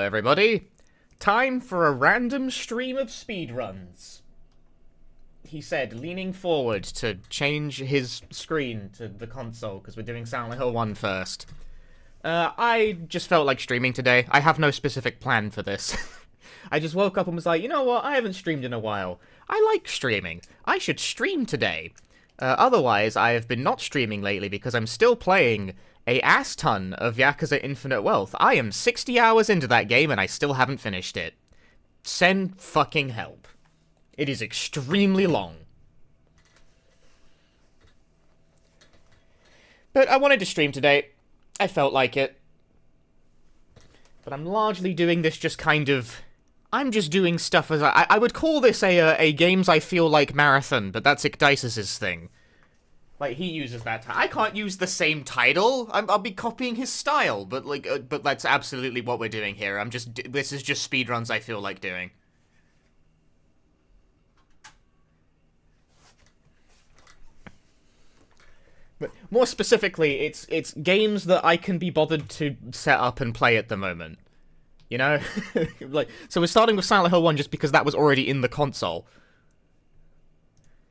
everybody. Time for a random stream of speedruns. He said, leaning forward to change his screen to the console, because we're doing Silent Hill 1 first. I just felt like streaming today. I have no specific plan for this. I just woke up and was like, you know what, I haven't streamed in a while. I like streaming. I should stream today. Otherwise, I have been not streaming lately because I'm still playing a ass ton of Yakuza Infinite Wealth. I am 60 hours into that game and I still haven't finished it. Send fucking help. It is extremely long. But I wanted to stream today. I felt like it. But I'm largely doing this just kind of... I'm just doing stuff as I would call this a games I feel like marathon, but that's Icdices' thing. Like, he uses that. I can't use the same title. I'll be copying his style, but like, but that's absolutely what we're doing here. This is just speedruns I feel like doing. But more specifically, it's games that I can be bothered to set up and play at the moment. You know? Like, so we're starting with Silent Hill 1 just because that was already in the console.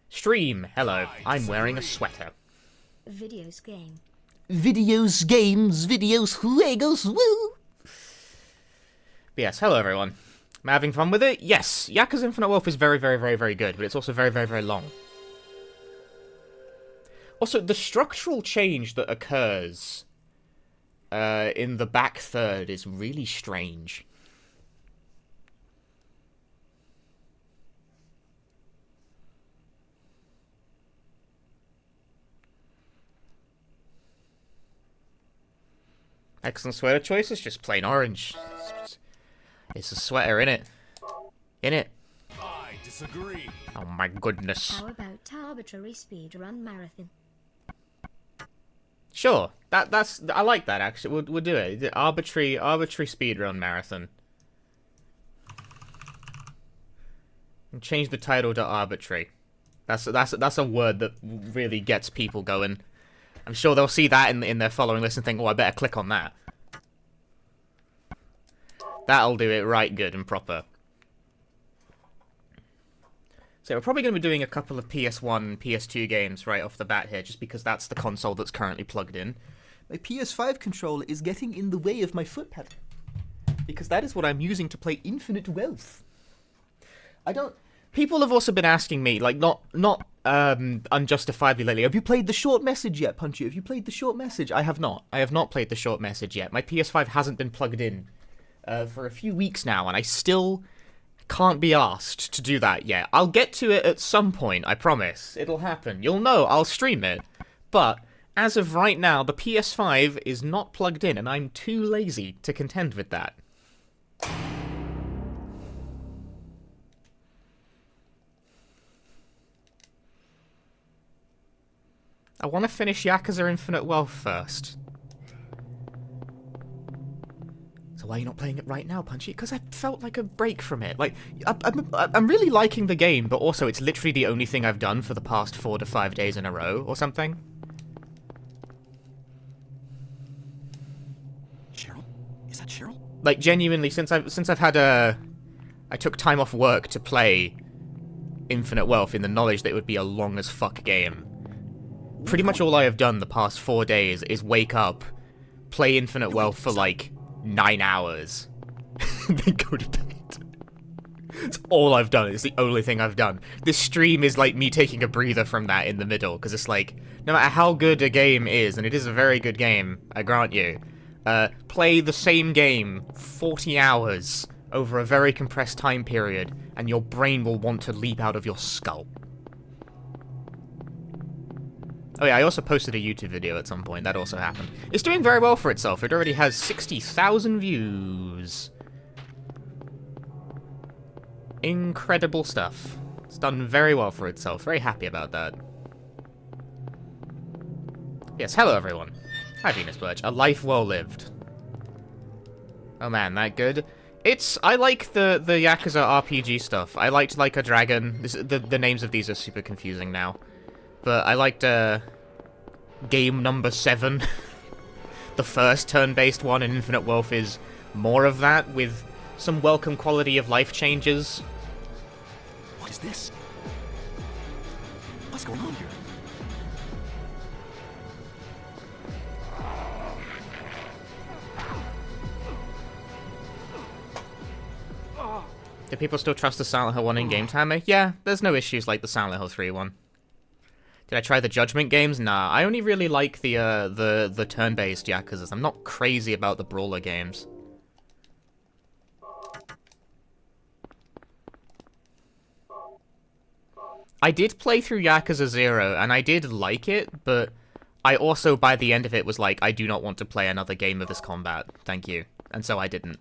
Stream. Hello. I'm wearing a sweater. Videos game. Videos, games, videos, juegos, woo! But yes, hello everyone. Am I having fun with it? Yes. Yakuza Infinite Wealth is very, very, very, very good, but it's also very, very, very long. Also, the structural change that occurs in the back third is really strange. Excellent sweater choice. It's just plain orange. It's a sweater, innit? Innit? I disagree. Oh my goodness. How about arbitrary speedrun marathon? Sure, that's I like that actually. We'll do it. Arbitrary speedrun marathon. And change the title to arbitrary. That's a word that really gets people going. I'm sure they'll see that in their following list and think, oh, I better click on that. That'll do it right good and proper. So we're probably going to be doing a couple of PS1 and PS2 games right off the bat here, just because that's the console that's currently plugged in. My PS5 controller is getting in the way of my foot pedal, because that is what I'm using to play Infinite Wealth. People have also been asking me, like, not unjustifiably lately, have you played the short message yet, Punchy? Have you played the short message? I have not. I have not played the short message yet. My PS5 hasn't been plugged in for a few weeks now, and I still can't be asked to do that yet. I'll get to it at some point, I promise. It'll happen. You'll know, I'll stream it. But, as of right now, the PS5 is not plugged in, and I'm too lazy to contend with that. I want to finish Yakuza Infinite Wealth first. So why are you not playing it right now, Punchy? Because I felt like a break from it. Like, I'm really liking the game, but also it's literally the only thing I've done for the past 4 to 5 days in a row, or something. Cheryl? Is that Cheryl? Like, genuinely, since I've had I took time off work to play Infinite Wealth in the knowledge that it would be a long as fuck game. Pretty much all I have done the past 4 days is wake up, play Infinite Wealth for like 9 hours, then go to bed. That's all I've done. It's the only thing I've done. This stream is like me taking a breather from that in the middle, because it's like, no matter how good a game is, and it is a very good game, I grant you, play the same game 40 hours over a very compressed time period, and your brain will want to leap out of your skull. Oh yeah, I also posted a YouTube video at some point. That also happened. It's doing very well for itself. It already has 60,000 views. Incredible stuff. It's done very well for itself. Very happy about that. Yes, hello everyone. Hi Venus Birch. A life well lived. Oh man, that good? I like the Yakuza RPG stuff. I liked Like a Dragon. The names of these are super confusing now. But I liked game number 7. The first turn-based one in Infinite Wealth is more of that with some welcome quality of life changes. What is this? What's going on here? Do people still trust the Silent Hill 1 in-game timer? Yeah, there's no issues like the Silent Hill 3 one. Did I try the Judgment games? Nah, I only really like the turn-based Yakuzas. I'm not crazy about the brawler games. I did play through Yakuza 0, and I did like it, but I also, by the end of it, was like, I do not want to play another game of this combat. Thank you. And so I didn't.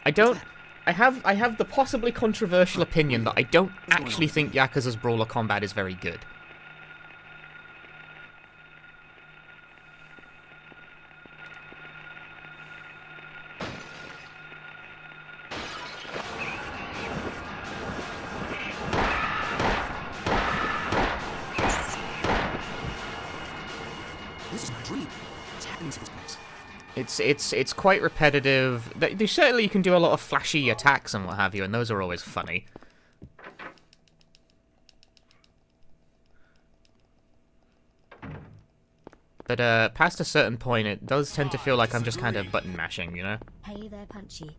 I have the possibly controversial opinion that I don't actually think Yakuza's brawler combat is very good. This is my dream. What's happening to this place? It's quite repetitive. Certainly you can do a lot of flashy attacks and what have you, and those are always funny. But past a certain point, it does tend to feel like I'm just kind of button mashing, you know? Hey there, Punchy.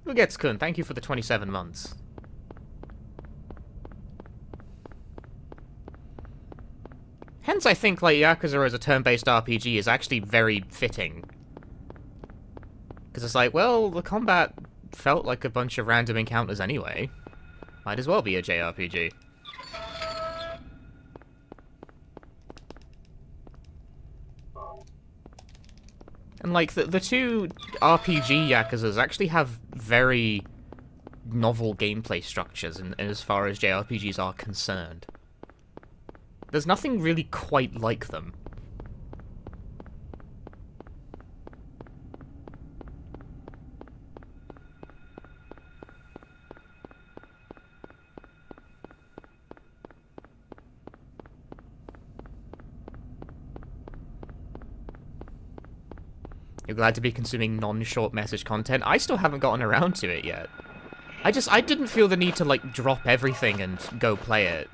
Ugetsu-kun, thank you for the 27 months. Hence, I think like Yakuza as a turn-based RPG is actually very fitting. Because it's like, well, the combat felt like a bunch of random encounters anyway. Might as well be a JRPG. And like, the two RPG Yakuzas actually have very novel gameplay structures in as far as JRPGs are concerned. There's nothing really quite like them. You're glad to be consuming non-short message content? I still haven't gotten around to it yet. I didn't feel the need to, like, drop everything and go play it.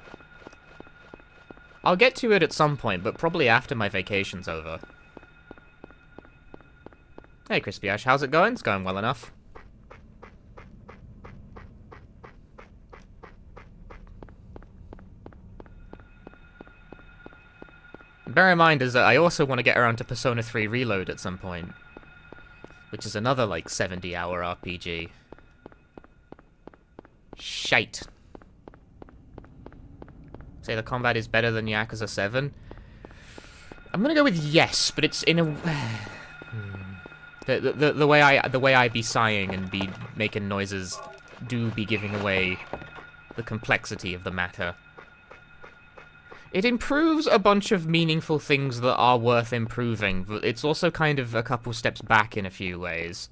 I'll get to it at some point, but probably after my vacation's over. Hey, Crispy Ash, how's it going? It's going well enough. Bear in mind is that I also want to get around to Persona 3 Reload at some point. Which is another, like, 70-hour RPG. Shite. Say the combat is better than Yakuza 7? I'm gonna go with yes, but it's in a... the way I be sighing and be making noises do be giving away the complexity of the matter. It improves a bunch of meaningful things that are worth improving, but it's also kind of a couple steps back in a few ways.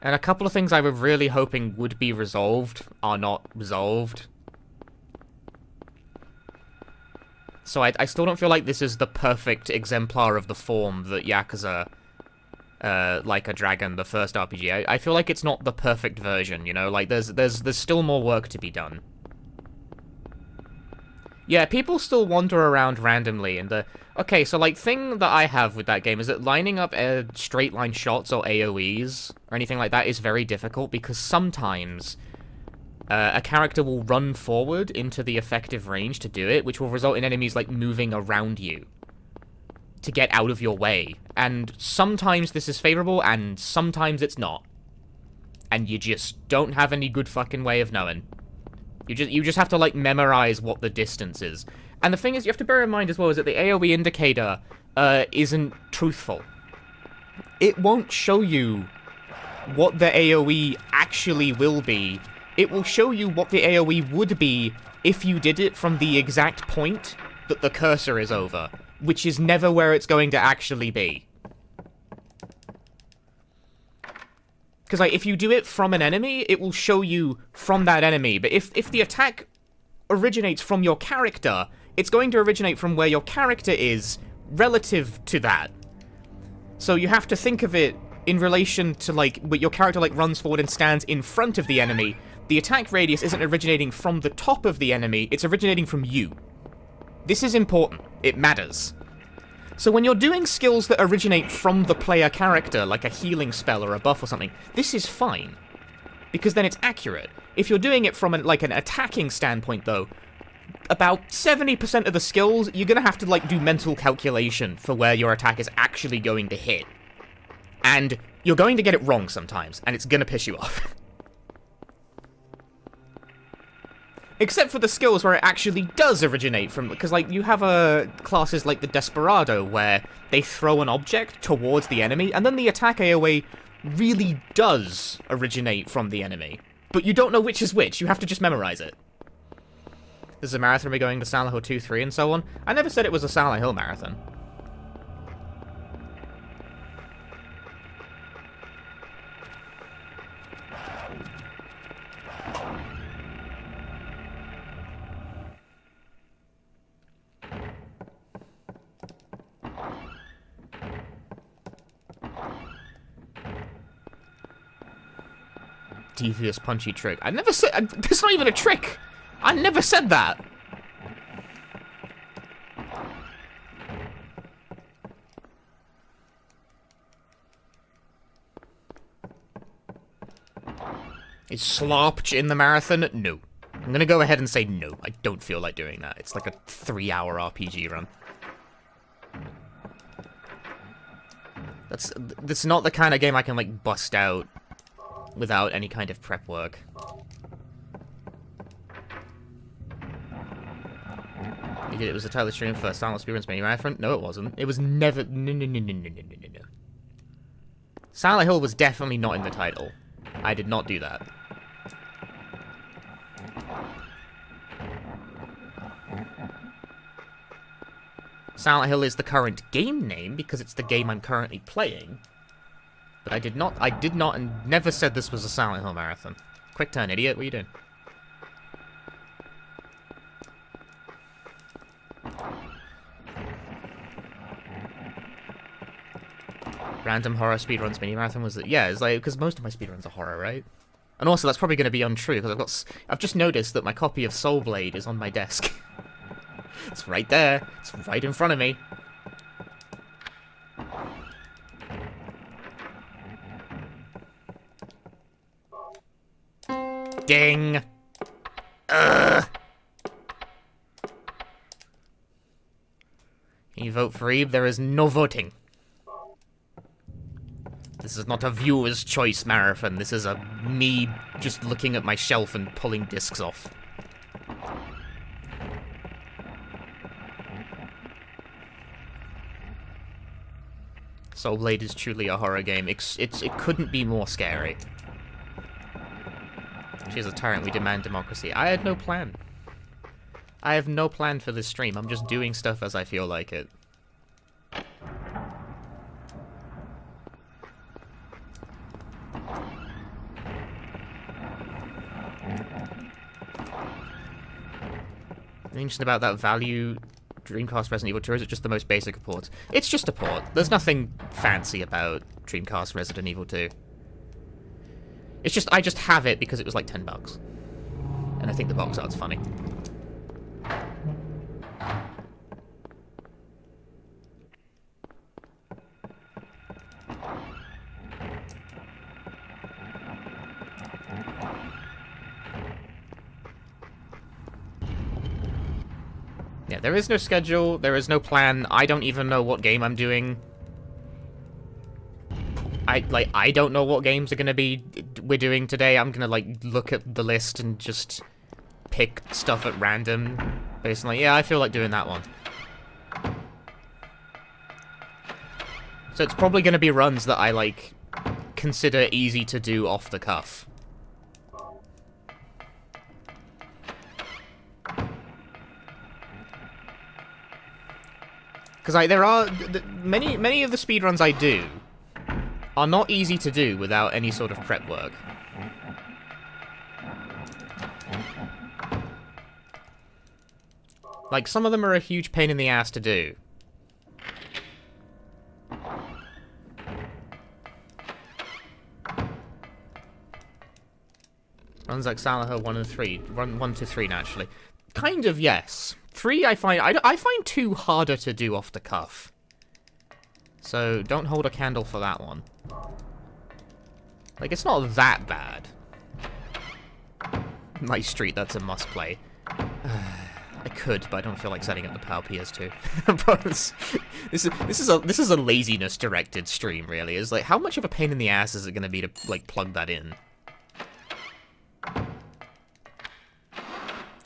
And a couple of things I was really hoping would be resolved are not resolved. So I still don't feel like this is the perfect exemplar of the form that Yakuza, Like a Dragon, the first RPG. I feel like it's not the perfect version, you know? Like, there's still more work to be done. Yeah, people still wander around randomly, and okay, so, like, thing that I have with that game is that lining up straight-line shots or AoEs, or anything like that, is very difficult, because sometimes a character will run forward into the effective range to do it, which will result in enemies, like, moving around you to get out of your way. And sometimes this is favorable, and sometimes it's not. And you just don't have any good fucking way of knowing. You just have to, like, memorize what the distance is. And the thing is, you have to bear in mind as well, is that the AoE indicator isn't truthful. It won't show you what the AoE actually will be. It will show you what the AoE would be if you did it from the exact point that the cursor is over, which is never where it's going to actually be. Because, like, if you do it from an enemy, it will show you from that enemy. But if the attack originates from your character, it's going to originate from where your character is relative to that. So you have to think of it in relation to, like, when your character, like, runs forward and stands in front of the enemy. The attack radius isn't originating from the top of the enemy, it's originating from you. This is important. It matters. So when you're doing skills that originate from the player character, like a healing spell or a buff or something, this is fine. Because then it's accurate. If you're doing it from, an attacking standpoint, though, about 70% of the skills, you're gonna have to, like, do mental calculation for where your attack is actually going to hit. And you're going to get it wrong sometimes, and it's gonna piss you off. Except for the skills where it actually does originate from, because, like, you have classes like the Desperado, where they throw an object towards the enemy, and then the attack AoE really does originate from the enemy. But you don't know which is which, you have to just memorize it. This is a marathon, we're going to Silent Hill 2, 3, and so on. I never said it was a Silent Hill marathon. Devious punchy trick. I never said... That's not even a trick! I never said that! Is Slopch in the marathon? No. I'm gonna go ahead and say no. I don't feel like doing that. It's like a 3-hour RPG run. That's not the kind of game I can, like, bust out without any kind of prep work. You did it was a title stream for Silent Hill Speedrun's mini marathon? No, it wasn't. It was never... No. Silent Hill was definitely not in the title. I did not do that. Silent Hill is the current game name because it's the game I'm currently playing. But I did not and never said this was a Silent Hill marathon. Quick turn, idiot. What are you doing? Random horror speedruns mini marathon was it? Yeah, it's like because most of my speedruns are horror, right? And also that's probably going to be untrue because I've just noticed that my copy of Soul Blade is on my desk. It's right there. It's right in front of me. Ding! Ugh! Can you vote for Ebe? There is no voting. This is not a viewer's choice marathon. This is me just looking at my shelf and pulling discs off. Soul Blade is truly a horror game. It couldn't be more scary. She's a tyrant, we demand democracy. I had no plan. I have no plan for this stream. I'm just doing stuff as I feel like it. Interesting about that value Dreamcast Resident Evil 2, or is it just the most basic of ports? It's just a port. There's nothing fancy about Dreamcast Resident Evil 2. It's just, I just have it because it was like $10. And I think the box art's funny. Yeah, there is no schedule, there is no plan, I don't even know what game I'm doing. I don't know what games we're doing today. I'm gonna, like, look at the list and just pick stuff at random. Basically, yeah, I feel like doing that one. So it's probably gonna be runs that I, like, consider easy to do off the cuff. Because there are many of the speedruns I do are not easy to do without any sort of prep work. Like, some of them are a huge pain in the ass to do. Runs like Silent Hill 1 and 3. Run 1 to 3, naturally. Kind of, yes. 3, I find 2 harder to do off the cuff. So, don't hold a candle for that one. Like, it's not that bad. My Street, that's a must-play. I could, but I don't feel like setting up the PAL PS2. this is a laziness-directed stream, really. It's like, how much of a pain in the ass is it going to be to, like, plug that in?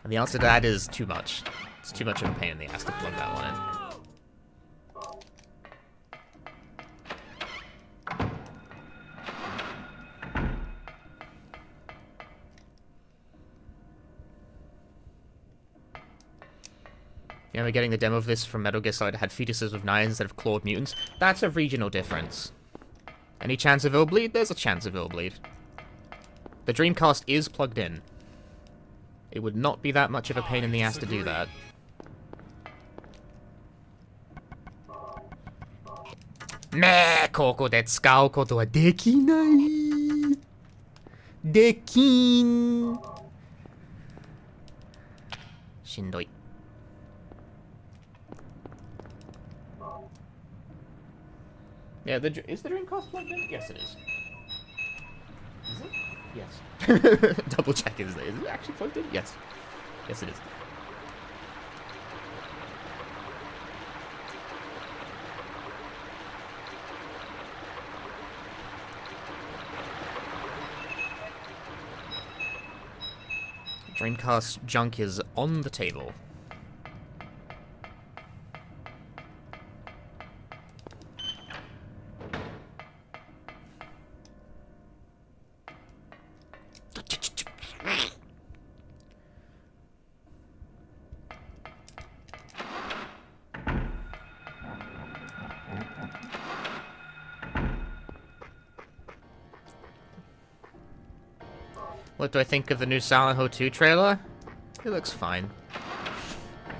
And the answer to that is too much. It's too much of a pain in the ass to plug that one in. You know, getting the demo of this from Metal Gear Solid had fetuses with knives instead of clawed mutants. That's a regional difference. Any chance of Illbleed? There's a chance of Illbleed. The Dreamcast is plugged in. It would not be that much of a pain in the ass to do that. Meh, Koko de tsukau koto wa dekinai. Dekin. Shindoi. Yeah, is the Dreamcast plugged in? Yes, it is. Is it? Yes. Double check, is it actually plugged in? Yes. Yes, it is. Dreamcast junk is on the table. What do I think of the new Silent Hill 2 trailer? It looks fine.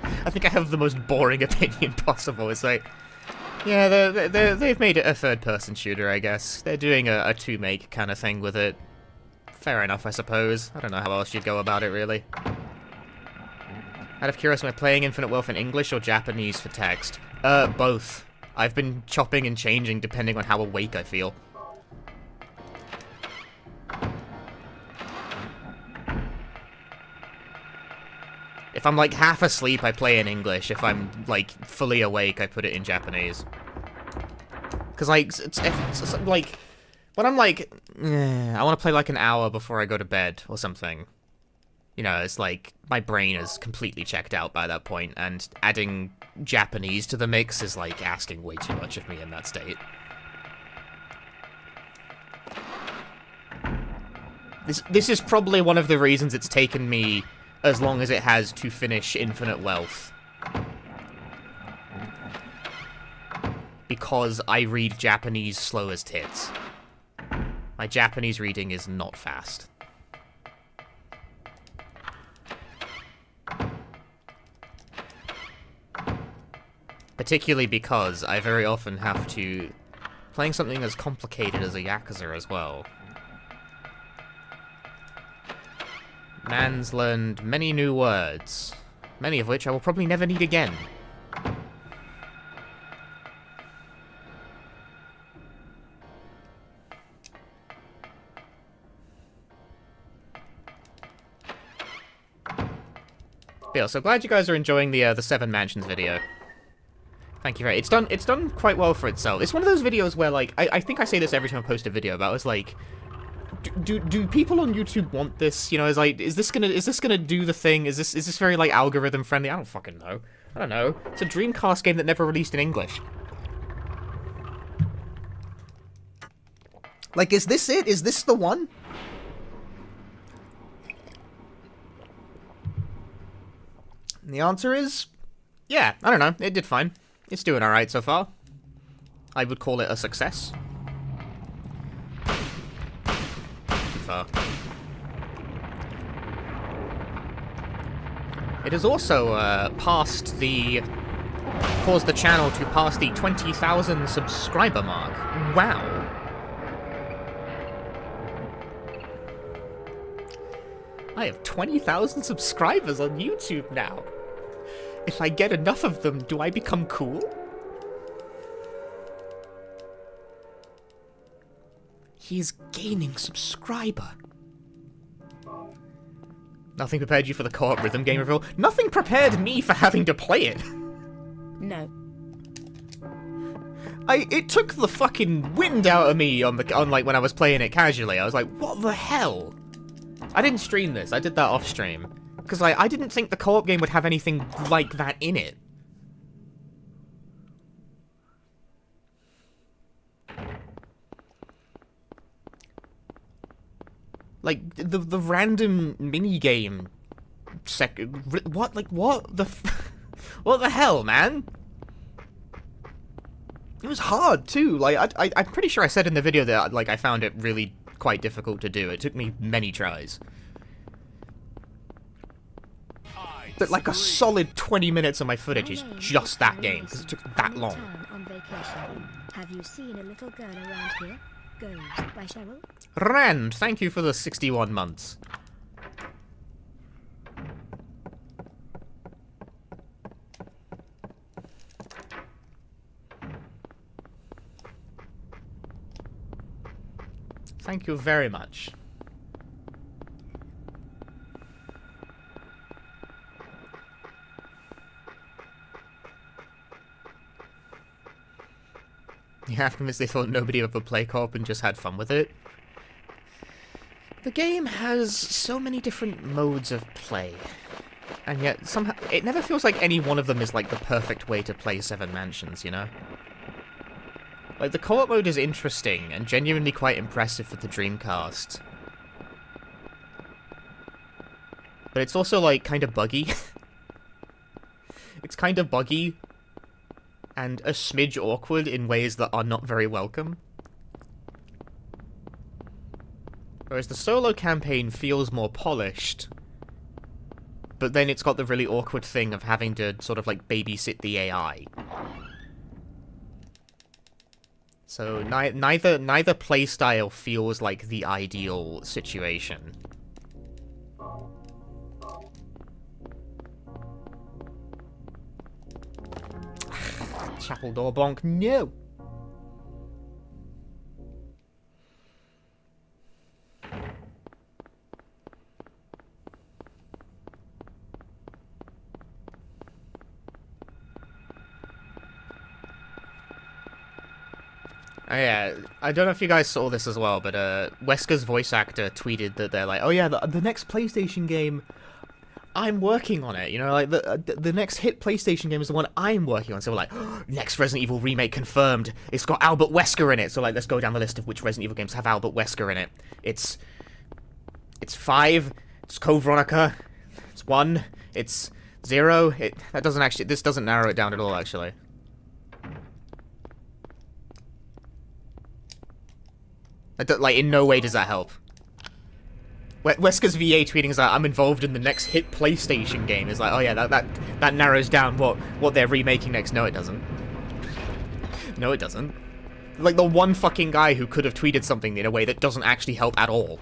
I think I have the most boring opinion possible. It's like, yeah, they've made it a third-person shooter, I guess. They're doing a two-make kind of thing with it. Fair enough, I suppose. I don't know how else you'd go about it, really. Out of curiosity, am I playing Infinite Wealth in English or Japanese for text? Both. I've been chopping and changing depending on how awake I feel. If I'm, like, half asleep, I play in English. If I'm, like, fully awake, I put it in Japanese. Because, like, it's like, when I'm, like, I want to play, like, an hour before I go to bed or something. You know, it's like, my brain is completely checked out by that point, and adding Japanese to the mix is, like, asking way too much of me in that state. This is probably one of the reasons it's taken me as long as it has to finish Infinite Wealth. Because I read Japanese slow as tits. My Japanese reading is not fast. Particularly because I very often have to... playing something as complicated as a Yakuza as well. Man's learned many new words, many of which I will probably never need again. But yeah, so glad you guys are enjoying the Seven Mansions video. Thank you very much. It's done quite well for itself. It's one of those videos where, like, I think I say this every time I post a video about, it's like, do people on YouTube want this? You know, is this gonna do the thing? Is this very, like, algorithm friendly? I don't fucking know. I don't know. It's a Dreamcast game that never released in English. Like, is this it? Is this the one? And the answer is, yeah, I don't know. It did fine. It's doing alright so far. I would call it a success. Too far. It has also caused the channel to pass the 20,000 subscriber mark. Wow. I have 20,000 subscribers on YouTube now. If I get enough of them, do I become cool? He is gaining subscriber. Nothing prepared you for the co-op rhythm game reveal. Nothing prepared me for having to play it. No. It took the fucking wind out of me on like when I was playing it casually. I was like, what the hell? I didn't stream this. I did that off stream because like I didn't think the co-op game would have anything like that in it. Like the random mini game what the what the hell, man? It was hard too. Like I'm pretty sure I said in the video that like I found it really quite difficult to do. It took me many tries. But like a solid 20 minutes of my footage is just that game because it took that long. On vacation. Have you seen a little girl around here? Goes by Cheryl. Rand, thank you for the 61 months. Thank you very much. Yeah, afterwards they thought nobody would ever play co-op and just had fun with it. The game has so many different modes of play, and yet somehow it never feels like any one of them is like the perfect way to play Seven Mansions, you know? Like, the co-op mode is interesting and genuinely quite impressive for the Dreamcast. But it's also, like, kind of buggy. It's kind of buggy and a smidge awkward in ways that are not very welcome. Whereas the solo campaign feels more polished, but then it's got the really awkward thing of having to sort of, like, babysit the AI. So neither playstyle feels like the ideal situation. Chapel door bonk, no! Oh, yeah, I don't know if you guys saw this as well, but Wesker's voice actor tweeted that they're like, oh yeah, the next PlayStation game, I'm working on it, you know, like, the next hit PlayStation game is the one I'm working on, so we're like, oh, next Resident Evil remake confirmed, it's got Albert Wesker in it, so like, let's go down the list of which Resident Evil games have Albert Wesker in it. It's 5, it's Code Veronica, it's 1, it's 0, this doesn't narrow it down at all, actually. Like, in no way does that help. Wesker's VA tweeting is like, I'm involved in the next hit PlayStation game. Is like, oh yeah, that narrows down what they're remaking next. No, it doesn't. No, it doesn't. Like, the one fucking guy who could have tweeted something in a way that doesn't actually help at all.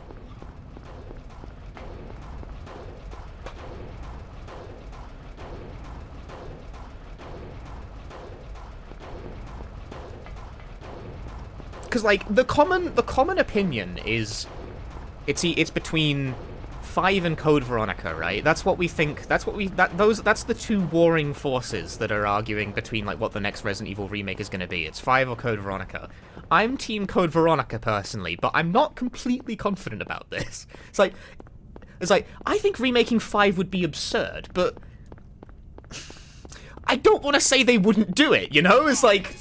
Because, like, the common opinion is, it's between 5 and Code Veronica, right? That's what we think. That's the two warring forces that are arguing between like what the next Resident Evil remake is going to be. It's 5 or Code Veronica. I'm Team Code Veronica personally, but I'm not completely confident about this. It's like I think remaking 5 would be absurd, but I don't want to say they wouldn't do it. You know, it's like.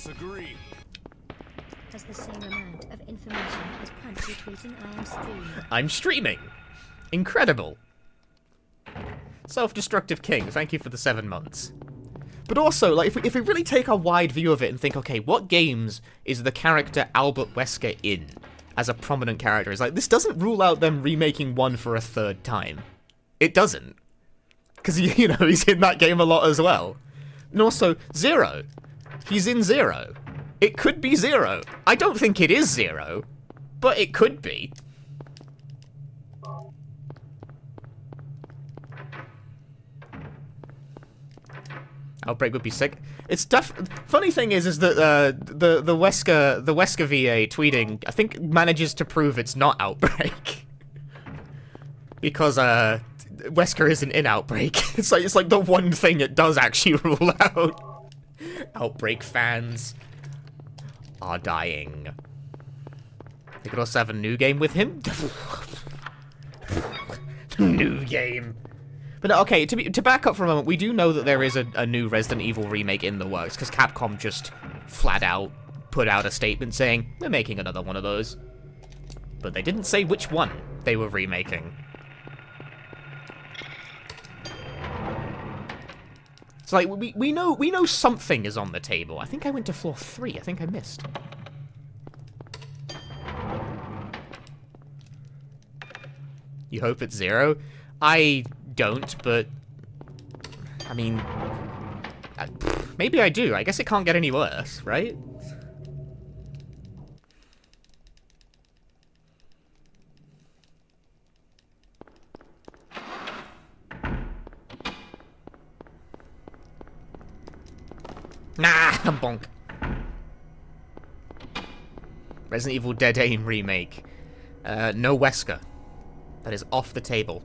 Has the same amount of information as Punchy tweeting I am streaming. I'm streaming. Incredible. Self-destructive king, thank you for the 7 months. But also, like, if we really take a wide view of it and think, okay, what games is the character Albert Wesker in as a prominent character? It's like, this doesn't rule out them remaking 1 for a 3rd time. It doesn't. Because, you know, he's in that game a lot as well. And also, Zero. He's in Zero. It could be Zero. I don't think it is Zero, but it could be. Outbreak would be sick. It's funny thing is that the Wesker VA tweeting, I think, manages to prove it's not Outbreak. Because Wesker isn't in Outbreak. It's like the one thing it does actually rule out. Outbreak fans are dying. They could also have a new game with him. New game. But okay, to back up for a moment, we do know that there is a new Resident Evil remake in the works, because Capcom just flat out put out a statement saying, we're making another one of those. But they didn't say which one they were remaking. It's like, we know something is on the table. I think I went to floor 3. I think I missed. You hope it's Zero? I don't, but I mean, maybe I do. I guess it can't get any worse, right? Nah, bonk. Resident Evil Dead Aim remake. No Wesker. That is off the table.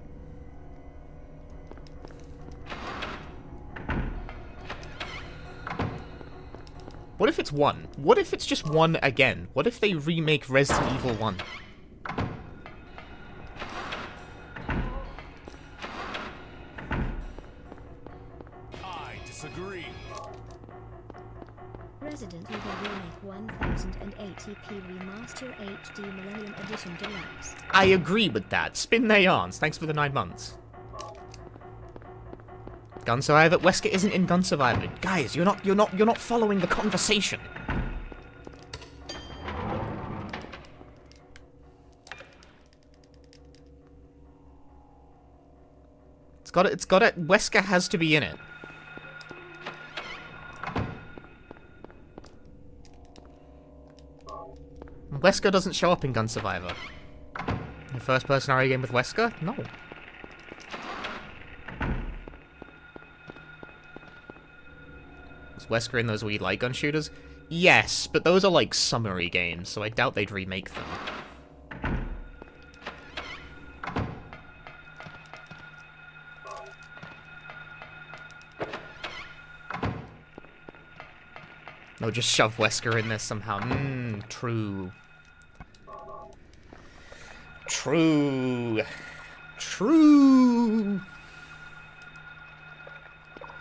What if it's 1? What if it's just 1 again? What if they remake Resident Evil 1? I disagree. Resident Evil Remake 1080p Remaster HD Millennium Edition Deluxe. I agree with that. Spin their yarns. Thanks for the 9 months. Gun Survivor? Wesker isn't in Gun Survivor. Guys, you're not following the conversation. It's got it. Wesker has to be in it. Wesker doesn't show up in Gun Survivor. The first person RE game with Wesker? No. Is Wesker in those weed light gun shooters? Yes, but those are like summary games, so I doubt they'd remake them. No, just shove Wesker in there somehow. True. True. True.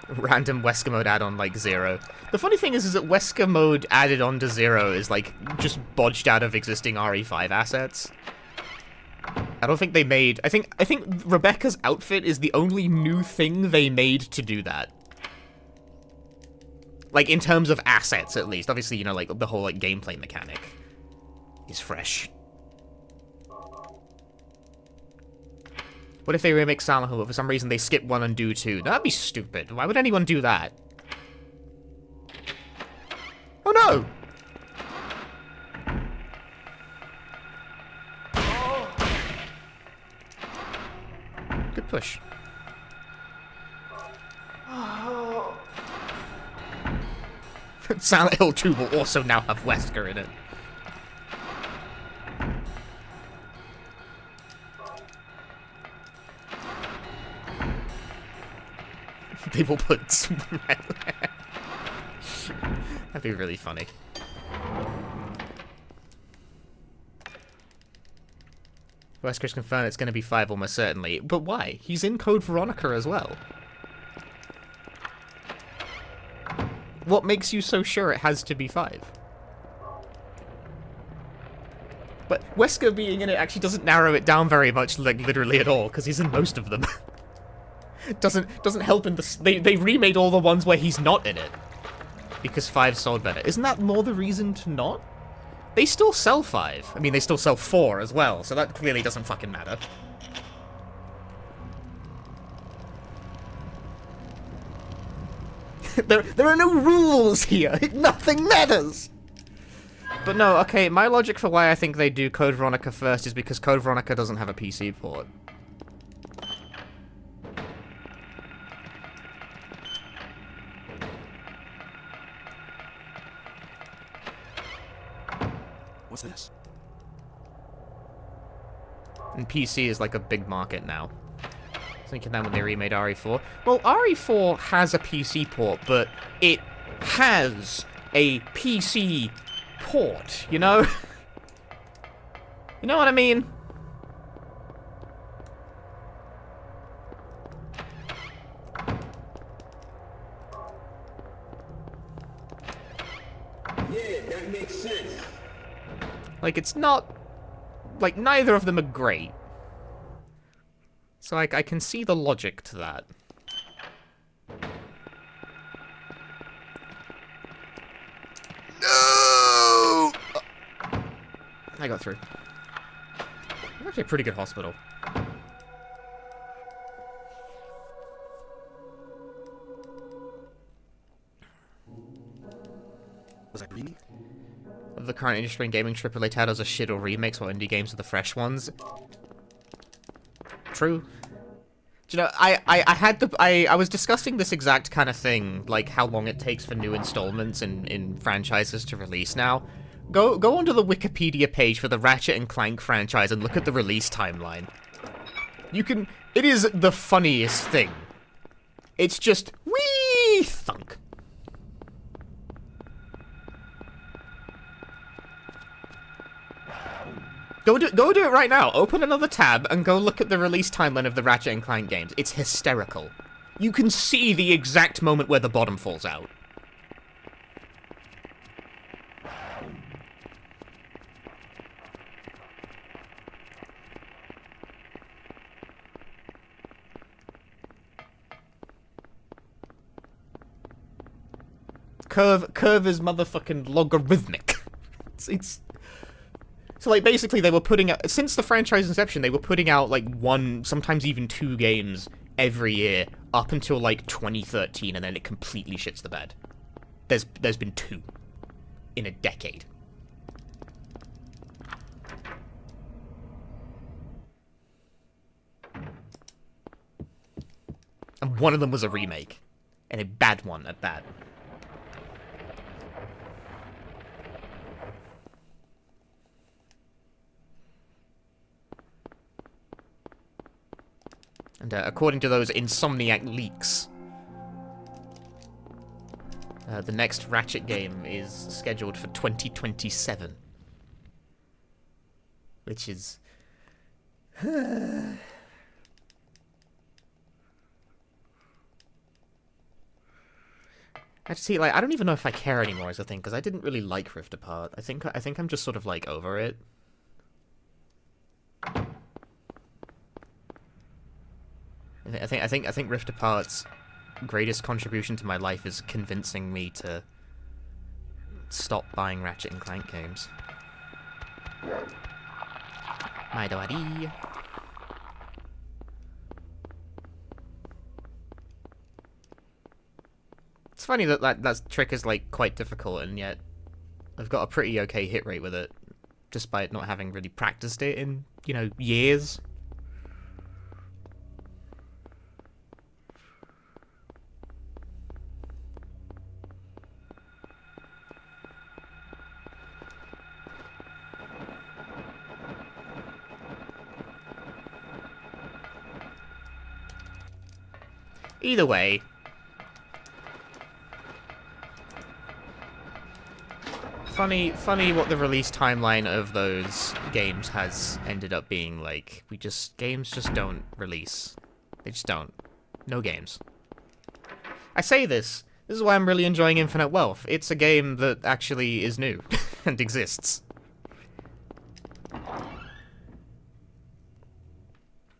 Random Wesker mode add-on like Zero. The funny thing is that Wesker mode added on to Zero is like just bodged out of existing RE5 assets. I don't think they made... I think Rebecca's outfit is the only new thing they made to do that. Like, in terms of assets, at least. Obviously, you know, like, the whole, like, gameplay mechanic is fresh. What if they remake Silent Hill, but for some reason they skip 1 and do 2? That'd be stupid. Why would anyone do that? Oh, no! Good push. Silent Hill 2 will also now have Wesker in it. They will put... That'd be really funny. Wesker's confirmed it's going to be 5 almost certainly. But why? He's in Code Veronica as well. What makes you so sure it has to be 5? But Wesker being in it actually doesn't narrow it down very much, like, literally at all, because he's in most of them. doesn't help in the... They remade all the ones where he's not in it. Because 5 sold better. Isn't that more the reason to not? They still sell 5. I mean, they still sell 4 as well, so that clearly doesn't fucking matter. there are no rules here. Nothing matters. But no, okay, my logic for why I think they do Code Veronica first is because Code Veronica doesn't have a PC port. What's this? And PC is like a big market now. Thinking that when they remade RE4. Well, RE4 has a PC port, but it has a PC port, you know? You know what I mean? Yeah, that makes sense. Like, it's not... Like, neither of them are great. So, like, I can see the logic to that. No! I got through. It's actually a pretty good hospital. Was I dreaming? The current industry in gaming, AAA titles are shit or remakes, while indie games are the fresh ones. True. Do you know, I was discussing this exact kind of thing, like how long it takes for new installments in franchises to release now. Go onto the Wikipedia page for the Ratchet and Clank franchise and look at the release timeline. It is the funniest thing. It's just, wee thunk. Go do it right now. Open another tab and go look at the release timeline of the Ratchet and Clank games. It's hysterical. You can see the exact moment where the bottom falls out. Curve is motherfucking logarithmic. It's So, like, basically they were putting out, since the franchise inception, they were putting out, like, one, sometimes even 2 games every year, up until, like, 2013, and then it completely shits the bed. There's been 2 in a decade. And one of them was a remake. And a bad one at that. And according to those Insomniac leaks, the next Ratchet game is scheduled for 2027. Which is... Actually, like, I don't even know if I care anymore is the thing, because I didn't really like Rift Apart. I think I'm just sort of, like, over it. I think Rift Apart's greatest contribution to my life is convincing me to stop buying Ratchet and Clank games. My daddy. It's funny that trick is, like, quite difficult, and yet I've got a pretty okay hit rate with it, despite not having really practiced it in, you know, years. Either way, funny what the release timeline of those games has ended up being like. Games just don't release. They just don't. No games. I say this is why I'm really enjoying Infinite Wealth. It's a game that actually is new and exists.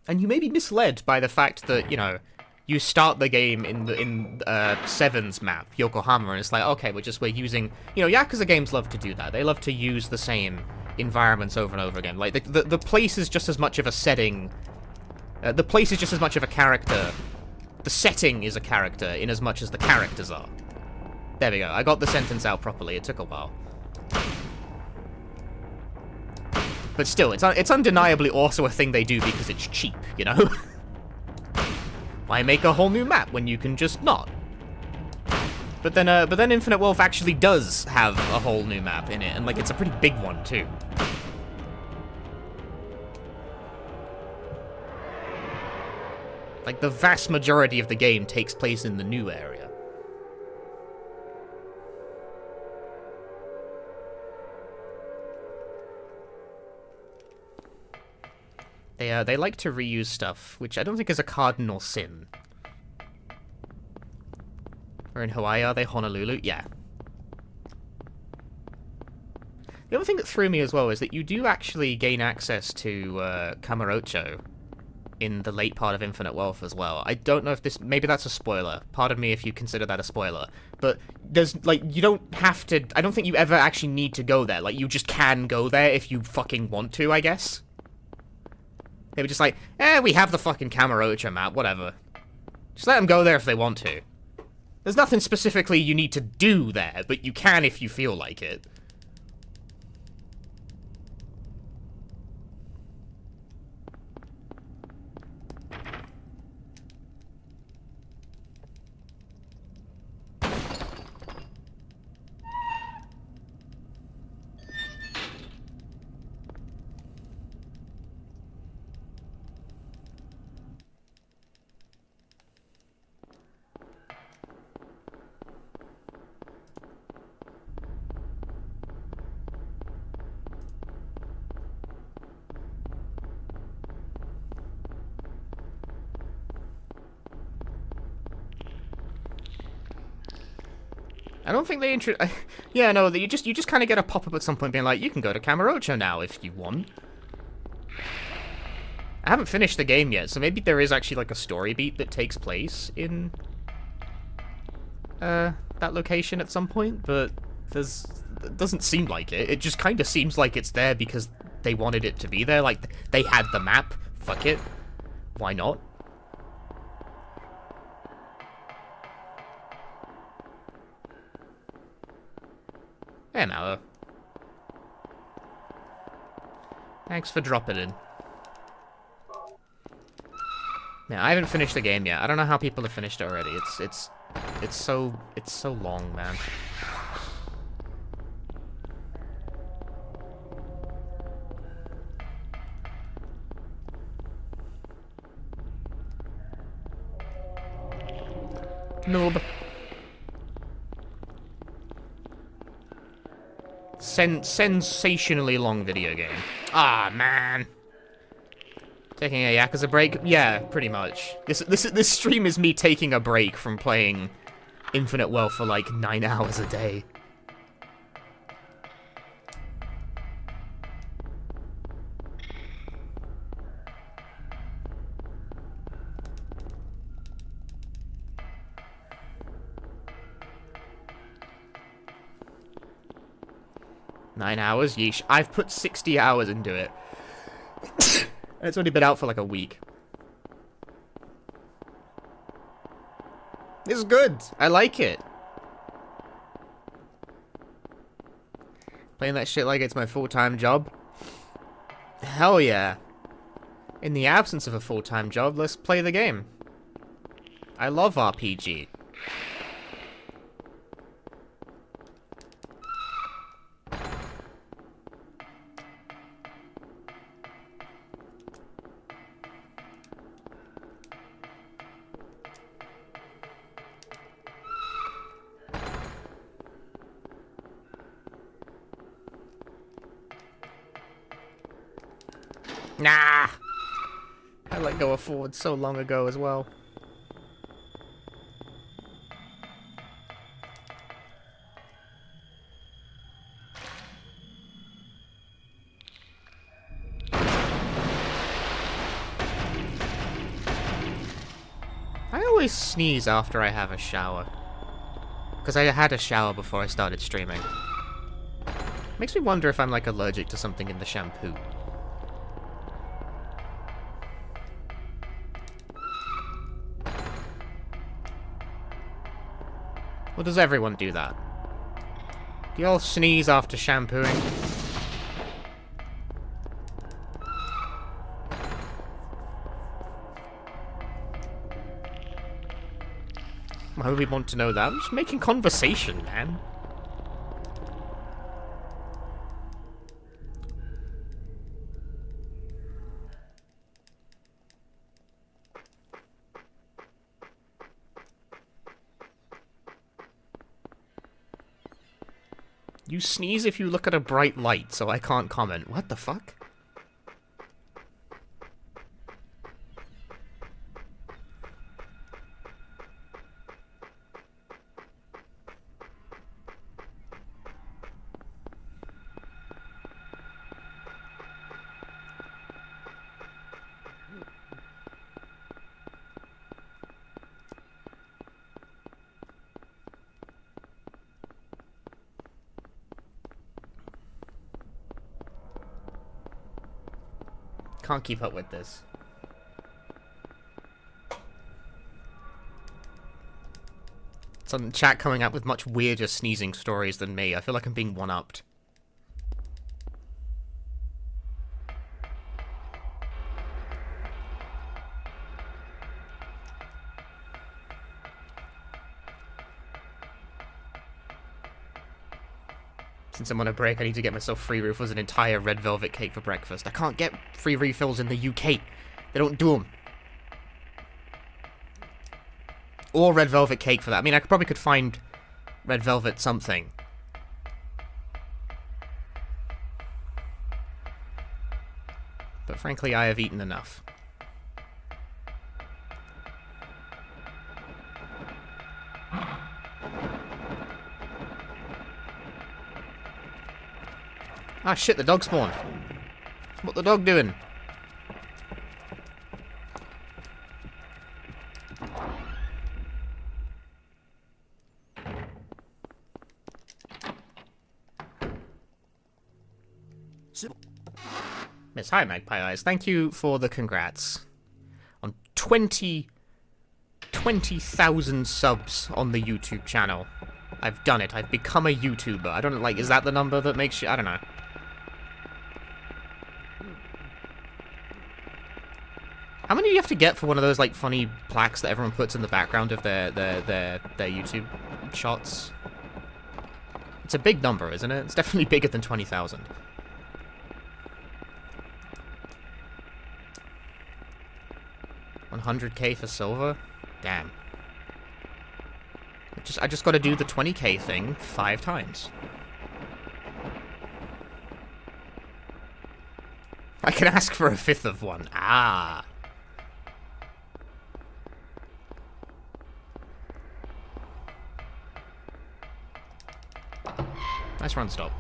And you may be misled by the fact that, you know, you start the game in Seven's map, Yokohama, and it's like, okay, we're using, you know, Yakuza games love to do that. They love to use the same environments over and over again. Like, the place is just as much of a setting, the place is just as much of a character. The setting is a character in as much as the characters are. There we go. I got the sentence out properly. It took a while. But still, it's undeniably also a thing they do because it's cheap, you know? Why make a whole new map when you can just not? But then Infinite Wealth actually does have a whole new map in it, and like it's a pretty big one too. Like the vast majority of the game takes place in the new area. They like to reuse stuff, which I don't think is a cardinal sin. Or in Hawaii, are they? Honolulu? Yeah. The other thing that threw me as well is that you do actually gain access to Kamurocho in the late part of Infinite Wealth as well. I don't know if this... Maybe that's a spoiler. Pardon me if you consider that a spoiler. But there's, like, you don't have to... I don't think you ever actually need to go there. Like, you just can go there if you fucking want to, I guess. They were just like, we have the fucking Kamurocho map, whatever. Just let them go there if they want to. There's nothing specifically you need to do there, but you can if you feel like it. I don't think they yeah, no, you just kind of get a pop-up at some point being like, you can go to Kamurocho now if you want. I haven't finished the game yet, so maybe there is actually like a story beat that takes place in that location at some point, but it doesn't seem like it. It just kind of seems like it's there because they wanted it to be there. Like, they had the map. Fuck it. Why not? Hey, Mallow. Thanks for dropping in. Yeah, I haven't finished the game yet. I don't know how people have finished it already. It's so long, man. Noob. Sensationally long video game. Ah, man. Taking a Yakuza break? Yeah, pretty much. This stream is me taking a break from playing Infinite Wealth for like 9 hours a day. Nine hours? Yeesh. I've put 60 hours into it. And it's only been out for like a week. This is good. I like it. Playing that shit like it's my full-time job? Hell yeah. In the absence of a full-time job, let's play the game. I love RPG. Nah! I let go of forward so long ago as well. I always sneeze after I have a shower. Because I had a shower before I started streaming. Makes me wonder if I'm like allergic to something in the shampoo. Or does everyone do that? Do you all sneeze after shampooing? Why would we want to know that? I'm just making conversation, man. You sneeze if you look at a bright light, so I can't comment. What the fuck? Can't keep up with this. Some chat coming up with much weirder sneezing stories than me. I feel like I'm being one-upped. Since I'm on a break, I need to get myself free refills, an entire red velvet cake for breakfast. I can't get free refills in the UK. They don't do them. Or red velvet cake for that. I mean, I probably could find red velvet something. But frankly, I have eaten enough. Ah shit, the dog spawned. What the dog doing? Miss, hi Magpie Eyes. Thank you for the congrats. On 20,000 subs on the YouTube channel. I've done it. I've become a YouTuber. I don't like, is that the number that makes you, I don't know. How many do you have to get for one of those, like, funny plaques that everyone puts in the background of their YouTube shots? It's a big number, isn't it? It's definitely bigger than 20,000. $100K for silver? Damn. I just gotta do the 20K thing 5 times. I can ask for a 5th of one. Ah. Nice run stop.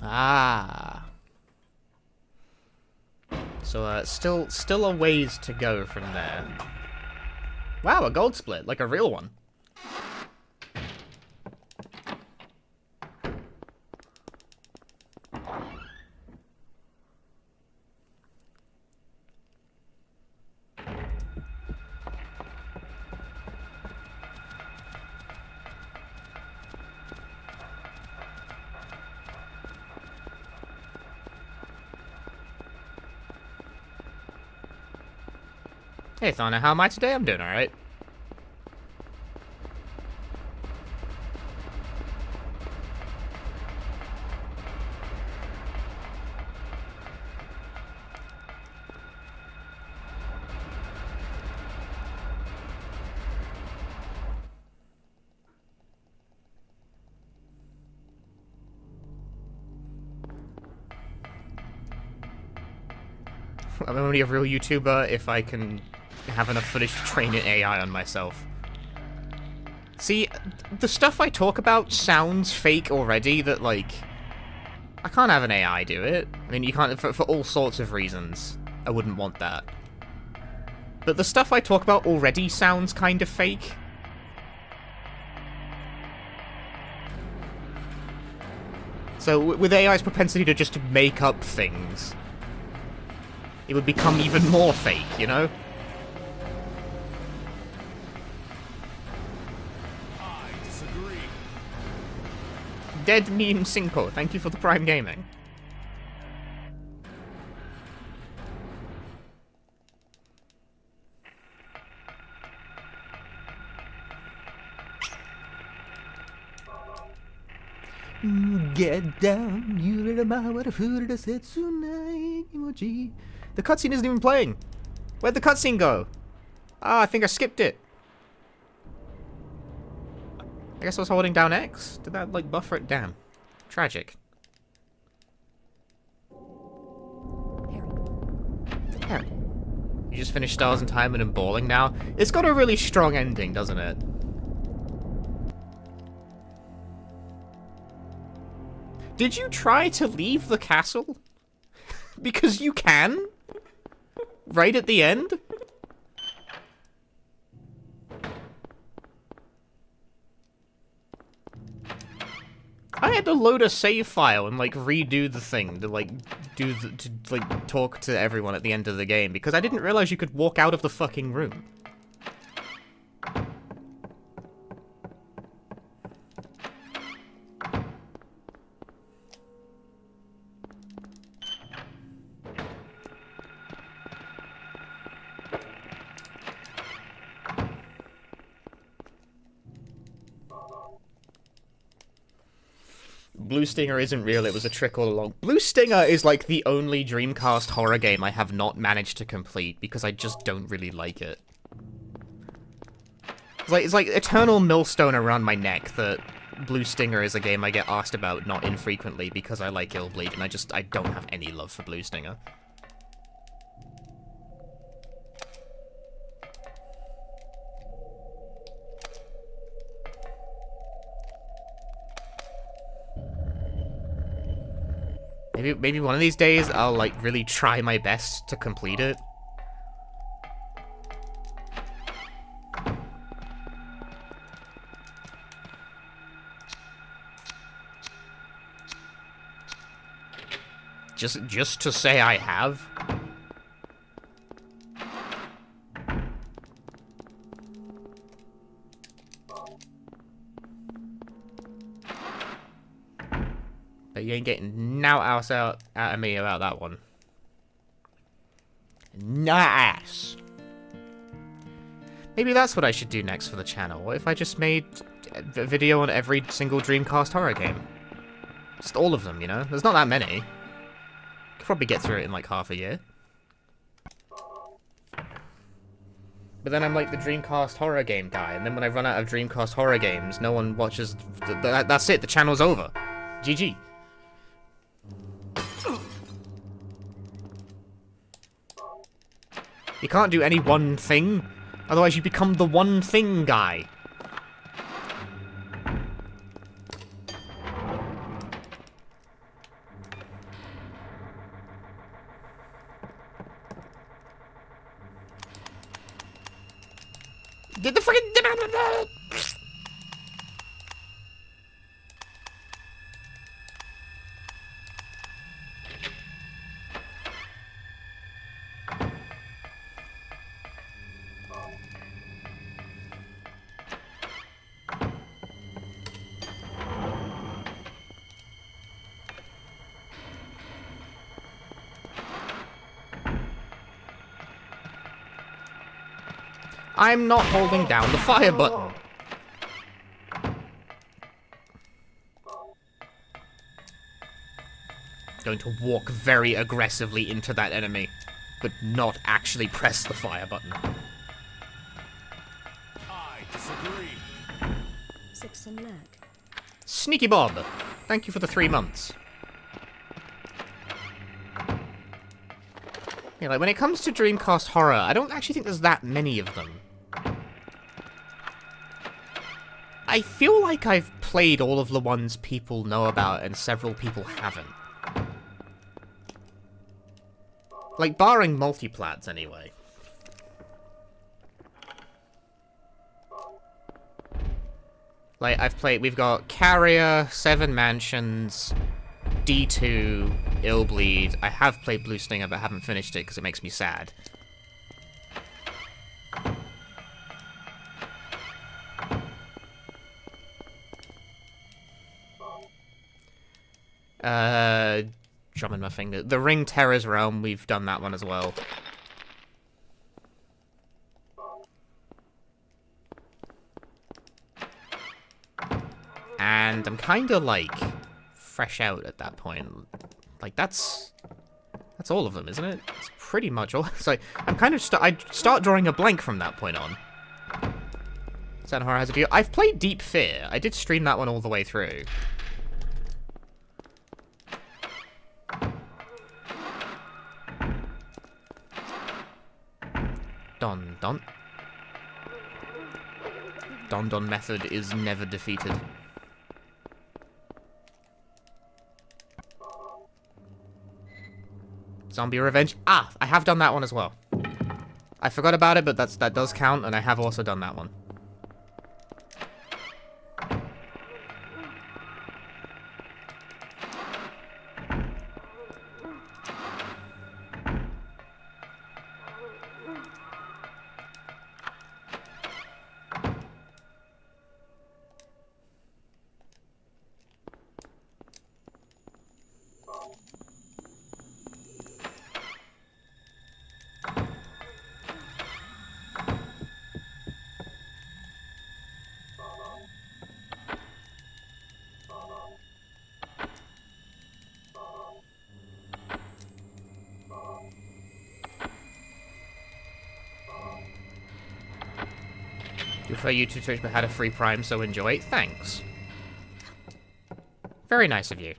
Ah. So, still a ways to go from there. Wow, a gold split, like a real one. Hey Thana, how am I today? I'm doing alright. I'm only a real YouTuber if I can have enough footage to train an AI on myself. See, the stuff I talk about sounds fake already, that, like... I can't have an AI do it. I mean, you can't, for all sorts of reasons. I wouldn't want that. But the stuff I talk about already sounds kind of fake. So, with AI's propensity to just make up things, it would become even more fake, you know? I disagree. Dead Meme Cinco, thank you for the Prime Gaming. Get down, you little emoji. The cutscene isn't even playing. Where'd the cutscene go? Ah, I think I skipped it. I guess I was holding down X. Did that, like, buffer it? Damn. Tragic. Harry. You just finished Stars in Time and Balling now? It's got a really strong ending, doesn't it? Did you try to leave the castle? Because you can? Right at the end? I had to load a save file and, like, redo the thing to, like, talk to everyone at the end of the game, because I didn't realize you could walk out of the fucking room. Blue Stinger isn't real, it was a trick all along. Blue Stinger is like the only Dreamcast horror game I have not managed to complete because I just don't really like it. It's like eternal millstone around my neck that Blue Stinger is a game I get asked about not infrequently because I like Illbleed, and I don't have any love for Blue Stinger. Maybe one of these days I'll, like, really try my best to complete it. Just to say I have. But you ain't getting no else out of me about that one. Nice. Maybe that's what I should do next for the channel. What if I just made a video on every single Dreamcast horror game? Just all of them, you know? There's not that many. Could probably get through it in like half a year. But then I'm like the Dreamcast horror game guy, and then when I run out of Dreamcast horror games, no one watches. That's it, the channel's over. GG. You can't do any one thing, otherwise you become the one thing guy. Get the freaking... I'm not holding down the fire button. Going to walk very aggressively into that enemy, but not actually press the fire button. I disagree. 6 and lurk. Sneaky Bob, thank you for the 3 months. Yeah, like, when it comes to Dreamcast horror, I don't actually think there's that many of them. I feel like I've played all of the ones people know about, and several people haven't. Like, barring multiplats, anyway. Like, we've got Carrier, Seven Mansions, D2, Illbleed. I have played Blue Stinger, but haven't finished it because it makes me sad. Drumming my finger. The Ring Terror's Realm, we've done that one as well. And I'm kind of, like, fresh out at that point. Like, that's all of them, isn't it? It's pretty much all. So I'm kind of I start drawing a blank from that point on. Silent Horror has a view. I've played Deep Fear. I did stream that one all the way through. Don Don. Don Don method is never defeated. Zombie Revenge. Ah, I have done that one as well. I forgot about it, but that does count, and I have also done that one. For you to Twitch, but had a free Prime, so enjoy. Thanks. Very nice of you.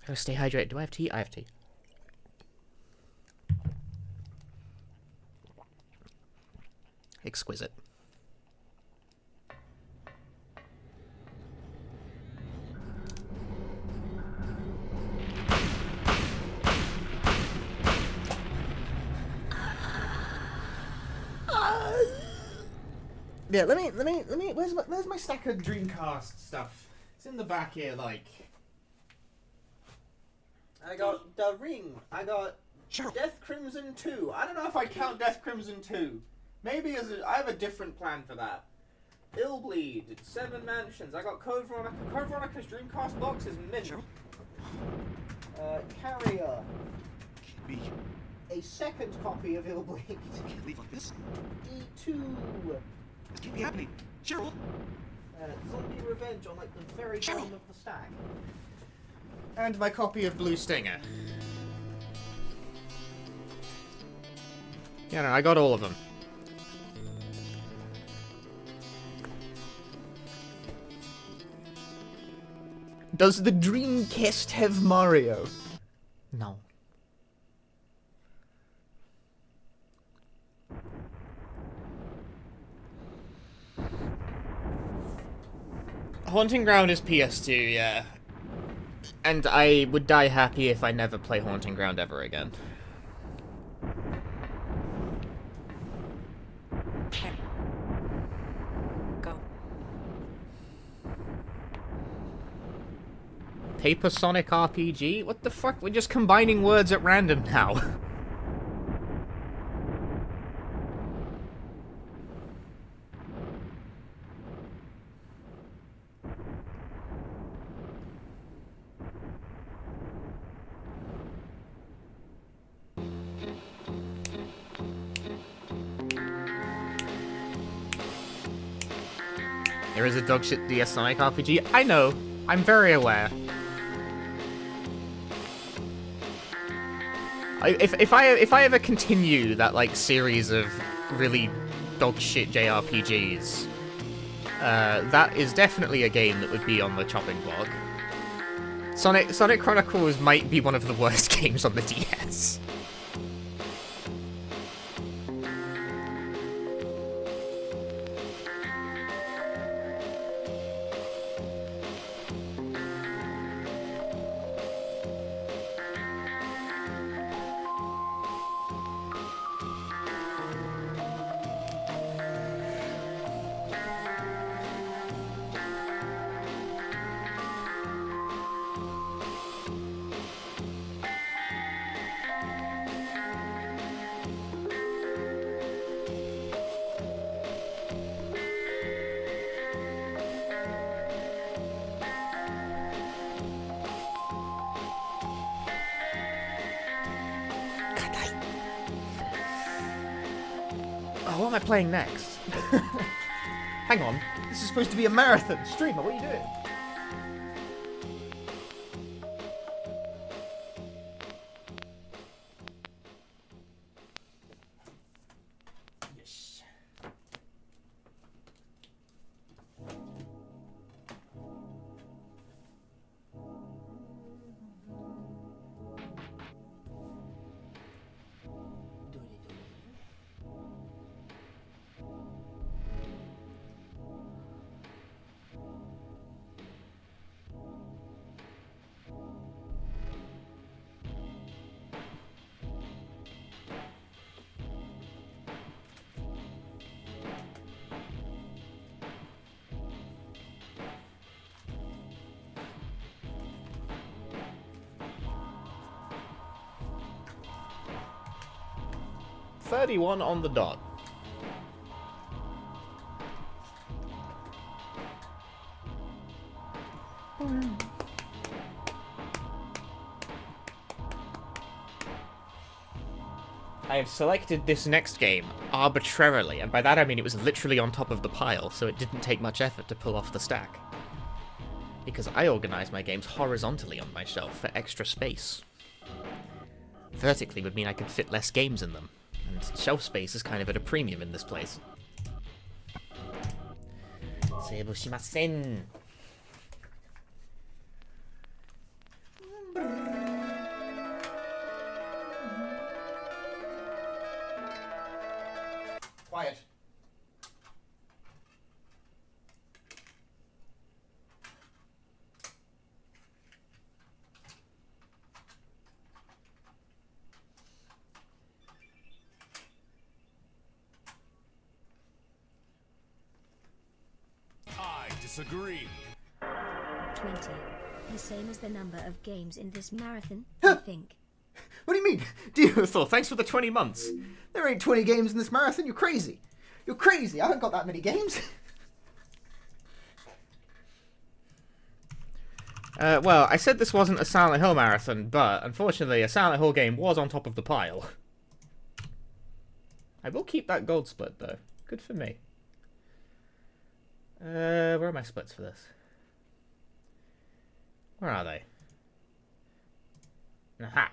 Oh, stay hydrated. Do I have tea? I have tea. Exquisite. Yeah, let me, where's my stack of Dreamcast stuff? It's in the back here, like. I got The Ring, I got Death Crimson 2. I don't know if I count Death Crimson 2. Maybe I have a different plan for that. Illbleed, Seven Mansions, I got Code Veronica. Code Veronica's Dreamcast box is mint. Carrier. Can't be. A second copy of Illbleed. Can't leave like this. D2. This can't be happening. Cheryl! Zombie Revenge on, like, the very bottom of the stack. And my copy of Blue Stinger. Yeah, no, I got all of them. Does the Dreamcast have Mario? No. Haunting Ground is PS2, yeah. And I would die happy if I never play Haunting Ground ever again. Okay. Go. Paper Sonic RPG? What the fuck? We're just combining words at random now. There is a dogshit DS Sonic RPG. I know. I'm very aware. If I ever continue that, like, series of really dogshit JRPGs, that is definitely a game that would be on the chopping block. Sonic Chronicles might be one of the worst games on the DS. Oh, what am I playing next? Hang on. This is supposed to be a marathon. Streamer, what are you doing? Yes. .31 on the dot. I have selected this next game arbitrarily, and by that I mean it was literally on top of the pile, so it didn't take much effort to pull off the stack. Because I organise my games horizontally on my shelf for extra space. Vertically would mean I could fit less games in them. And shelf space is kind of at a premium in this place. Seibushimasen. Quiet. Disagree. 20. The same as the number of games in this marathon, I think. What do you mean? Deothor, thanks for the 20 months. There ain't 20 games in this marathon, you're crazy. You're crazy, I haven't got that many games. Well, I said this wasn't a Silent Hill marathon, but unfortunately a Silent Hill game was on top of the pile. I will keep that gold split, though. Good for me. Where are my splits for this? Where are they? Aha!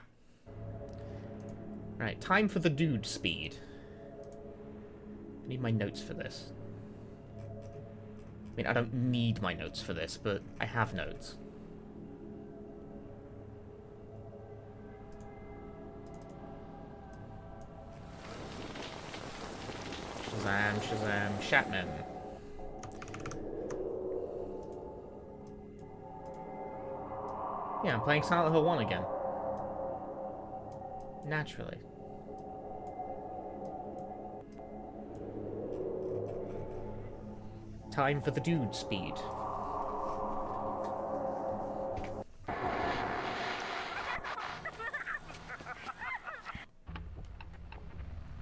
Right, time for the dude speed. I need my notes for this. I mean, I don't need my notes for this, but I have notes. Shazam, Shazam, Shatman. Yeah, I'm playing Silent Hill 1 again. Naturally. Time for the dude speed.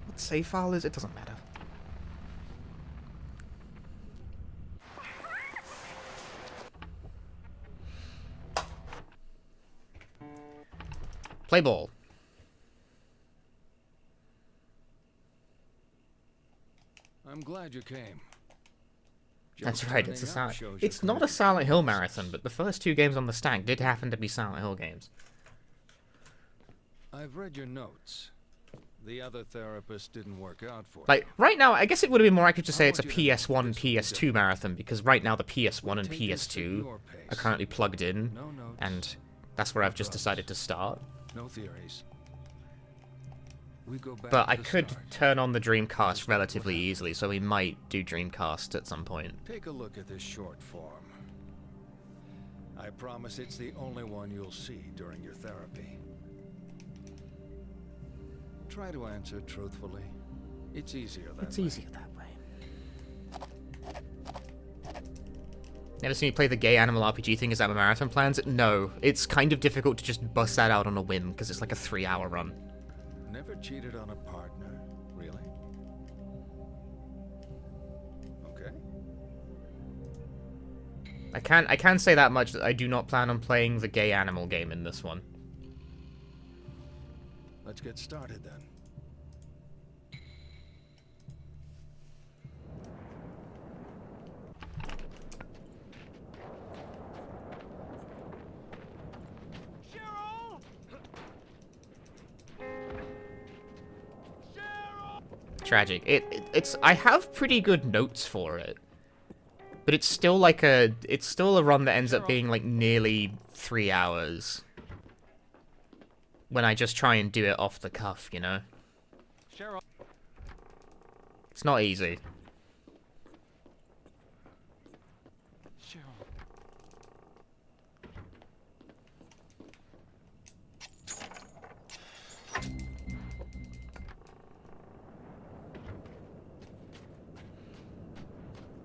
What save file is it? Doesn't matter. Play ball. I'm glad you came. That's right, it's a Silent... It's not a Silent Hill marathon, but the first two games on the stack did happen to be Silent Hill games. I've read your notes. The other therapist didn't work out for you. Like, right now, I guess it would have been more accurate to say it's a PS1, PS2 marathon, because right now the PS1 and PS2 are currently plugged in, and That's where I've just decided to start. No theories. We go back But to I the could start. turn on the Dreamcast relatively easily, so we might do Dreamcast at some point. Take a look at this short form. I promise it's the only one you'll see during your therapy. Try to answer truthfully. It's easier that It's way. easier that way. Never seen you play the gay animal RPG thing? Is that my marathon plans? No. It's kind of difficult to just bust that out on a whim, because it's like a 3-hour run. Never cheated on a partner, really? Okay. I can say that much, that I do not plan on playing the gay animal game in this one. Let's get started then. Tragic. It's I have pretty good notes for it. But it's still like it's still a run that ends up being like nearly 3 hours. When I just try and do it off the cuff, you know? It's not easy.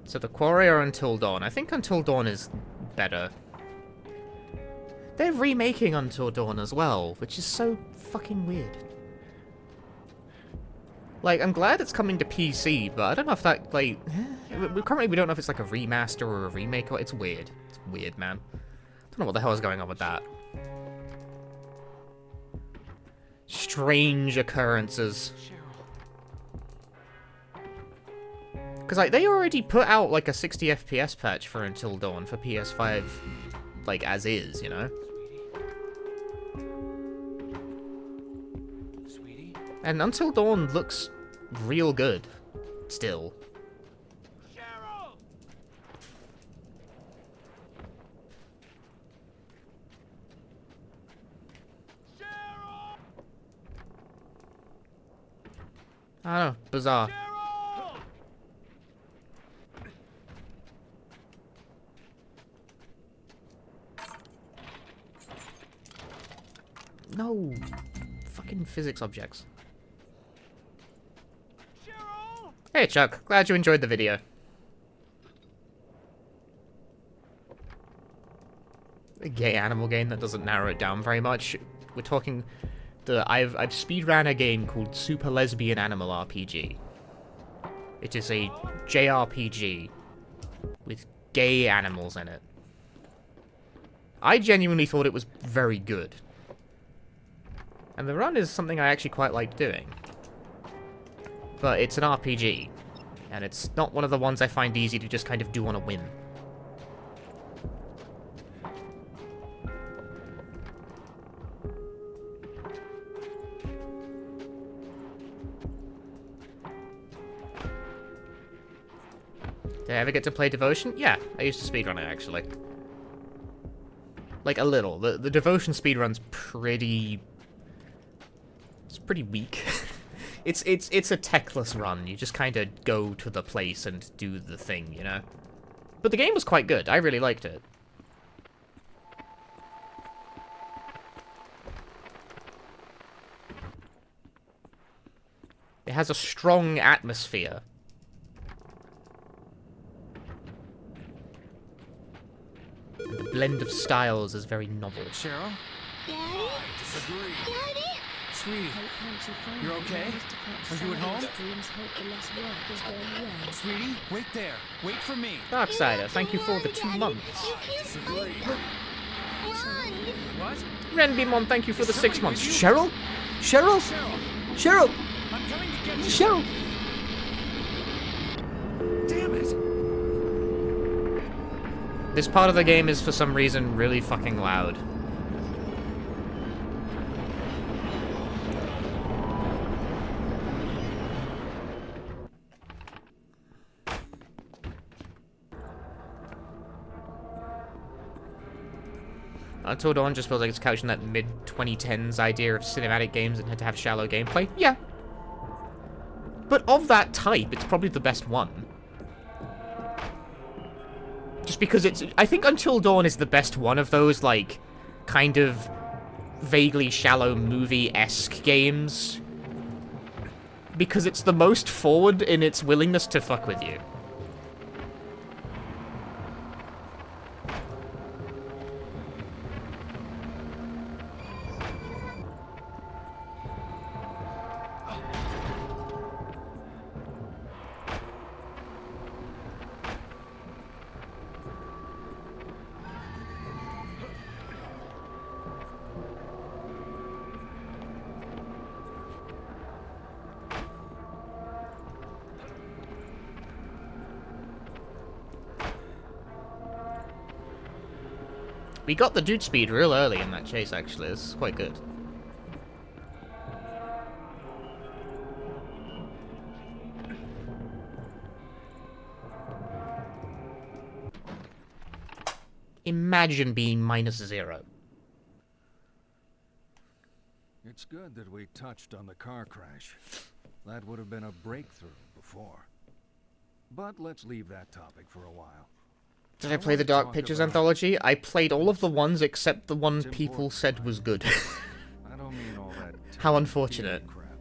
So the Quarry or Until Dawn? I think Until Dawn is better. They're remaking Until Dawn as well, which is so fucking weird. Like, I'm glad it's coming to PC, but I don't know if that, like... Currently we don't know if it's like a remaster or a remake, or it's weird. It's weird, man. Don't know what the hell is going on with that. Strange occurrences. Because, like, they already put out, like, a 60 FPS patch for Until Dawn for PS5, like, as is, you know? Sweetie? And Until Dawn looks real good, still. Cheryl! Cheryl! I don't know, bizarre. Cheryl! No. Fucking physics objects. Cheryl! Hey, Chuck. Glad you enjoyed the video. A gay animal game that doesn't narrow it down very much. We're talking... I've speedran a game called Super Lesbian Animal RPG. It is a JRPG with gay animals in it. I genuinely thought it was very good. And the run is something I actually quite like doing. But it's an RPG. And it's not one of the ones I find easy to just kind of do on a whim. Did I ever get to play Devotion? Yeah, I used to speedrun it, actually. Like, a little. The Devotion speedrun's pretty... It's pretty weak. It's a techless run. You just kind of go to the place and do the thing, you know? But the game was quite good. I really liked it. It has a strong atmosphere. And the blend of styles is very novel. Cheryl? Daddy? Disagree. Daddy? Sweetie, Hope you find You're the okay? ways to catch Are you at home? silence. Dreams hope the less work is going well. sweetie, wait there. Wait for me. Darksider, thank you for the 2 months. Disagree. What? Renbimon, thank you for the 6 months. Cheryl? Cheryl? Cheryl, Cheryl? I'm coming to get you. Cheryl? Damn it. This part of the game is, for some reason, really fucking loud. Until Dawn just feels like it's couched in that mid-2010s idea of cinematic games and had to have shallow gameplay. Yeah. But of that type, it's probably the best one. Just because it's... I think Until Dawn is the best one of those, like, kind of vaguely shallow movie-esque games. Because it's the most forward in its willingness to fuck with you. We got the dude speed real early in that chase, actually. This is quite good. Imagine being -0. It's good that we touched on the car crash. That would have been a breakthrough before. But let's leave that topic for a while. Did I play the Dark Pictures anthology? I played all of the ones except the one people said was good. I don't mean all that. How unfortunate. Crap.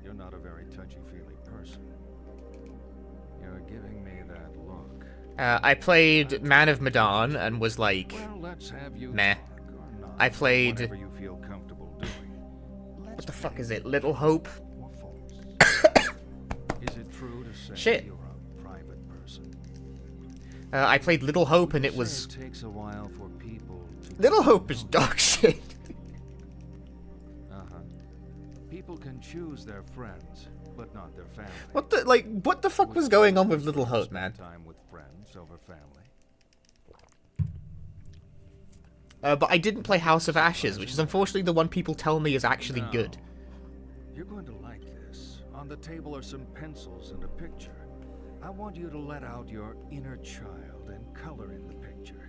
You're not a very touchy-feely person. You're giving me that look. I played Man of Medan and was like, Well, let's have you meh. talk or not, I played... whatever you feel comfortable doing. What the fuck is it? Little Hope? More folks. Is it true to say Shit. you're a private person? I played Little Hope and it Say was... It takes a while for people to... Little Hope is dog shit. Uh-huh. People can choose their friends, but not their family. What the fuck was going on with Little Hope, man? Time with friends over family. But I didn't play House of Ashes, which is unfortunately the one people tell me is actually No. good. You're going to like this. On the table are some pencils and a picture. I want you to let out your inner child and color in the picture.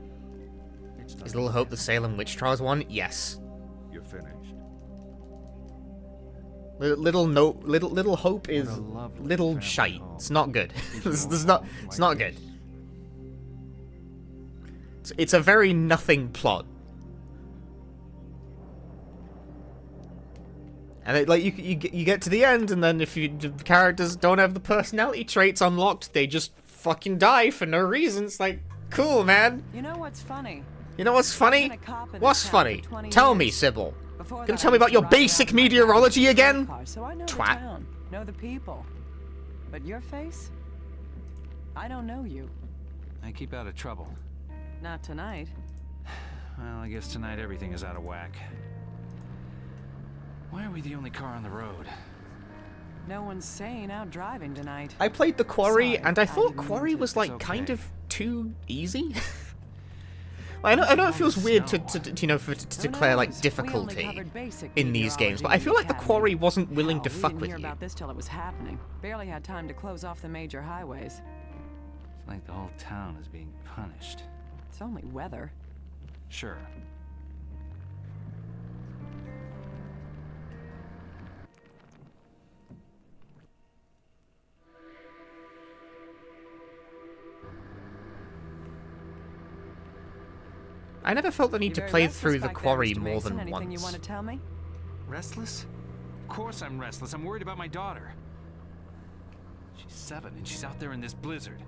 It's not Is Little Hope the Salem Witch Trials one? Yes. You're finished. Little Hope is What a lovely little family shite. home. It's not good. Is It's your not. home It's like not good. this? It's a very nothing plot. And it, like you get to the end, and then if the characters don't have the personality traits unlocked, they just fucking die for no reason. It's like, cool, man. You know what's funny? You know what's funny? I've been a cop in What's this town funny? for 20 Tell me, years. Sybil. Before Gonna that, tell I me about used your to ride basic around my meteorology dad's again? car, so I know Twat. the town, know the people. But your face? I don't know you. I keep out of trouble. Not tonight. Well, I guess tonight everything is out of whack. Why are we the only car on the road? No one's sane out driving tonight. I played the Quarry, Sorry, and I I thought didn't mean Quarry to. was like It's kind okay. of too easy. I know it feels weird to you know to Who declare like knows? We only difficulty covered basic in these games, but I meteorology feel like the academy. Quarry wasn't willing to Hell, we fuck didn't with hear you. about this till it was happening. Barely had time to close off the major highways. It's like the whole town is being punished. It's only weather. Sure. I never felt the You need to very play restless through the back there, Quarry Mr. more Mason. than Anything you once. want to tell me? Restless? Of course I'm restless. I'm worried about my daughter. She's 7 and she's out there in this blizzard.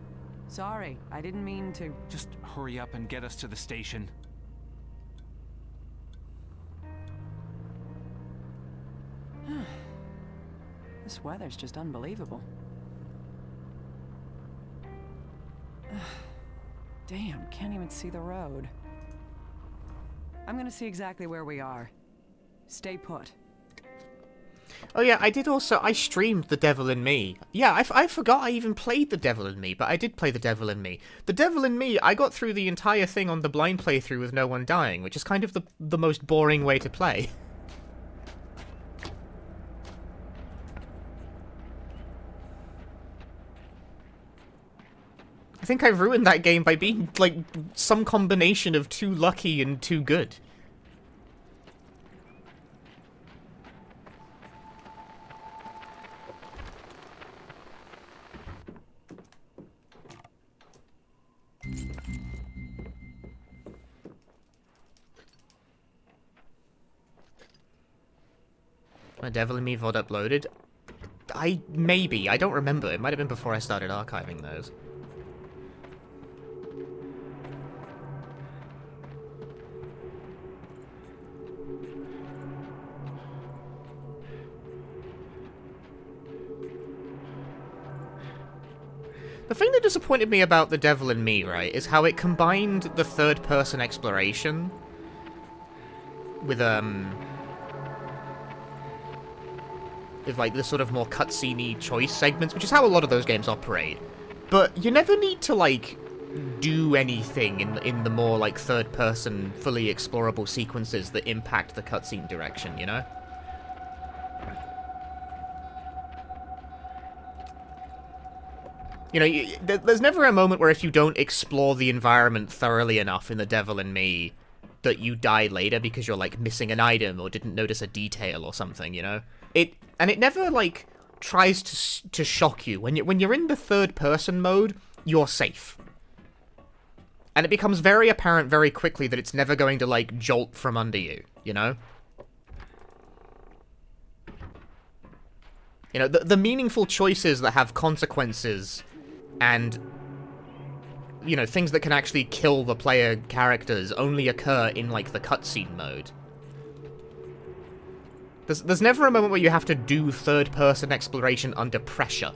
Sorry, I didn't mean to. Just hurry up and get us to the station. This weather's just unbelievable. Damn, can't even see the road. I'm gonna see exactly where we are. Stay put. Oh yeah, I did also. I streamed The Devil in Me. Yeah, I forgot I even played The Devil in Me, but I did play The Devil in Me. The Devil in Me, I got through the entire thing on the blind playthrough with no one dying, which is kind of the most boring way to play. I think I ruined that game by being, like, some combination of too lucky and too good. My Devil in Me VOD uploaded? Maybe. I don't remember. It might have been before I started archiving those. The thing that disappointed me about The Devil in Me, right, is how it combined the third-person exploration with, like, the sort of more cutscene-y choice segments, which is how a lot of those games operate. But you never need to, like, do anything in the more, like, third-person, fully explorable sequences that impact the cutscene direction, you know? You know, there's never a moment where if you don't explore the environment thoroughly enough in The Devil in Me, that you die later because you're, like, missing an item or didn't notice a detail or something, you know? And it never, like, tries to shock you. When you're in the third-person mode, you're safe. And it becomes very apparent very quickly that it's never going to, like, jolt from under you, you know? You know, the meaningful choices that have consequences and, you know, things that can actually kill the player characters only occur in, like, the cutscene mode. There's never a moment where you have to do third-person exploration under pressure.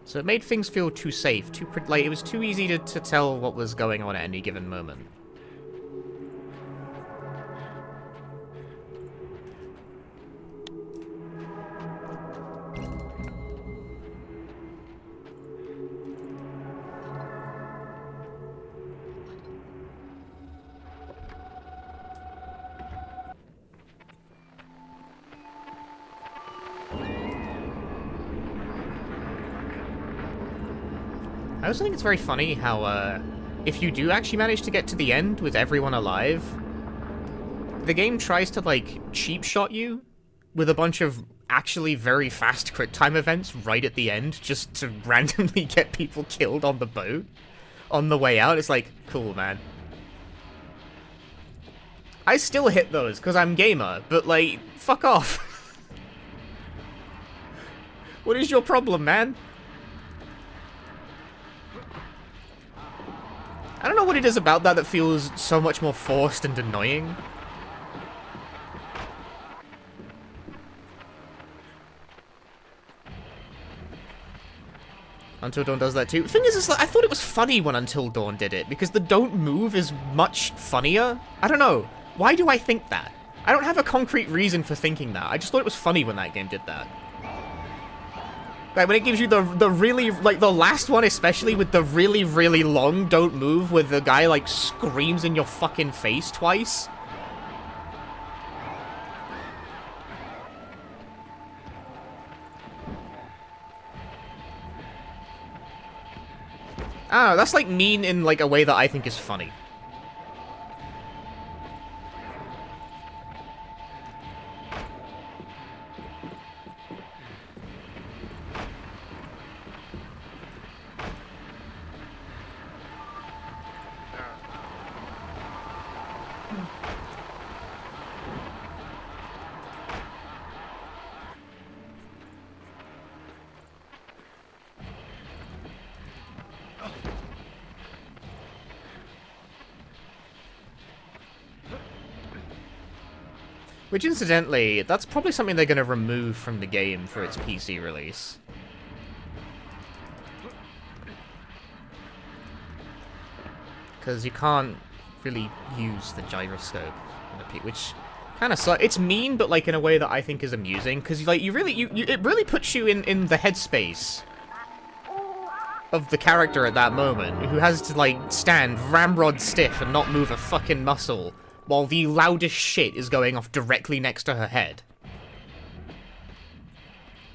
So it made things feel too safe, like, it was too easy to tell what was going on at any given moment. I also think it's very funny how, if you do actually manage to get to the end with everyone alive, the game tries to, like, cheap shot you with a bunch of actually very fast quick time events right at the end, just to randomly get people killed on the boat on the way out. It's like, cool, man. I still hit those, because I'm gamer, but, like, fuck off. What is your problem, man? I don't know what it is about that feels so much more forced and annoying. Until Dawn does that too. The thing is like, I thought it was funny when Until Dawn did it, because the don't move is much funnier. I don't know. Why do I think that? I don't have a concrete reason for thinking that. I just thought it was funny when that game did that. Like, when it gives you the really, like, the last one especially, with the really, really long don't move, where the guy, like, screams in your fucking face twice. I don't know, that's, like, mean in, like, a way that I think is funny. Which, incidentally, that's probably something they're going to remove from the game for its PC release. Because you can't really use the gyroscope on a P, which kind of sucks. It's mean, but like in a way that I think is amusing. Because like it really puts you in the headspace of the character at that moment, who has to like stand ramrod stiff and not move a fucking muscle, while the loudest shit is going off directly next to her head.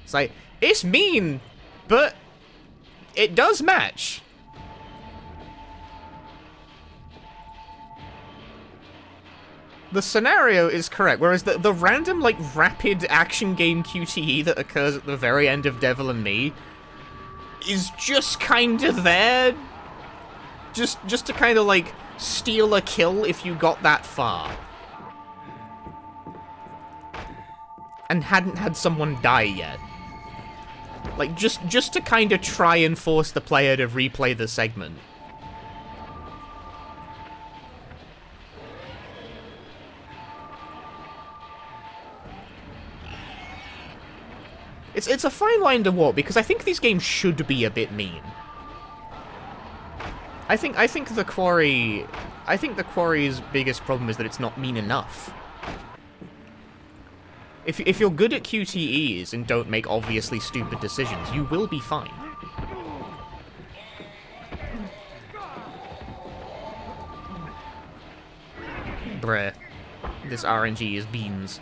It's like, it's mean, but it does match. The scenario is correct, whereas the random, like, rapid action game QTE that occurs at the very end of Devil and Me is just kind of there. Just to kind of, like, steal a kill if you got that far. And hadn't had someone die yet. Like, just to kind of try and force the player to replay the segment. It's a fine line to walk, because I think these games should be a bit mean. I think the Quarry's biggest problem is that it's not mean enough. If you're good at QTEs and don't make obviously stupid decisions, you will be fine. Bruh. This RNG is beans.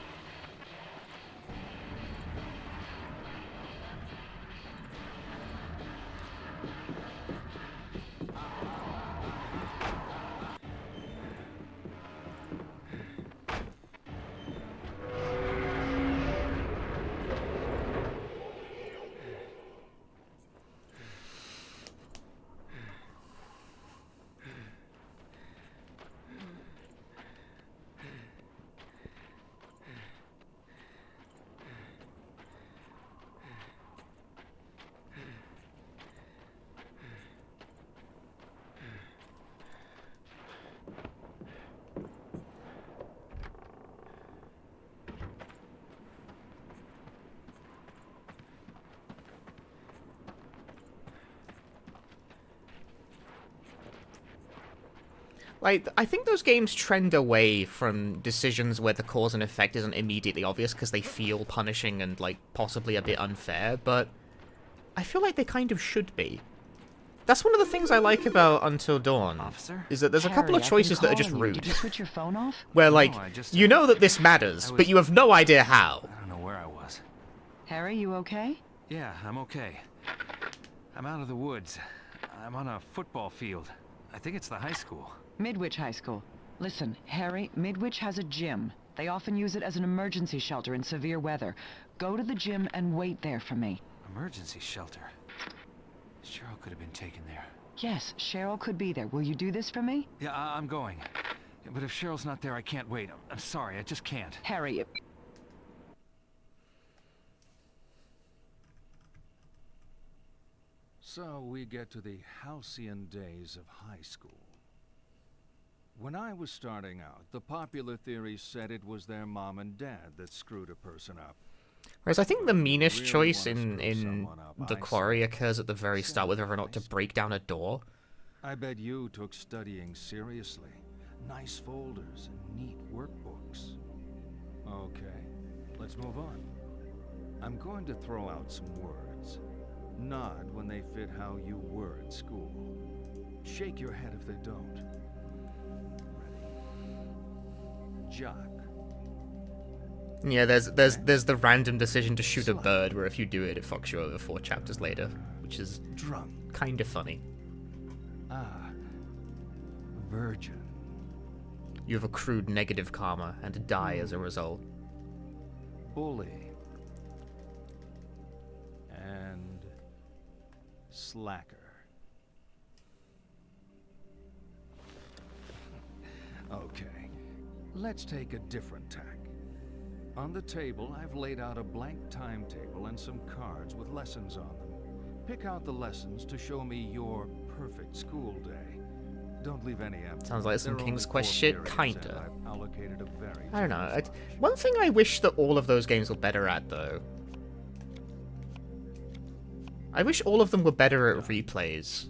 Like, I think those games trend away from decisions where the cause and effect isn't immediately obvious because they feel punishing and, like, possibly a bit unfair, but I feel like they kind of should be. That's one of the things I like about Until Dawn, Officer? is that there's a couple of choices that are just rude. Did you switch your phone off? Where, like, No, I just- you know that this matters, but you have no idea how. I don't know where I was. Harry, you okay? Yeah, I'm okay. I'm out of the woods. I'm on a football field. I think it's the high school. Midwich High School. Listen, Harry, Midwich has a gym. They often use it as an emergency shelter in severe weather. Go to the gym and wait there for me. Emergency shelter. Cheryl could have been taken there. Yes, Cheryl could be there. Will you do this for me? Yeah, I'm going. But if Cheryl's not there, I can't wait. I'm sorry, I just can't. Harry, So we get to the halcyon days of high school. When I was starting out, the popular theory said it was their mom and dad that screwed a person up. Whereas I think the meanest Really choice wanna in screw someone up, The I Quarry say, occurs at the very start, whether or not to break down a door. I bet you took studying seriously. Nice folders and neat workbooks. Okay, let's move on. I'm going to throw out some words. Nod when they fit how you were at school. Shake your head if they don't. Ready? Jock. Yeah, there's the random decision to shoot a bird, where if you do it, it fucks you over 4 chapters later, which is Drunk. kind of funny. Ah. Virgin. You have accrued negative karma and die as a result. Bully. And slacker. Okay, let's take a different tack. On the table, I've laid out a blank timetable and some cards with lessons on them. Pick out the lessons to show me your perfect school day. Don't leave any empty. Sounds like some There are King's only Quest 4 shit, periods, kinda. and I've allocated a very I don't know. generous One thing I wish that all of those games were better at, though. I wish all of them were better at replays.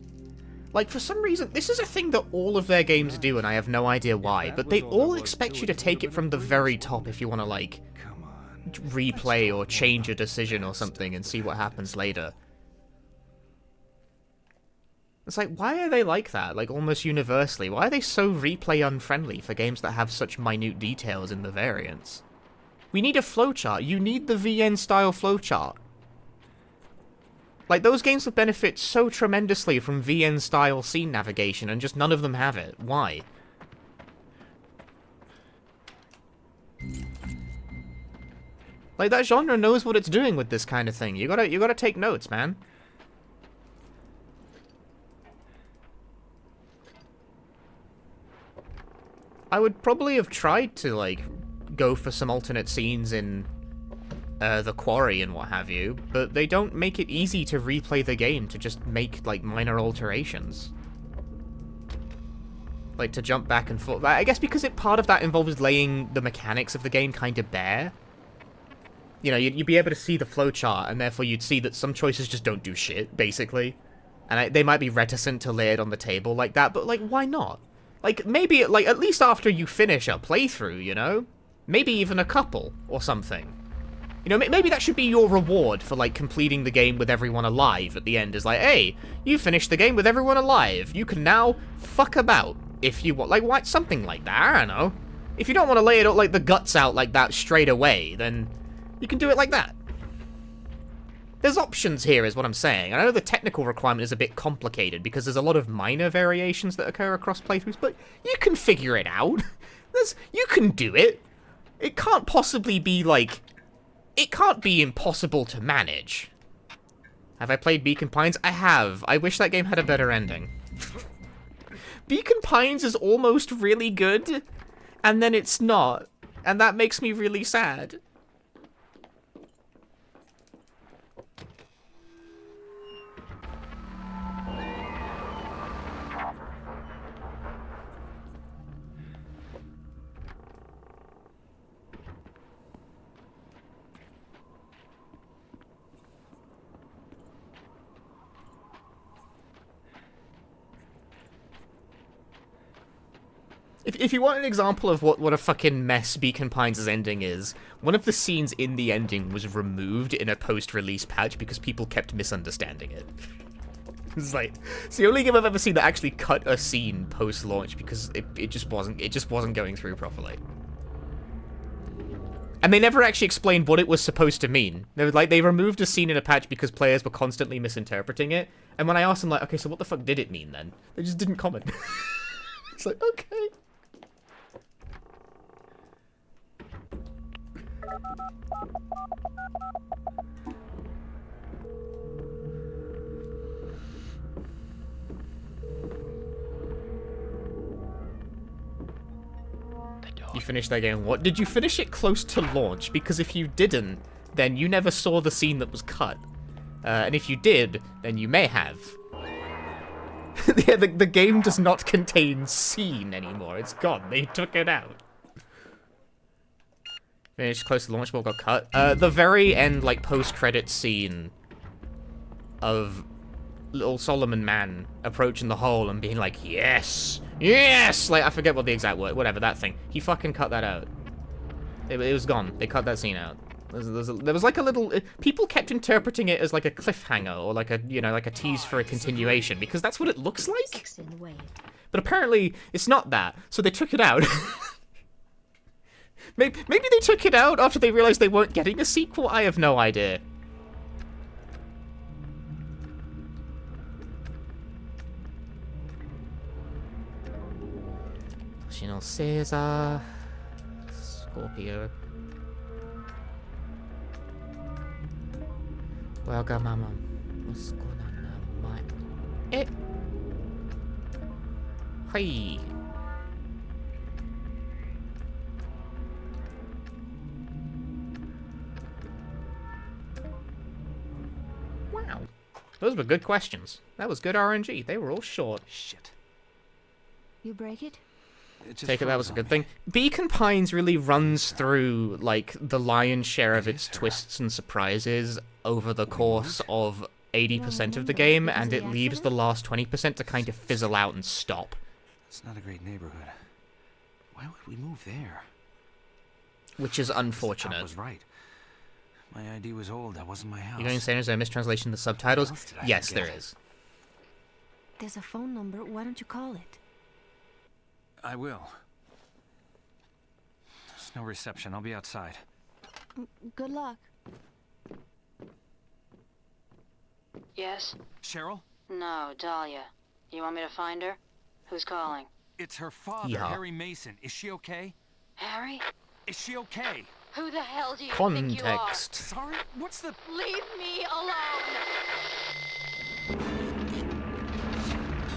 Like, for some reason, this is a thing that all of their games do, and I have no idea why, but they all expect you to take it from the very top if you want to, like, Come on. replay or change a decision or something and see what happens later. It's like, why are they like that? Like, almost universally. Why are they so replay unfriendly for games that have such minute details in the variants? We need a flowchart. You need the VN-style flowchart. Like, those games would benefit so tremendously from VN-style scene navigation, and just none of them have it. Why? Like, that genre knows what it's doing with this kind of thing. You gotta take notes, man. I would probably have tried to, like, go for some alternate scenes in the Quarry and what have you, but they don't make it easy to replay the game to just make, like, minor alterations. Like, to jump back and forth. I guess because part of that involves laying the mechanics of the game kind of bare. You know, you'd be able to see the flowchart, and therefore you'd see that some choices just don't do shit, basically. And they might be reticent to lay it on the table like that, but, like, why not? Like, maybe, like, at least after you finish a playthrough, you know? Maybe even a couple, or something. You know, maybe that should be your reward for, like, completing the game with everyone alive at the end. Is like, hey, you finished the game with everyone alive. You can now fuck about if you want. Like, why? Something like that, I don't know. If you don't want to lay it out, like, the guts out like that straight away, then you can do it like that. There's options here, is what I'm saying. I know the technical requirement is a bit complicated because there's a lot of minor variations that occur across playthroughs, but you can figure it out. You can do it. It can't possibly be, like... It can't be impossible to manage. Have I played Beacon Pines? I have. I wish that game had a better ending. Beacon Pines is almost really good, and then it's not. And that makes me really sad. If you want an example of what a fucking mess Beacon Pines' ending is, one of the scenes in the ending was removed in a post-release patch because people kept misunderstanding it. It's like, it's the only game I've ever seen that actually cut a scene post-launch because it just wasn't going through properly. And they never actually explained what it was supposed to mean. They removed a scene in a patch because players were constantly misinterpreting it. And when I asked them, like, okay, so what the fuck did it mean then? They just didn't comment. It's like, okay. You finished that game. What? Did you finish it close to launch? Because if you didn't, then you never saw the scene that was cut. And if you did, then you may have. Yeah, the game does not contain scene anymore. It's gone. They took it out. Finished close to launch, but got cut. The very end, like, post-credit scene of little Solomon Man approaching the hole and being like, yes! Yes! Like, I forget what the exact word, whatever, that thing. He fucking cut that out. It was gone. They cut that scene out. There was like a little... people kept interpreting it as like a cliffhanger or like a, you know, like a tease for a continuation because that's what it looks like. But apparently, it's not that. So they took it out. Maybe they took it out after they realized they weren't getting a sequel? I have no idea. Shino Caesar... Scorpio... Wagamama... Muskona Namai... Eh! Hey! Wow. Those were good questions. That was good RNG. They were all short. Shit. You break it? It just Take it that froze was a on good me. thing. Beacon Pines really runs through, like, the lion's share of its twists and surprises over the course of 80% of the game, and it leaves the last 20% to kind of fizzle out and stop. It's not a great neighborhood. Why would we move there? Which is The cop unfortunate. was right. My ID was old. That wasn't my house. You're going to say there's a mistranslation of the subtitles? else did I Yes, forget? there is. There's a phone number. Why don't you call it? I will. There's no reception. I'll be outside. Good luck. Yes? Cheryl? No, Dahlia. You want me to find her? Who's calling? It's her father, Yeah. Harry Mason. Is she okay? Harry? Is she okay? Who the hell do you think you are? Context. Sorry? What's the... Leave me alone!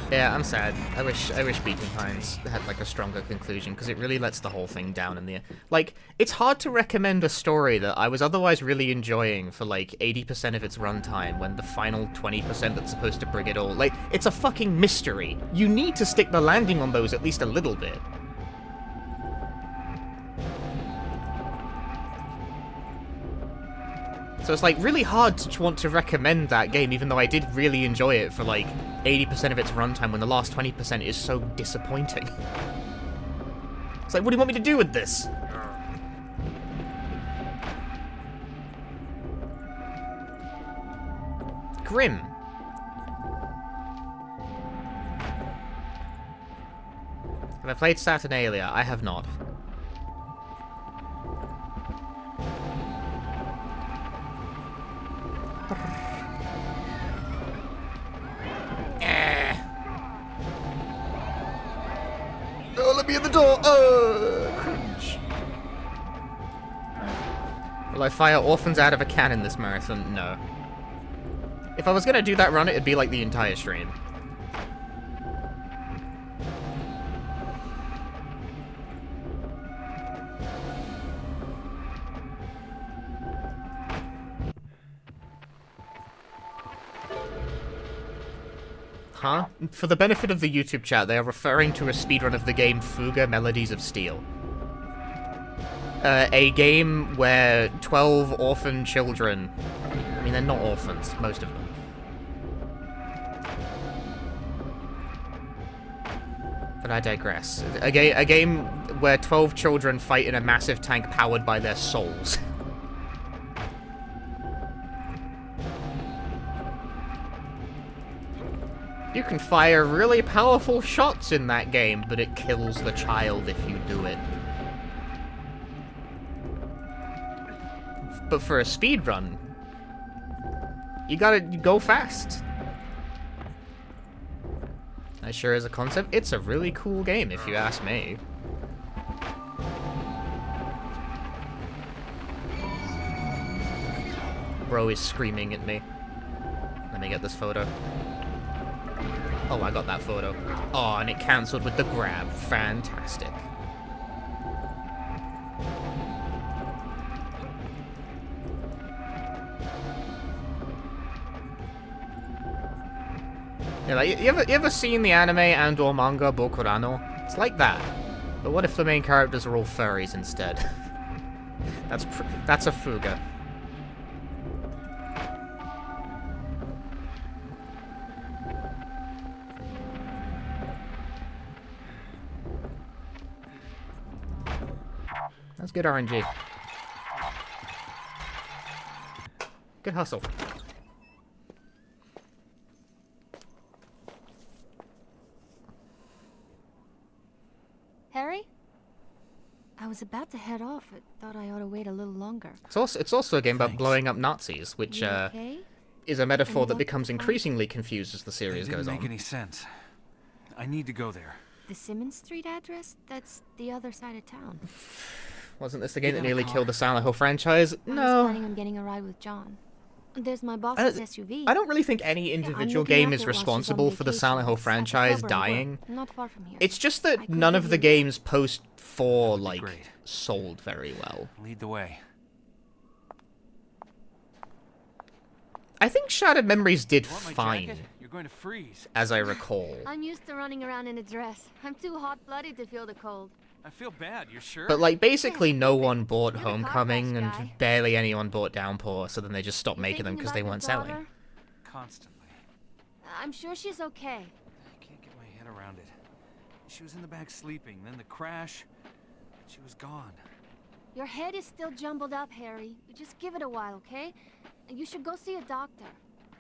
Yeah, I'm sad. I wish Beacon Pines had like a stronger conclusion, because it really lets the whole thing down in the like. It's hard to recommend a story that I was otherwise really enjoying for like 80% of its runtime when the final 20% that's supposed to bring it all. Like, it's a fucking mystery. You need to stick the landing on those at least a little bit. So it's like really hard to want to recommend that game, even though I did really enjoy it for like 80% of its runtime when the last 20% is so disappointing. It's like, what do you want me to do with this? Grim. Have I played Saturnalia? I have not. Oh, let me in the door! Cringe. Will I fire orphans out of a cannon this marathon? No. If I was gonna do that run, it'd be like the entire stream. Huh? For the benefit of the YouTube chat, they are referring to a speedrun of the game Fuga Melodies of Steel. A game where 12 orphan children... I mean, they're not orphans, most of them. But I digress. A game where 12 children fight in a massive tank powered by their souls. You can fire really powerful shots in that game, but it kills the child if you do it. But for a speedrun, you gotta go fast. As sure as a concept, it's a really cool game if you ask me. Bro is screaming at me. Let me get this photo. Oh, I got that photo. Oh, and it cancelled with the grab. Fantastic. Yeah, like, you ever seen the anime and/or manga Bokurano? It's like that. But what if the main characters are all furries instead? That's a fuga. That's good RNG. Good hustle. Harry? I was about to head off. I thought I ought to wait a little longer. It's also a game about blowing up Nazis, which You okay? is a metaphor that Anyone becomes fine? increasingly confused as the It series didn't goes make on. any sense. I need to go there. The Simmons Street address? That's the other side of town. Wasn't this the game Get that in the nearly car. killed the Silent Hill franchise? I was No. planning on getting a ride with John. There's my boss's SUV. I don't really think any I'm individual looking game after is it while she's on responsible for the vacation. Silent Hill It's at the franchise suburb where- dying. Not far from here. It's just I that could none give of the you- games post 4, be like, great. sold very well. Lead the way. I think Shattered Memories did You want my fine, jacket? You're going to freeze. as I recall. I'm used to running around in a dress. I'm too hot-blooded to feel the cold. I feel bad. You sure? But, like, basically no one bought You're the car Homecoming, crash and guy. barely anyone bought Downpour, so then they just stopped You making them thinking because they about weren't your selling. daughter? Constantly. I'm sure she's okay. I can't get my head around it. She was in the back sleeping, then the crash. She was gone. Your head is still jumbled up, Harry. Just give it a while, okay? You should go see a doctor.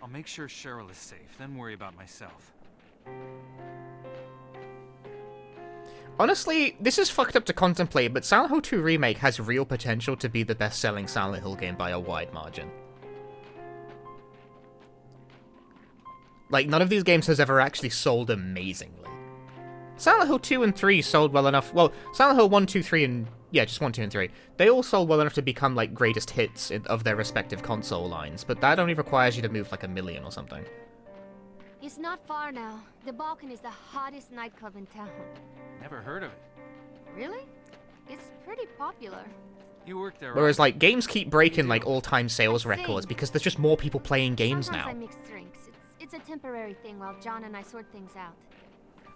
I'll make sure Cheryl is safe, then worry about myself. Honestly, this is fucked up to contemplate, but Silent Hill 2 Remake has real potential to be the best-selling Silent Hill game by a wide margin. Like, none of these games has ever actually sold amazingly. Silent Hill 2 and 3 sold well enough. Well, Silent Hill 1, 2, 3, and... yeah, just 1, 2, and 3. They all sold well enough to become, like, greatest hits of their respective console lines, but that only requires you to move, like, 1 million or something. It's not far now. The Balkan is the hottest nightclub in town. Never heard of it. Really? It's pretty popular. You work there, Whereas, right? like, games keep breaking, like, all-time sales records because there's just more people playing games Sometimes now. I mix drinks. It's a temporary thing while John and I sort things out.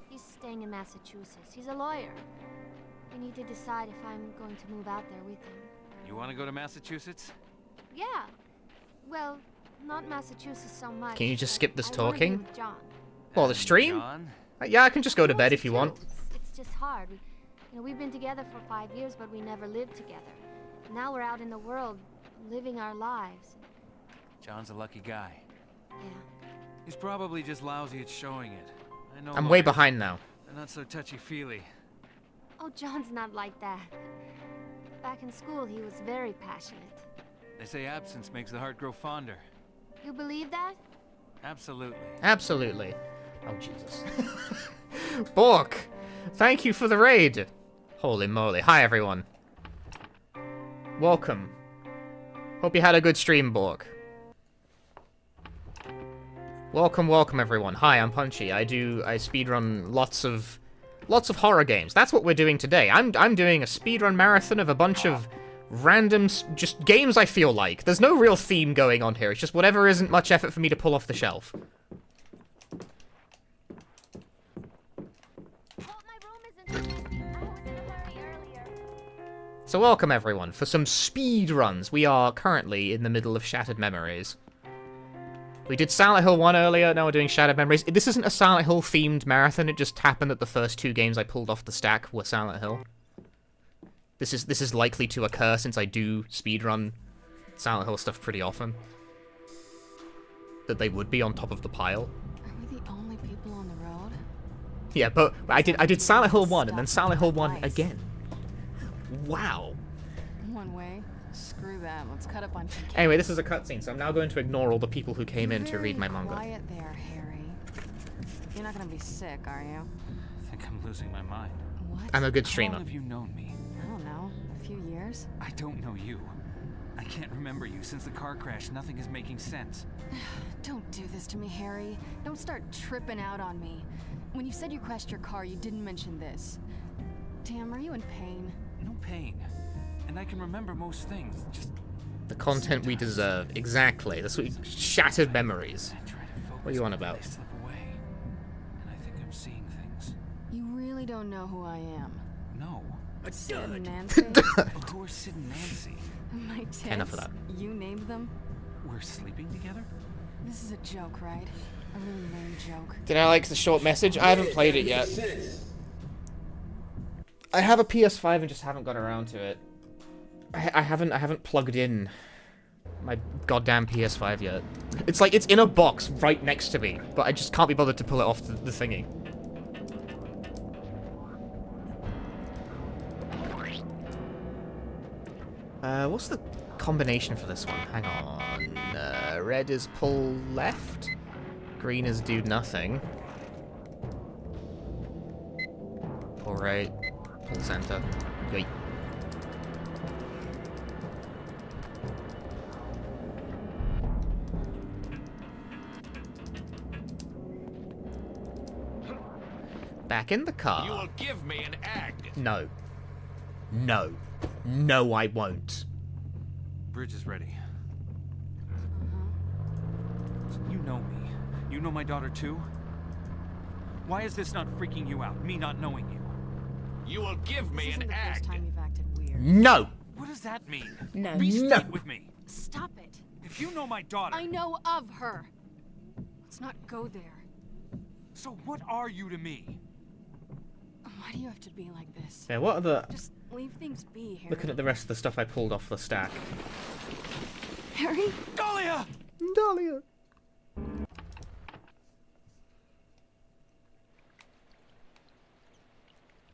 He's staying in Massachusetts. He's a lawyer. We need to decide if I'm going to move out there with him. You want to go to Massachusetts? Yeah. Well, not Massachusetts so much. Can you just but skip this I wanna be talking? with John. Well, the And stream? John? Yeah, I can just go to He bed wants if you to want. too. It's just hard. We've been together for 5 years, but we never lived together. Now we're out in the world, living our lives. John's a lucky guy. Yeah. He's probably just lousy at showing it. I know I'm way lawyers. behind now. They're not so touchy-feely. Oh, John's not like that. Back in school, he was very passionate. They say absence makes the heart grow fonder. You believe that? Absolutely. Absolutely. Oh, Jesus. Bork! Thank you for the raid! Holy moly. Hi, everyone. Welcome. Hope you had a good stream, Bork. Welcome, welcome, everyone. Hi, I'm Punchy. I speedrun lots of horror games. That's what we're doing today. I'm doing a speedrun marathon of a bunch of random, just games I feel like. There's no real theme going on here. It's just whatever isn't much effort for me to pull off the shelf. So welcome, everyone, for some speedruns. We are currently in the middle of Shattered Memories. We did Silent Hill 1 earlier, now we're doing Shattered Memories. This isn't a Silent Hill themed marathon, it just happened that the first 2 games I pulled off the stack were Silent Hill. This is likely to occur since I do speedrun Silent Hill stuff pretty often. That they would be on top of the pile. Are we the only people on the road? Yeah, but I did Silent Hill 1 and then Silent Hill 1 again. Wow. One way. Screw that. Let's cut up on some Anyway, this is a cutscene, so I'm now going to ignore all the people who came in to Very read my manga. Quiet there, Harry. You're not gonna be sick, are you? I think I'm losing my mind. What? I'm a good How streamer. long have you known me? I don't know. A few years? I don't know you. I can't remember you. Since the car crash, nothing is making sense. Don't do this to me, Harry. Don't start tripping out on me. When you said you crashed your car, you didn't mention this. Damn, are you in pain? No pain. And I can remember most things. Just The content we deserve. Exactly. That's what Shattered Memories. I try to focus. What are you on but about? They slip away. And I think I'm seeing things. You really don't know who I am. No. Sid and Nancy? Who are Sid and Nancy? My tits? Enough of that. You named them? We're sleeping together? This is a joke, right? A really lame joke. Did I like the short message? I haven't played it yet. I have a PS5 and just haven't got around to it. I haven't plugged in my goddamn PS5 yet. It's like it's in a box right next to me, but I just can't be bothered to pull it off the thingy. What's the combination for this one? Hang on. Red is pull left. Green is do nothing. Pull right. Pull center. Wait. Back in the car. You will give me an egg. No. No. No, I won't. Bridge is ready. know me. You know my daughter too? Why is this not freaking you out, me not knowing you? You will give me This isn't an the first egg. time you've acted weird. No! What does that mean? No. Be straight with me. Stop it. If you know my daughter, I know of her. Let's not go there. so what are you to me? Why do you have to be like this? Yeah, what are the... Just leave things be, Harry. Looking at the rest of the stuff I pulled off the stack. Harry? Dahlia! Dahlia!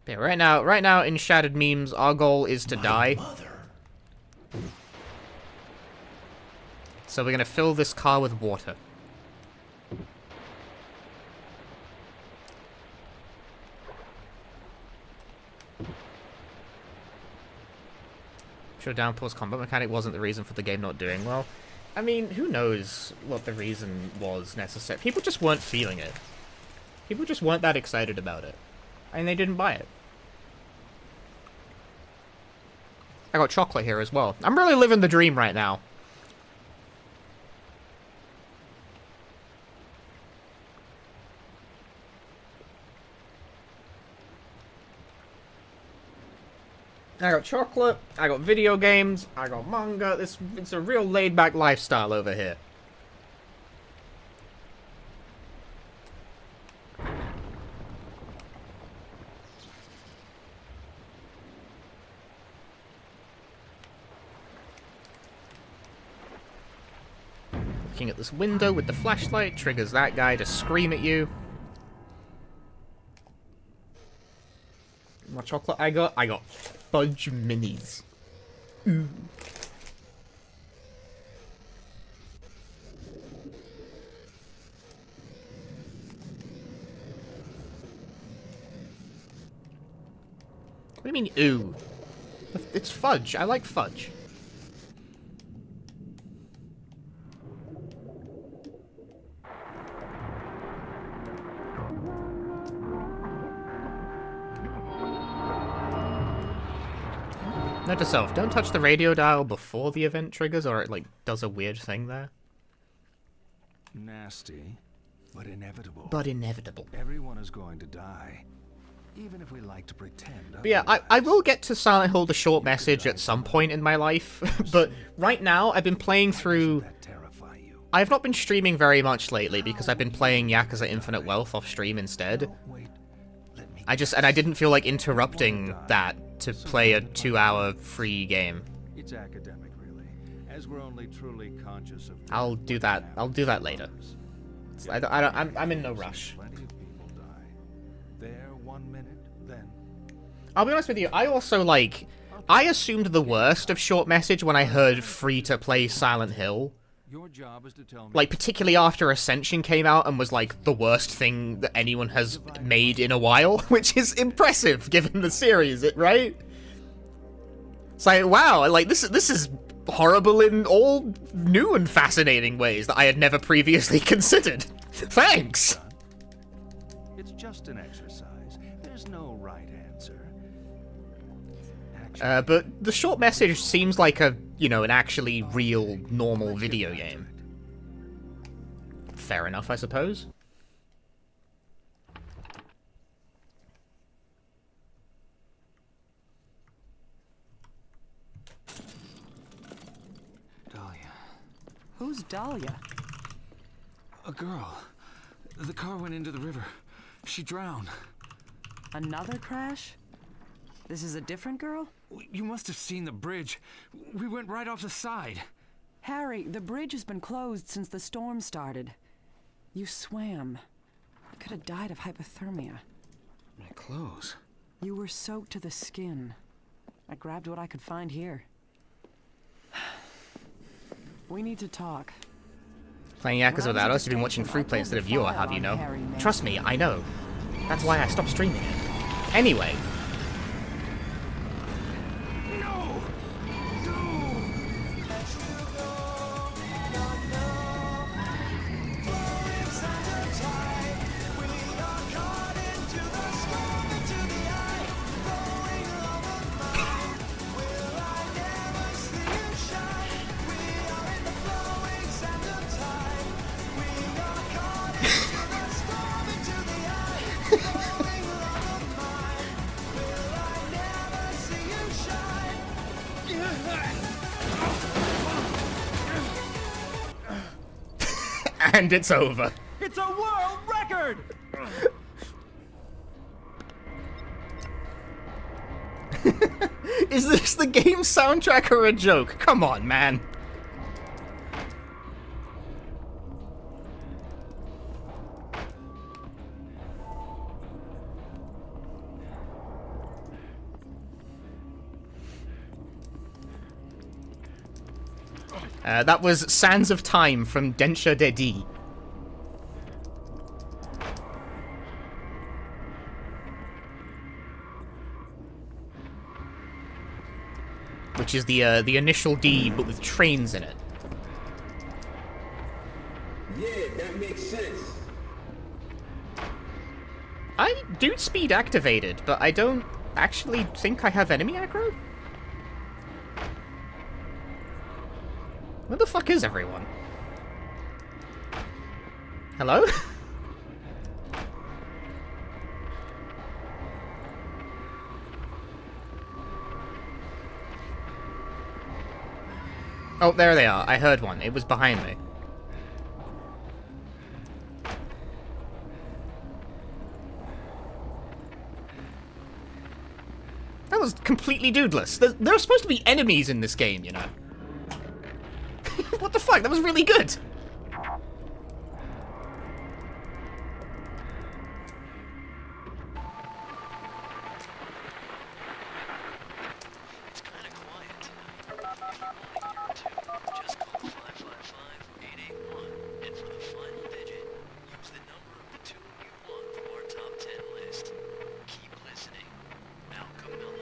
Yeah, right now in Shattered Memes, our goal is to die. So we're gonna fill this car with water. Sure, Downpour's combat mechanic wasn't the reason for the game not doing well. I mean, who knows what the reason was necessary. People just weren't feeling it. People just weren't that excited about it. And they didn't buy it. I got chocolate here as well. I'm really living the dream right now. I got chocolate, I got video games, I got manga. It's a real laid-back lifestyle over here. Looking at this window with the flashlight triggers that guy to scream at you. What chocolate I got? I got fudge minis. Ooh. What do you mean, ooh? It's fudge. I like fudge. Note to self, don't touch the radio dial before the event triggers or it, like, does a weird thing there. Nasty, but inevitable. But inevitable. Everyone is going to die, even if we like to pretend. But yeah, I will get to Silent Hill the short message at some point in my life, but right now I've been playing through... I have not been streaming very much lately because I've been playing Yakuza Infinite Wealth off stream instead. I didn't feel like interrupting that to play a 2-hour free game. It's academic, really, as we're only truly conscious of. I'll do that. I'll do that later. I'm in no rush. Plenty of people die. There, 1 minute, then. I'll be honest with you. I also I assumed the worst of short message when I heard free to play Silent Hill. Your job is to tell me. Like, particularly after Ascension came out and was, like, the worst thing that anyone has made in a while, which is impressive, given the series, right? It's like, wow, like, this is horrible in all new and fascinating ways that I had never previously considered. Thanks! It's just an exercise. There's no right answer. But the short message seems like an actually real, normal video game. Fair enough, I suppose. Dahlia. Who's Dahlia? A girl. The car went into the river. She drowned. Another crash? This is a different girl? You must have seen the bridge. We went right off the side. Harry, the bridge has been closed since the storm started. You swam. You could have died of hypothermia. My clothes. You were soaked to the skin. I grabbed what I could find here. We need to talk. Playing Yakuza without us, you've been watching Fruit Play instead of you, have you know? Trust me, I know. That's why I stopped streaming it. Anyway. And it's over. It's a world record! Is this the game soundtrack or a joke? Come on, man. That was Sands of Time from Densha Dedi. Which is the initial D, but with trains in it. Yeah, that makes sense. I dude speed activated, but I don't actually think I have enemy aggro. Where the fuck is everyone? Hello? Oh, there they are. I heard one. It was behind me. That was completely dudeless. There are supposed to be enemies in this game, you know. What the fuck? That was really good. It's kind of quiet. If you want to hear it too, just call 555-881, and for the final digit, use the number of the tune you want from our top 10 list. Keep listening. Alchemilla,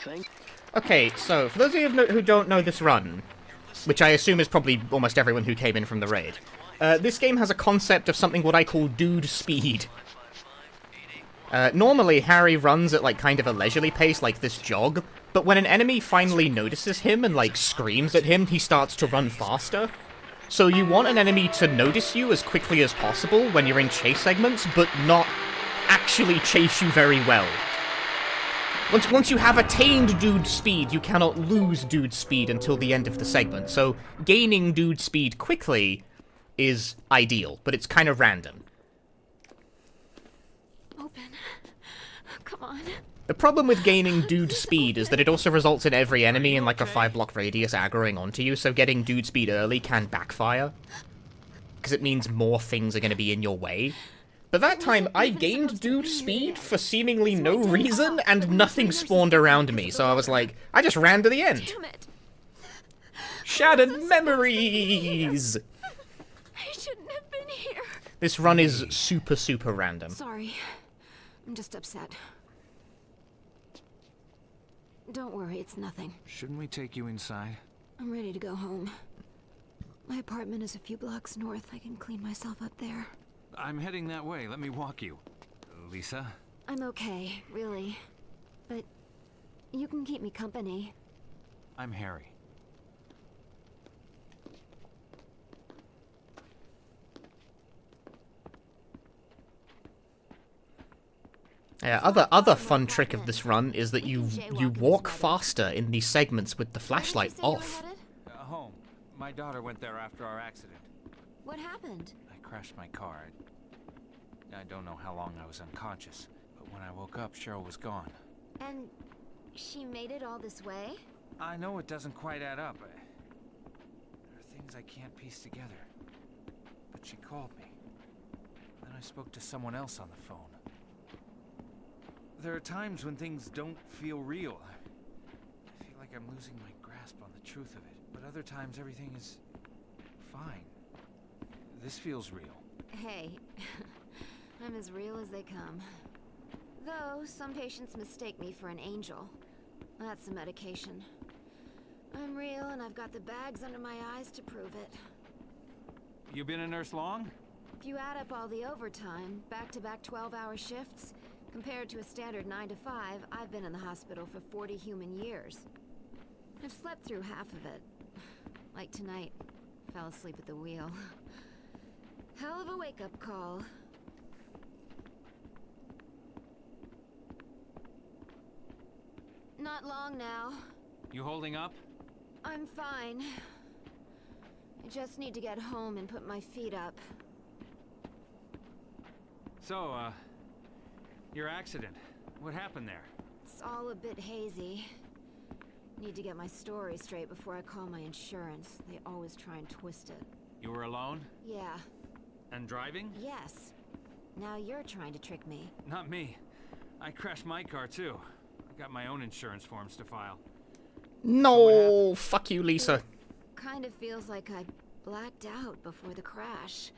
healing. Okay, so for those of you who don't know this run, which I assume is probably almost everyone who came in from the raid, this game has a concept of something what I call dude speed. Normally, Harry runs at like kind of a leisurely pace, like this jog, but when an enemy finally notices him and like screams at him, he starts to run faster. So you want an enemy to notice you as quickly as possible when you're in chase segments, but not actually chase you very well. Once you have attained dude speed, you cannot lose dude speed until the end of the segment, so gaining dude speed quickly is ideal, but it's kind of random. Open. Come on. The problem with gaining dude speed is that it also results in every enemy in like a 5-block radius aggroing onto you, so getting dude speed early can backfire. Because it means more things are going to be in your way. But that time, I gained dude speed for seemingly no reason, and nothing spawned around me, so I was like, I just ran to the end. Damn it. Shattered memories! I shouldn't have been here. This run is super, super random. Sorry. I'm just upset. Don't worry, it's nothing. Shouldn't we take you inside? I'm ready to go home. My apartment is a few blocks north. I can clean myself up there. I'm heading that way. Let me walk you. Lisa? I'm okay, really. But you can keep me company. I'm Harry. Yeah, other fun trick of this run is that you walk faster in these segments with the flashlight off. Home. My daughter went there after our accident. What happened? I crashed my car. I don't know how long I was unconscious, but when I woke up, Cheryl was gone. And she made it all this way? I know it doesn't quite add up. There are things I can't piece together. But she called me. Then I spoke to someone else on the phone. There are times when things don't feel real. I feel like I'm losing my grasp on the truth of it. But other times everything is fine. This feels real. Hey, I'm as real as they come. Though, some patients mistake me for an angel. That's the medication. I'm real, and I've got the bags under my eyes to prove it. You been a nurse long? If you add up all the overtime, back-to-back 12-hour shifts, compared to a standard 9 to 5, I've been in the hospital for 40 human years. I've slept through half of it. Like tonight, fell asleep at the wheel. Hell of a wake-up call. Not long now. You holding up? I'm fine. I just need to get home and put my feet up. So, your accident. What happened there? It's all a bit hazy. Need to get my story straight before I call my insurance. They always try and twist it. You were alone? Yeah. And driving? Yes. Now you're trying to trick me. Not me. I crashed my car, too. I got my own insurance forms to file. No, fuck you, Lisa. Kind of feels like I blacked out before the crash.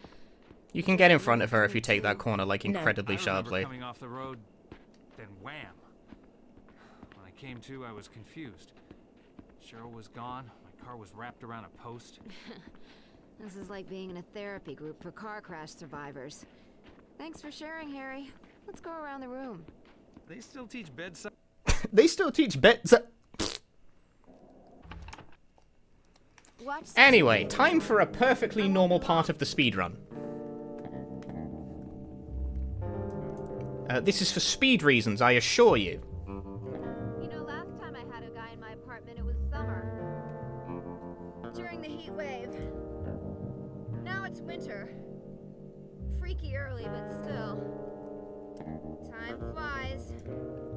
You can get in front of her if you take that corner, like, incredibly I remember sharply. coming off the road, then wham. When I came to, I was confused. Cheryl was gone. My car was wrapped around a post. This is like being in a therapy group for car crash survivors. Thanks for sharing, Harry. Let's go around the room. They still teach bedside. They still teach beds. Anyway, time for a perfectly normal part of the speedrun. This is for speed reasons, I assure you. You know, last time I had a guy in my apartment, it was summer. During the heat wave. Now it's winter. Freaky early, but still. Time flies.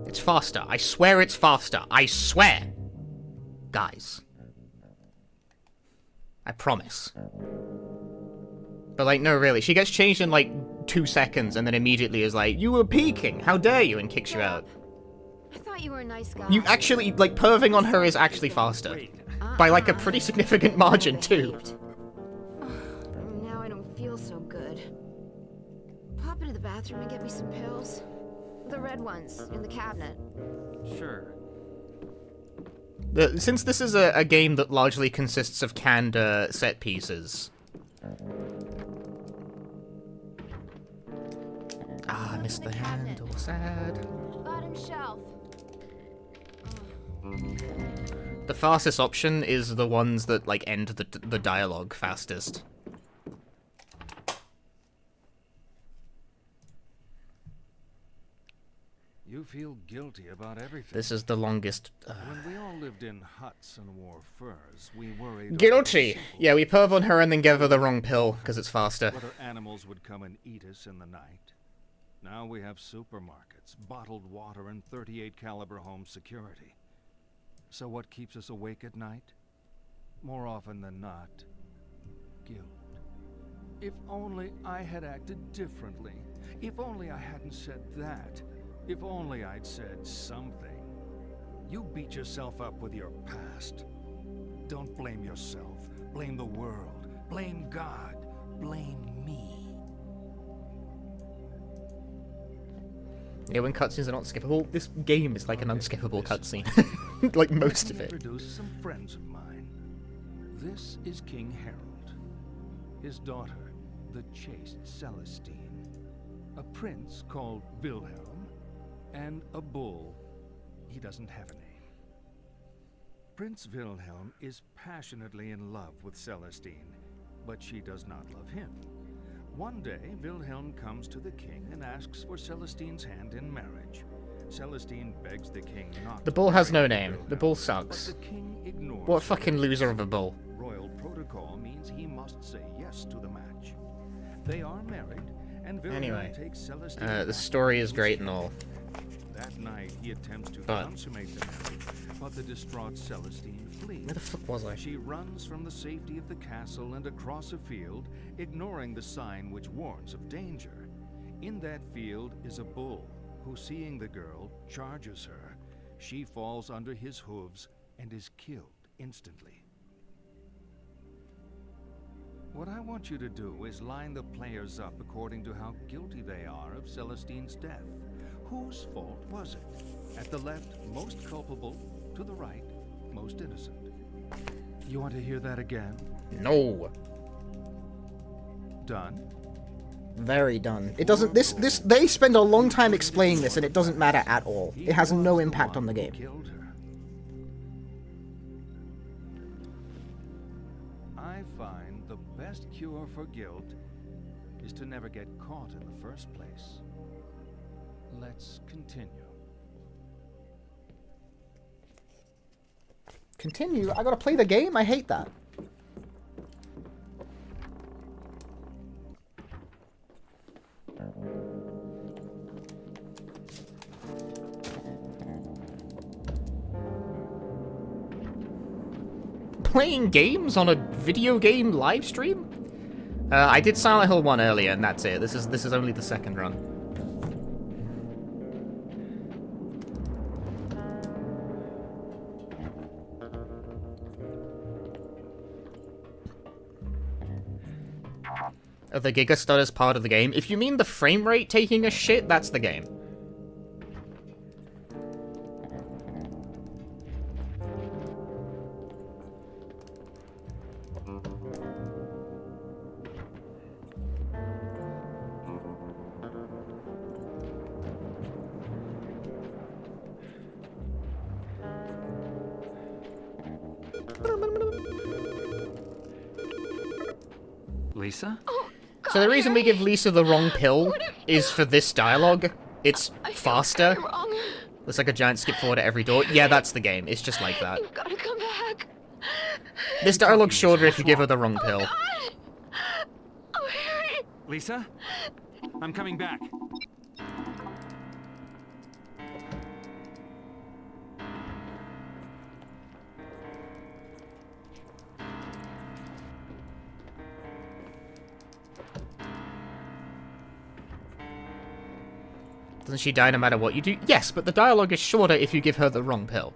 It's faster. I swear it's faster. I swear. Guys. I promise. But, like, no, really. She gets changed in, like, 2 seconds and then immediately is like, you were peeking. How dare you? And kicks you out. I thought you were a nice guy. You actually, like, perving on her is actually faster. By, like, a pretty significant margin, too. Now I don't feel so good. Pop into the bathroom and get me some pills. The red ones in the cabinet. Sure. Since this is a game that largely consists of canned set pieces. Ah, I missed the handle. Sad. Bottom shelf. The fastest option is the ones that, like, end the dialogue fastest. You feel guilty about everything. This is the longest. When we all lived in huts and wore furs, we worried. Guilty! Yeah, we perv on her and then give her the wrong pill, because it's faster. Whether animals would come and eat us in the night. Now we have supermarkets, bottled water, and 38 caliber home security. So what keeps us awake at night? More often than not, guilt. If only I had acted differently. If only I hadn't said that. If only I'd said something. You beat yourself up with your past. Don't blame yourself. Blame the world. Blame God. Blame me. Yeah, when cutscenes are not skippable, this game is like an unskippable cutscene. Like most of it. Introduce some friends of mine. This is King Harold. His daughter, the chaste Celestine. A prince called Wilhelm. And a bull. He doesn't have a name. Prince Wilhelm is passionately in love with Celestine, but she does not love him. One day, Wilhelm comes to the king and asks for Celestine's hand in marriage. Celestine begs the king not. The bull has no name. The bull sucks. But the king ignores What a fucking loser of a bull. Royal protocol means he must say yes to the match. They are married, and Wilhelm Anyway, takes Celestine. the story is great and all. That night, he attempts to But consummate the marriage, but the distraught Celestine flees. where the fuck was I? She runs from the safety of the castle and across a field, ignoring the sign which warns of danger. In that field is a bull, who, seeing the girl, charges her. She falls under his hooves and is killed instantly. What I want you to do is line the players up according to how guilty they are of Celestine's death. Whose fault was it? At the left, most culpable. To the right, most innocent. You want to hear that again? No. Done? Very done. It doesn't. They spend a long time explaining this, and it doesn't matter at all. It has no impact on the game. Killed her. I find the best cure for guilt is to never get caught in the first place. Let's continue. Continue? I gotta play the game? I hate that. Playing games on a video game live stream? I did Silent Hill 1 earlier, and that's it. This is only the second run. The Giga Stutter's part of the game. If you mean the frame rate taking a shit, that's the game. Lisa? So the reason we give Lisa the wrong pill is for this dialogue. It's faster. There's like a giant skip forward at every door. Yeah, that's the game. It's just like that. You've got to come back. This dialogue's shorter if you give her the wrong pill. Oh, Harry. Lisa? I'm coming back. Doesn't she die no matter what you do? Yes, but the dialogue is shorter if you give her the wrong pill.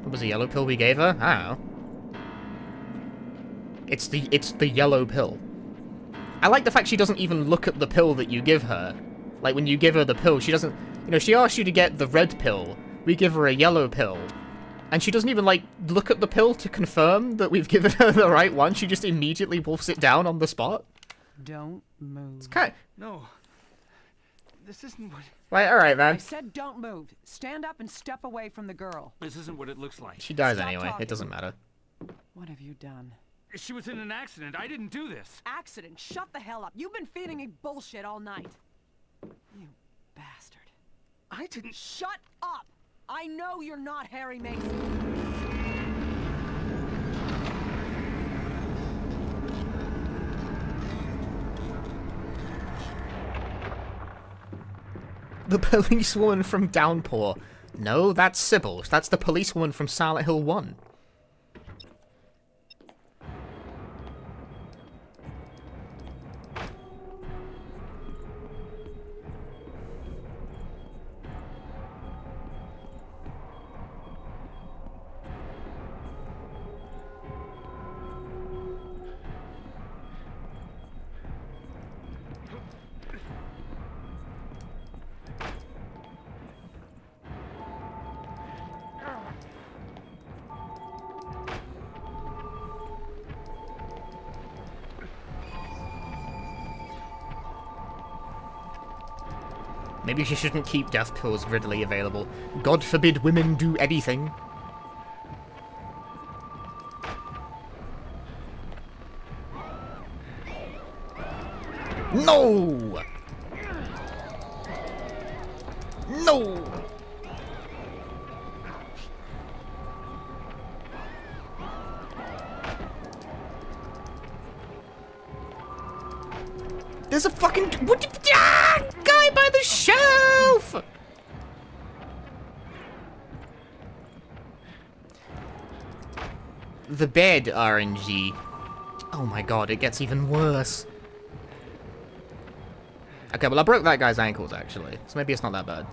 What was the yellow pill we gave her? I don't know. It's the yellow pill. I like the fact she doesn't even look at the pill that you give her. Like, when you give her the pill, she doesn't... You know, she asks you to get the red pill. We give her a yellow pill. And she doesn't even, like, look at the pill to confirm that we've given her the right one. She just immediately wolfs it down on the spot. Don't move. It's kind of... No. This isn't what... Right, alright, man. I said don't move. Stand up and step away from the girl. This isn't what it looks like. She dies Stop anyway. talking. It doesn't matter. What have you done? She was in an accident. I didn't do this. Accident? Shut the hell up. You've been feeding me bullshit all night. You bastard. I didn't... Shut up! I know you're not Harry Mason. The policewoman from Downpour. No, that's Sybil. That's the policewoman from Silent Hill 1. Maybe she shouldn't keep death pills readily available. God forbid women do anything. No! No! There's a fucking... What? Ah! Guy by the shelf! The bed RNG. Oh my god, it gets even worse. Okay, well I broke that guy's ankles actually, so maybe it's not that bad.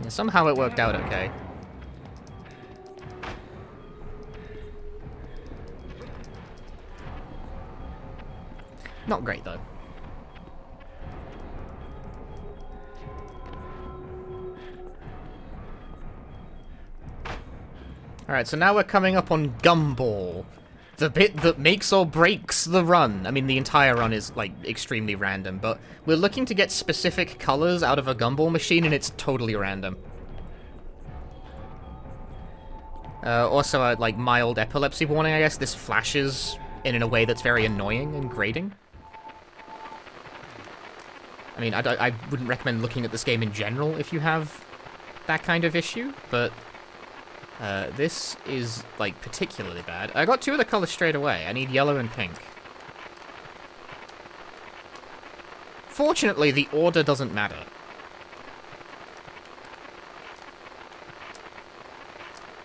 Yeah, somehow it worked out okay. Not great though. Alright, so now we're coming up on Gumball. the bit that makes or breaks the run. I mean, the entire run is, like, extremely random, but we're looking to get specific colors out of a gumball machine, and it's totally random. Also, a, like, mild epilepsy warning, I guess. This flashes in a way that's very annoying and grating. I mean, I wouldn't recommend looking at this game in general if you have that kind of issue, but this is, like, particularly bad. I got 2 of the colors straight away. I need yellow and pink. Fortunately, the order doesn't matter.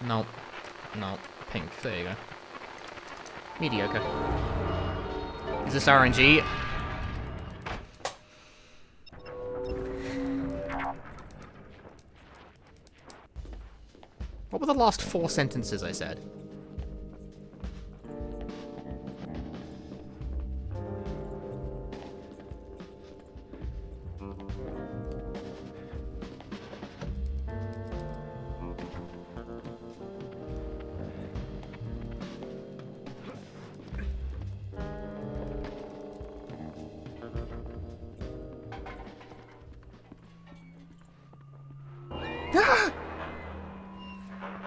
No. No. Pink. There you go. Mediocre. Is this RNG? What were the last 4 sentences I said?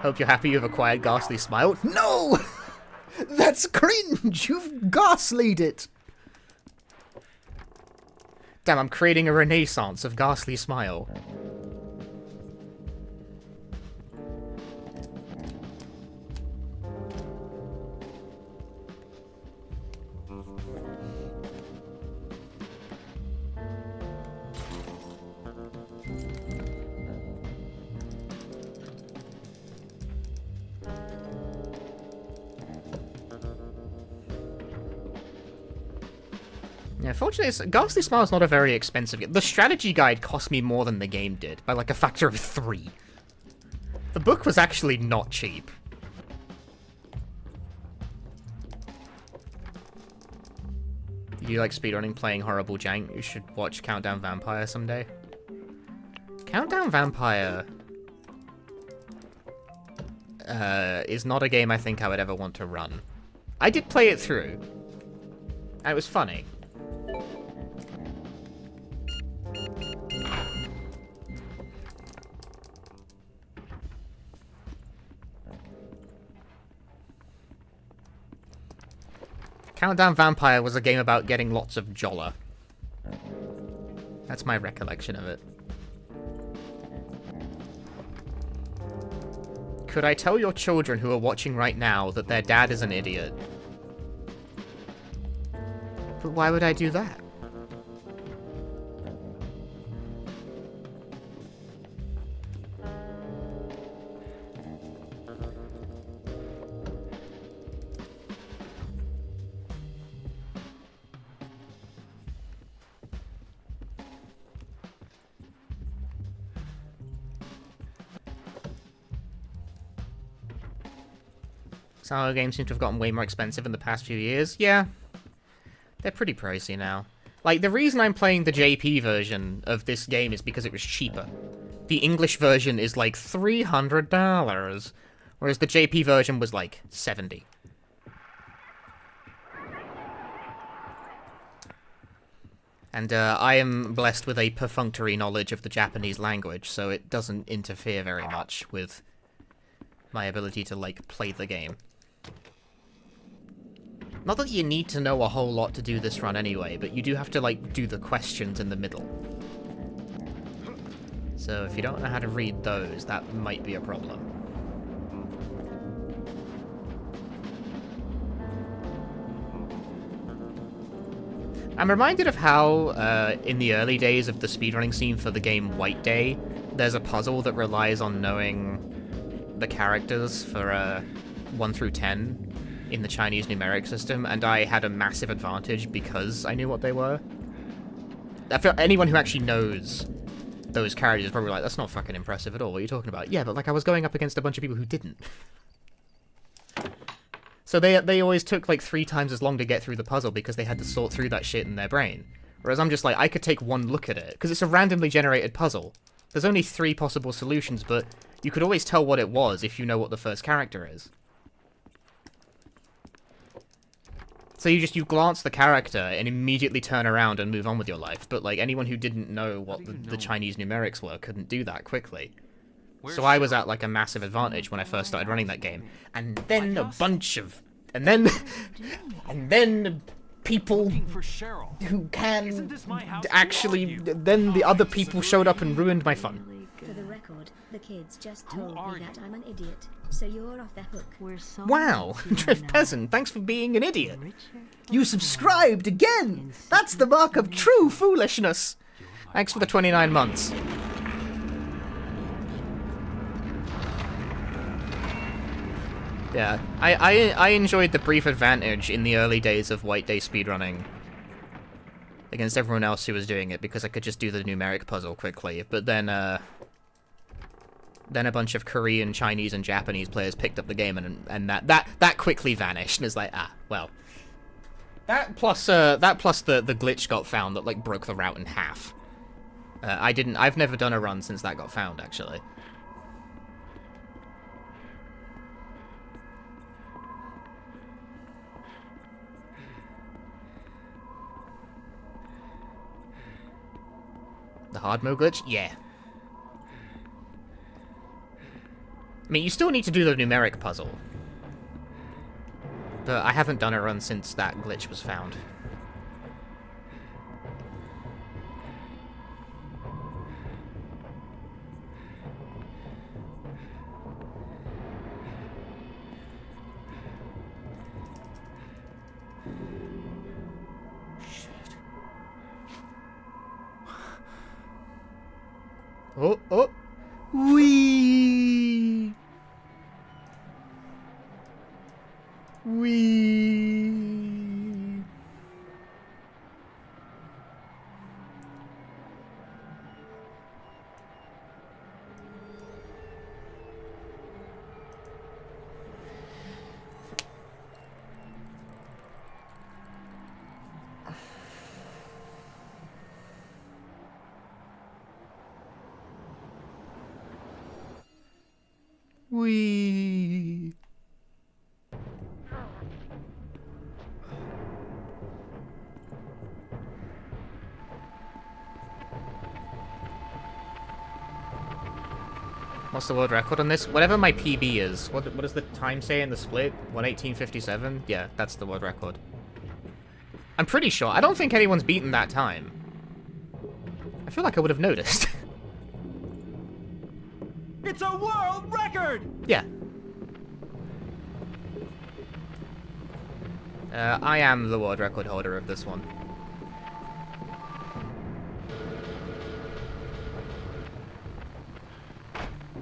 Hope you're happy you've acquired Ghastly Smile. No! That's cringe! You've ghastlied it! Damn, I'm creating a renaissance of Ghastly Smile. Yeah, fortunately, Ghastly Smile is not a very expensive game. The strategy guide cost me more than the game did, by like a factor of 3. The book was actually not cheap. If you like speedrunning playing horrible jank, you should watch Countdown Vampire someday. Countdown Vampire is not a game I think I would ever want to run. I did play it through, and it was funny. Countdown Vampire was a game about getting lots of Jolla. That's my recollection of it. Could I tell your children who are watching right now that their dad is an idiot? But why would I do that? Some other games seem to have gotten way more expensive in the past few years. Yeah, they're pretty pricey now. Like, the reason I'm playing the JP version of this game is because it was cheaper. The English version is like $300, whereas the JP version was like $70. And I am blessed with a perfunctory knowledge of the Japanese language, so it doesn't interfere very much with my ability to, like, play the game. Not that you need to know a whole lot to do this run anyway, but you do have to, like, do the questions in the middle. So if you don't know how to read those, that might be a problem. I'm reminded of how, in the early days of the speedrunning scene for the game White Day, there's a puzzle that relies on knowing the characters for 1 through 10 in the Chinese numeric system, and I had a massive advantage because I knew what they were. I feel anyone who actually knows those characters is probably like, that's not fucking impressive at all, what are you talking about? Yeah, but like I was going up against a bunch of people who didn't. So they always took like 3 times as long to get through the puzzle because they had to sort through that shit in their brain. Whereas I'm just like, I could take one look at it, because it's a randomly generated puzzle. There's only 3 possible solutions, but you could always tell what it was if you know what the first character is. So you glance the character and immediately turn around and move on with your life. But like anyone who didn't know what the Chinese numerics were couldn't do that quickly. So I was at like a massive advantage when I first started running that game. And then a bunch of and then people who can actually then the other people showed up and ruined my fun. For the record, the kids just told me that I'm an idiot, so you're off the hook. Wow, Drift Peasant, thanks for being an idiot. You subscribed again! That's the mark of true foolishness! Thanks for the 29 months. Yeah, I enjoyed the brief advantage in the early days of White Day speedrunning against everyone else who was doing it because I could just do the numeric puzzle quickly, but then a bunch of Korean, Chinese, and Japanese players picked up the game and that quickly vanished and it's like, well. That plus the glitch got found that like broke the route in half. I've never done a run since that got found actually. The hard mode glitch? Yeah. I mean, you still need to do the numeric puzzle. But I haven't done a run since that glitch was found. Oh! Wee! Wee! Wee. What's the world record on this? Whatever my PB is. What does the time say in the split? 1:18:57? Yeah, that's the world record. I'm pretty sure. I don't think anyone's beaten that time. I feel like I would have noticed. It's a world record! Yeah. I am the world record holder of this one.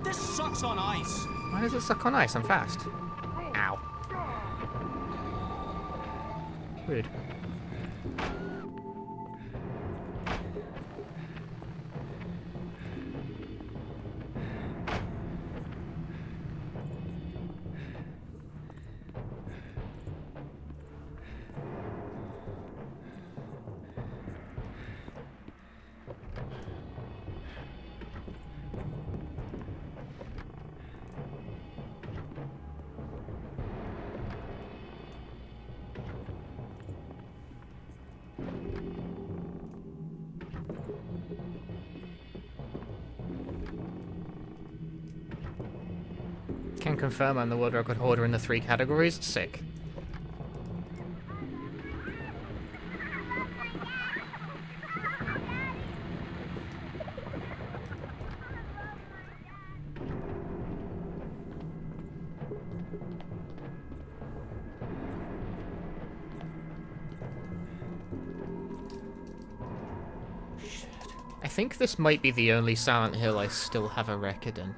This sucks on ice. Why does it suck on ice? I'm fast. Ow. Weird. Can confirm I'm the world record holder in the 3 categories. Sick. I think this might be the only Silent Hill I still have a record in.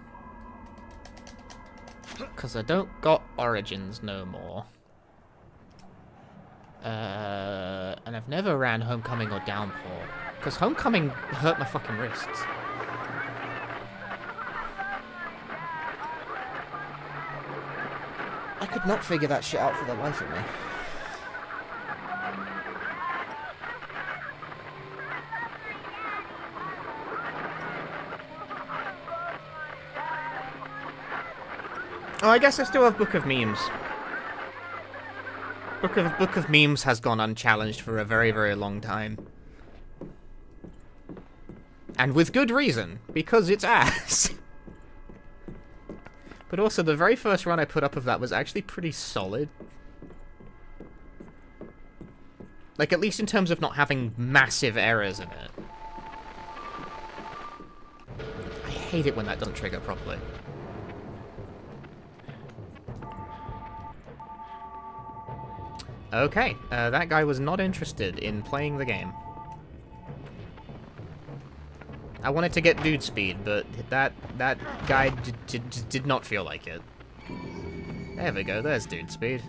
Because I don't got Origins no more. And I've never ran Homecoming or Downpour. Because Homecoming hurt my fucking wrists. I could not figure that shit out for the life of me. Oh, I guess I still have Book of Memes. Book of Memes has gone unchallenged for a very, very long time. And with good reason, because it's ass. But also, the very first run I put up of that was actually pretty solid. Like, at least in terms of not having massive errors in it. I hate it when that doesn't trigger properly. Okay, that guy was not interested in playing the game. I wanted to get dude speed, but that guy did not feel like it. There we go, there's dude speed.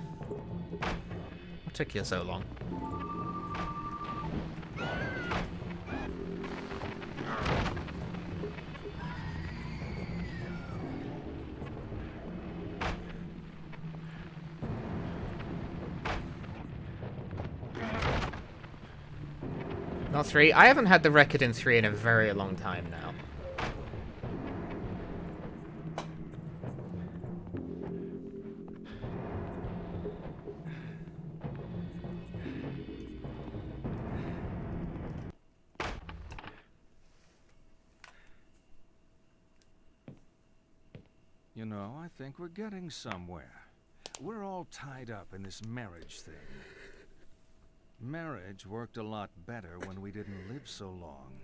What took you so long? Not 3. I haven't had the record in 3 in a very long time now. You know, I think we're getting somewhere. We're all tied up in this marriage thing. Marriage worked a lot better when we didn't live so long.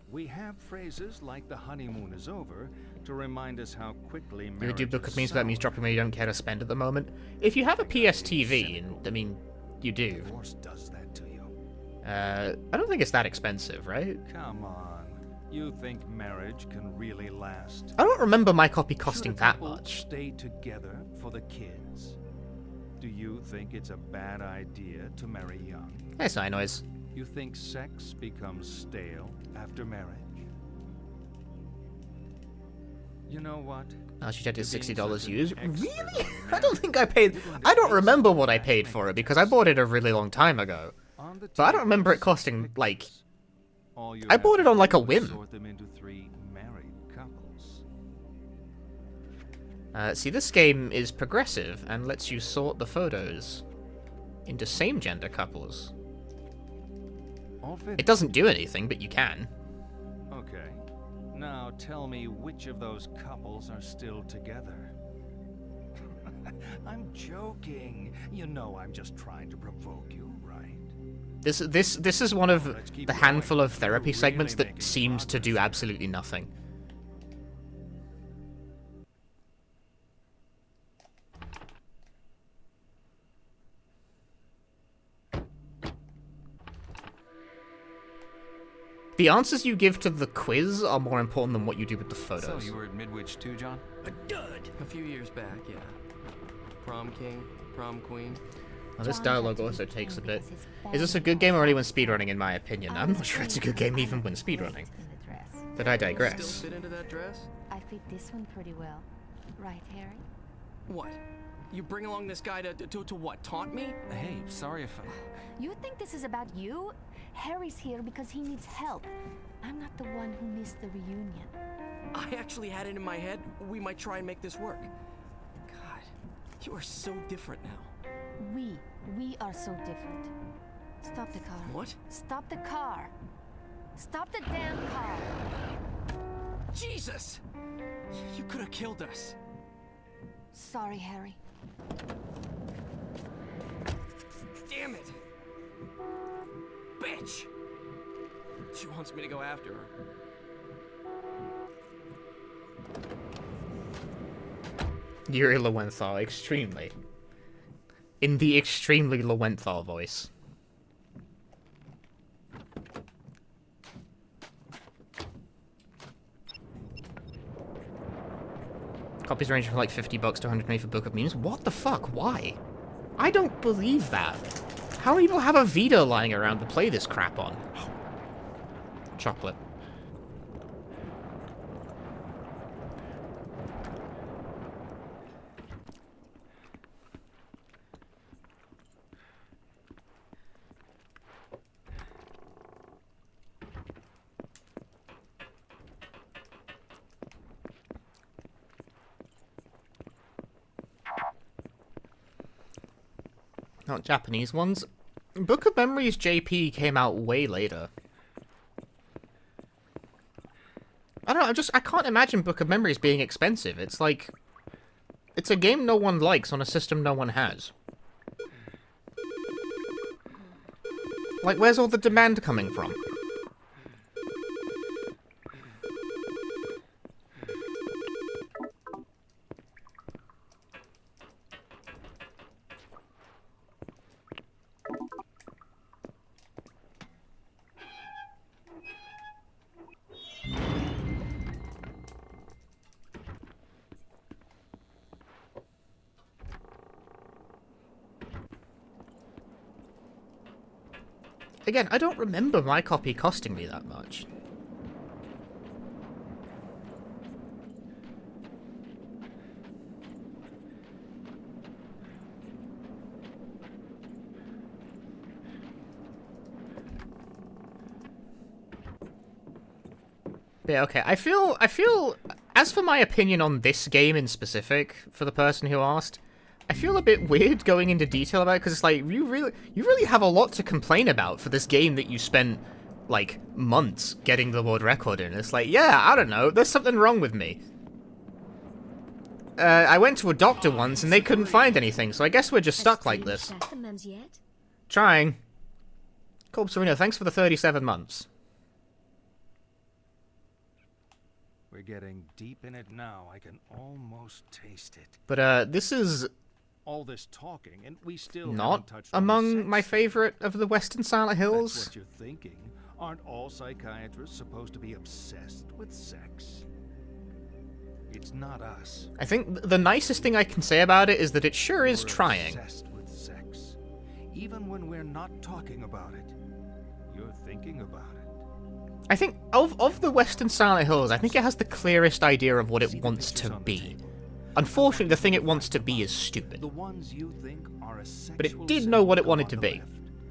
We have phrases like the honeymoon is over to remind us how quickly marriage. You do book of memes about memes dropping where you don't care to spend at the moment. If you have a PSTV, and I mean, you do. Divorce does that to you. I don't think it's that expensive, right? Come on. You think marriage can really last? I don't remember my copy costing Should a that couple much. Stay together for the kids. Do you think it's a bad idea to marry young? That's not noise. You think sex becomes stale after marriage? You know what? Oh, she said it's $60 used. Really? I don't think I paid. I don't remember what I paid for it because I bought it a really long time ago. But I don't remember it costing like. I bought it on like a whim. Sort them into 3 married couples. See, this game is progressive and lets you sort the photos into same-gender couples. It doesn't do anything, but you can. Okay. Now tell me which of those couples are still together. I'm joking. You know I'm just trying to provoke you, right? This is one of the handful of therapy segments that seems to do absolutely nothing. The answers you give to the quiz are more important than what you do with the photos. So, you were at Midwich too, John? A dud! A few years back, yeah. Prom king, prom queen. Now, this dialogue also takes a bit. Is this a good game or only when speedrunning, in my opinion? I'm not sure it's a good game even when speedrunning. But I digress. Still fit into that dress? I fit this one pretty well. Right, Harry? What? You bring along this guy to what, taunt me? Hey, sorry if I... You think this is about you? Harry's here because he needs help. I'm not the one who missed the reunion. I actually had it in my head we might try and make this work. God, you are so different now. We are so different. Stop the car. What? Stop the car. Stop the damn car. Jesus! You could have killed us. Sorry, Harry. Damn it! Bitch! She wants me to go after her. Yuri Lowenthal, extremely. In the extremely Lowenthal voice. Copies range from like $50 to $120 for Book of Memes. What the fuck? Why? I don't believe that. How many people have a Vita lying around to play this crap on? Chocolate. Not Japanese ones. Book of Memories JP came out way later. I don't know, I can't imagine Book of Memories being expensive. It's like... It's a game no one likes on a system no one has. Like, where's all the demand coming from? Again, I don't remember my copy costing me that much. Yeah, okay. I feel, as for my opinion on this game in specific, for the person who asked, I feel a bit weird going into detail about it, because it's like, you really have a lot to complain about for this game that you spent, like, months getting the world record in. It's like, yeah, I don't know, there's something wrong with me. I went to a doctor once, and they couldn't find anything, so I guess we're just stuck like this. Trying. Corpse Arena, thanks for the 37 months. We're getting deep in it now. I can almost taste it. But, this is... all this talking, and we still not among my favorite of the Western Silent Hills. That's what you're thinking. Aren't all psychiatrists supposed to be obsessed with sex? It's not us. I think the nicest thing I can say about it is that it sure is We're trying. Obsessed with sex. Even when we're not talking about it, you're thinking about it. I think, of the Western Silent Hills, I think it has the clearest idea of what it wants to be. Unfortunately, the thing it wants to be is stupid. The ones you think are a sexual but it did know what it wanted to be.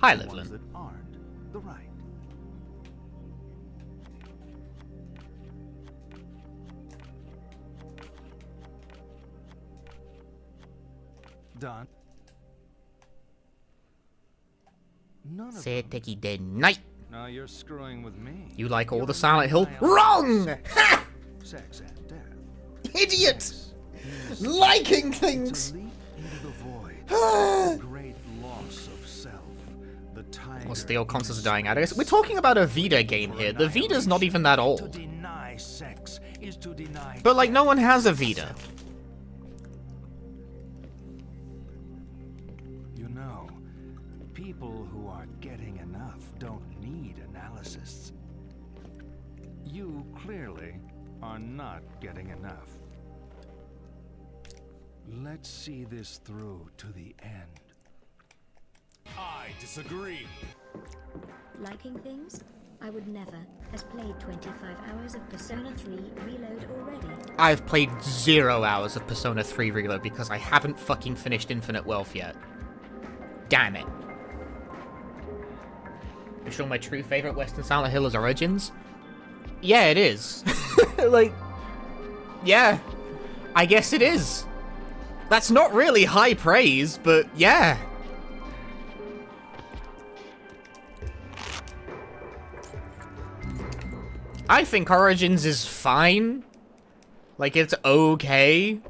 Hi, Livlin. That aren't the right. Done. None of them. Seteki de night. Now you're screwing with me. You like all the Silent Hill? Wrong! Ha! Sex and death. Idiot! Liking things! It's a leap into the void. The great loss of self. The tiger. Well, Steel consoles are dying out. We're talking about a Vita game here. The Vita's not even that To old. deny sex is to deny. But, like, no one has a Vita. You know, people who are getting enough don't need analysis. You clearly are not getting enough. Let's see this through to the end. I disagree. Liking things? I would never. Has played 25 hours of Persona 3 Reload already. I've played 0 hours of Persona 3 Reload because I haven't fucking finished Infinite Wealth yet. Damn it. You sure my true favorite Western Silent Hill is Origins? Yeah, it is. Like, yeah. I guess it is. That's not really high praise, but yeah. I think Origins is fine. Like, it's okay.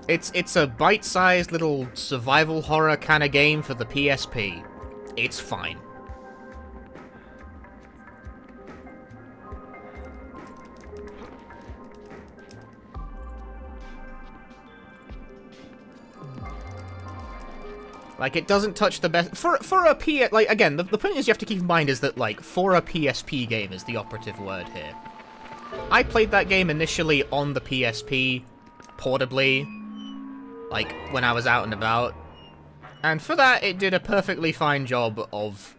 It's a bite-sized little survival horror kind of game for the PSP. It's fine. Like, it doesn't touch the best... For a PS... Like, again, the point is you have to keep in mind is that, like, for a PSP game is the operative word here. I played that game initially on the PSP, portably, like, when I was out and about. And for that, it did a perfectly fine job of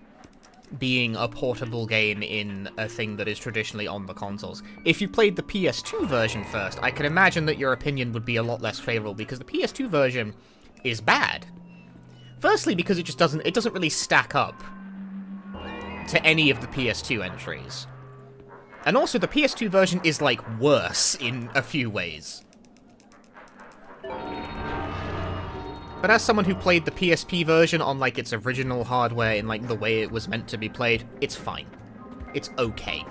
being a portable game in a thing that is traditionally on the consoles. If you played the PS2 version first, I can imagine that your opinion would be a lot less favorable, because the PS2 version is bad. Firstly, because it doesn't really stack up to any of the PS2 entries. And also, the PS2 version is, like, worse in a few ways. But as someone who played the PSP version on, like, its original hardware in, like, the way it was meant to be played, it's fine. It's okay.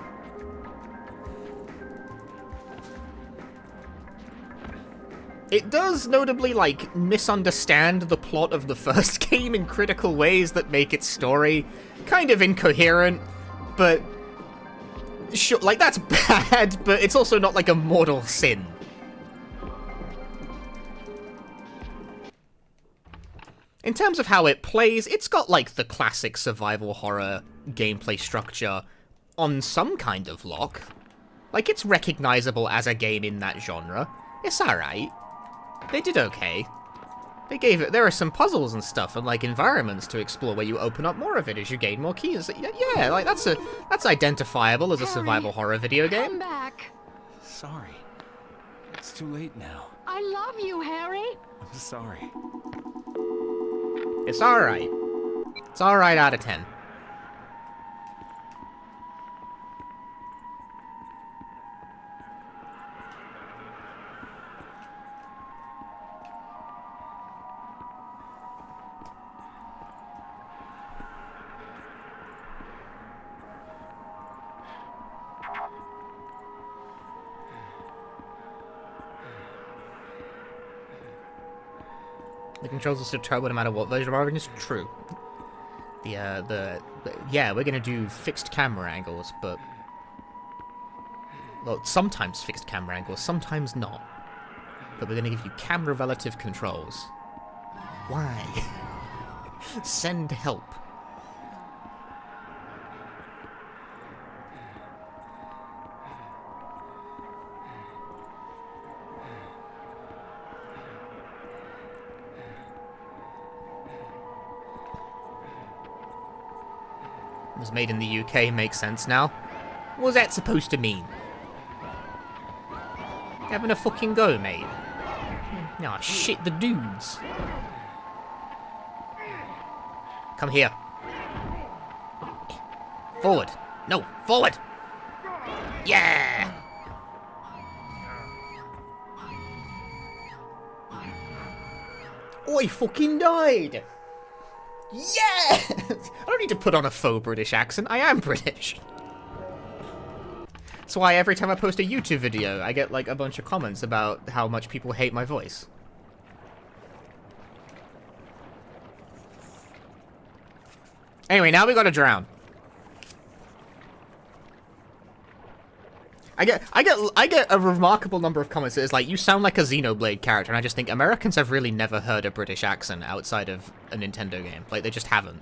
It does notably, like, misunderstand the plot of the first game in critical ways that make its story kind of incoherent, but sure, like, that's bad, but it's also not, like, a mortal sin. In terms of how it plays, it's got, like, the classic survival horror gameplay structure on some kind of lock. Like, it's recognizable as a game in that genre. It's alright. They did okay. They gave it... There are some puzzles and stuff and, like, environments to explore where you open up more of it as you gain more keys. Yeah, like, that's identifiable as a survival horror video game. Come back. Sorry. It's too late now. I love you, Harry. I'm sorry. It's alright. It's alright out of 10. The controls are still turbo no matter what version of Origin is true. Yeah, we're gonna do fixed camera angles, but... Well, sometimes fixed camera angles, sometimes not. But we're gonna give you camera relative controls. Why? Send help. Was made in the UK makes sense now. What was that supposed to mean? Having a fucking go, mate. Nah, shit the dudes. Come here. Forward. No, forward! Yeah! Oh, he fucking died! Yeah! I don't need to put on a faux British accent. I am British. That's why every time I post a YouTube video, I get, like, a bunch of comments about how much people hate my voice. Anyway, now we gotta drown. I get a remarkable number of comments that is like, you sound like a Xenoblade character, and I just think Americans have really never heard a British accent outside of a Nintendo game. Like, they just haven't.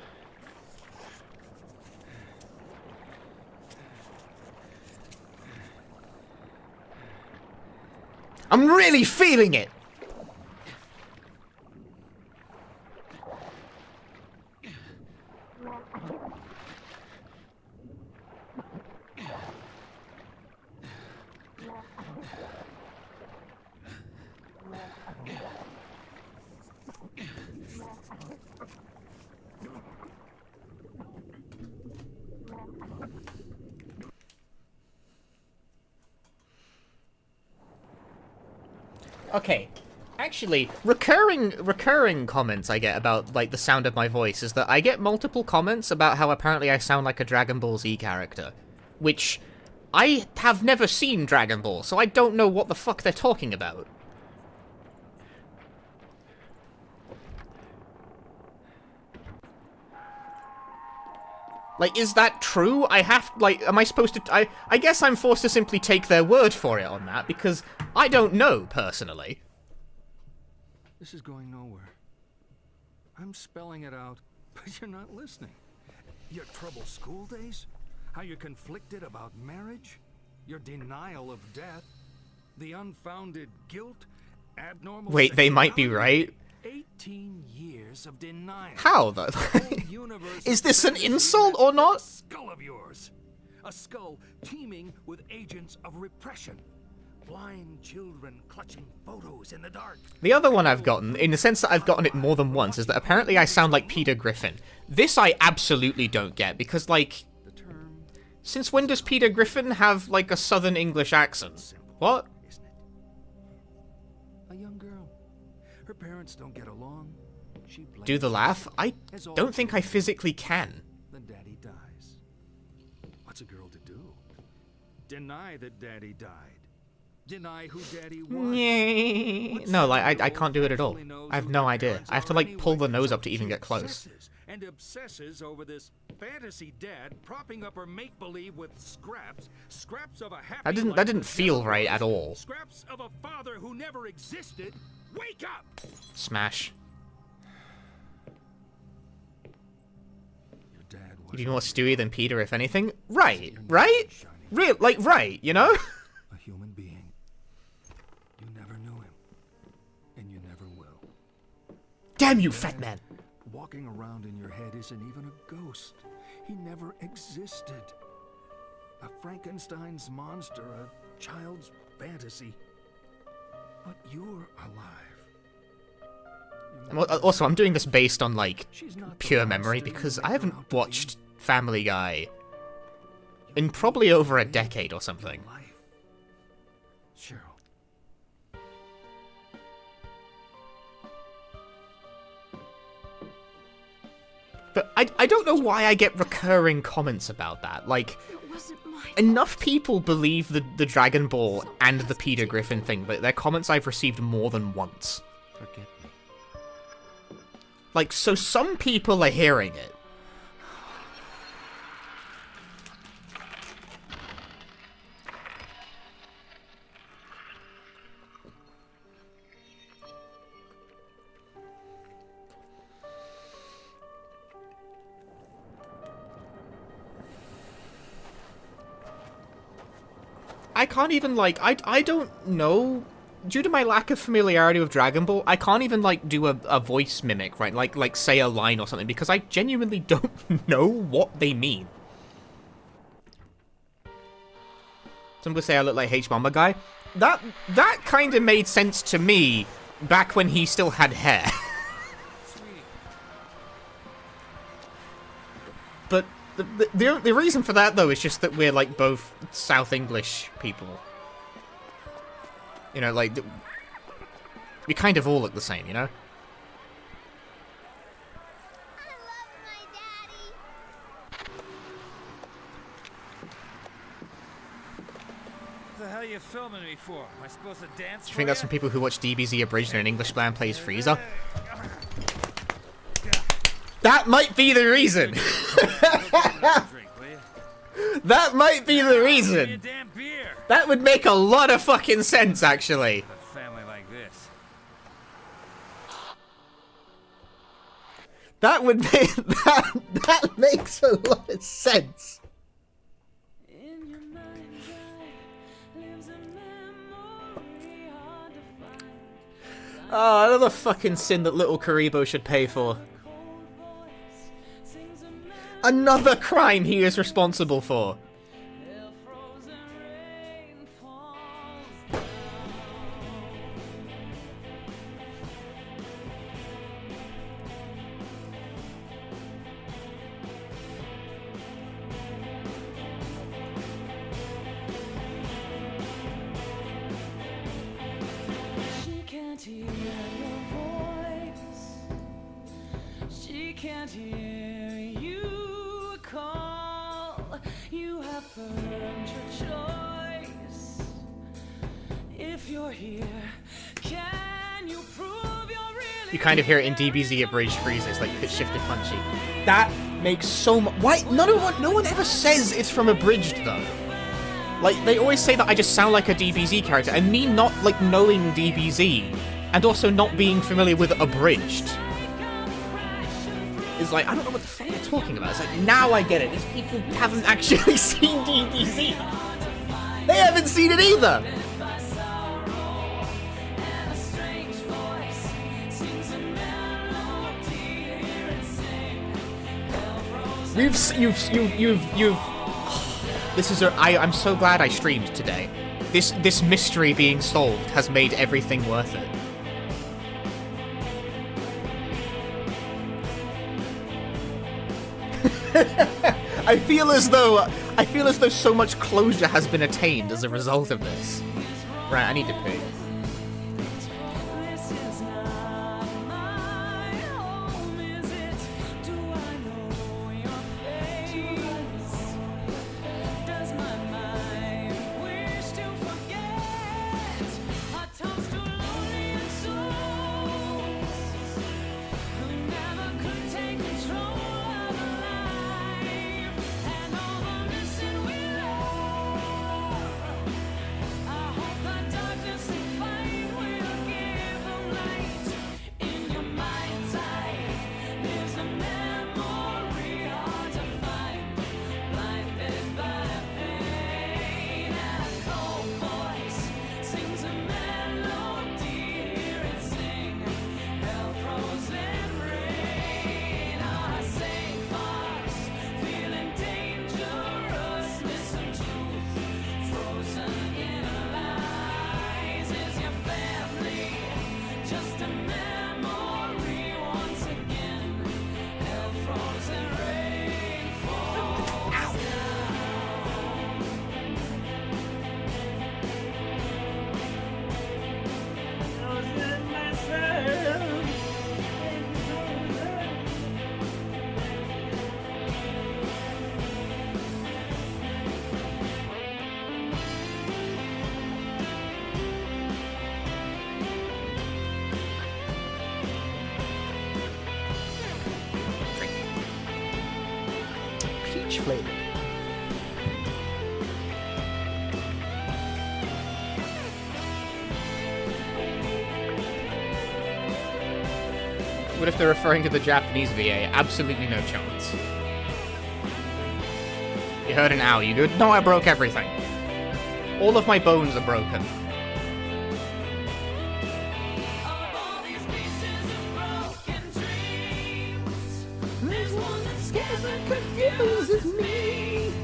I'm really feeling it! Okay, actually, recurring comments I get about, like, the sound of my voice is that I get multiple comments about how apparently I sound like a Dragon Ball Z character, which I have never seen Dragon Ball, so I don't know what the fuck they're talking about. Like, is that true? Am I supposed to... I guess I'm forced to simply take their word for it on that, because I don't know, personally. This is going nowhere. I'm spelling it out, but you're not listening. Your troubled school days? How you're conflicted about marriage? Your denial of death? The unfounded guilt? Abnormal... Wait, they might be right. 18 years of denial. How, though? Is this an insult or not? A skull of yours. A skull teeming with agents of repression. Blind children clutching photos in the dark. The other one I've gotten, in the sense that I've gotten it more than once, is that apparently I sound like Peter Griffin. This I absolutely don't get, because, like... Since when does Peter Griffin have, like, a Southern English accent? What? A young girl. Her parents don't get along. do the laugh. I don't think I physically can. Then Daddy dies. What's a girl to do? Deny that Daddy died. Deny who Daddy was. No, like, I can't do it at all. I have no idea. I have to, like, pull the nose up to even get close. And obsesses over this fantasy dad propping up her make-believe with scraps of a happy That didn't feel right at all. Scraps of a father who never existed. Wake up! Smash. You'd be more Stewie than Peter, if anything. Right, right? Real, like, right, you know? A human being. You never knew him. And you never will. Damn you, fat man! Walking around in your head isn't even a ghost. He never existed. A Frankenstein's monster, a child's fantasy. But you're alive. Also, I'm doing this based on, like, pure memory, because I haven't watched Family Guy in probably over a decade or something. Cheryl. But I don't know why I get recurring comments about that. Like, enough people believe the Dragon Ball and the Peter Griffin thing, but they're comments I've received more than once. Forget me. Like, so some people are hearing it. I can't even, like, I don't know. Due to my lack of familiarity with Dragon Ball, I can't even, like, do a voice mimic, right? Like say a line or something, because I genuinely don't know what they mean. Some people say I look like H-Bomber Guy. That kind of made sense to me back when he still had hair. But the reason for that, though, is just that we're, like, both South English people. You know, like, we kind of all look the same, you know? What the hell are you filming me for? Am I supposed to dance? Do you think that's from people who watch DBZ abridged and an English man plays Frieza? That might be the reason! That might be the reason! That would make a lot of fucking sense, actually. A family like this. That would make that makes a lot of sense. Oh, another fucking sin that little Karibo should pay for. Another crime he is responsible for. She can't hear your voice. She can't hear you call. You have earned your choice. If you're here, can you prove you're really? You kind of hear it in DBZ abridged Frieza, like pitch shifted punchy. That makes so much. Why? No one ever says it's from abridged though. Like, they always say that I just sound like a DBZ character, and me not, like, knowing DBZ, and also not being familiar with abridged, is like, I don't know what the fuck they're talking about. It's like, now I get it. These people haven't actually seen DBZ. They haven't seen it either! You've this is I'm so glad I streamed today. This mystery being solved has made everything worth it. I feel as though so much closure has been attained as a result of this. Right, I need to pee. peach flavored. What if they're referring to the Japanese VA? Absolutely no chance. You heard an ow, you good? No, I broke everything. All of my bones are broken.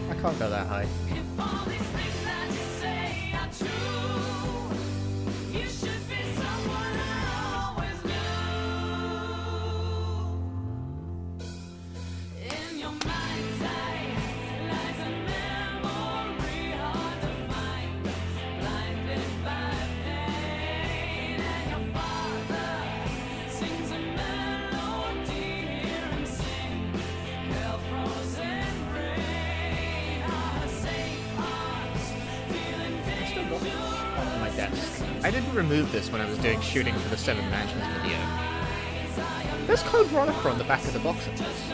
I can't go that high. I didn't remove this when I was doing shooting for the Seven Mansions video. There's Code Veronica on the back of the box of this.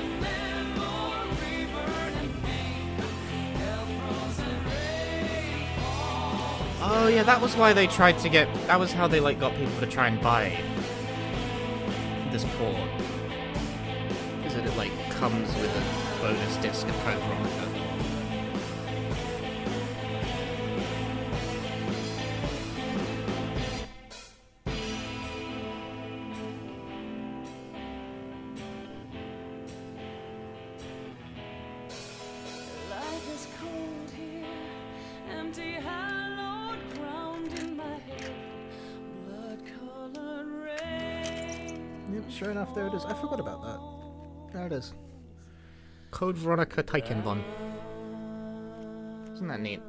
Oh yeah, that was why they tried to get... That was how they got people to try and buy this port. Because it comes with a bonus disc of Code Veronica. Sure enough, there it is. I forgot about that. There it is. Code Veronica Taikenbon. Isn't that neat?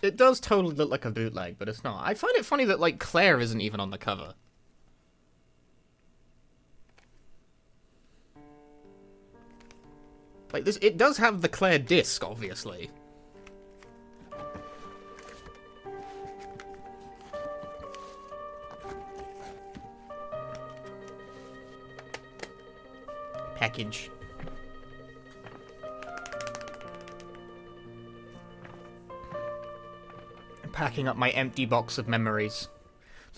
It does totally look like a bootleg, but it's not. I find it funny that, Claire isn't even on the cover. This, it does have the Claire disc, obviously. Package. I'm packing up my empty box of memories.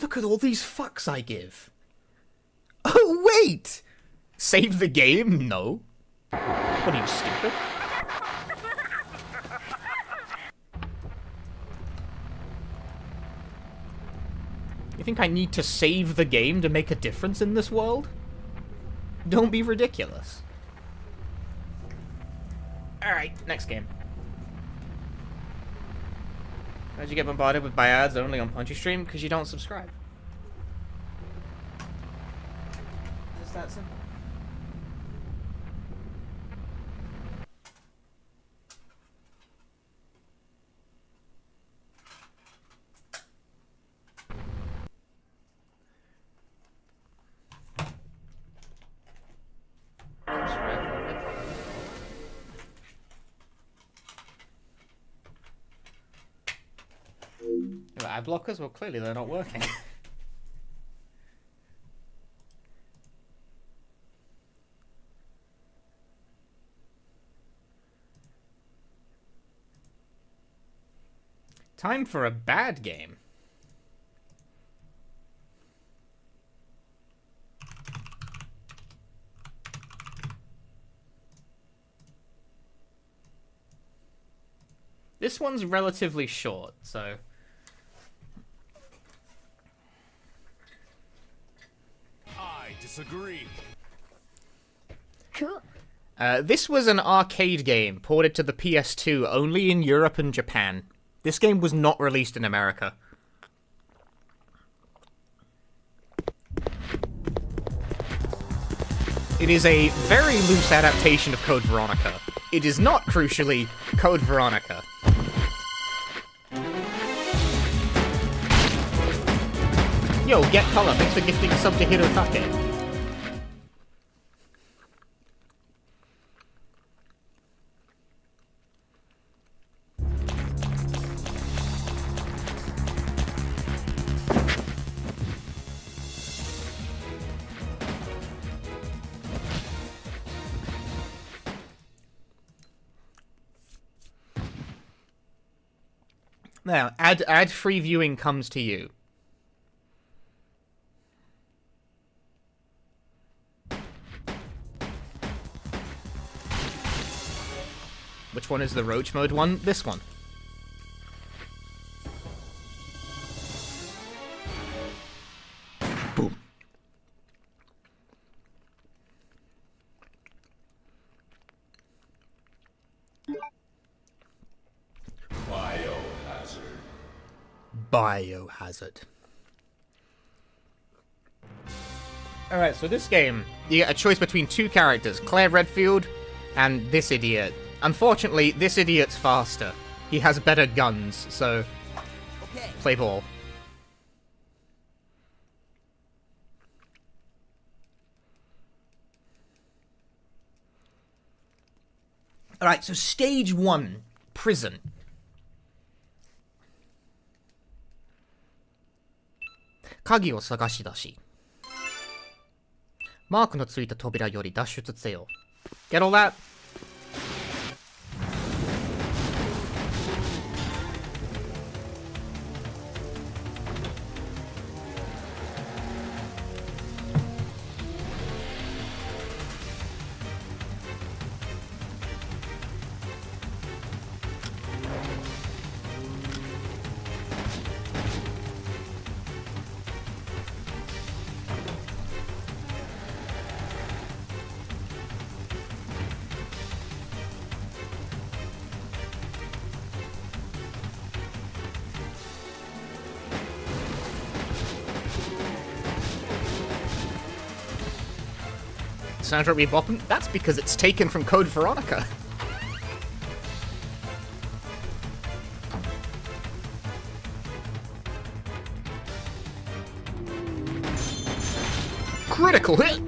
Look at all these fucks I give. Oh, wait! Save the game? No. What are you, stupid? You think I need to save the game to make a difference in this world? Don't be ridiculous. Alright, next game. How'd you get bombarded by ads only on Punchy Stream? Because you don't subscribe. Is that simple? Ad blockers? Well, clearly they're not working. Time for a bad game. This one's relatively short, so... Disagree. Cool. This was an arcade game ported to the PS2 only in Europe and Japan. This game was not released in America. It is a very loose adaptation of Code Veronica. It is not, crucially, Code Veronica. Yo, Get Color, thanks for gifting a sub to Hirotake. Now, ad-free viewing comes to you. Which one is the roach mode one? This one. Boom. Biohazard. Alright, so this game, you get a choice between two characters, Claire Redfield and this idiot. Unfortunately, this idiot's faster. He has better guns, so play ball. Alright, so stage 1, prison. Kagiを探し出し。マークのついた扉より脱出せよ。Get all that? Soundtrack be bopping? That's because it's taken from Code Veronica. Critical hit!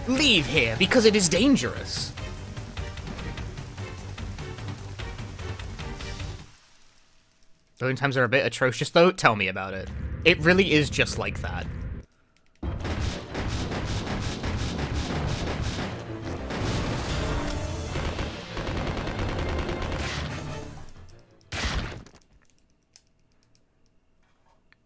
Leave here, because it is dangerous. Loading times are a bit atrocious, though. Tell me about it. It really is just like that.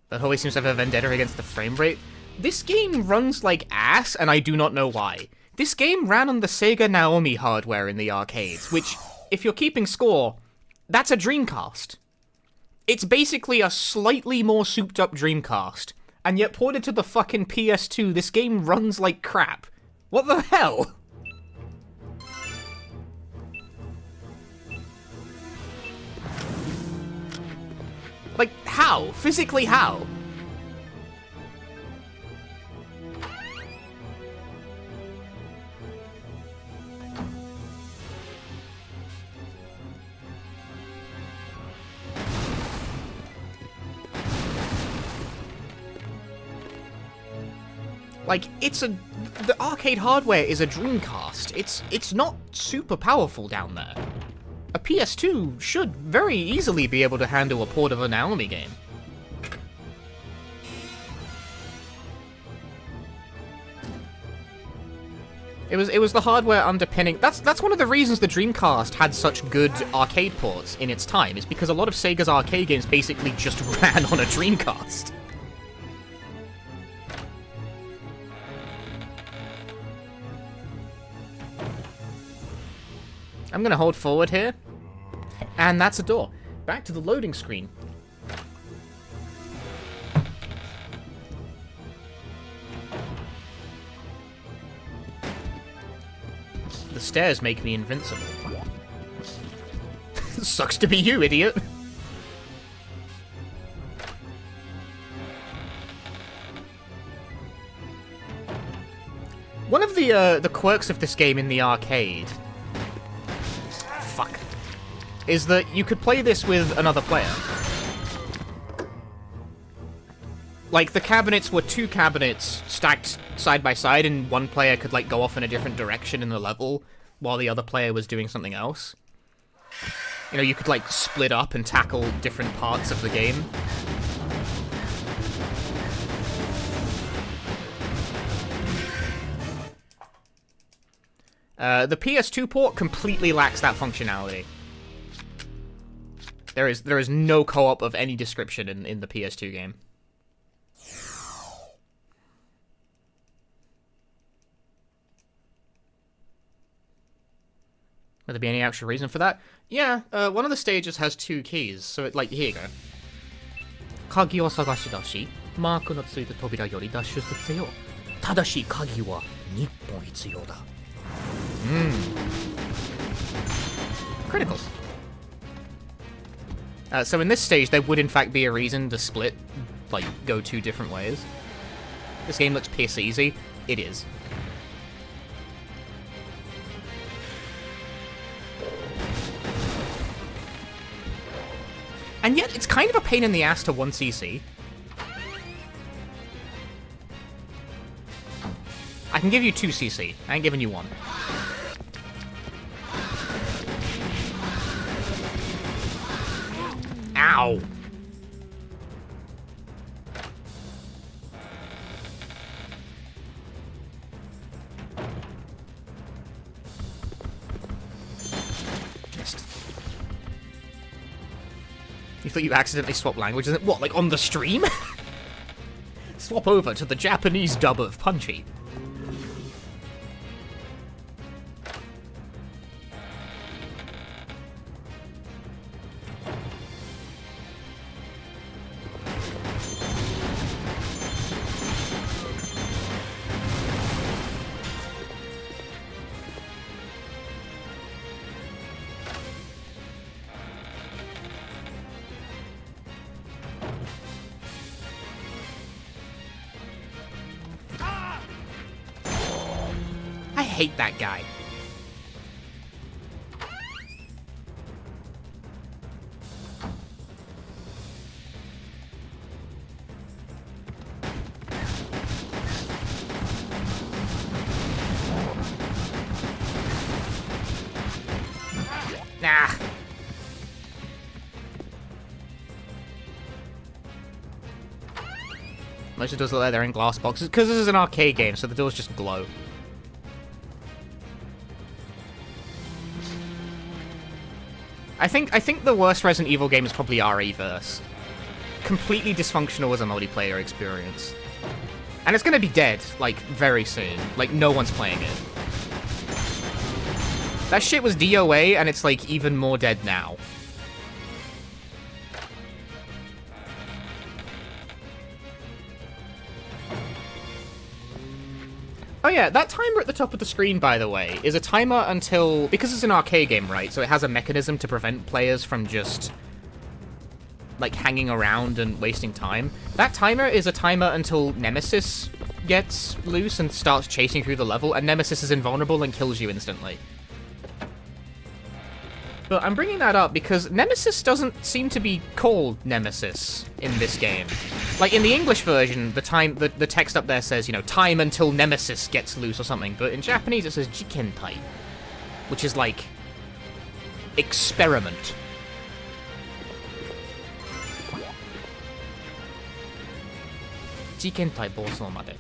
That always seems to have a vendetta against the frame rate. This game runs like ass, and I do not know why. This game ran on the Sega Naomi hardware in the arcades, which, if you're keeping score, that's a Dreamcast. It's basically a slightly more souped-up Dreamcast, and yet ported to the fucking PS2, this game runs like crap. What the hell? Like, how? Physically how? Like, the arcade hardware is a Dreamcast. It's not super powerful down there. A PS2 should very easily be able to handle a port of a Naomi game. It was the hardware underpinning. That's one of the reasons the Dreamcast had such good arcade ports in its time, is because a lot of Sega's arcade games basically just ran on a Dreamcast. I'm gonna hold forward here, and that's a door. Back to the loading screen. The stairs make me invincible. Sucks to be you, idiot. One of the quirks of this game in the arcade, is that you could play this with another player. Like, the cabinets were 2 cabinets stacked side by side, and one player could, like, go off in a different direction in the level while the other player was doing something else. You know, you could, like, split up and tackle different parts of the game. The PS2 port completely lacks that functionality. There is no co-op of any description in the PS2 game. Would there be any actual reason for that? Yeah, one of the stages has 2 keys, so it, like, here you go. 鍵を探し出し、マークのついた扉より脱出せよ。ただし鍵は2本必要だ。Criticals. So in this stage, there would in fact be a reason to split, like, go 2 different ways. This game looks piss easy. It is. And yet, it's kind of a pain in the ass to 1cc. I can give you 2cc. I ain't giving you 1. Ow! Just... You thought you accidentally swapped languages? What, like on the stream? Swap over to the Japanese dub of Punchy. I hate that guy. Nah. Most of the doors look like they're in glass boxes, because this is an arcade game, so the doors just glow. I think the worst Resident Evil game is probably RE-verse. Completely dysfunctional as a multiplayer experience. And it's gonna be dead, like, very soon. Like, no one's playing it. That shit was DOA, and it's, like, even more dead now. Oh yeah, that timer at the top of the screen, by the way, is a timer until... Because it's an arcade game, right? So it has a mechanism to prevent players from just, like, hanging around and wasting time. That timer is a timer until Nemesis gets loose and starts chasing through the level, and Nemesis is invulnerable and kills you instantly. But I'm bringing that up because Nemesis doesn't seem to be called Nemesis in this game. Like, in the English version, the text up there says, you know, time until Nemesis gets loose or something, but in Japanese it says Jikentai, which is like, experiment. Jikentai bousou made.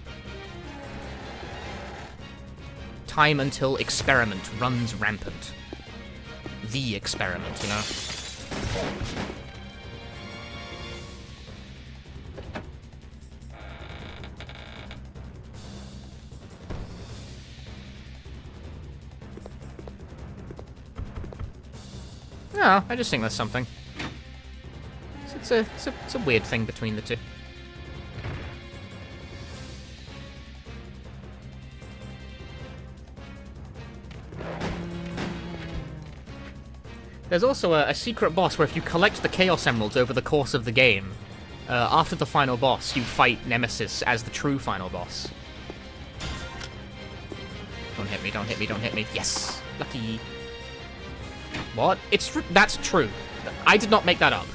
Time until experiment runs rampant. The experiment, you know? No, I just think there's something. It's a weird thing between the two. There's also a secret boss where if you collect the Chaos Emeralds over the course of the game, after the final boss, you fight Nemesis as the true final boss. Don't hit me, don't hit me, don't hit me. Yes! Lucky. What? That's true. I did not make that up.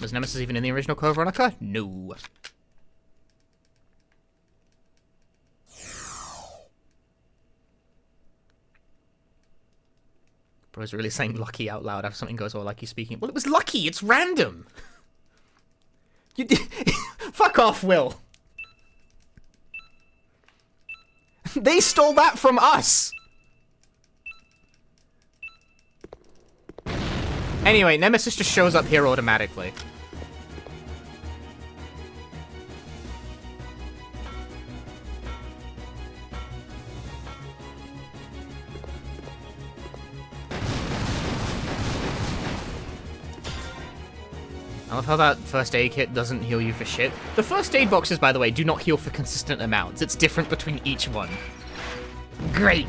Was Nemesis even in the original Code Veronica? No. Bro's really saying lucky out loud after something goes well, like he's speaking. Well, it was lucky. It's random. You did. Fuck off, Will. They stole that from us. Anyway, Nemesis just shows up here automatically. I love how that first aid kit doesn't heal you for shit. The first aid boxes, by the way, do not heal for consistent amounts. It's different between each one. Great.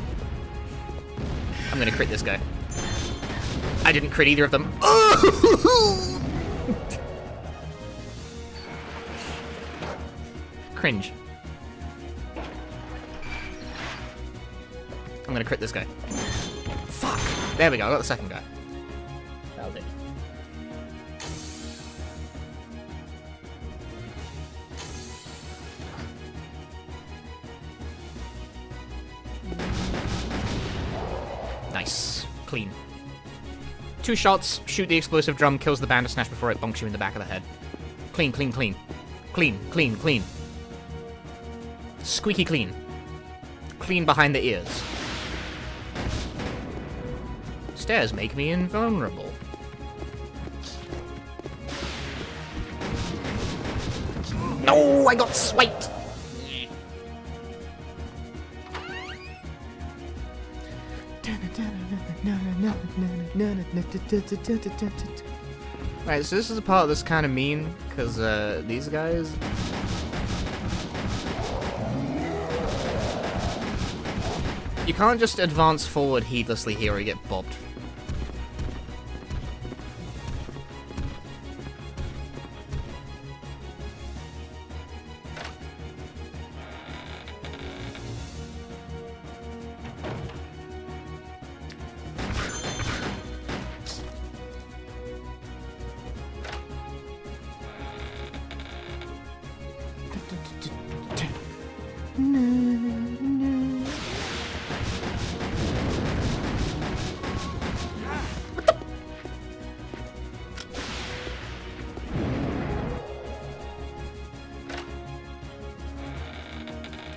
I'm gonna crit this guy. I didn't crit either of them. Oh! Cringe. I'm gonna crit this guy. Fuck. There we go, I got the second guy. That'll do. Nice. Clean. 2 shots, shoot the explosive drum, kills the Bandersnatch before it bonks you in the back of the head. Clean, clean, clean. Clean, clean, clean. Squeaky clean. Clean behind the ears. Stairs make me invulnerable. No, I got swiped! Right, so this is a part that's kind of mean, because these guys... You can't just advance forward heedlessly here or you get bobbed.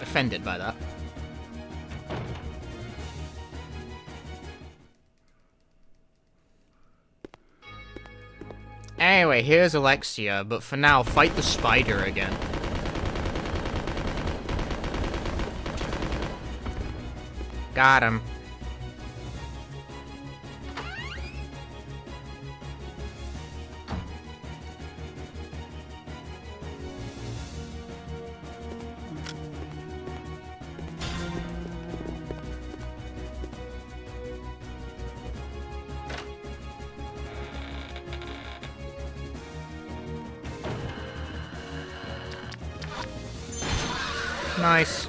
Offended by that. Anyway, here's Alexia, but for now, fight the spider again. Got him. Nice.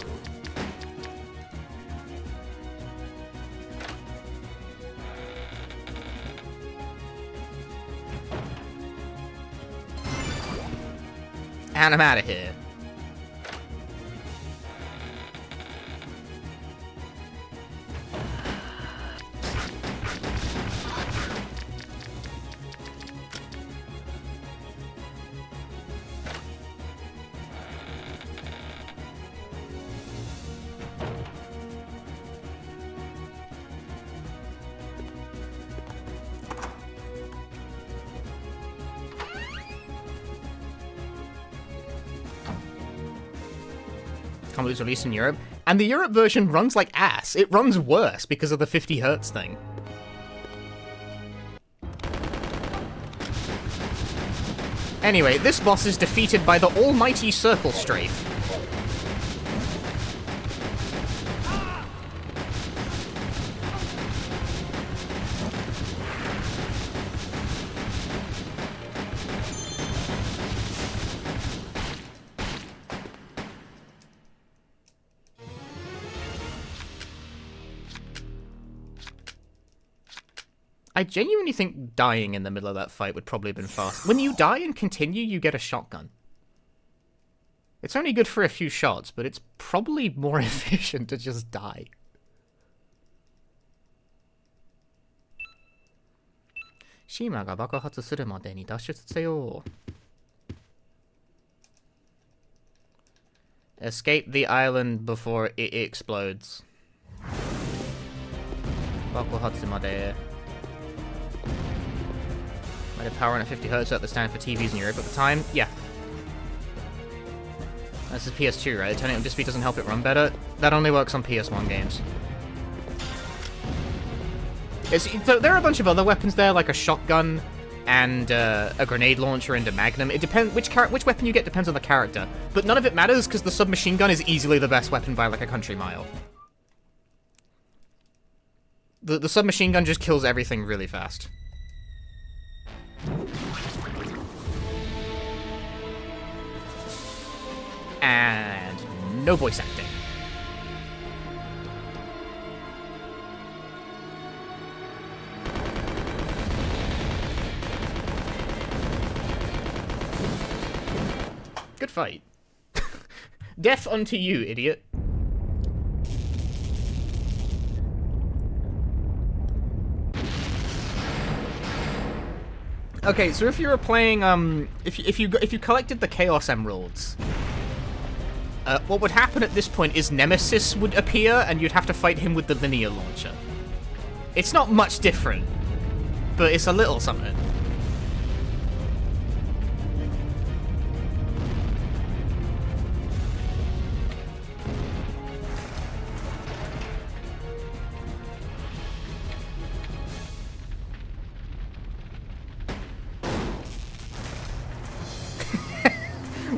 And I'm out of here. Was released in Europe, and the Europe version runs like ass. It runs worse because of the 50 Hz thing. Anyway, this boss is defeated by the almighty Circle Strafe. I genuinely think dying in the middle of that fight would probably have been fast. When you die and continue, you get a shotgun. It's only good for a few shots, but it's probably more efficient to just die. Shima ga bakuhatsu suru made ni dashutsu se yo. Escape the island before it explodes. Bakuhatsu made. Might have power on at 50 Hz at the stand for TVs in Europe at the time. Yeah. This is PS2, right? Turning up dispute doesn't help it run better. That only works on PS1 games. So there are a bunch of other weapons there, like a shotgun and a grenade launcher and a magnum. It depends which weapon you get depends on the character, but none of it matters because the submachine gun is easily the best weapon by like a country mile. The submachine gun just kills everything really fast. And no voice acting. Good fight. Death unto you, idiot. Okay, so if you were playing, if you collected the Chaos Emeralds, what would happen at this point is Nemesis would appear, and you'd have to fight him with the linear launcher. It's not much different, but it's a little something.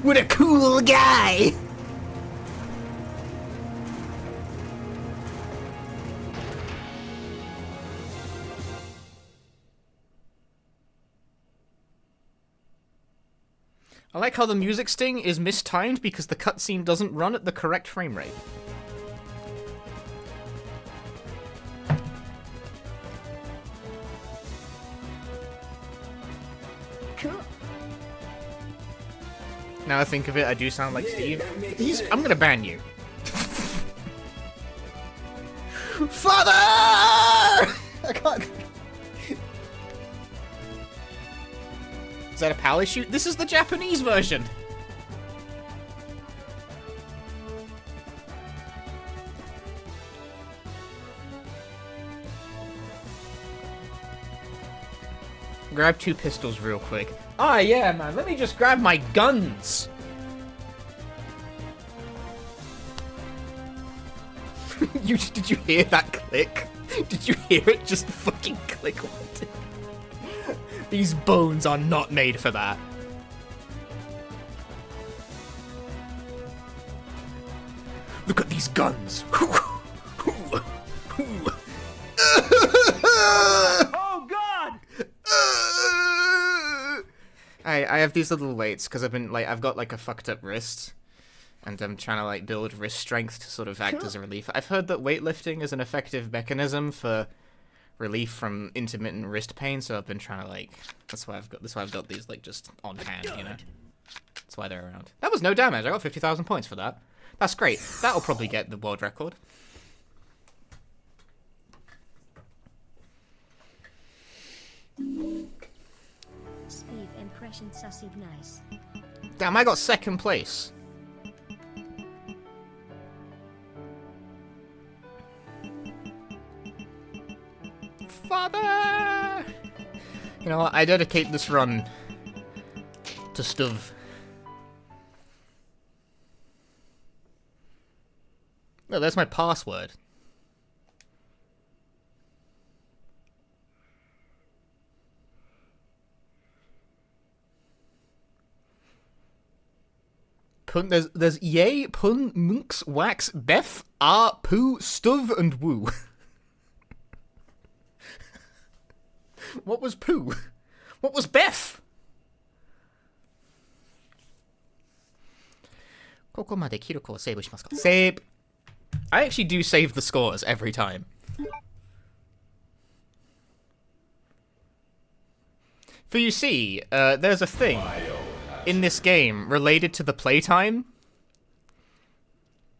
What a cool guy! I like how the music sting is mistimed because the cutscene doesn't run at the correct frame rate. Cool. Now I think of it, I do sound like Steve. I'm gonna ban you. Father! I can't. Is that a pally shoot? This is the Japanese version. Grab 2 pistols real quick. Ah, yeah, man. Let me just grab my guns. Did you hear that click? Did you hear it just fucking click? These bones are not made for that. Look at these guns. Oh God! I have these little weights because I've got like a fucked up wrist, and I'm trying to like build wrist strength to sort of act as a relief. I've heard that weightlifting is an effective mechanism for relief from intermittent wrist pain, so I've been trying to like. That's why I've got these like just on hand, you know. That's why they're around. That was no damage. I got 50,000 points for that. That's great. That'll probably get the world record. Steve, impression sussy nice. Damn, I got second place. Father! You know what? I dedicate this run to Stuv. No, that's my password. Pun, there's yay, pun, munks, wax, bef, ah, poo, stuv, and woo. What was poo? What was bef? Kokomade kiruko save shimasu ka? Save. I actually do save the scores every time. For you see, there's a thing in this game related to the playtime.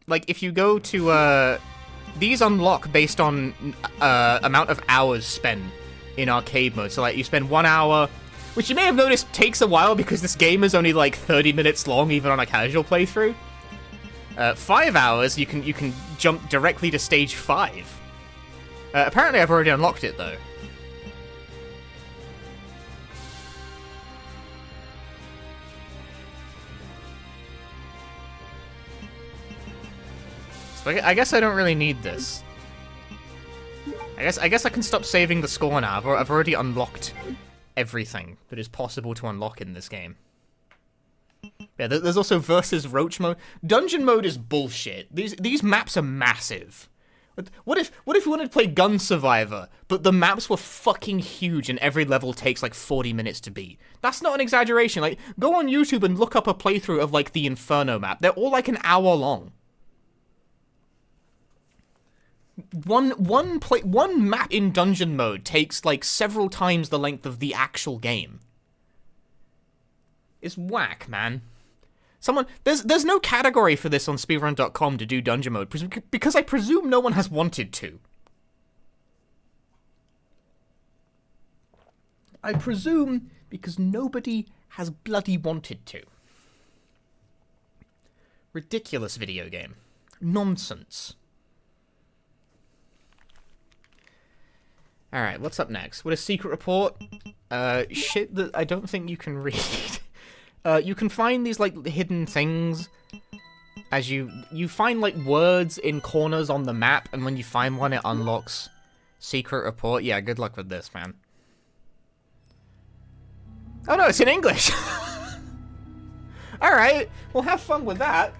Like, if you go to, these unlock based on amount of hours spent in arcade mode. So, like, you spend 1 hour, which you may have noticed takes a while because this game is only, like, 30 minutes long, even on a casual playthrough. 5 hours, you can jump directly to stage 5. Apparently I've already unlocked it, though. So I guess I don't really need this. I guess I can stop saving the score now. I've already unlocked everything that is possible to unlock in this game. Yeah, there's also versus roach mode. Dungeon mode is bullshit. These maps are massive. What if you wanted to play Gun Survivor, but the maps were fucking huge and every level takes like 40 minutes to beat? That's not an exaggeration. Like, go on YouTube and look up a playthrough of like the Inferno map. They're all like an hour long. One map in dungeon mode takes like several times the length of the actual game. It's whack, man. There's no category for this on speedrun.com to do dungeon mode, because I presume no one has wanted to. I presume because nobody has bloody wanted to. Ridiculous video game. Nonsense. Alright, what's up next? What a secret report? Shit that I don't think you can read. You can find these, like, hidden things as you find, like, words in corners on the map, and when you find one, it unlocks secret report. Yeah, good luck with this, man. Oh no, it's in English! Alright, well, have fun with that.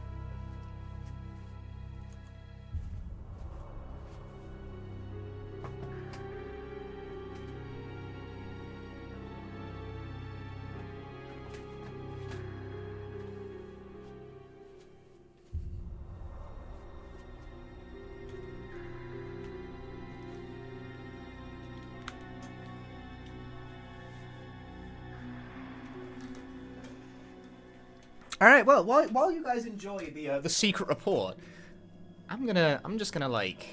All right, well, while you guys enjoy the secret report, I'm just gonna like.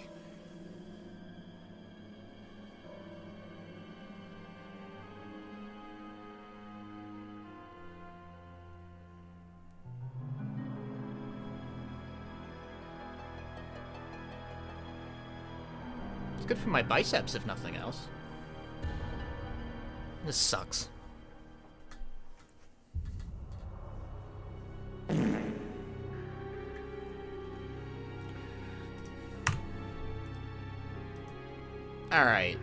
It's good for my biceps, if nothing else. This sucks. Alright.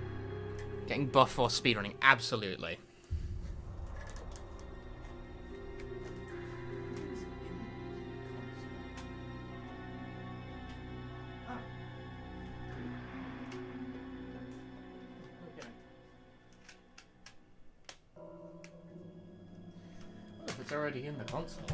Getting buff for speedrunning, absolutely. Oh, it's already in the console.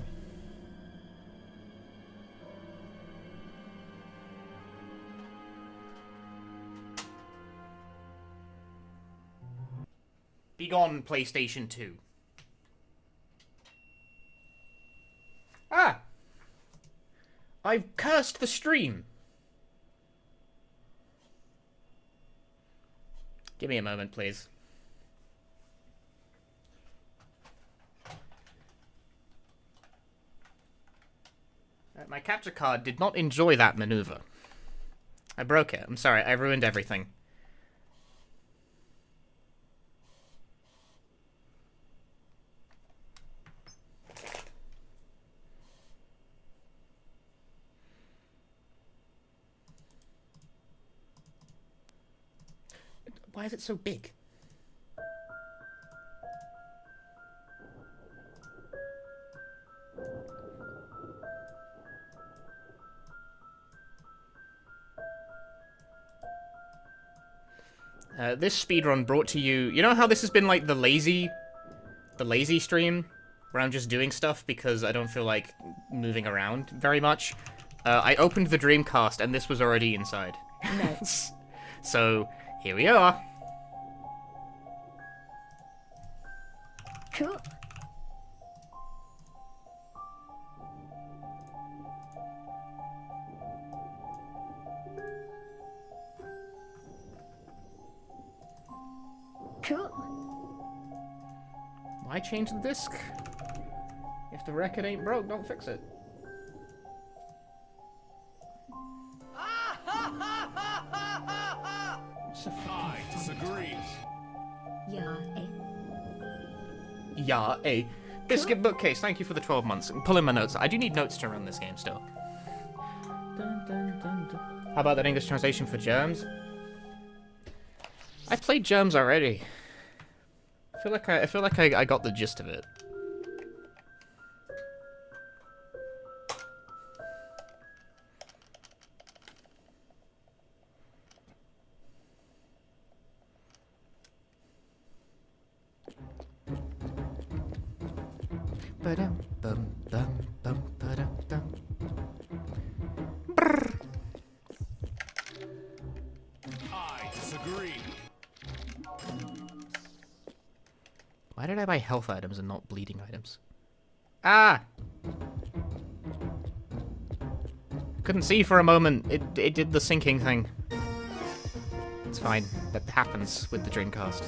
Begone, PlayStation 2. Ah! I've cursed the stream. Give me a moment, please. My capture card did not enjoy that maneuver. I broke it. I'm sorry. I ruined everything. Why is it so big? This speedrun brought to you... You know how this has been like the lazy stream? Where I'm just doing stuff because I don't feel like moving around very much? I opened the Dreamcast and this was already inside. Nice. So, here we are. Cool. Cool. Why change the disc? If the record ain't broke, don't fix it. I disagree. Yeah, eh? Yeah, a biscuit bookcase. Thank you for the 12 months. I'm pulling my notes. I do need notes to run this game still. Dun, dun, dun, dun. How about that English translation for Germs? I played Germs already. I feel like I got the gist of it. Ba-dum, bum, bum, bum, ba-dum, dum. Brrr. I disagree. Why did I buy health items and not bleeding items? Ah! Couldn't see for a moment. It did the sinking thing. It's fine. That happens with the Dreamcast.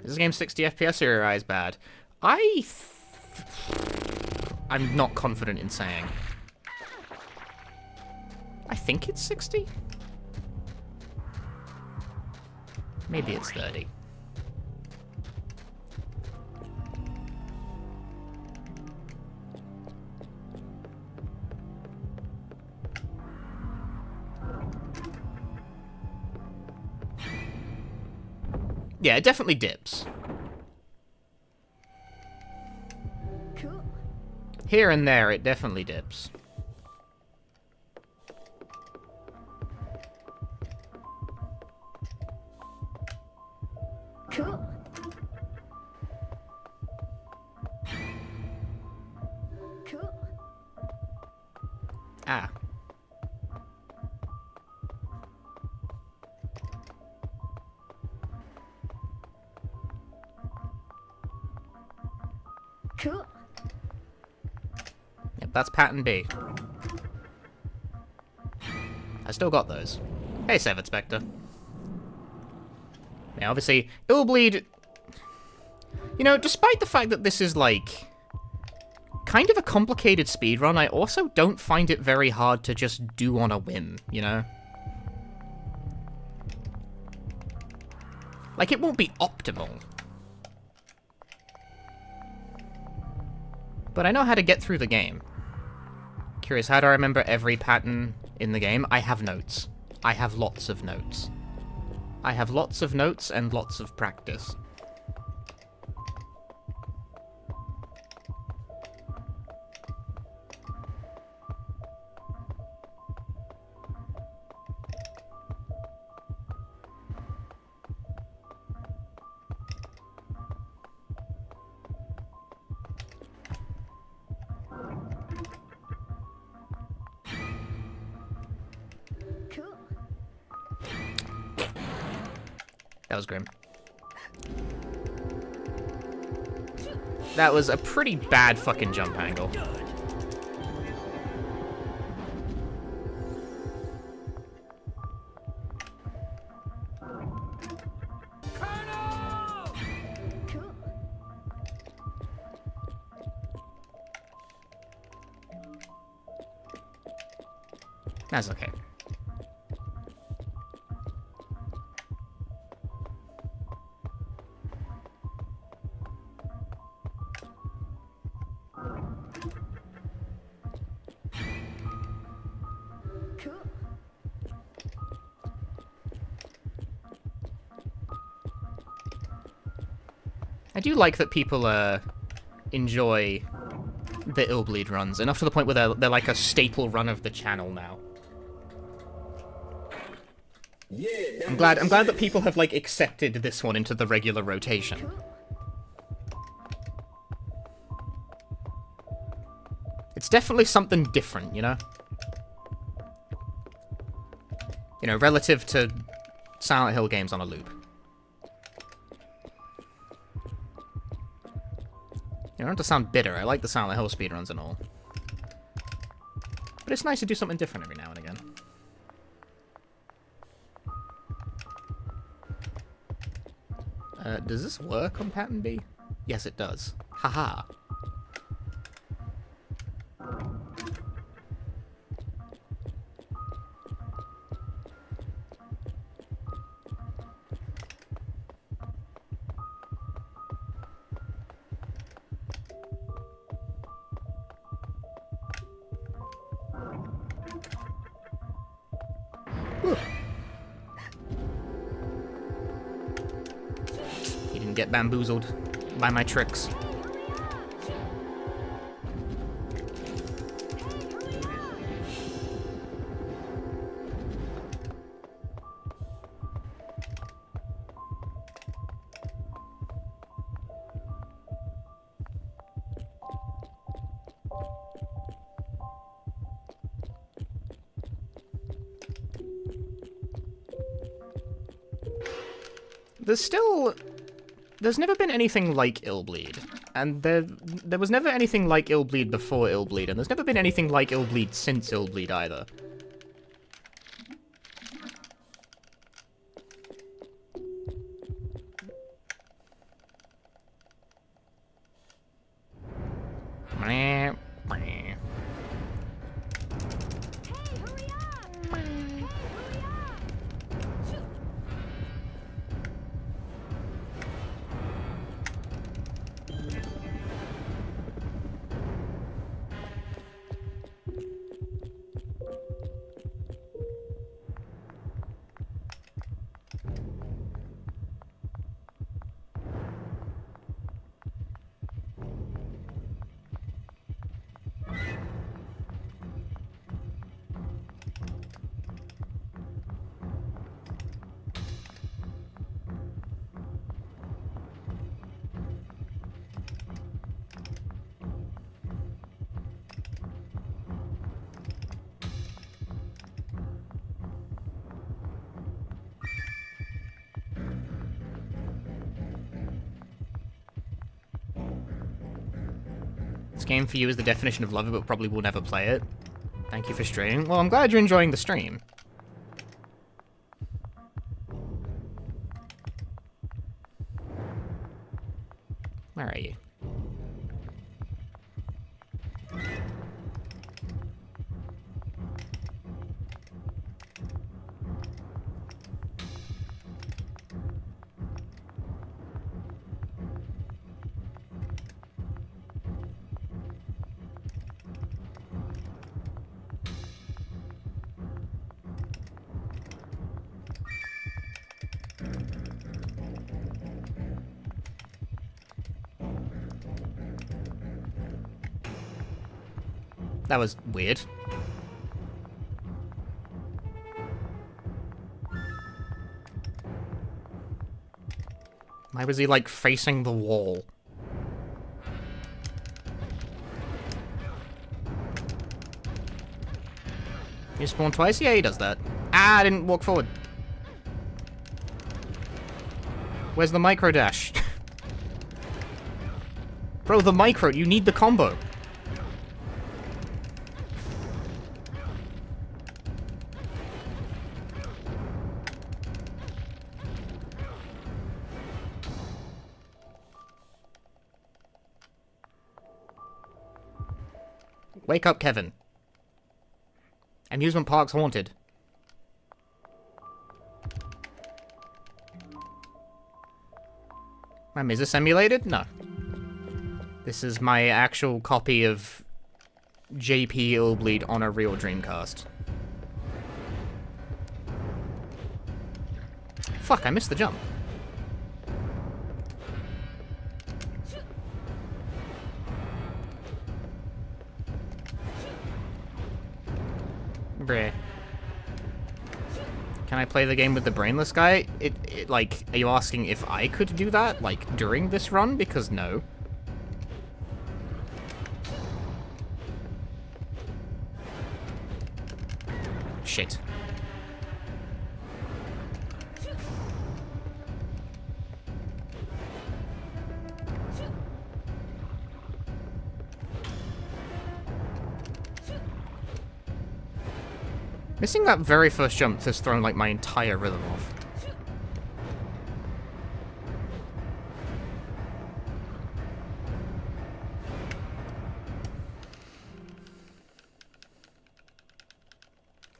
Is this game 60 FPS or is bad? I'm not confident in saying. I think it's 60? Maybe it's 30. Yeah, it definitely dips. Cool. Here and there, it definitely dips. Cool. Cool. Ah. Cool. Yep, that's pattern B. I still got those. Hey, Severed Spectre. Now, obviously, Illbleed... You know, despite the fact that this is, like, kind of a complicated speedrun, I also don't find it very hard to just do on a whim, you know? Like, it won't be optimal. But I know how to get through the game. Curious, how do I remember every pattern in the game? I have notes. I have lots of notes. I have lots of notes and lots of practice. Cool. That was grim. That was a pretty bad fucking jump angle. Cool. That's okay. Cool. I do like that people enjoy the Illbleed runs, enough to the point where they're like a staple run of the channel now. Yeah, I'm glad that people have like accepted this one into the regular rotation. It's definitely something different, you know? You know, relative to Silent Hill games on a loop. You don't have to sound bitter. I like the Silent Hill speedruns and all. But it's nice to do something different every now and again. Does this work on Pattern B? Yes, it does. Haha. He didn't get bamboozled by my tricks. There's never been anything like Illbleed, and there was never anything like Illbleed before Illbleed, and there's never been anything like Illbleed since Illbleed either. This game for you is the definition of love it, but probably will never play it. Thank you for streaming. Well, I'm glad you're enjoying the stream. Where are you? That was weird. Why was he, like, facing the wall? You spawn twice? Yeah, he does that. Ah, I didn't walk forward. Where's the micro dash? Bro, the micro, you need the combo. Wake up, Kevin. Amusement park's haunted. Is this emulated? No. This is my actual copy of JP Illbleed on a real Dreamcast. Fuck, I missed the jump. Bruh. Can I play the game with the brainless guy? Like, are you asking if I could do that, like, during this run? Because no. Shit. Missing that very first jump has thrown, like, my entire rhythm off.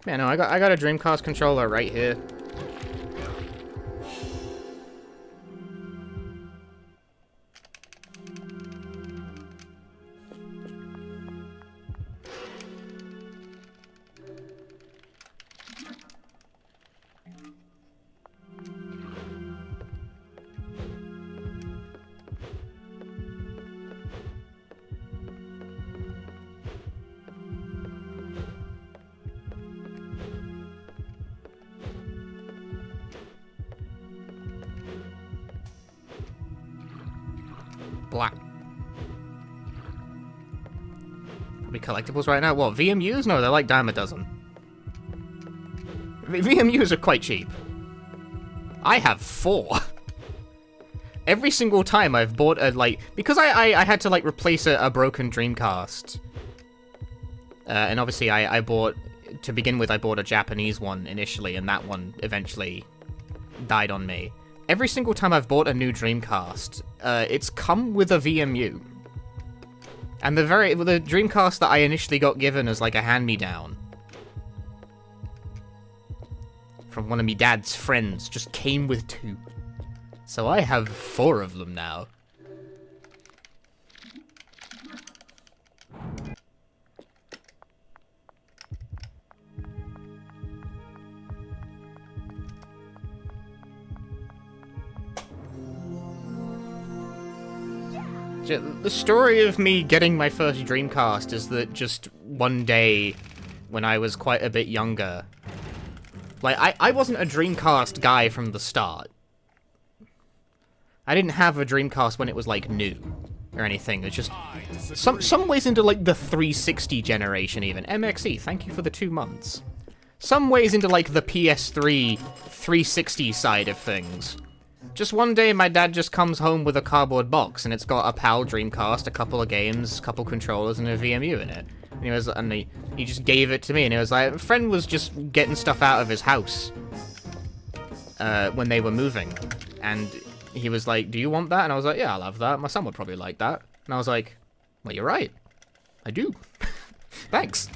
Yeah, no, I got a Dreamcast controller right here. Black. Probably collectibles right now. What, VMUs? No, they're like dime a dozen. VMUs are quite cheap. I have 4. Every single time I've bought a, like... Because I had to, like, replace a broken Dreamcast. And obviously I bought... To begin with, I bought a Japanese one initially, and that one eventually died on me. Every single time I've bought a new Dreamcast, it's come with a VMU. And the Dreamcast that I initially got given as like a hand-me-down from one of me dad's friends just came with 2. So I have 4 of them now. The story of me getting my first Dreamcast is that just one day, when I was quite a bit younger, like, I wasn't a Dreamcast guy from the start. I didn't have a Dreamcast when it was, like, new, or anything. It's just, some ways into, like, the 360 generation, even. MXE, thank you for the 2 months. Some ways into, like, the PS3 360 side of things. Just one day, my dad just comes home with a cardboard box, and it's got a PAL Dreamcast, a couple of games, a couple controllers, and a VMU in it. And he just gave it to me, and it was like, a friend was just getting stuff out of his house when they were moving, and he was like, "Do you want that?" And I was like, "Yeah, I'll have that. My son would probably like that." And I was like, "Well, you're right. I do. Thanks."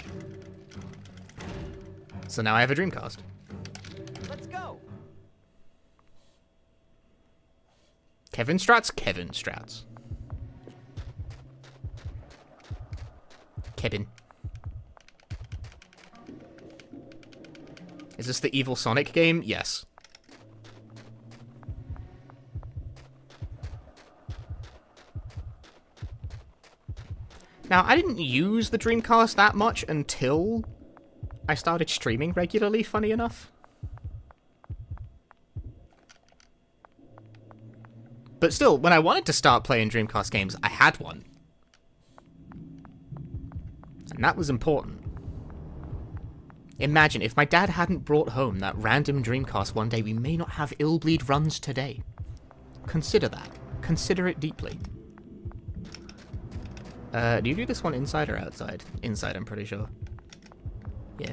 So now I have a Dreamcast. Let's go. Kevin Strats? Kevin Strats. Kevin. Is this the evil Sonic game? Yes. Now, I didn't use the Dreamcast that much until I started streaming regularly, funny enough. But still, when I wanted to start playing Dreamcast games, I had one. And that was important. Imagine, if my dad hadn't brought home that random Dreamcast one day, we may not have Illbleed runs today. Consider that. Consider it deeply. Do you do this one inside or outside? Inside, I'm pretty sure. Yeah.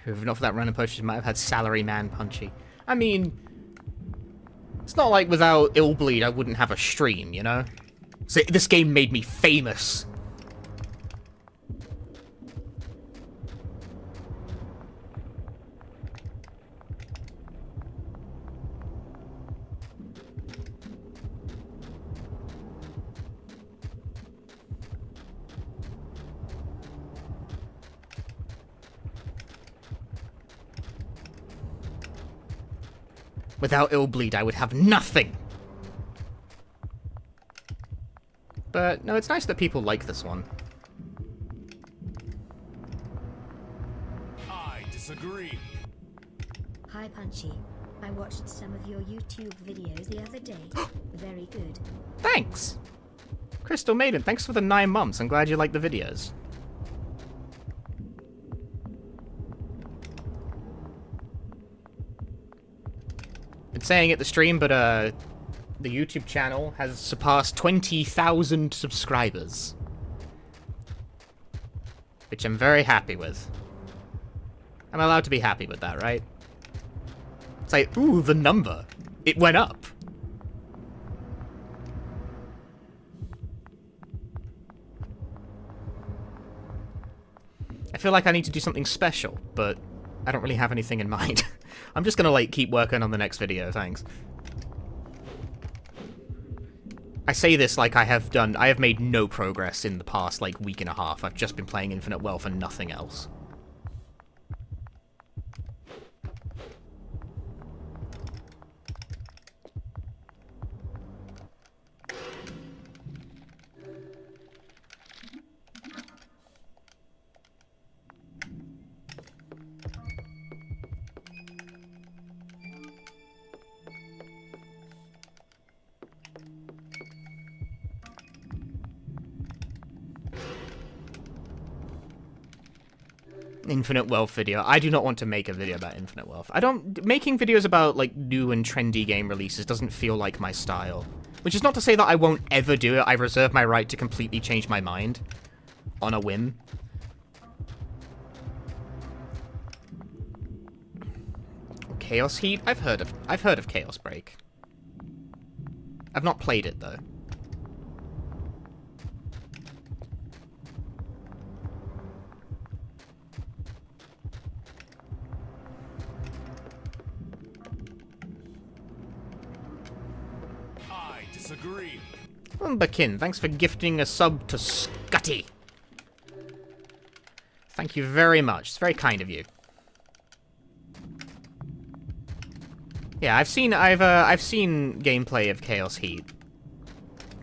If not for that random purchase, might have had Salary Man Punchy. I mean, it's not like without Illbleed I wouldn't have a stream, you know? So this game made me famous. Without Illbleed, I would have nothing. But, no, it's nice that people like this one. I disagree. Hi Punchy. I watched some of your YouTube videos the other day. Very good. Thanks! Crystal Maiden, thanks for the 9 months. I'm glad you like the videos. Been saying it the stream, but the YouTube channel has surpassed 20,000 subscribers. Which I'm very happy with. I'm allowed to be happy with that, right? It's like, ooh, the number. It went up. I feel like I need to do something special, but I don't really have anything in mind. I'm just gonna, like, keep working on the next video, thanks. I say this like I have made no progress in the past, like, week and a half. I've just been playing Infinite Wealth and nothing else. Infinite Wealth video. I do not want to make a video about Infinite Wealth. Making videos about, like, new and trendy game releases doesn't feel like my style. Which is not to say that I won't ever do it. I reserve my right to completely change my mind on a whim. Chaos Heat? I've heard of Chaos Break. I've not played it though. I disagree. Umberkin, thanks for gifting a sub to Scutty. Thank you very much. It's very kind of you. Yeah, I've seen gameplay of Chaos Heat.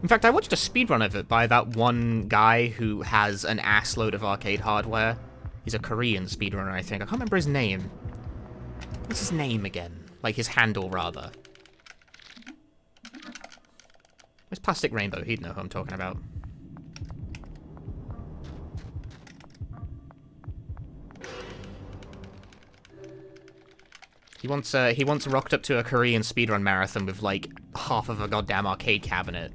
In fact, I watched a speedrun of it by that one guy who has an assload of arcade hardware. He's a Korean speedrunner, I think. I can't remember his name. What's his name again? Like, his handle, rather. Where's Plastic Rainbow? He'd know who I'm talking about. He once rocked up to a Korean speedrun marathon with, like, half of a goddamn arcade cabinet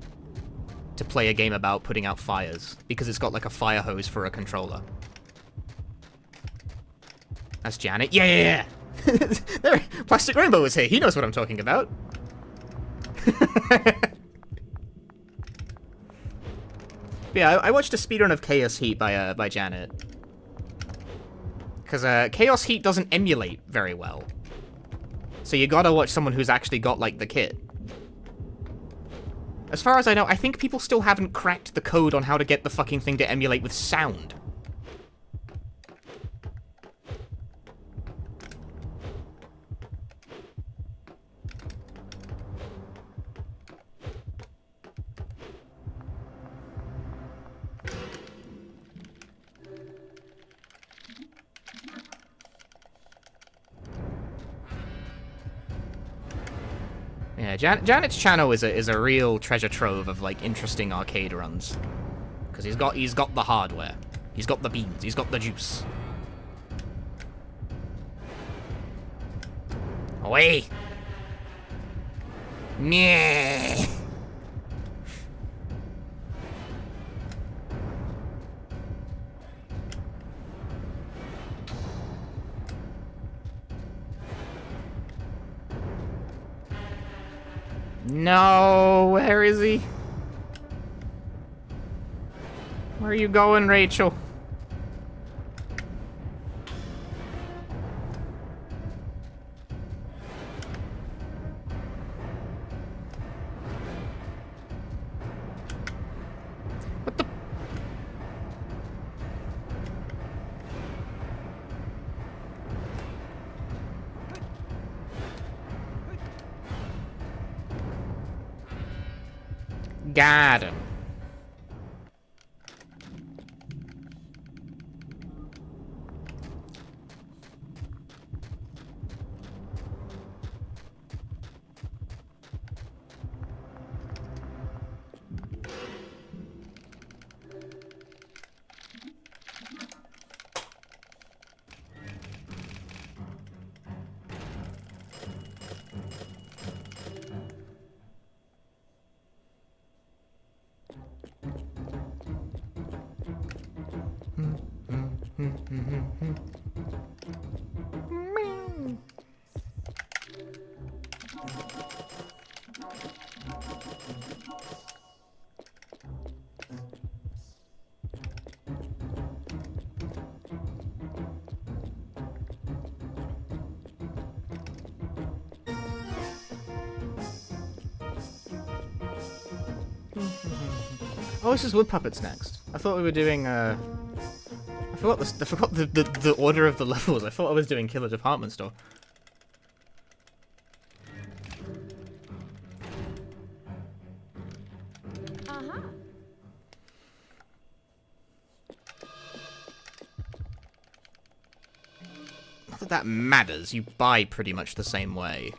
to play a game about putting out fires, because it's got, like, a fire hose for a controller. That's Janet. Yeah! There, Plastic Rainbow is here. He knows what I'm talking about. Yeah, I watched a speedrun of Chaos Heat by Janet. Because Chaos Heat doesn't emulate very well. So you gotta watch someone who's actually got, like, the kit. As far as I know, I think people still haven't cracked the code on how to get the fucking thing to emulate with sound. Yeah, Janet's channel is a real treasure trove of, like, interesting arcade runs, because he's got the hardware, he's got the beans, he's got the juice. Away. Meh. No, where is he? Where are you going, Rachel? What the? Got him. Oh, this is Wood Puppets next. I thought we were doing, I forgot the order of the levels. I thought I was doing Killer Department Store. Uh-huh. Not that that matters. You buy pretty much the same way.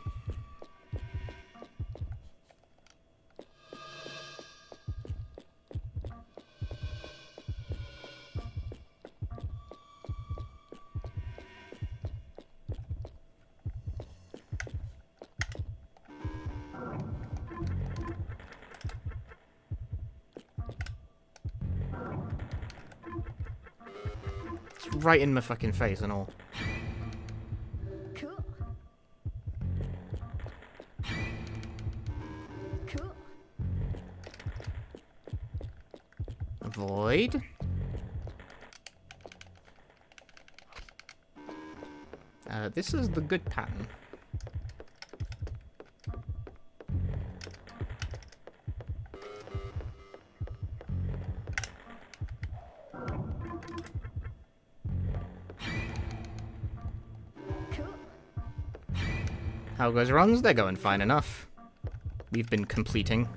Right in my fucking face and all. Cool. Cool. Avoid. This is the good pattern. How goes runs? They're going fine enough. We've been completing.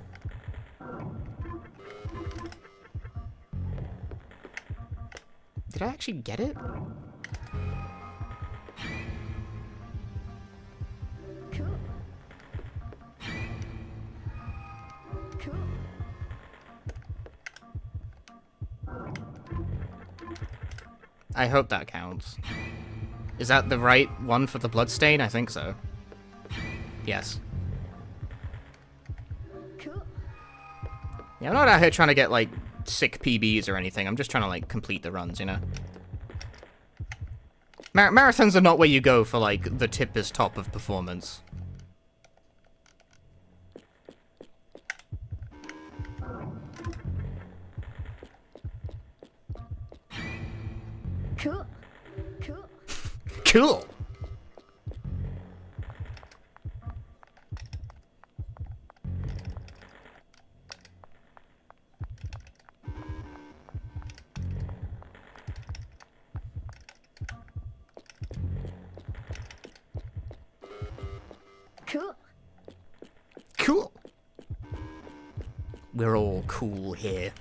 Did I actually get it? Cool. Cool. I hope that counts. Is that the right one for the bloodstain? I think so. Yes. Cool. Yeah, I'm not out here trying to get, like, sick PBs or anything. I'm just trying to, like, complete the runs, you know? Marathons are not where you go for, like, the tip is top of performance. Cool. Cool. Cool! Cool. Cool! We're all cool here.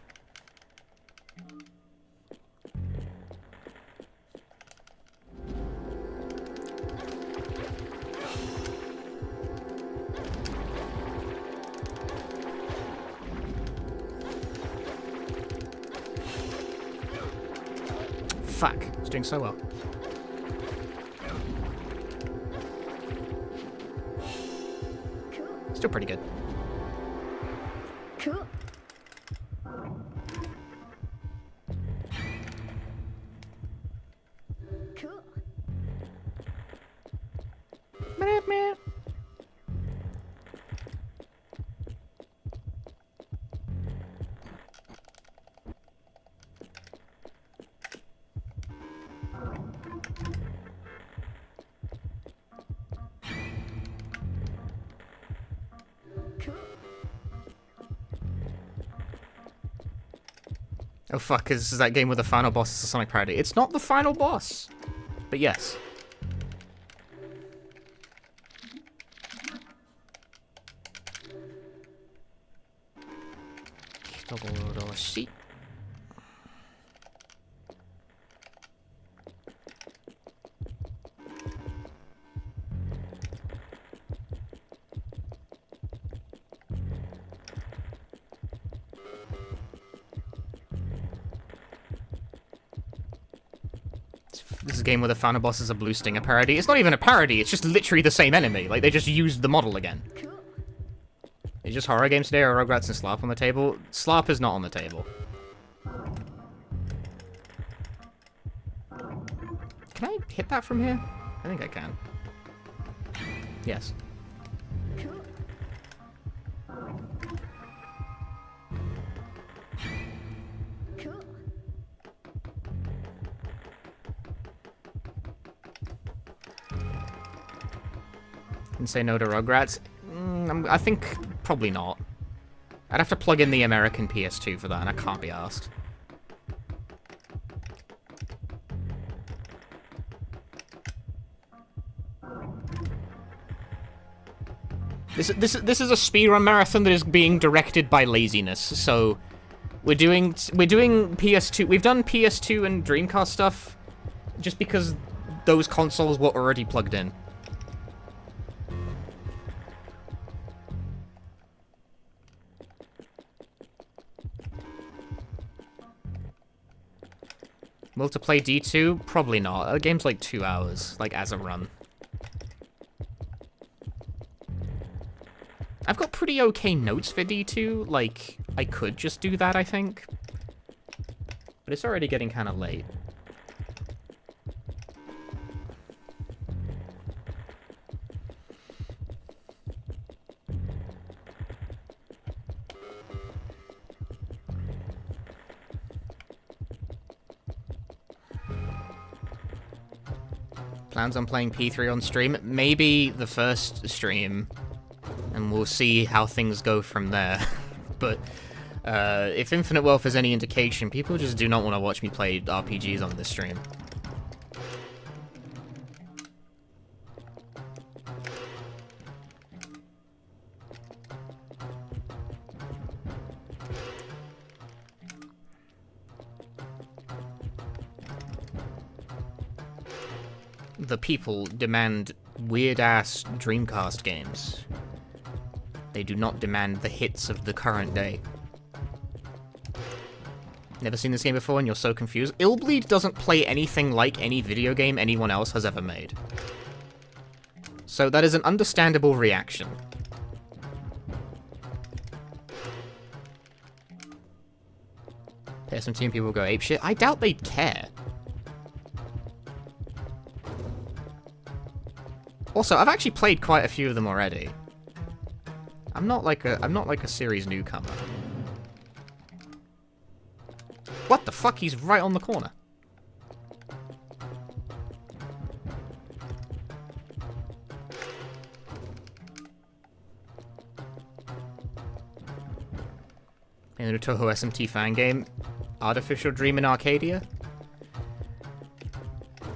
Fuck, it's doing so well. Still pretty good. Cool. Cool. Oh fuck, is that game where the final boss is a Sonic parody? It's not the final boss! But yes. Sheet. This is a game where the final boss is a Blue Stinger parody. It's not even a parody, it's just literally the same enemy. Like, they just used the model again. It's just horror games today, or Rugrats and Slarp on the table? Slarp is not on the table. Can I hit that from here? I think I can. Yes. Cool. Cool. And say no to Rugrats? I think probably not. I'd have to plug in the American PS2 for that, and I can't be asked. This is a speedrun marathon that is being directed by laziness. So we're doing PS2. We've done PS2 and Dreamcast stuff just because those consoles were already plugged in. Multiplayer D2? Probably not. The game's like 2 hours, like as a run. I've got pretty okay notes for D2, like, I could just do that, I think. But it's already getting kind of late. Plans on playing P3 on stream? Maybe the first stream. And we'll see how things go from there. But if Infinite Wealth is any indication, people just do not want to watch me play RPGs on this stream. The people demand weird-ass Dreamcast games. They do not demand the hits of the current day. Never seen this game before and you're so confused? Illbleed doesn't play anything like any video game anyone else has ever made. So that is an understandable reaction. PS2 people go apeshit. I doubt they'd care. Also, I've actually played quite a few of them already. I'm not like a series newcomer. What the fuck? He's right on the corner. In the Toho SMT fan game, Artificial Dream in Arcadia?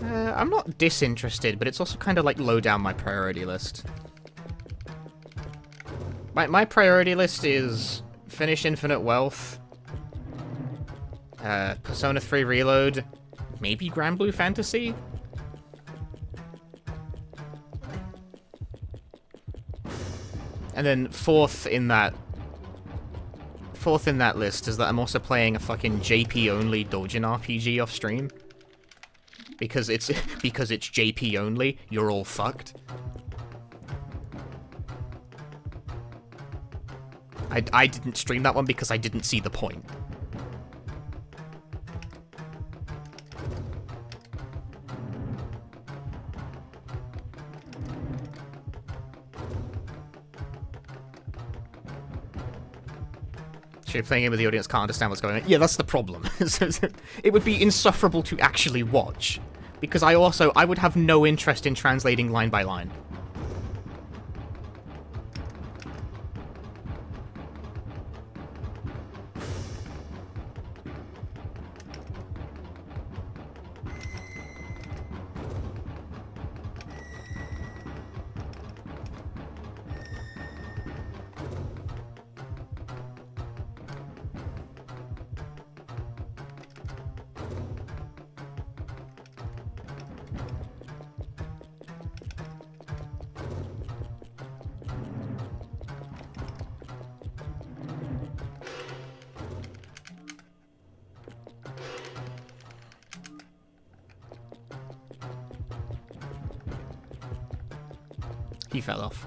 I'm not disinterested, but it's also kind of like low down my priority list. My priority list is finish Infinite Wealth, Persona 3 Reload, maybe Grand Blue Fantasy? And then fourth in that list is that I'm also playing a fucking JP-only Doujin RPG off stream. Because it's JP only, you're all fucked. I didn't stream that one because I didn't see the point. Sure, playing it with the audience can't understand what's going on. Yeah, that's the problem. It would be insufferable to actually watch. Because I would have no interest in translating line by line. He fell off.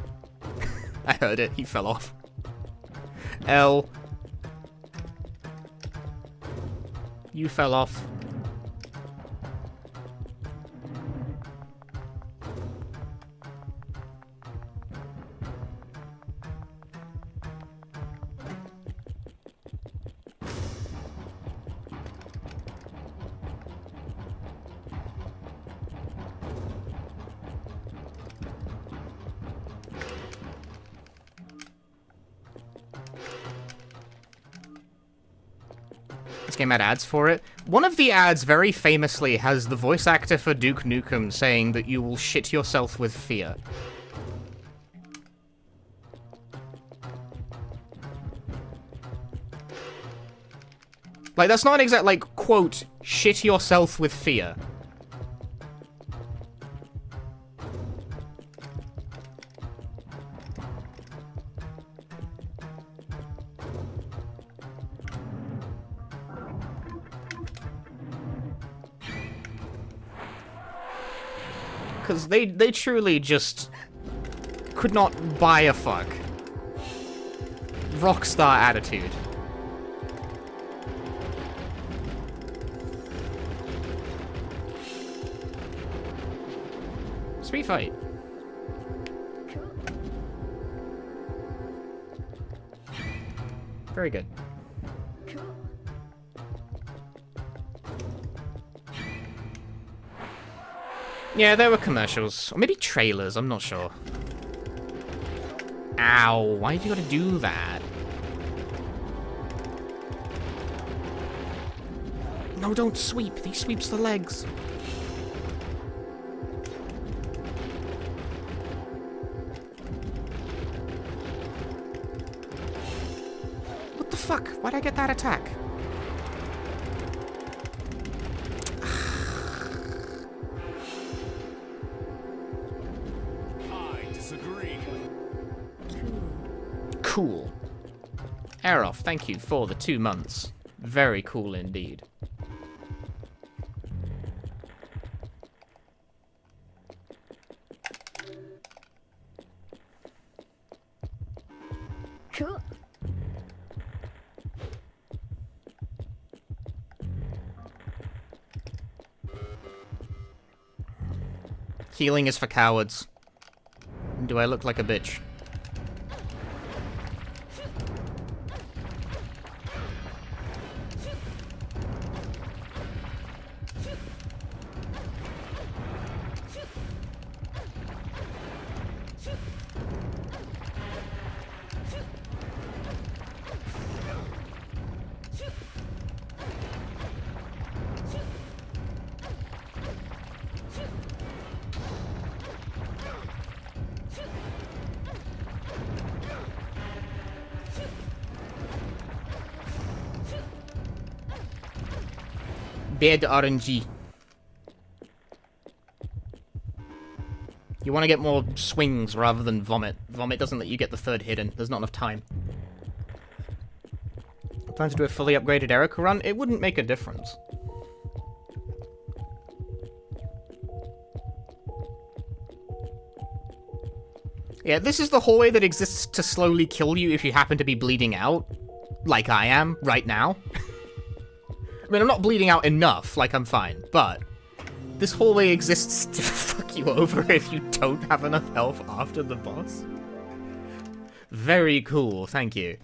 I heard it. He fell off. L. You fell off. This game had ads for it. One of the ads very famously has the voice actor for Duke Nukem saying that you will shit yourself with fear. Like, that's not an exact, like, quote, shit yourself with fear. Because they truly just could not buy a fuck. Rockstar attitude. Sweet fight. Very good. Yeah, there were commercials. Or maybe trailers, I'm not sure. Ow, why did you gotta do that? No, don't sweep. He sweeps the legs. What the fuck? Why'd I get that attack? Cool. Aerof, thank you for the 2 months. Very cool indeed. Cool. Healing is for cowards. Do I look like a bitch? Bad RNG. You want to get more swings rather than vomit. Vomit doesn't let you get the third hidden. There's not enough time. I plan to do a fully upgraded Erica run. It wouldn't make a difference. Yeah, this is the hallway that exists to slowly kill you if you happen to be bleeding out. Like I am, right now. I mean, I'm not bleeding out enough, like I'm fine, but this hallway exists to fuck you over if you don't have enough health after the boss. Very cool, thank you.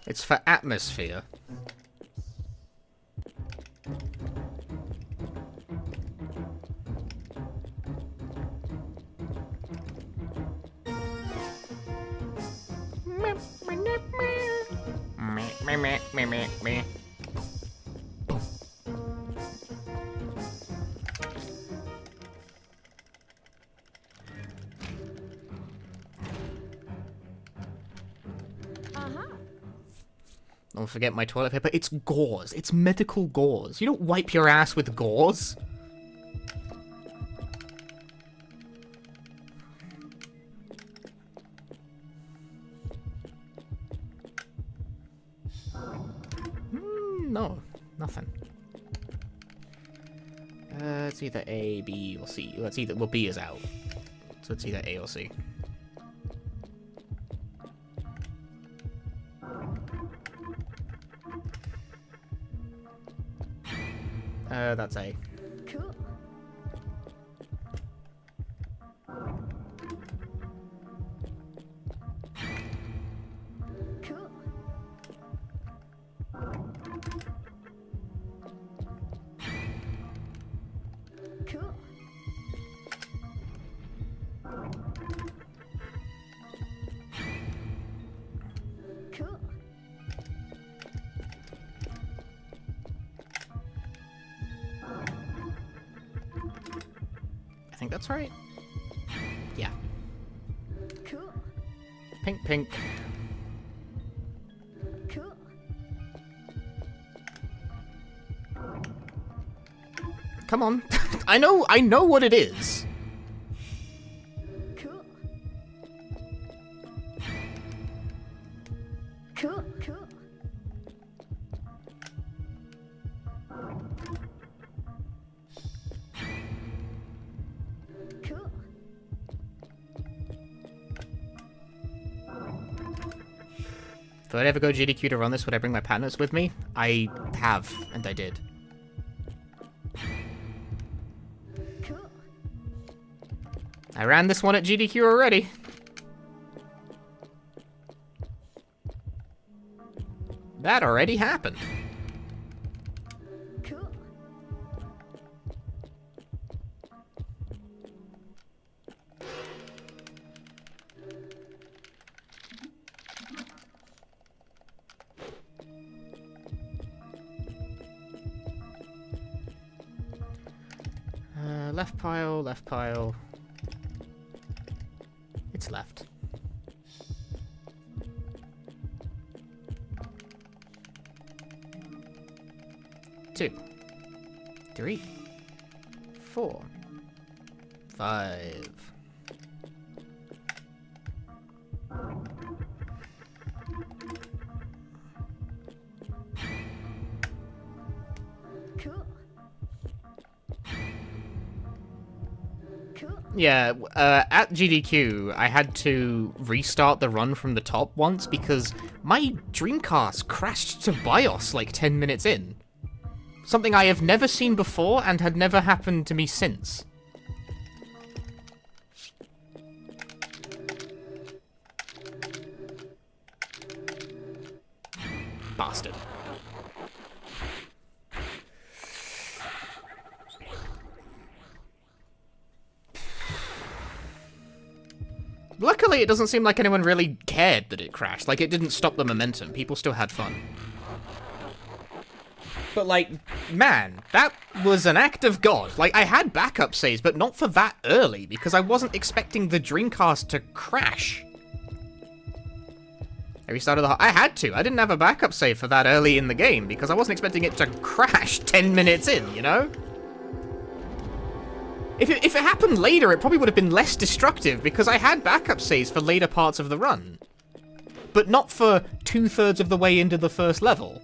It's for atmosphere. Meh. Don't forget my toilet paper. It's gauze. It's medical gauze. You don't wipe your ass with gauze. No, nothing. It's either A, B, or C. Well, B is out. So it's either A or C. That's A. Cool. think that's right. Yeah. Cool. Pink, pink. Cool. Come on. I know what it is. Cool. Cool, cool. Cool. If I'd ever go GDQ to run this, would I bring my partners with me? I have, and I did. Cool. I ran this one at GDQ already. That already happened. Cool. Left pile, left pile. It's left. 2, 3, 4, 5. Cool. Cool. Yeah, at GDQ, I had to restart the run from the top once because my Dreamcast crashed to BIOS like 10 minutes in. Something I have never seen before and had never happened to me since. Bastard. Luckily, it doesn't seem like anyone really cared that it crashed. Like, it didn't stop the momentum. People still had fun. But, like, man, that was an act of God. Like, I had backup saves, but not for that early, because I wasn't expecting the Dreamcast to crash. I restarted the... I had to. I didn't have a backup save for that early in the game, because I wasn't expecting it to crash 10 minutes in, you know? If it happened later, it probably would have been less destructive, because I had backup saves for later parts of the run. But not for 2/3 of the way into the first level.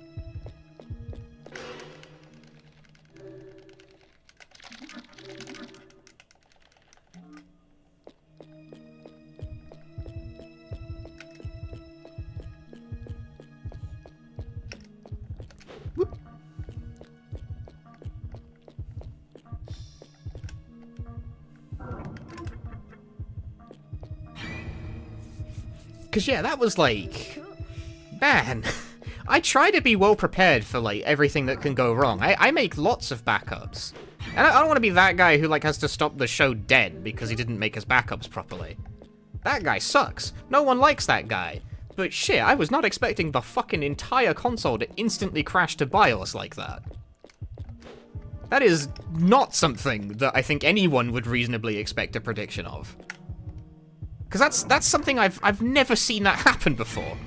Because, yeah, that was like... Man, I try to be well prepared for, like, everything that can go wrong. I make lots of backups. And I don't want to be that guy who, like, has to stop the show dead because he didn't make his backups properly. That guy sucks. No one likes that guy. But shit, I was not expecting the fucking entire console to instantly crash to BIOS like that. That is not something that I think anyone would reasonably expect a prediction of. Because that's something I've never seen that happen before.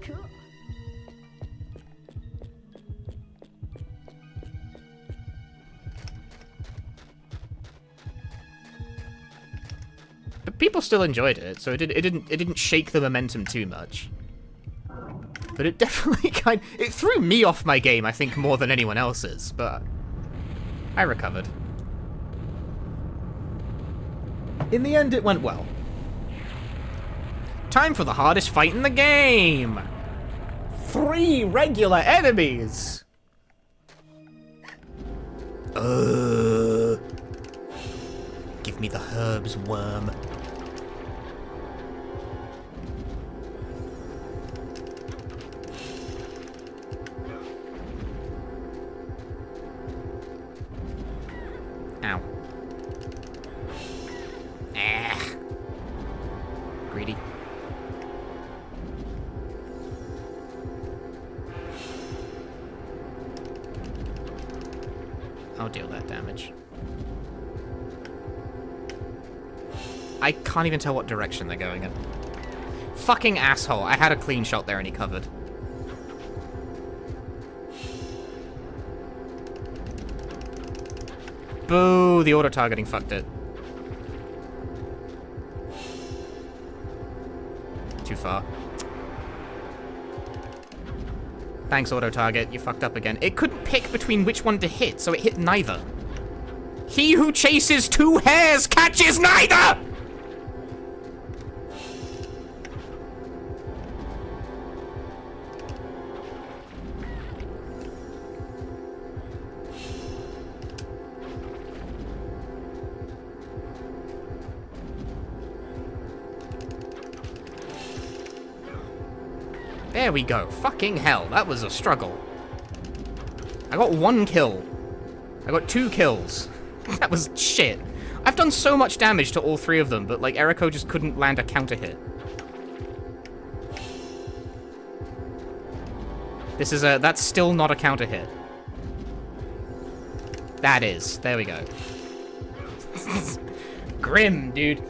Cool. But people still enjoyed it, so it didn't shake the momentum too much. But it definitely it threw me off my game, I think, more than anyone else's, but I recovered. In the end, it went well. Time for the hardest fight in the game! 3 regular enemies! Give me the herbs, worm. Ow. Ah. Greedy. I'll deal that damage. I can't even tell what direction they're going in. Fucking asshole. I had a clean shot there and he covered. Boo! The auto-targeting fucked it. Too far. Thanks, auto-target. You fucked up again. It couldn't pick between which one to hit, so it hit neither. He who chases two hares catches neither! There we go. Fucking hell, that was a struggle. I got 1 kill. I got 2 kills. That was shit. I've done so much damage to all 3 of them, but like Eriko just couldn't land a counter hit. This is that's still not a counter hit. That is. There we go. Grim, dude.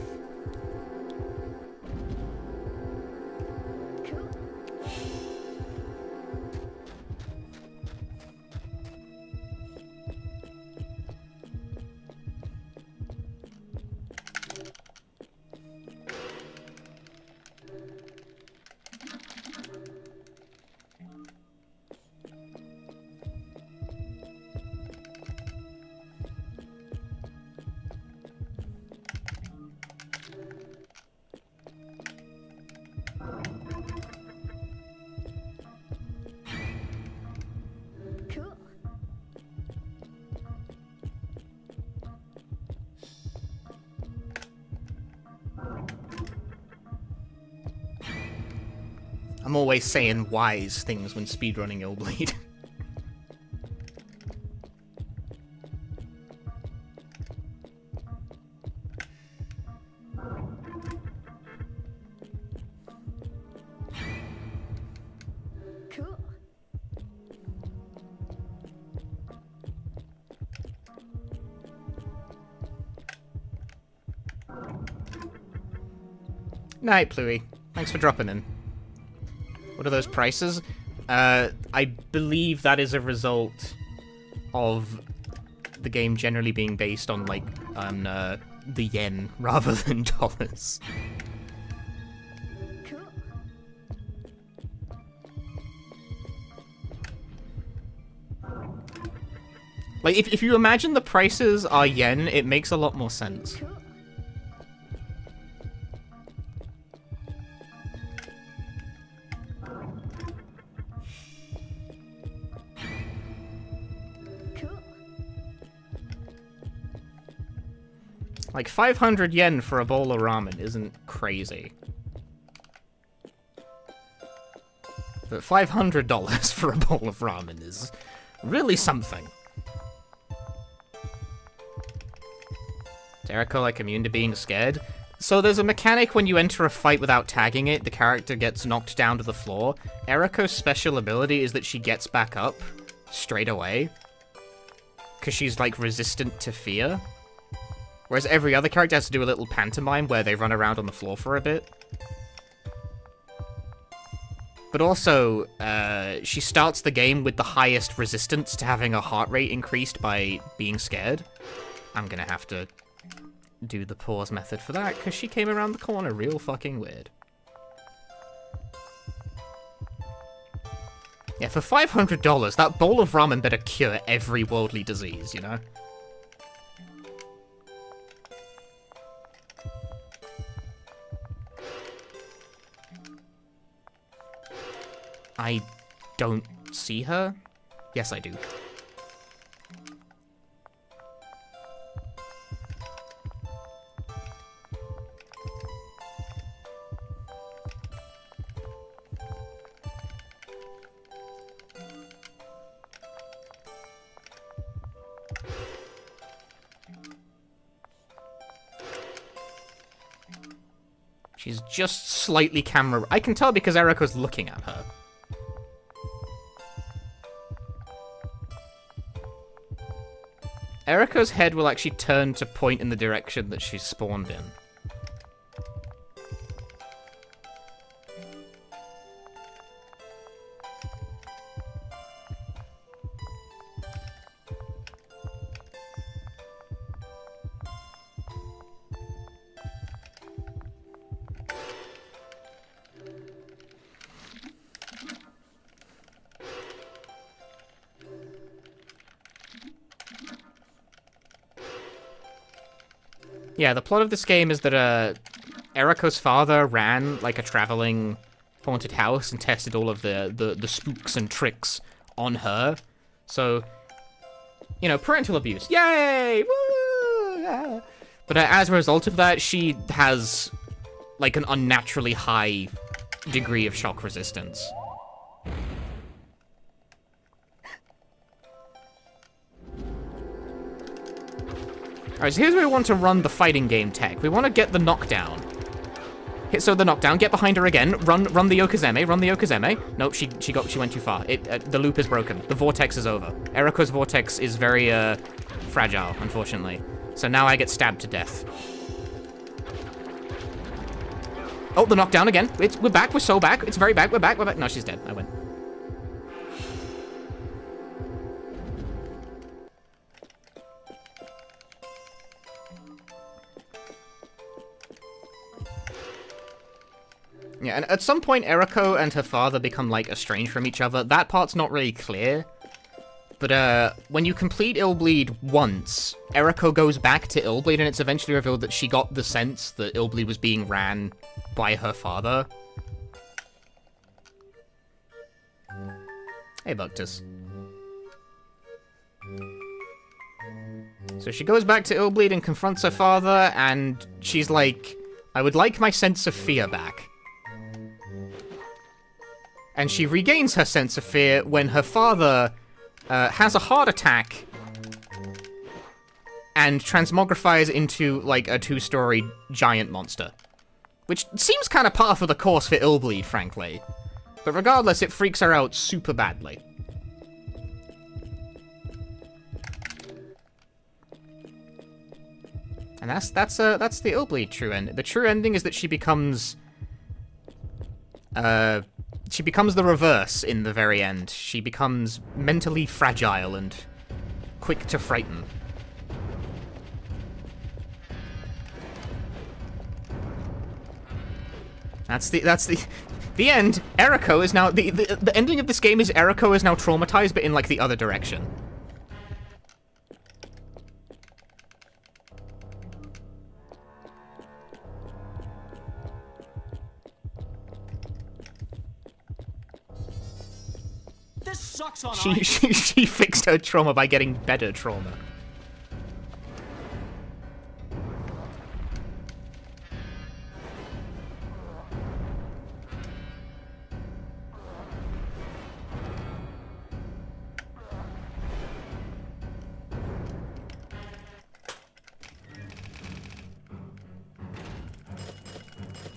I'm always saying wise things when speedrunning Illbleed. Cool. Night, Pluie. Thanks for dropping in. What are those prices? I believe that is a result of the game generally being based on, like, the yen rather than dollars. Cool. Like, if you imagine the prices are yen, it makes a lot more sense. Cool. Like, 500 yen for a bowl of ramen isn't crazy. But $500 for a bowl of ramen is really something. Is Eriko, like, immune to being scared? So there's a mechanic when you enter a fight without tagging it, the character gets knocked down to the floor. Eriko's special ability is that she gets back up straight away. Because she's, like, resistant to fear. Whereas every other character has to do a little pantomime where they run around on the floor for a bit. But also, she starts the game with the highest resistance to having her heart rate increased by being scared. I'm gonna have to do the pause method for that, because she came around the corner real fucking weird. Yeah, for $500, that bowl of ramen better cure every worldly disease, you know? I don't see her? Yes, I do. She's just slightly camera... I can tell because Eriko's looking at her. Eriko's head will actually turn to point in the direction that she's spawned in. Yeah, the plot of this game is that Eriko's father ran like a traveling haunted house and tested all of the spooks and tricks on her. So, you know, parental abuse. Yay! Woo! Yeah. But as a result of that, she has like an unnaturally high degree of shock resistance. Alright, so here's where we want to run the fighting game tech. We want to get the knockdown. So the knockdown, get behind her again, run the Yokozeme. Nope, she went too far. The loop is broken. The vortex is over. Eriko's vortex is very fragile, unfortunately. So now I get stabbed to death. Oh, the knockdown again. We're back, we're so back. It's very back, we're back. No, she's dead. I win. Yeah, and at some point, Eriko and her father become, like, estranged from each other. That part's not really clear. But, when you complete Illbleed once, Eriko goes back to Illbleed, and it's eventually revealed that she got the sense that Illbleed was being ran by her father. Hey, Buctus. So she goes back to Illbleed and confronts her father, and she's like, I would like my sense of fear back. And she regains her sense of fear when her father has a heart attack and transmogrifies into, like, a 2-story giant monster. Which seems kind of par for the course for Illbleed, frankly. But regardless, it freaks her out super badly. And that's the Illbleed true ending. The true ending is that she becomes the reverse in the very end. She becomes mentally fragile and quick to frighten. That's the end. Eriko is now the ending of this game is Eriko is now traumatized, but in like the other direction. This sucks on She fixed her trauma by getting better trauma.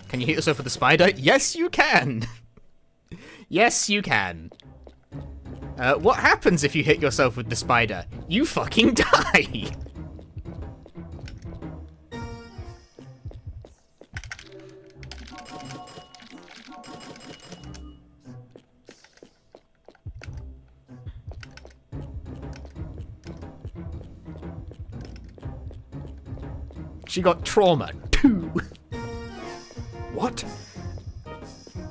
Can you hit yourself with the spider? Yes, you can! Yes, you can. What happens if you hit yourself with the spider? You fucking die! She got trauma, too. What?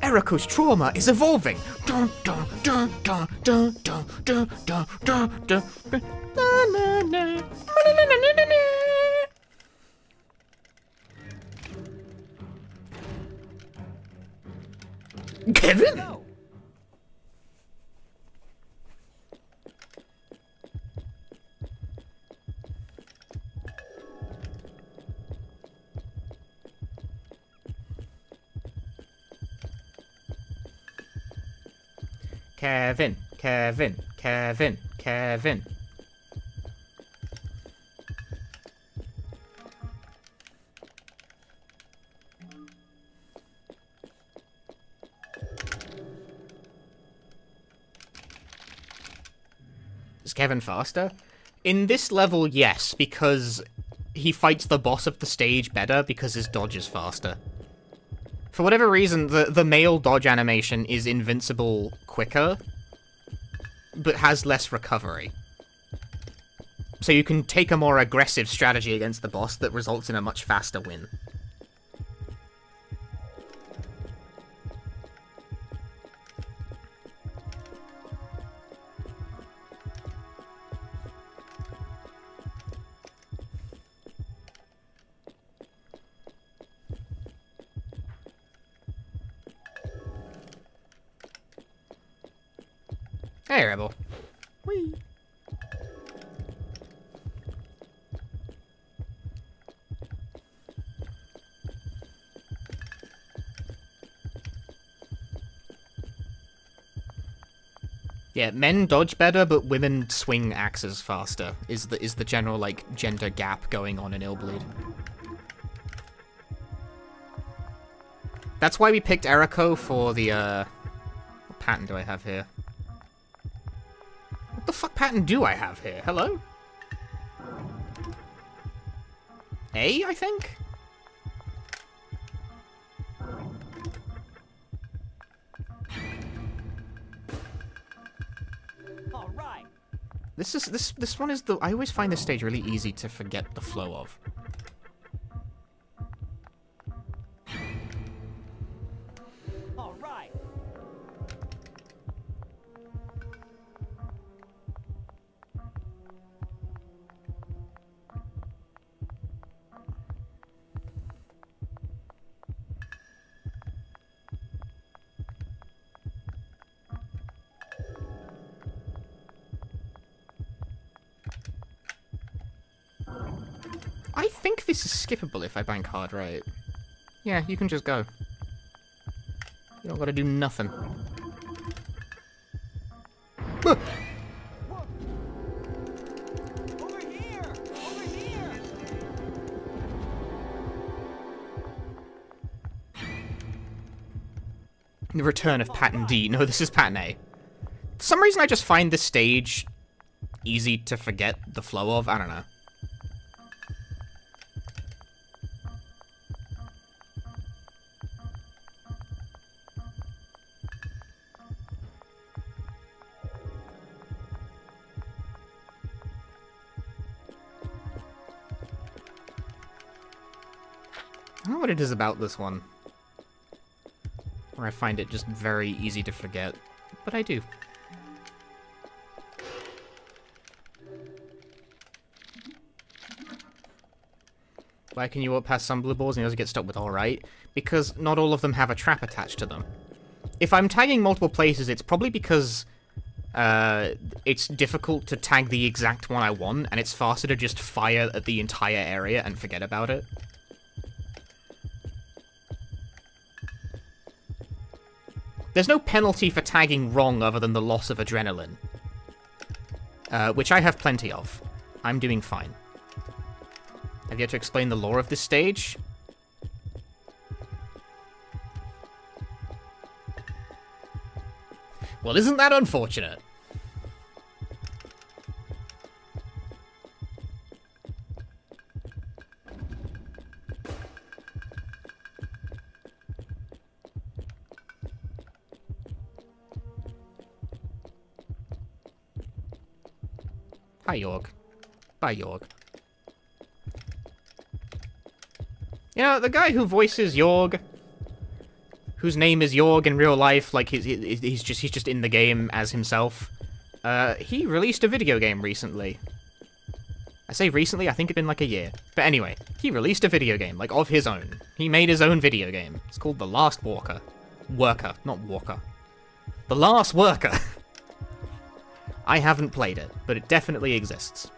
Eriko's trauma is evolving. Dun, dun, dun, dun, dun, dun, dun, dun, dun, dun. Na, na, na. Na, na, na, na, na, na. Kevin? Kevin, Kevin, Kevin, Kevin. Is Kevin faster? In this level, yes, because he fights the boss of the stage better because his dodge is faster. For whatever reason, the male dodge animation is invincible quicker, but has less recovery. So you can take a more aggressive strategy against the boss that results in a much faster win. Hey, Rebel. Whee! Yeah, men dodge better, but women swing axes faster. Is the general like gender gap going on in Illbleed? That's why we picked Eriko for the what pattern do I have here? What the fuck pattern do I have here? Hello? A, I think? All right. This one is the I always find this stage really easy to forget the flow of. All right. I think this is skippable if I bank hard right. Yeah, you can just go. You don't gotta do nothing. Ah! Over here. Over here. The return of pattern D. No, this is pattern A. For some reason I just find this stage easy to forget the flow of. I don't know. I don't know what it is about this one, where I find it just very easy to forget, but I do. Why can you walk past some blue balls and you also get stuck with alright? Because not all of them have a trap attached to them. If I'm tagging multiple places, it's probably because it's difficult to tag the exact one I want, and it's faster to just fire at the entire area and forget about it. There's no penalty for tagging wrong other than the loss of adrenaline. Which I have plenty of. I'm doing fine. Have yet to explain the lore of this stage? Well, isn't that unfortunate? Hi, Yorg. Bye, Yorg. You know, the guy who voices Yorg, whose name is Yorg in real life, like he's just in the game as himself. He released a video game recently. I say recently, I think it's been like a year. But anyway, he released a video game, like of his own. He made his own video game. It's called The Last Walker. Worker, not Walker. The Last Worker. I haven't played it, but it definitely exists.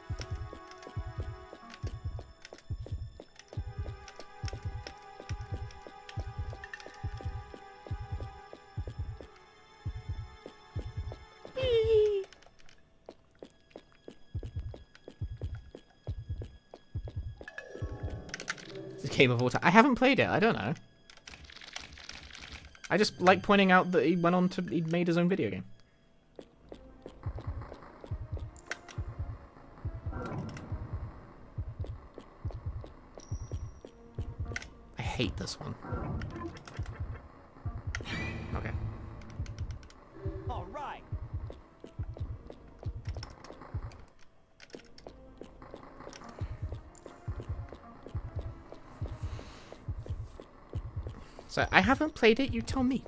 It's a game of all time. I haven't played it, I don't know. I just like pointing out that he made his own video game. I hate this one. Okay. All right. So I haven't played it, you tell me.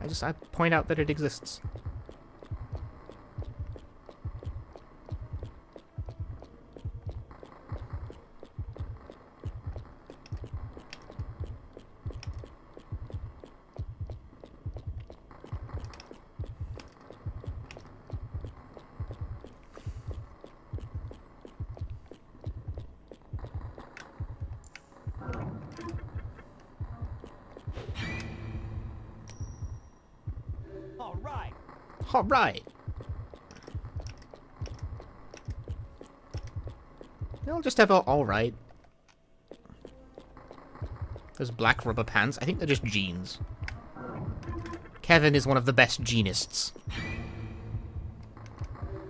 I point out that it exists. Alright. I'll just have a alright. Those black rubber pants, I think they're just jeans. Kevin is one of the best jeanists.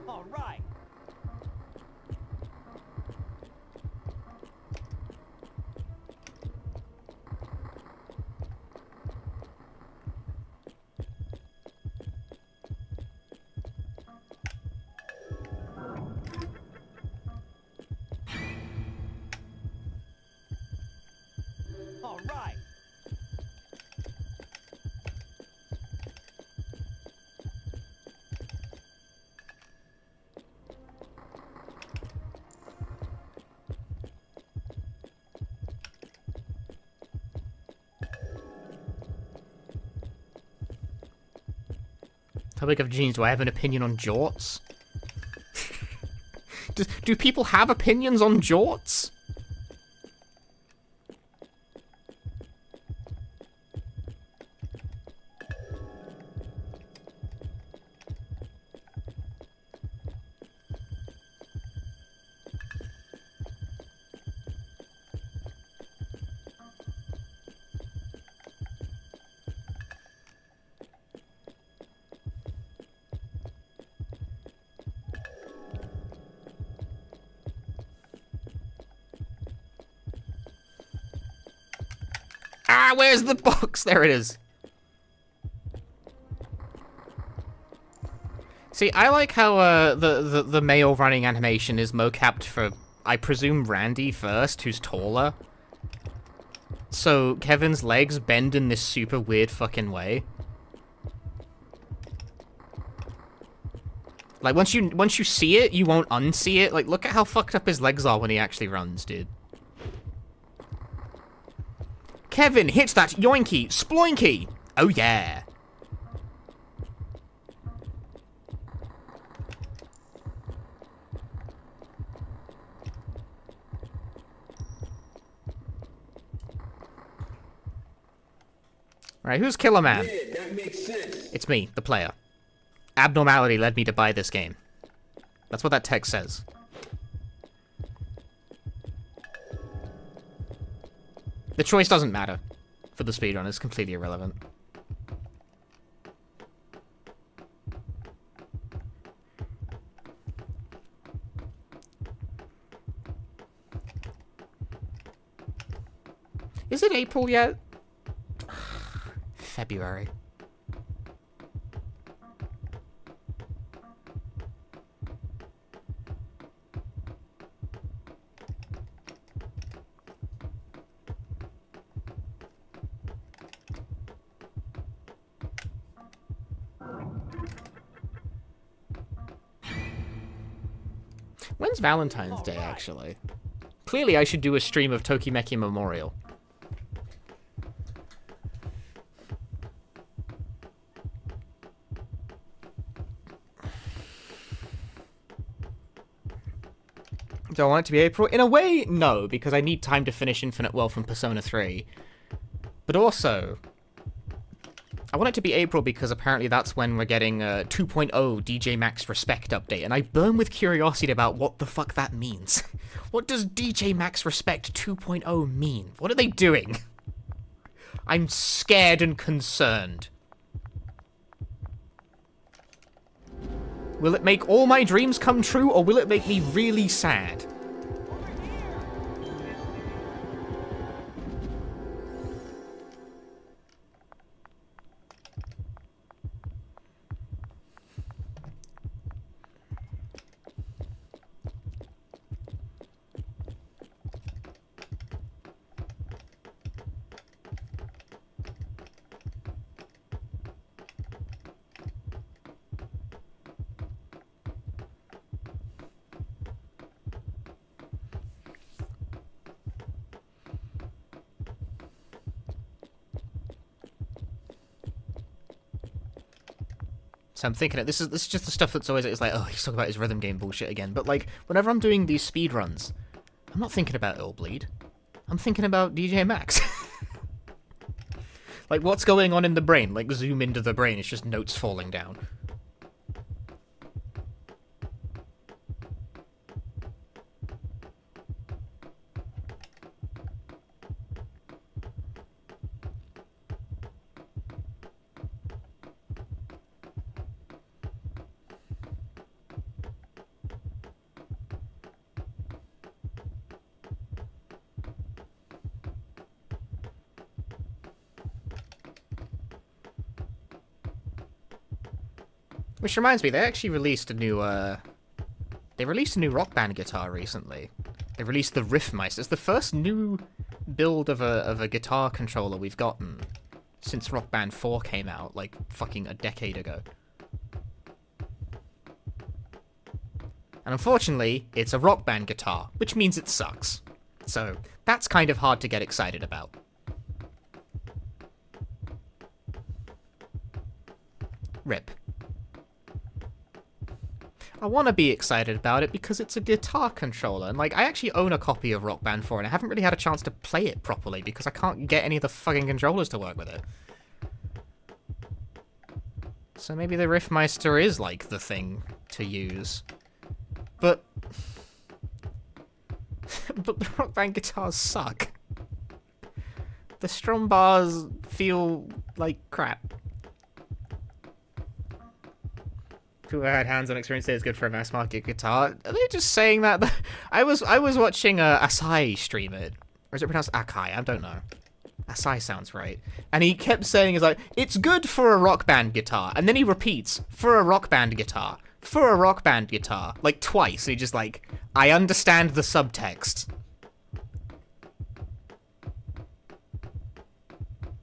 All right. All right. Topic of jeans, do I have an opinion on jorts? do people have opinions on jorts? Ah, where's the box? There it is. See, I like how the male running animation is mocapped for, I presume, Randy first, who's taller. So Kevin's legs bend in this super weird fucking way. Like once you see it, you won't unsee it. Like look at how fucked up his legs are when he actually runs, dude. Kevin, hit that yoinky, sploinky! Oh yeah. Right, who's Killer Man? Yeah, that makes sense. It's me, the player. Abnormality led me to buy this game. That's what that text says. The choice doesn't matter for the speedrun, it's completely irrelevant. Is it April yet? February. When's Valentine's Day, actually? Clearly, I should do a stream of Tokimeki Memorial. Do I want it to be April? In a way, no, because I need time to finish Infinite Wealth and Persona 3. But also, I want it to be April because apparently that's when we're getting a 2.0 DJ Max Respect update, and I burn with curiosity about what the fuck that means. What does DJ Max Respect 2.0 mean? What are they doing? I'm scared and concerned. Will it make all my dreams come true, or will it make me really sad? So I'm thinking this is just the stuff that's always it's like, oh, he's talking about his rhythm game bullshit again. But like whenever I'm doing these speedruns, I'm not thinking about Illbleed. I'm thinking about DJ Max. Like what's going on in the brain? Like zoom into the brain, it's just notes falling down. Which reminds me, they actually released a new, they released a new Rock Band guitar recently. They released the Riffmeister. It's the first new build of a guitar controller we've gotten since Rock Band 4 came out, like, fucking a decade ago. And unfortunately, it's a Rock Band guitar, which means it sucks. So, that's kind of hard to get excited about. RIP. I want to be excited about it because it's a guitar controller, and like, I actually own a copy of Rock Band 4, and I haven't really had a chance to play it properly because I can't get any of the fucking controllers to work with it. So maybe the Riffmeister is, like, the thing to use. But... but the Rock Band guitars suck. The strum bars feel like crap. Who had hands-on experience say it's good for a mass-market guitar. Are they just saying that? I was watching Asai stream it. Or is it pronounced Akai? I don't know. Asai sounds right. And he kept saying, it's good for a Rock Band guitar. And then he repeats, for a Rock Band guitar. For a Rock Band guitar. Like, twice. And he just like, I understand the subtext.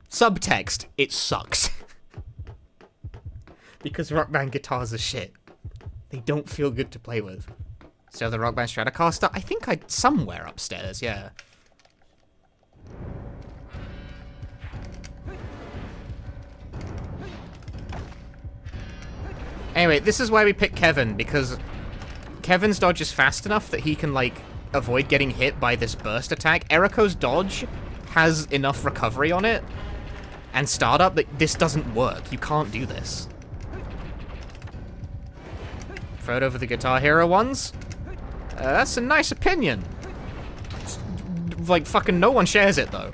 Subtext, it sucks. Because Rock Band guitars are shit. They don't feel good to play with. So the Rock Band Stratocaster, I think somewhere upstairs, yeah. Anyway, this is why we pick Kevin, because Kevin's dodge is fast enough that he can, like, avoid getting hit by this burst attack. Eriko's dodge has enough recovery on it, and startup, that this doesn't work. You can't do this. Throw it over the Guitar Hero ones. That's a nice opinion. Like, fucking no one shares it, though.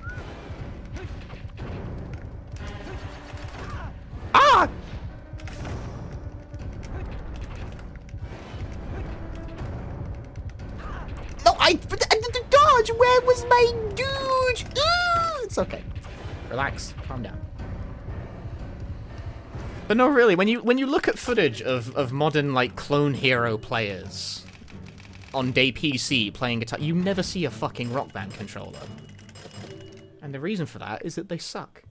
Ah! No, dodge! Where was my dodge? It's okay. Relax. Calm down. But no, really, when you look at footage of modern, like, clone hero players on day PC playing guitar, you never see a fucking Rock Band controller. And the reason for that is that they suck.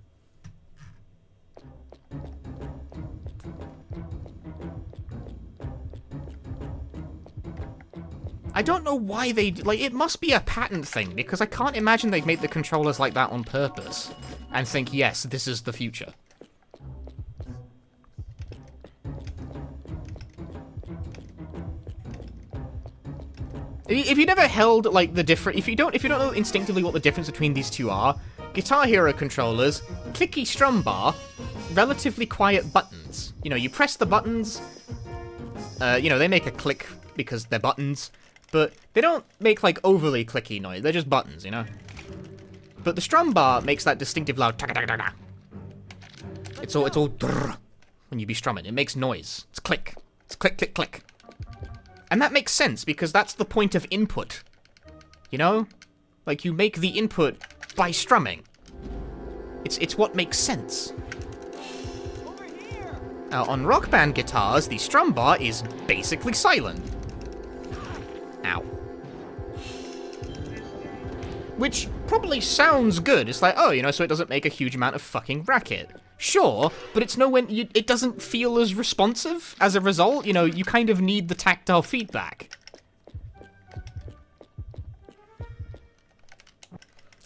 I don't know why they... Like, it must be a patent thing, because I can't imagine they've made the controllers like that on purpose and think, yes, this is the future. If you never held, like, the different... If you don't know instinctively what the difference between these two are, Guitar Hero controllers, clicky strum bar, relatively quiet buttons. You know, you press the buttons, you know, they make a click because they're buttons, but they don't make, like, overly clicky noise. They're just buttons, you know? But the strum bar makes that distinctive loud ta-da-da-da-da. It's all drrr when you be strumming. It makes noise. It's click. It's click, click, click. And that makes sense, because that's the point of input. You know? Like, you make the input by strumming. It's what makes sense. Now, on Rock Band guitars, the strum bar is basically silent. Ow. Which probably sounds good. It's like, oh, you know, so it doesn't make a huge amount of fucking racket. Sure, but it's it doesn't feel as responsive as a result. You know, you kind of need the tactile feedback.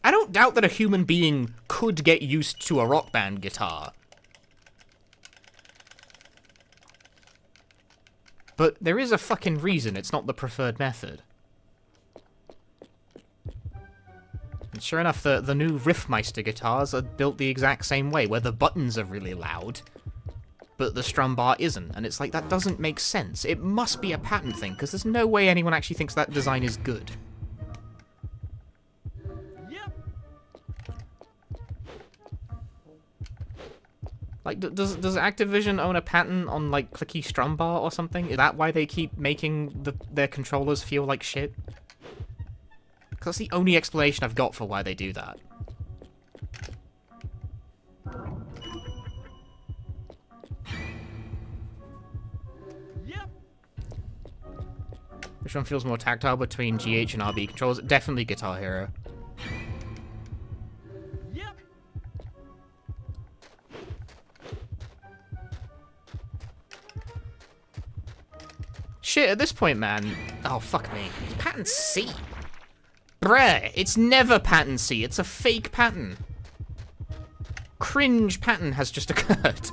I don't doubt that a human being could get used to a Rock Band guitar. But there is a fucking reason it's not the preferred method. And sure enough, the new Riffmeister guitars are built the exact same way, where the buttons are really loud, but the strum bar isn't. And it's like, that doesn't make sense. It must be a patent thing, because there's no way anyone actually thinks that design is good. Yep. Like, does Activision own a patent on, like, clicky strum bar or something? Is that why they keep making their controllers feel like shit? Because that's the only explanation I've got for why they do that. Which one feels more tactile between GH and RB controls? Definitely Guitar Hero. Shit, at this point, man. Oh, fuck me. Pattern C. Bruh, it's never pattern C. It's a fake pattern. Cringe pattern has just occurred.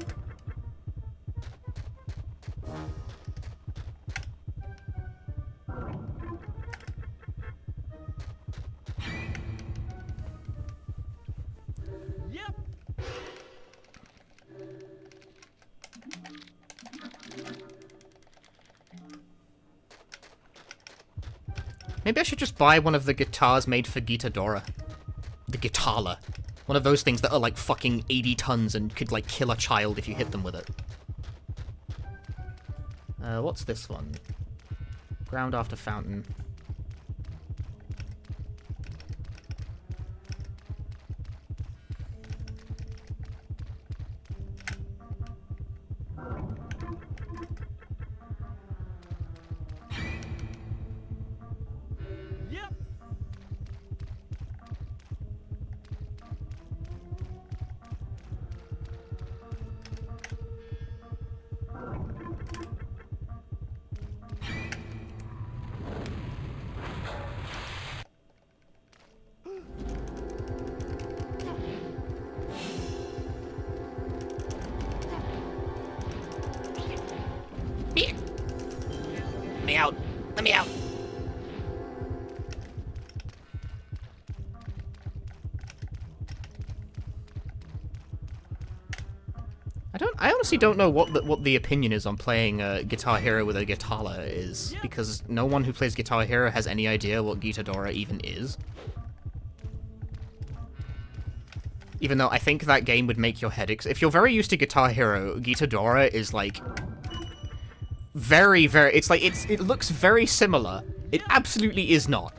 Maybe I should just buy one of the guitars made for Guitadora. The Guitarla. One of those things that are like fucking 80 tons and could like kill a child if you hit them with it. What's this one? Ground after fountain. Let me out. Let me out. I honestly don't know what the opinion is on playing Guitar Hero with a Guitarla is, because no one who plays Guitar Hero has any idea what Guitadora even is. Even though I think that game would make your head if you're very used to Guitar Hero, Guitadora is like very, it's like it looks very similar. It absolutely is not.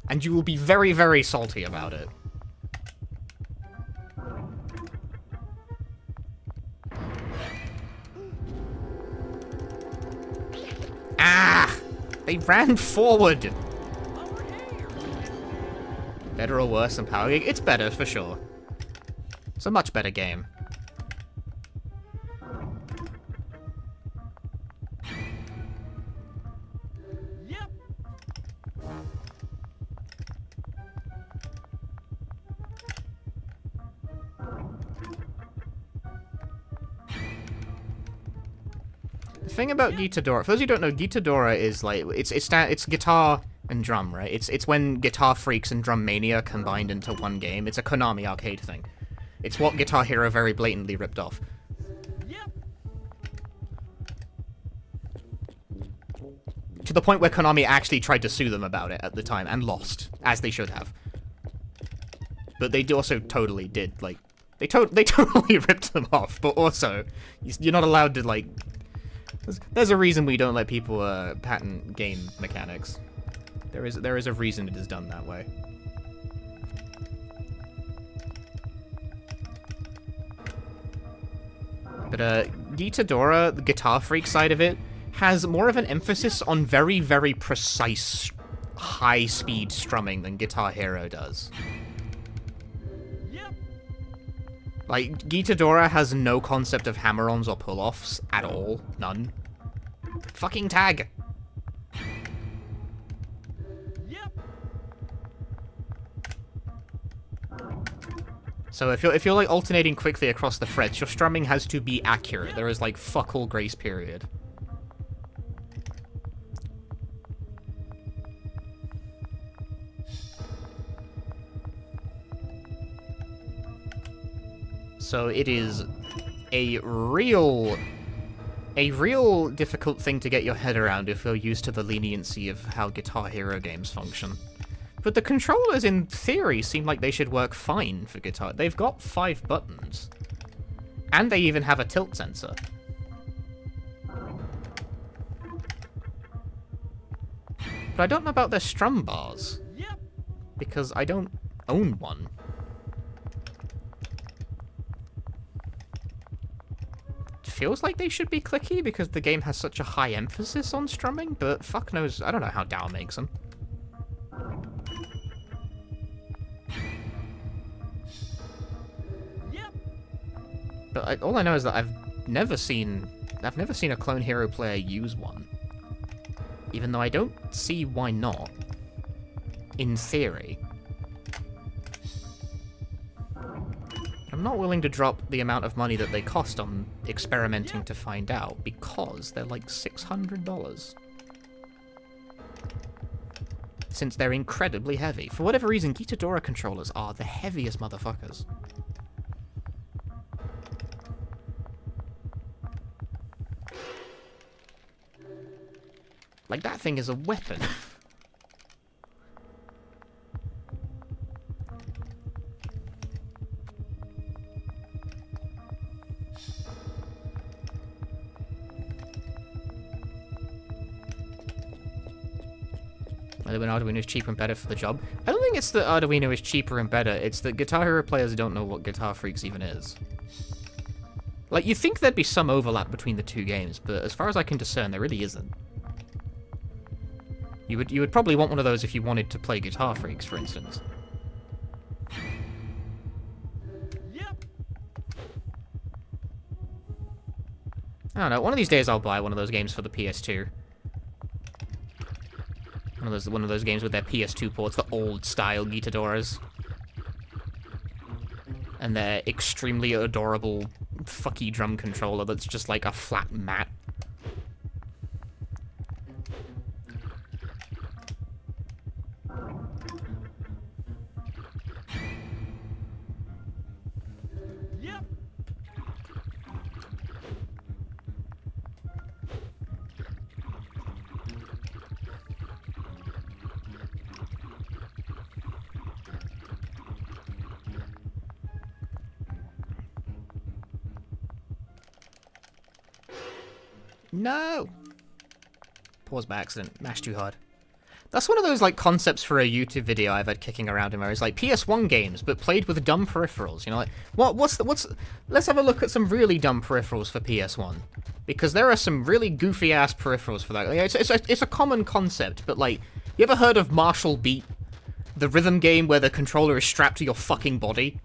And you will be very, very salty about it. Ah! They ran forward! Better or worse than Power Gig? It's better, for sure. It's a much better game. The thing about Guitadora, for those who don't know, Guitadora is like it's guitar and drum, right? It's when Guitar Freaks and Drum Mania combined into one game. It's a Konami arcade thing. It's what Guitar Hero very blatantly ripped off. To the point where Konami actually tried to sue them about it at the time and lost, as they should have. But they also totally did, like, they totally ripped them off. But also, you're not allowed to like. There's a reason we don't let people patent game mechanics. There is a reason it is done that way. But Guitadora, the Guitar Freak side of it, has more of an emphasis on very, very precise, high-speed strumming than Guitar Hero does. Like, Guitadora has no concept of hammer-ons or pull-offs at all. None. Fucking tag! So if you're like alternating quickly across the frets, your strumming has to be accurate. There is like fuck all grace period. So it is a real difficult thing to get your head around if you're used to the leniency of how Guitar Hero games function. But the controllers, in theory, seem like they should work fine for guitar. They've got 5 buttons. And they even have a tilt sensor. But I don't know about their strum bars. Because I don't own one. feels like they should be clicky because the game has such a high emphasis on strumming, but fuck knows, I don't know how DAO makes them. But all I know is that I've never seen a Clone Hero player use one. Even though I don't see why not. In theory. I'm not willing to drop the amount of money that they cost on experimenting to find out, because they're like $600. Since they're incredibly heavy. For whatever reason, Gitadora controllers are the heaviest motherfuckers. Like, that thing is a weapon. Whether an Arduino is cheaper and better for the job. I don't think it's that Arduino is cheaper and better, it's that Guitar Hero players don't know what Guitar Freaks even is. Like, you'd think there'd be some overlap between the two games, but as far as I can discern, there really isn't. You would probably want one of those if you wanted to play Guitar Freaks, for instance. Yep. I don't know, one of these days I'll buy one of those games for the PS2. One of those games with their PS2 ports, the old-style Gitadoras. And their extremely adorable fucky drum controller that's just like a flat mat. Yep. No! Pause by accident. Mashed too hard. That's one of those, like, concepts for a YouTube video I've had kicking around in where it's like PS1 games, but played with dumb peripherals. You know, like, let's have a look at some really dumb peripherals for PS1. Because there are some really goofy-ass peripherals for that. Like, it's a common concept, but, like, you ever heard of Martial Beat? The rhythm game where the controller is strapped to your fucking body?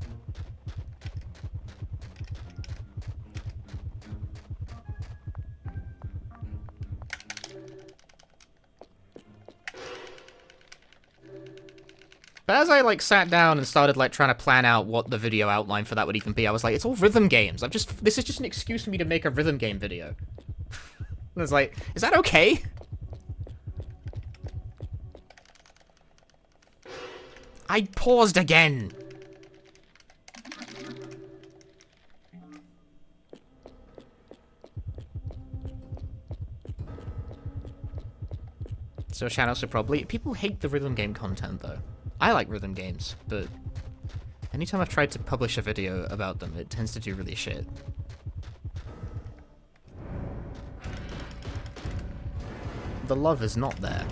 But as I, like, sat down and started, like, trying to plan out what the video outline for that would even be, I was like, it's all rhythm games. This is just an excuse for me to make a rhythm game video. I was like, is that okay? I paused again. So channels are probably... People hate the rhythm game content, though. I like rhythm games, but anytime I've tried to publish a video about them, it tends to do really shit. The love is not there.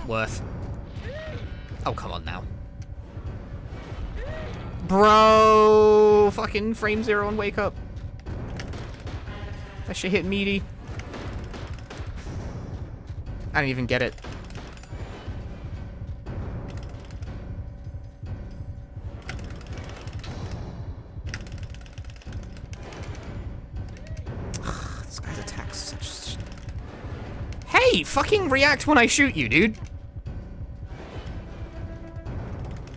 Worth. Oh, come on now. Bro! Fucking frame zero and wake up. That shit hit meaty. I don't even get it. This guy's attacks such... Hey! Fucking react when I shoot you, dude!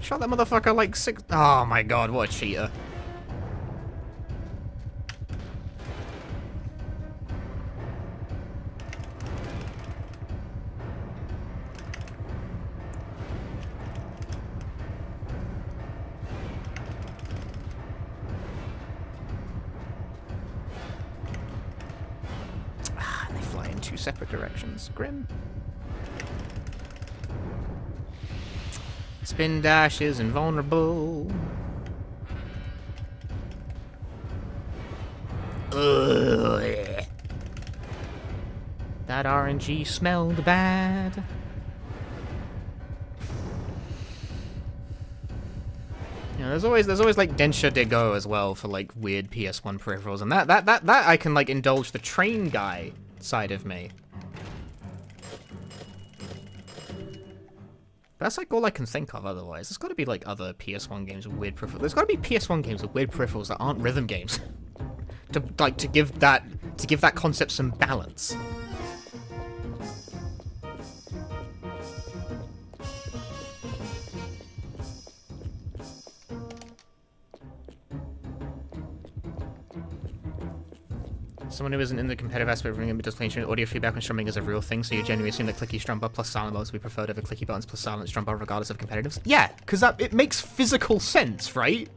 Shot that motherfucker like 6... Oh my god, what a cheater. And they fly in two separate directions. Grim. Spin dash is invulnerable. Ugh. That RNG smelled bad. You know, there's always like Densha de Go as well for like weird PS1 peripherals, and that I can like indulge the train guy side of me. That's like all I can think of otherwise. There's got to be like other PS1 games with weird peripherals. There's got to be PS1 games with weird peripherals that aren't rhythm games. to give that concept some balance. Someone who isn't in the competitive aspect of running but does playing audio feedback when strumming is a real thing, so you genuinely assume that clicky strum bar plus silent buttons will be preferred over clicky buttons plus silent strum bar regardless of competitives? Yeah, because it makes physical sense, right?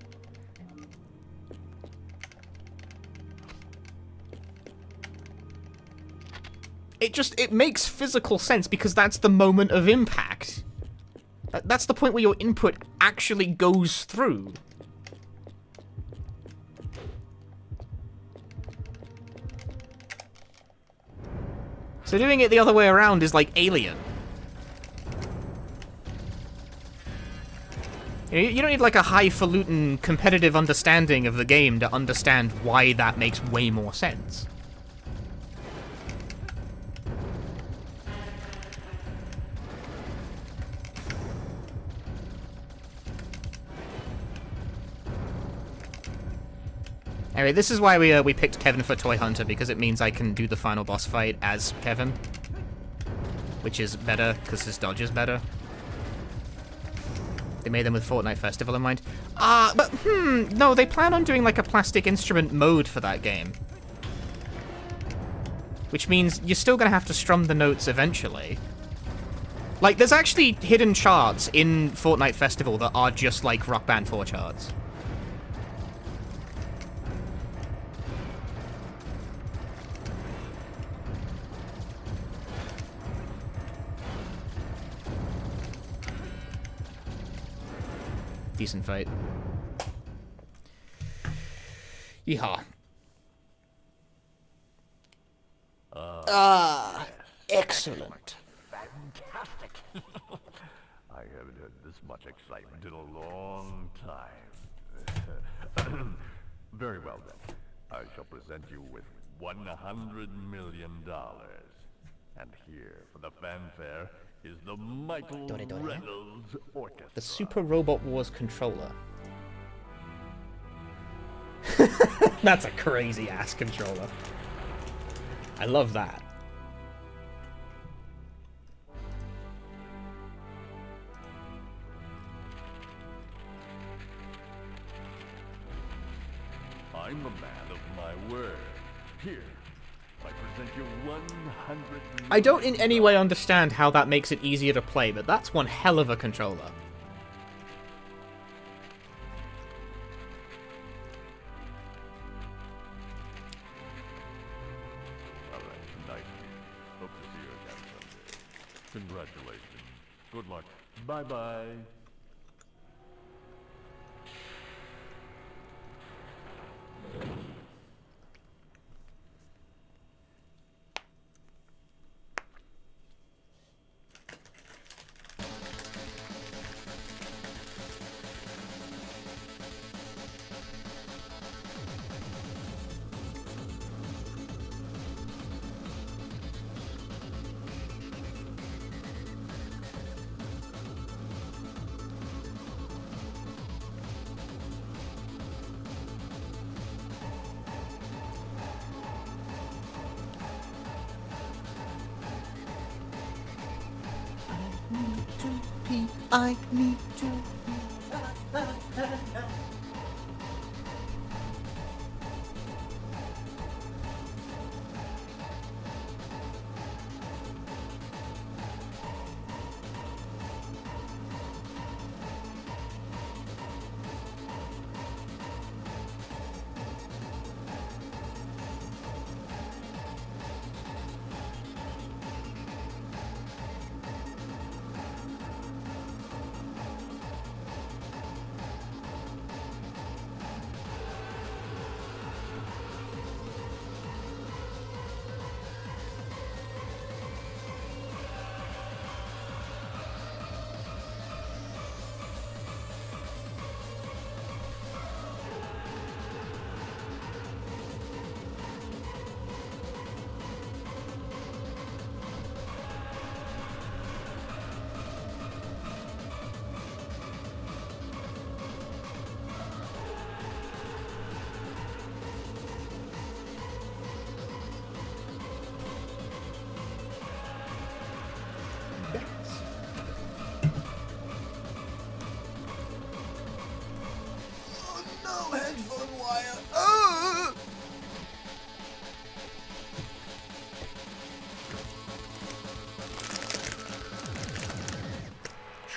It makes physical sense because that's the moment of impact. That's the point where your input actually goes through. So doing it the other way around is like alien. You don't need like a highfalutin competitive understanding of the game to understand why that makes way more sense. Anyway, this is why we picked Kevin for Toy Hunter, because it means I can do the final boss fight as Kevin. Which is better, because his dodge is better. They made them with Fortnite Festival in mind. No, they plan on doing like a plastic instrument mode for that game. Which means you're still gonna have to strum the notes eventually. Like, there's actually hidden charts in Fortnite Festival that are just like Rock Band 4 charts. Decent fight. Yeehaw. Excellent. Fantastic. I haven't had this much excitement in a long time. Very well then. I shall present you with $100 million. And here, for the fanfare, is the Michael Reynolds Orchestra. The Super Robot Wars controller. That's a crazy ass controller. I love that. I'm a man of my word. Here, I present you 100 million. I don't in any way understand how that makes it easier to play, but that's one hell of a controller. Alright, nice. Hope to see you again someday. Congratulations. Good luck. Bye-bye. I need to.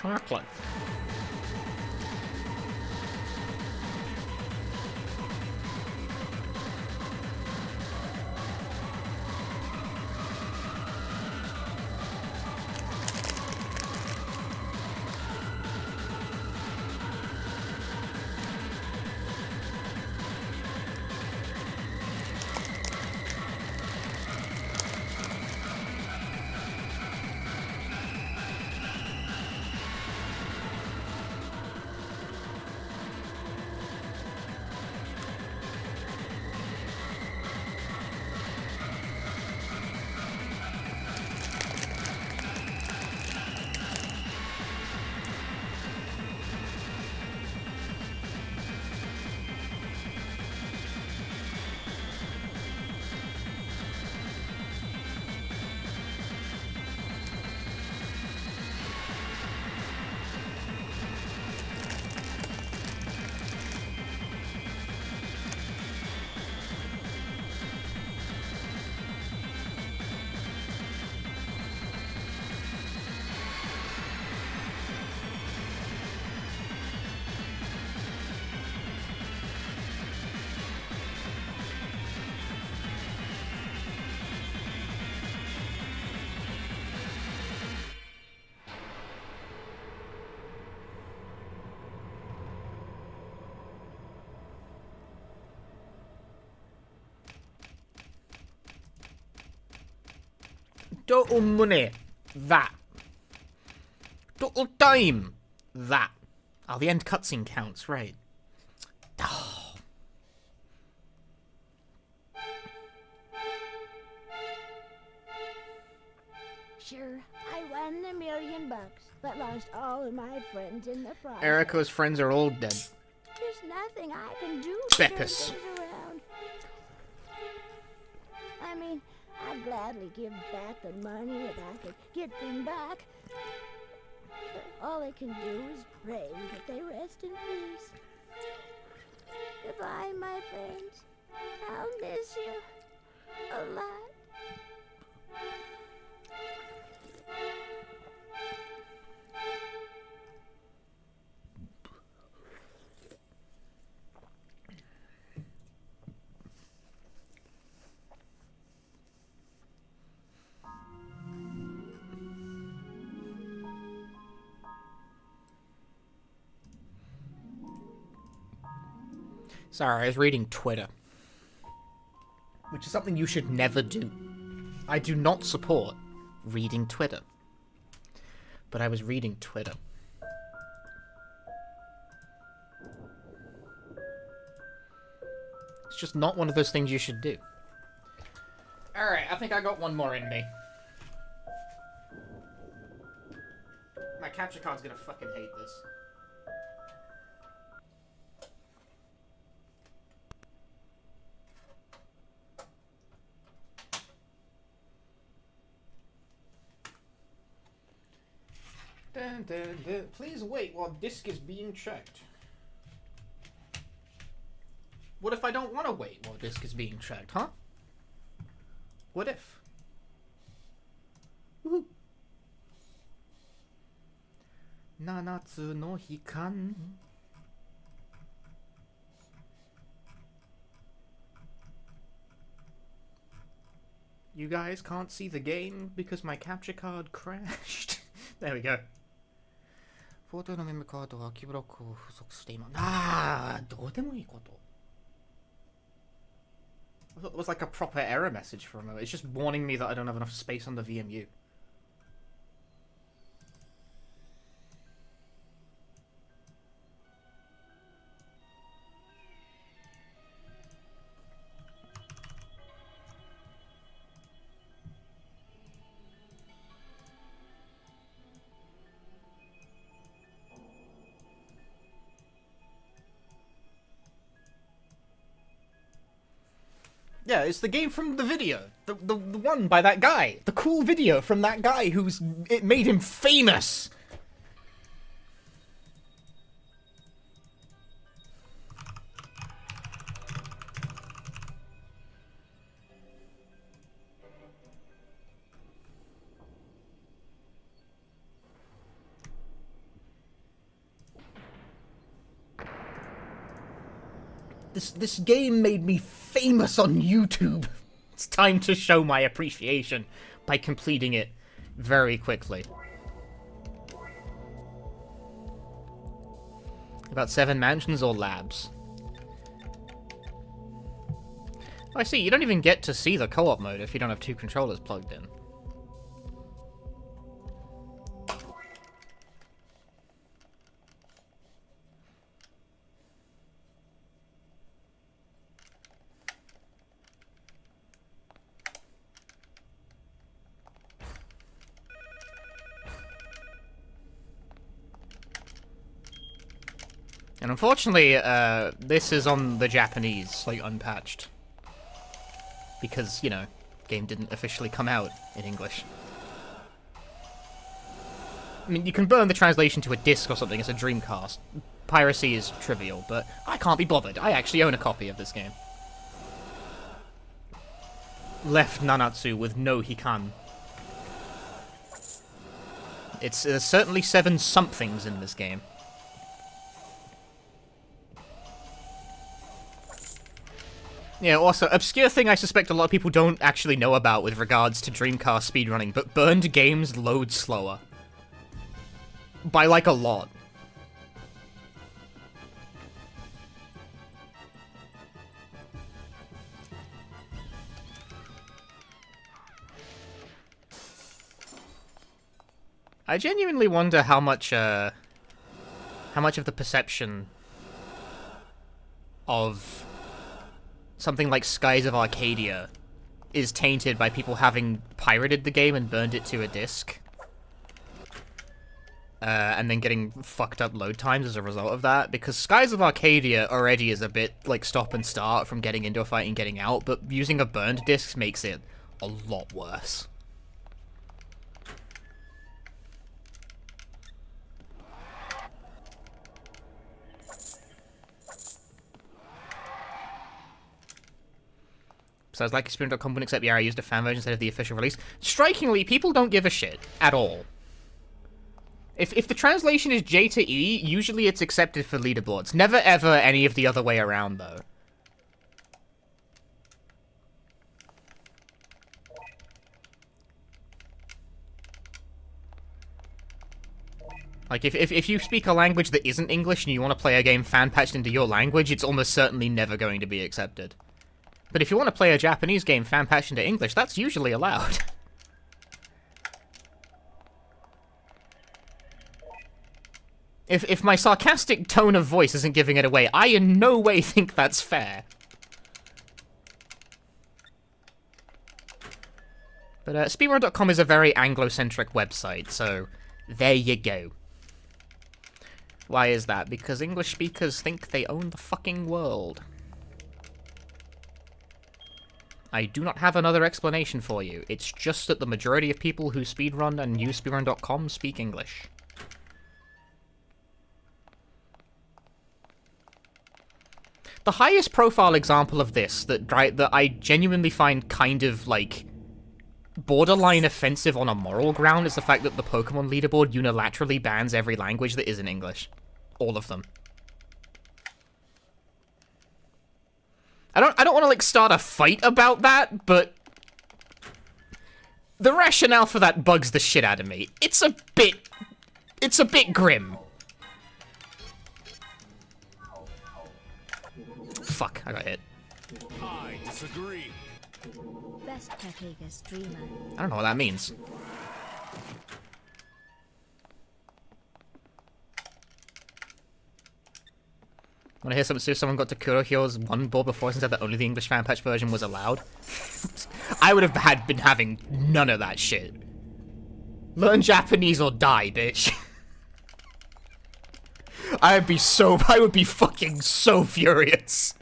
chocolate. Total money. That. Total time. That. Oh, the end cutscene counts, right. Oh. Sure, I won $1 million, but lost all of my friends in the process. Erica's friends are all dead. There's nothing I can do to turn Beppis. things around. I mean, I'd gladly give back the money if I could get them back. But all I can do is pray that they rest in peace. Goodbye, my friends. I'll miss you a lot. Sorry, I was reading Twitter. Which is something you should never do. I do not support reading Twitter. But I was reading Twitter. It's just not one of those things you should do. Alright, I think I got one more in me. My capture card's gonna fucking hate this. Dun, dun, dun. Please wait while disk is being checked. What if I don't want to wait while disk is being checked, huh? What if? Woohoo! Nanatsu no hikan. You guys can't see the game because my capture card crashed. There we go. フォトのメモカードは空きブロックを付属しています。あー、どうでもいいこと。I thought it was like a proper error message for a moment. It's just warning me that I don't have enough space on the VMU. Yeah, it's the game from the video. The one by that guy. The cool video from that guy it made him famous. This game made me famous on YouTube. It's time to show my appreciation by completing it very quickly. About 7 mansions or labs? Oh, I see, you don't even get to see the co-op mode if you don't have 2 controllers plugged in. And unfortunately, this is on the Japanese, like, unpatched. Because, you know, game didn't officially come out in English. I mean, you can burn the translation to a disc or something, it's a Dreamcast. Piracy is trivial, but I can't be bothered. I actually own a copy of this game. Left Nanatsu with no Hikan. It's certainly 7 somethings in this game. Yeah, also, obscure thing I suspect a lot of people don't actually know about with regards to Dreamcast speedrunning, but burned games load slower. By, like, a lot. I genuinely wonder how much of the perception of something like Skies of Arcadia is tainted by people having pirated the game and burned it to a disc. And then getting fucked up load times as a result of that, because Skies of Arcadia already is a bit, like, stop and start from getting into a fight and getting out, but using a burned disc makes it a lot worse. Besides, like Speedrun.com wouldn't accept, yeah, I used a fan version instead of the official release. Strikingly, people don't give a shit. At all. If the translation is J to E, usually it's accepted for leaderboards. Never ever any of the other way around, though. Like, if you speak a language that isn't English and you want to play a game fan-patched into your language, it's almost certainly never going to be accepted. But if you want to play a Japanese game fan-patched into English, that's usually allowed. If my sarcastic tone of voice isn't giving it away, I in no way think that's fair. But Speedrun.com is a very Anglo-centric website, so there you go. Why is that? Because English speakers think they own the fucking world. I do not have another explanation for you. It's just that the majority of people who speedrun and use speedrun.com speak English. The highest profile example of this that I genuinely find kind of, like, borderline offensive on a moral ground is the fact that the Pokemon leaderboard unilaterally bans every language that isn't English. All of them. I don't want to, like, start a fight about that, but the rationale for that bugs the shit out of me. It's a bit grim. Fuck, I got hit. I disagree. Best Pepega streamer. I don't know what that means. Want to hear something? See if someone got to Kurohyo's one board before and said that only the English fan patch version was allowed. I would have been having none of that shit. Learn Japanese or die, bitch. I would be fucking so furious.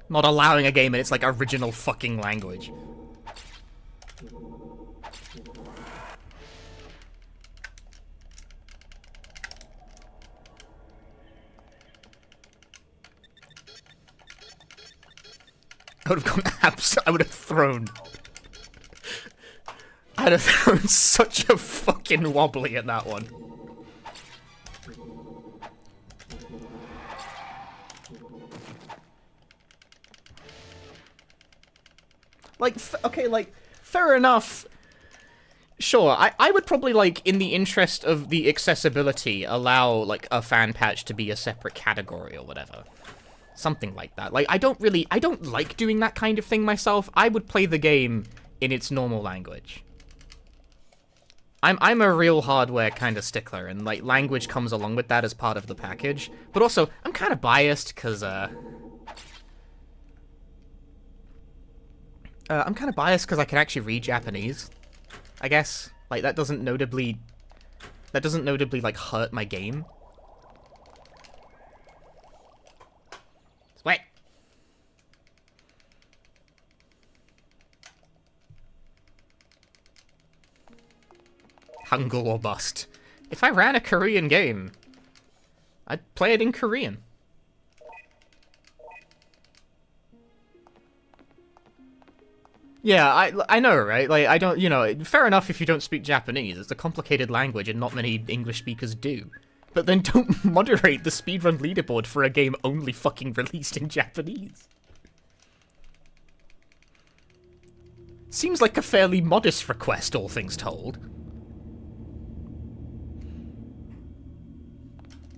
Not allowing a game in its, like, original fucking language. I would have gone I would have thrown. I'd have thrown such a fucking wobbly at that one. Like, okay, like, fair enough. Sure, I would probably, like, in the interest of the accessibility, allow, like, a fan patch to be a separate category or whatever. Something like that. Like, I don't like doing that kind of thing myself. I would play the game in its normal language. I'm a real hardware kind of stickler, and, like, language comes along with that as part of the package. But also, I'm kind of biased, because, I'm kind of biased because I can actually read Japanese, I guess. Like, that doesn't notably, like, hurt my game. Sweat! Hangul or bust. If I ran a Korean game, I'd play it in Korean. Yeah, I know, right? Like, I don't, you know, fair enough if you don't speak Japanese. It's a complicated language and not many English speakers do. But then don't moderate the speedrun leaderboard for a game only fucking released in Japanese. Seems like a fairly modest request, all things told.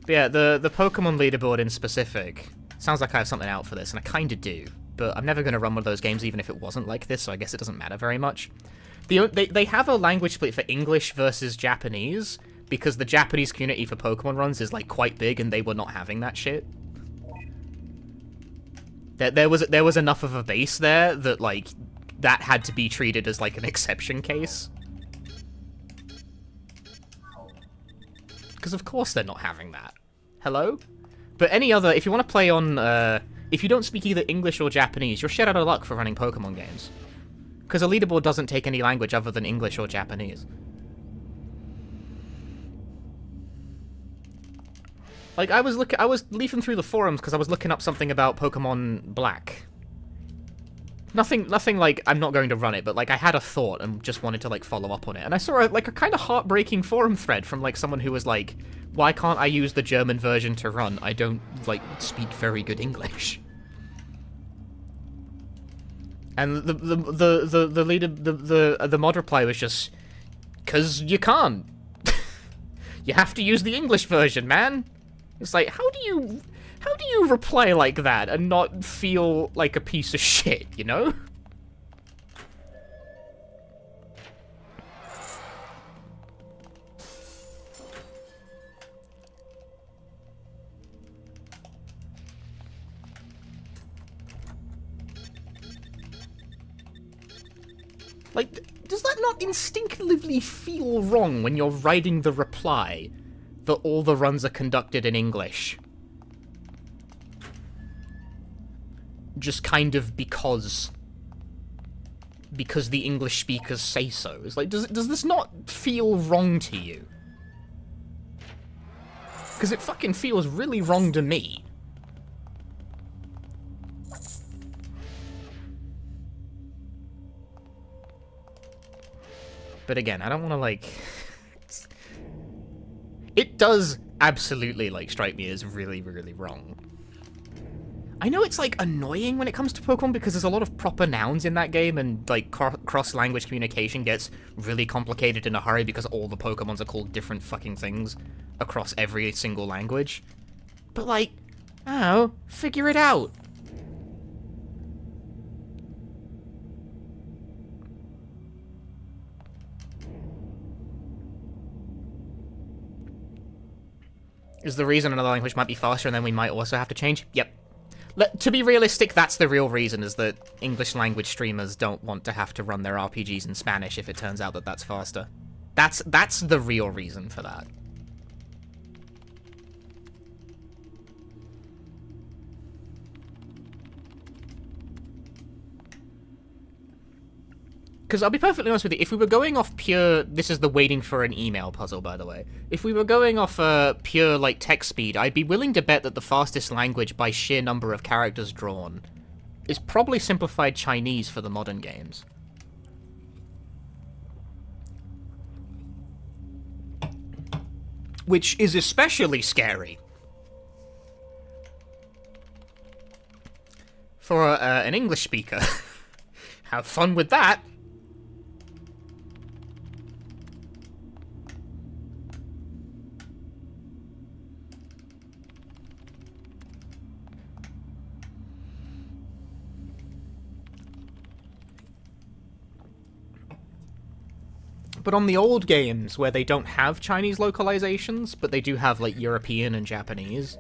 But yeah, the Pokemon leaderboard in specific, sounds like I have something out for this, and I kinda do. But I'm never going to run one of those games even if it wasn't like this, so I guess it doesn't matter very much. They have a language split for English versus Japanese, because the Japanese community for Pokemon runs is, like, quite big, and they were not having that shit. There was enough of a base there that, like, that had to be treated as, like, an exception case. Because of course they're not having that. Hello? But any other, if you want to play on, if you don't speak either English or Japanese, you're shit out of luck for running Pokemon games. Because a leaderboard doesn't take any language other than English or Japanese. Like, I was leafing through the forums because I was looking up something about Pokemon Black. Nothing like, I'm not going to run it, but, like, I had a thought and just wanted to, like, follow up on it. And I saw, like, a kind of heartbreaking forum thread from, like, someone who was like, why can't I use the German version to run? I don't, like, speak very good English. And the mod reply was just, 'cause you can't. You have to use the English version, man. It's like, how do you reply like that and not feel like a piece of shit, you know? Like, does that not instinctively feel wrong when you're writing the reply that all the runs are conducted in English? Just kind of because the English speakers say so. It's like, does this not feel wrong to you? Because it fucking feels really wrong to me. But again, I don't want to, like... It does absolutely, like, strike me as really, really wrong. I know it's, like, annoying when it comes to Pokemon because there's a lot of proper nouns in that game and, like, cross-language communication gets really complicated in a hurry because all the Pokemons are called different fucking things across every single language. But, like, I don't know, figure it out. Is the reason another language might be faster and then we might also have to change? Yep. To be realistic, that's the real reason, is that English language streamers don't want to have to run their RPGs in Spanish if it turns out that that's faster. That's the real reason for that. Because I'll be perfectly honest with you, if we were going off pure... This is the waiting for an email puzzle, by the way. If we were going off pure, like, text speed, I'd be willing to bet that the fastest language by sheer number of characters drawn is probably simplified Chinese for the modern games. Which is especially scary for an English speaker. Have fun with that! But on the old games, where they don't have Chinese localizations, but they do have, like, European and Japanese,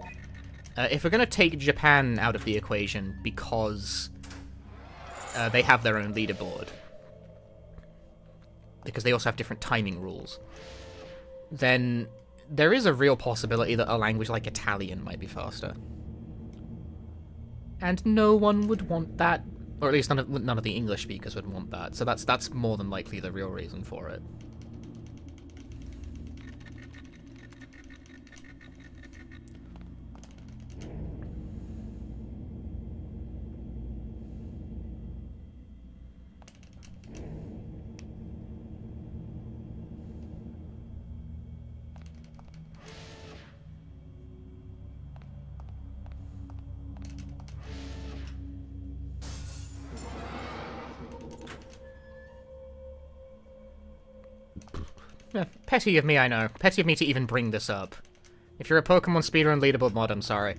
if we're going to take Japan out of the equation because they have their own leaderboard, because they also have different timing rules, then there is a real possibility that a language like Italian might be faster. And no one would want that. Or at least none of the English speakers would want that. So that's more than likely the real reason for it. Petty of me, I know. Petty of me to even bring this up. If you're a Pokemon Speedrun leaderboard mod, I'm sorry.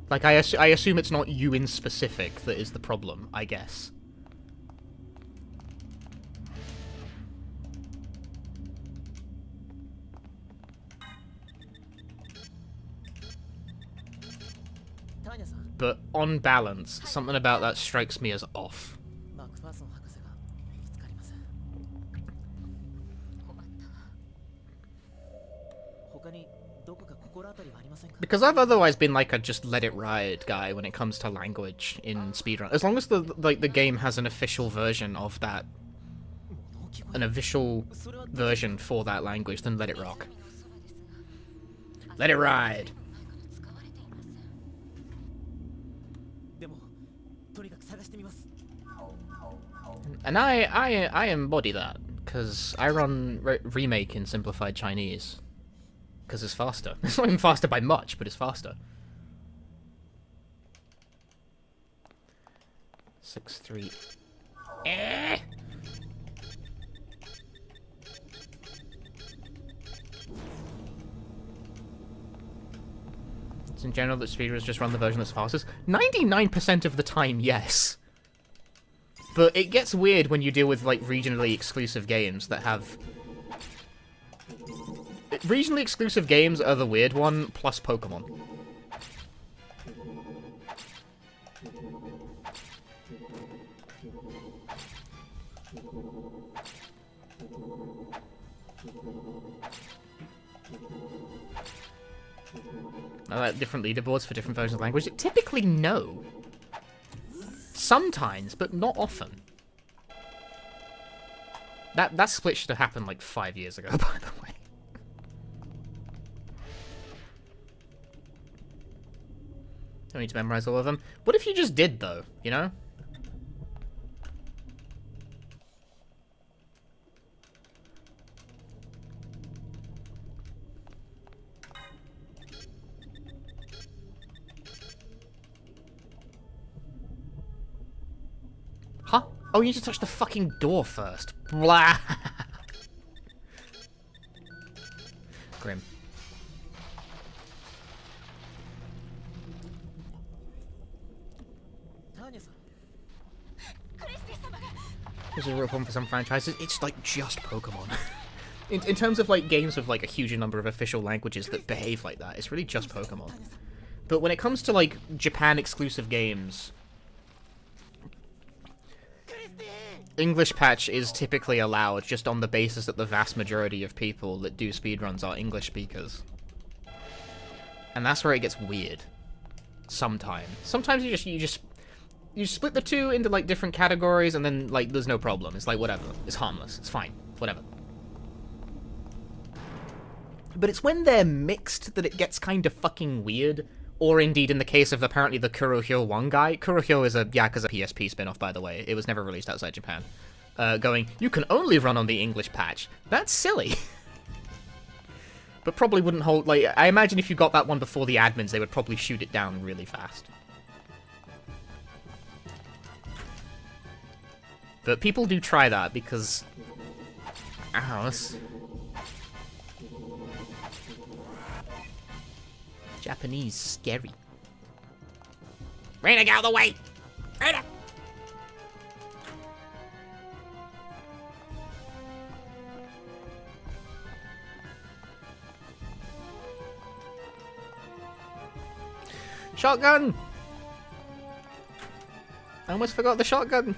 Like, I assume it's not you in specific that is the problem, I guess. But on balance, something about that strikes me as off. Because I've otherwise been like a just let it ride guy when it comes to language in speedrun. As long as the game has an official version of that, an official version for that language, then let it rock. Let it ride. And I embody that because I run remake in simplified Chinese. Because it's faster. It's not even faster by much, but it's faster. 6-3. Eh! It's in general that speedrunners just run the version that's fastest. 99% of the time, yes. But it gets weird when you deal with, like, regionally exclusive games that have... Regionally exclusive games are the weird one, plus Pokemon. I like different leaderboards for different versions of language. Typically, no. Sometimes, but not often. That split should have happened like 5 years ago, by the way. Don't need to memorize all of them. What if you just did, though? You know? Huh? Oh, you need to touch the fucking door first. Blah. Grim. This is a real problem for some franchises. It's like just Pokemon. in terms of like games with like a huge number of official languages that behave like that, it's really just Pokemon. But when it comes to like Japan exclusive games, English patch is typically allowed just on the basis that the vast majority of people that do speedruns are English speakers. And that's where it gets weird. Sometimes. Sometimes you split the two into like different categories and then like there's no problem. It's like whatever. It's harmless. It's fine. Whatever. But it's when they're mixed that it gets kind of fucking weird. Or indeed in the case of apparently the Kurohyo 1 guy. Kurohyo is a Yakuza PSP spin-off, by the way. It was never released outside Japan. Going, you can only run on the English patch. That's silly. But probably wouldn't hold... Like, I imagine if you got that one before the admins, they would probably shoot it down really fast. But people do try that because... Ow, that's... Japanese scary. Raina, get out of the way! Raina! Shotgun! I almost forgot the shotgun.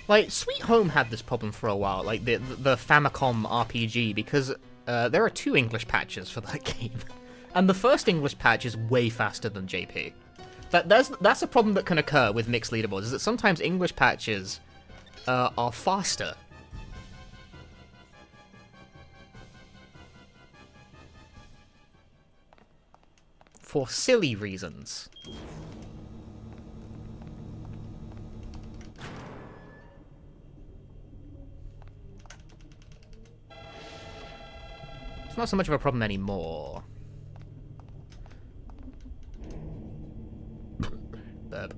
Like, Sweet Home had this problem for a while, like the Famicom RPG, because there are 2 English patches for that game. And the first English patch is way faster than JP. That's a problem that can occur with mixed leaderboards, is that sometimes English patches are faster. For silly reasons. It's not so much of a problem anymore. Burp.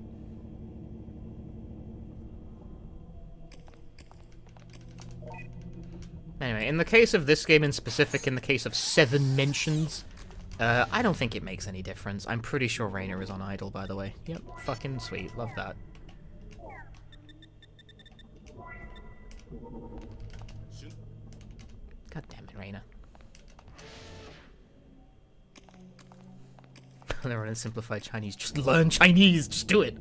Anyway, in the case of this game in specific, in the case of 7 mentions, I don't think it makes any difference. I'm pretty sure Raina is on idle, by the way. Yep, fucking sweet. Love that. God damn it, Raina. They're in simplified Chinese. Just learn Chinese! Just do it!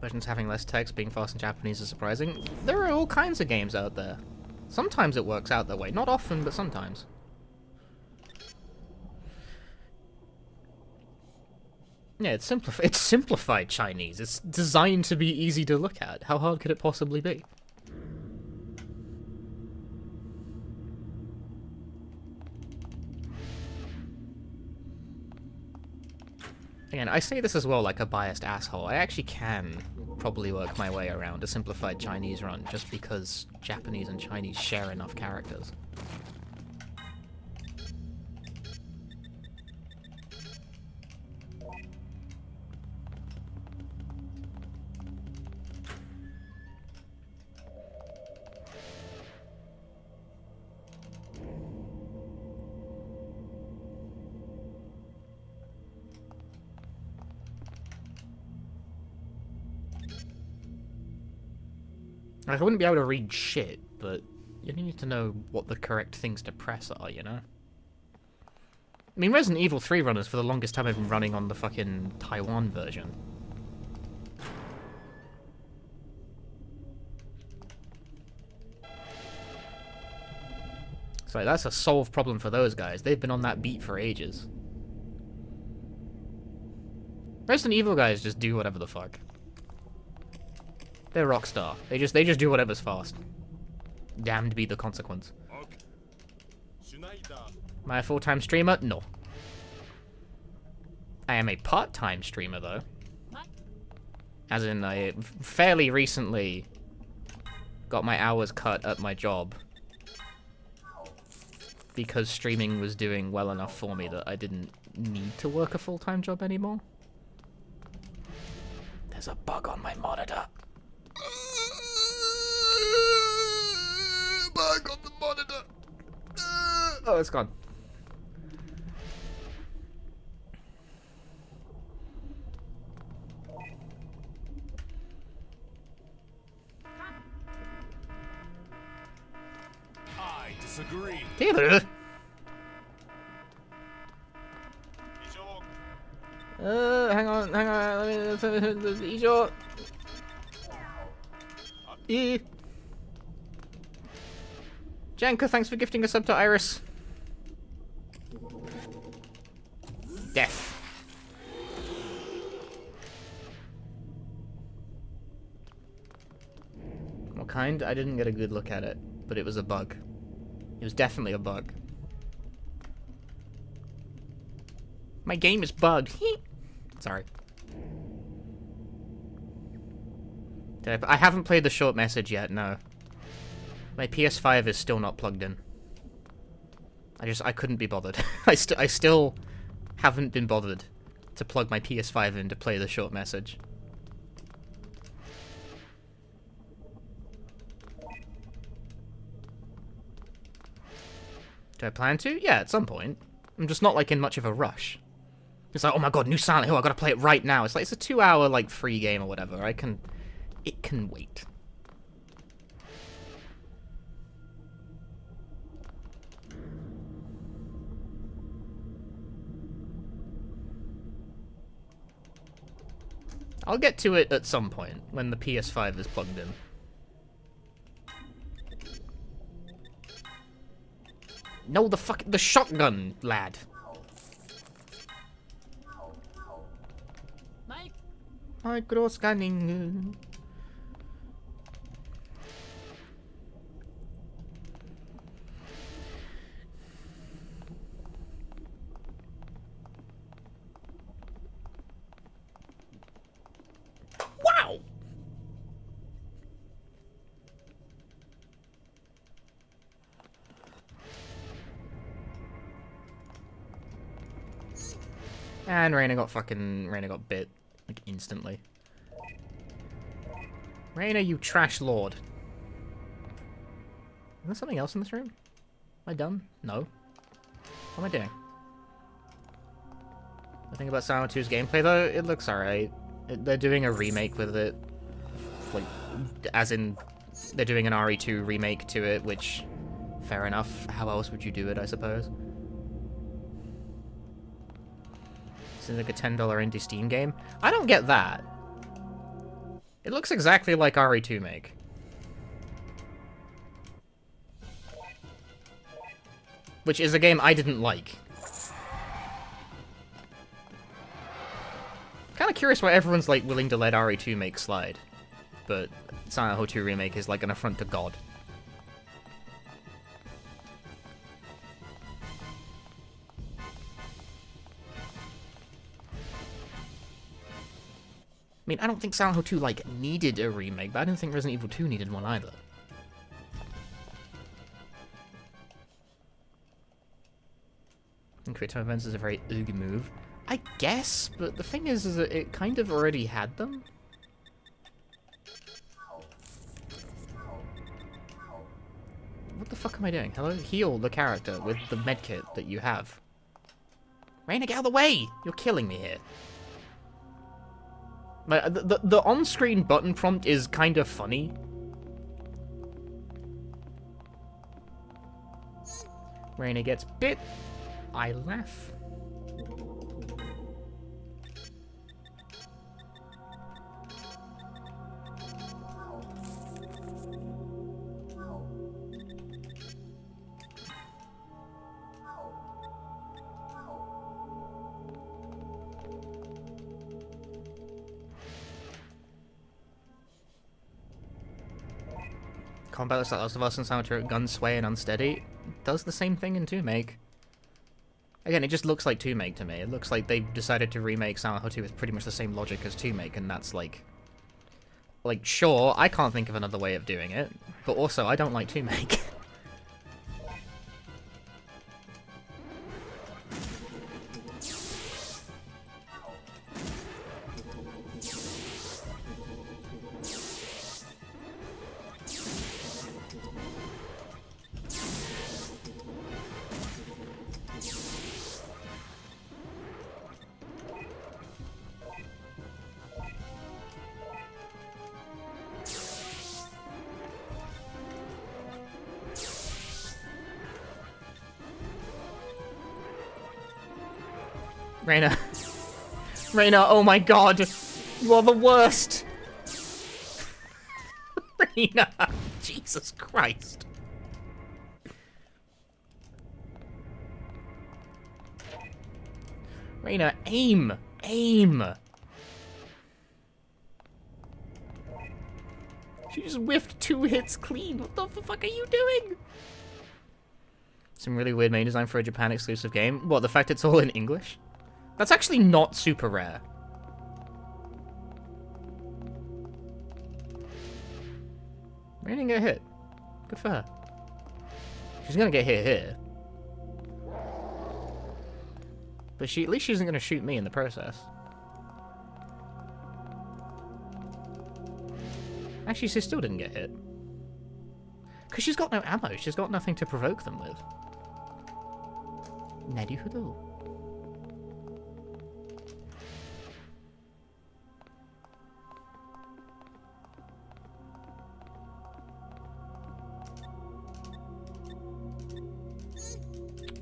Versions having less text, being fast in Japanese is surprising. There are all kinds of games out there. Sometimes it works out that way. Not often, but sometimes. Yeah, it's simplified Chinese. It's designed to be easy to look at. How hard could it possibly be? Again, I say this as well like a biased asshole. I actually can probably work my way around a simplified Chinese run just because Japanese and Chinese share enough characters. Like, I wouldn't be able to read shit, but you need to know what the correct things to press are, you know? I mean, Resident Evil 3 runners for the longest time have been running on the fucking Taiwan version. So that's a solved problem for those guys. They've been on that beat for ages. Resident Evil guys just do whatever the fuck. They're Rockstar. They just do whatever's fast. Damned be the consequence. Am I a full-time streamer? No. I am a part-time streamer, though. As in, I fairly recently got my hours cut at my job because streaming was doing well enough for me that I didn't need to work a full-time job anymore. There's a bug on my monitor. Bug on the monitor. Oh, it's gone. I disagree. Taylor. Hang on. Let me. Ijo. Janka, thanks for gifting a sub to Iris. Death. What kind? I didn't get a good look at it, but it was a bug. It was definitely a bug. My game is bugged. Sorry. I haven't played the short message yet, no. My PS5 is still not plugged in. I couldn't be bothered. I still haven't been bothered to plug my PS5 in to play the short message. Do I plan to? Yeah, at some point. I'm just not, like, in much of a rush. It's like, oh my god, new Silent Hill, I gotta play it right now. It's like, it's a 2-hour, like, free game or whatever. It can wait. I'll get to it at some point, when the PS5 is plugged in. No, the shotgun, lad. Micro scanning. Wow. And Raina got bit, like, instantly. Raina, you trash lord. Is there something else in this room? Am I done? No. What am I doing? The thing about Silent 2's gameplay, though, it looks alright. They're doing a remake with it. Like, as in, they're doing an RE2 remake to it, which, fair enough. How else would you do it, I suppose? This is like a $10 indie Steam game. I don't get that. It looks exactly like RE2 make. Which is a game I didn't like. Kind of curious why everyone's like willing to let RE2 make slide. But Silent Hill 2 Remake is like an affront to God. I mean, I don't think Silent Hill 2, like, needed a remake, but I don't think Resident Evil 2 needed one either. And quick time events is a very oogie move. I guess, but the thing is that it kind of already had them. What the fuck am I doing? Hello? Heal the character with the medkit that you have. Raina, get out of the way! You're killing me here. The on-screen button prompt is kind of funny. Raina gets bit. I laugh. Combat looks like Last of Us and Silent Hill, gun sway and unsteady. Does the same thing in 2-Make. Again, it just looks like 2-Make to me. It looks like they decided to remake Silent Hill 2 with pretty much the same logic as 2-Make, and that's like... Like, sure, I can't think of another way of doing it, but also, I don't like 2-Make. Raina. Raina, oh my god! You are the worst! Raina! Jesus Christ. Raina, aim! Aim! She just whiffed 2 hits clean. What the fuck are you doing? Some really weird main design for a Japan exclusive game. What, the fact it's all in English? That's actually not super rare. Raina didn't get hit. Good for her. She's gonna get hit here. But at least she isn't gonna shoot me in the process. Actually, she still didn't get hit. Because she's got no ammo. She's got nothing to provoke them with. Naruhodo.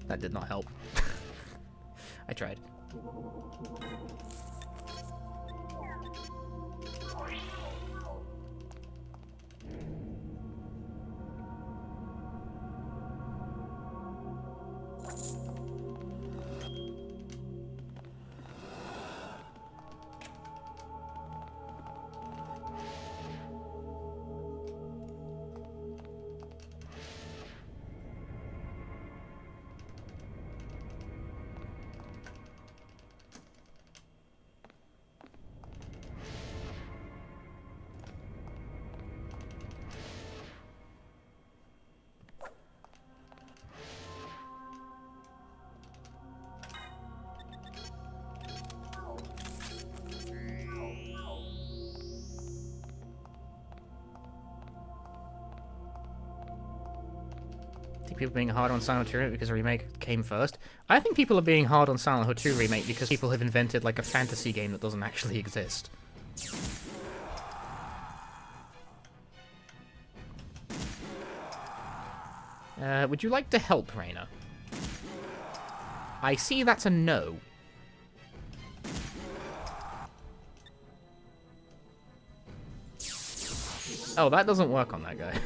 That did not help. I tried. People being hard on Silent Hill 2 because the remake came first. I think people are being hard on Silent Hill 2 remake because people have invented like a fantasy game that doesn't actually exist. Would you like to help, Raina? I see that's a no. Oh, that doesn't work on that guy.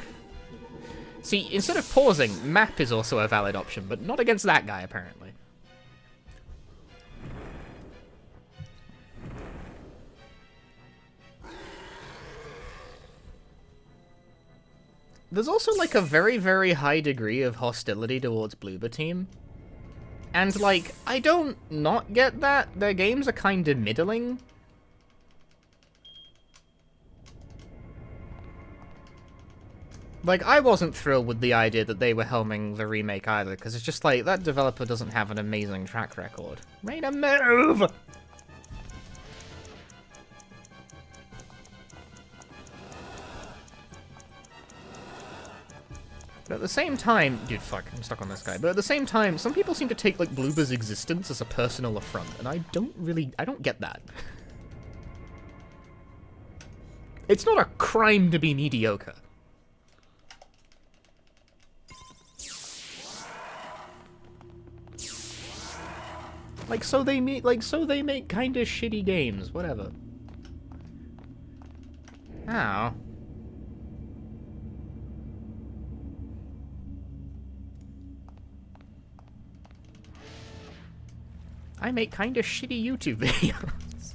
See, instead of pausing, map is also a valid option, but not against that guy, apparently. There's also, like, a very, very high degree of hostility towards Bloober Team. And, like, I don't not get that. Their games are kind of middling. Like, I wasn't thrilled with the idea that they were helming the remake either, because it's just like, that developer doesn't have an amazing track record. Raina, move! But at the same time, dude, fuck, I'm stuck on this guy. But at the same time, some people seem to take, like, Bloober's existence as a personal affront, and I don't get that. It's not a crime to be mediocre. Like, so they make kinda shitty games, whatever. Ow. I make kinda shitty YouTube videos.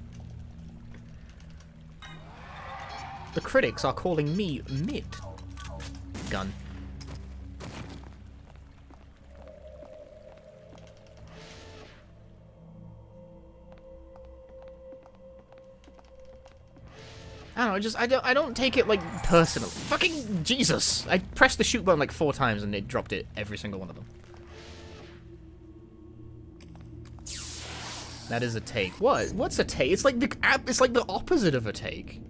The critics are calling me mid. Gun. I don't know, I don't take it, like, personal. Fucking Jesus! I pressed the shoot button, like, 4 times and it dropped it every single one of them. That is a take. What? What's a take? It's like the opposite of a take.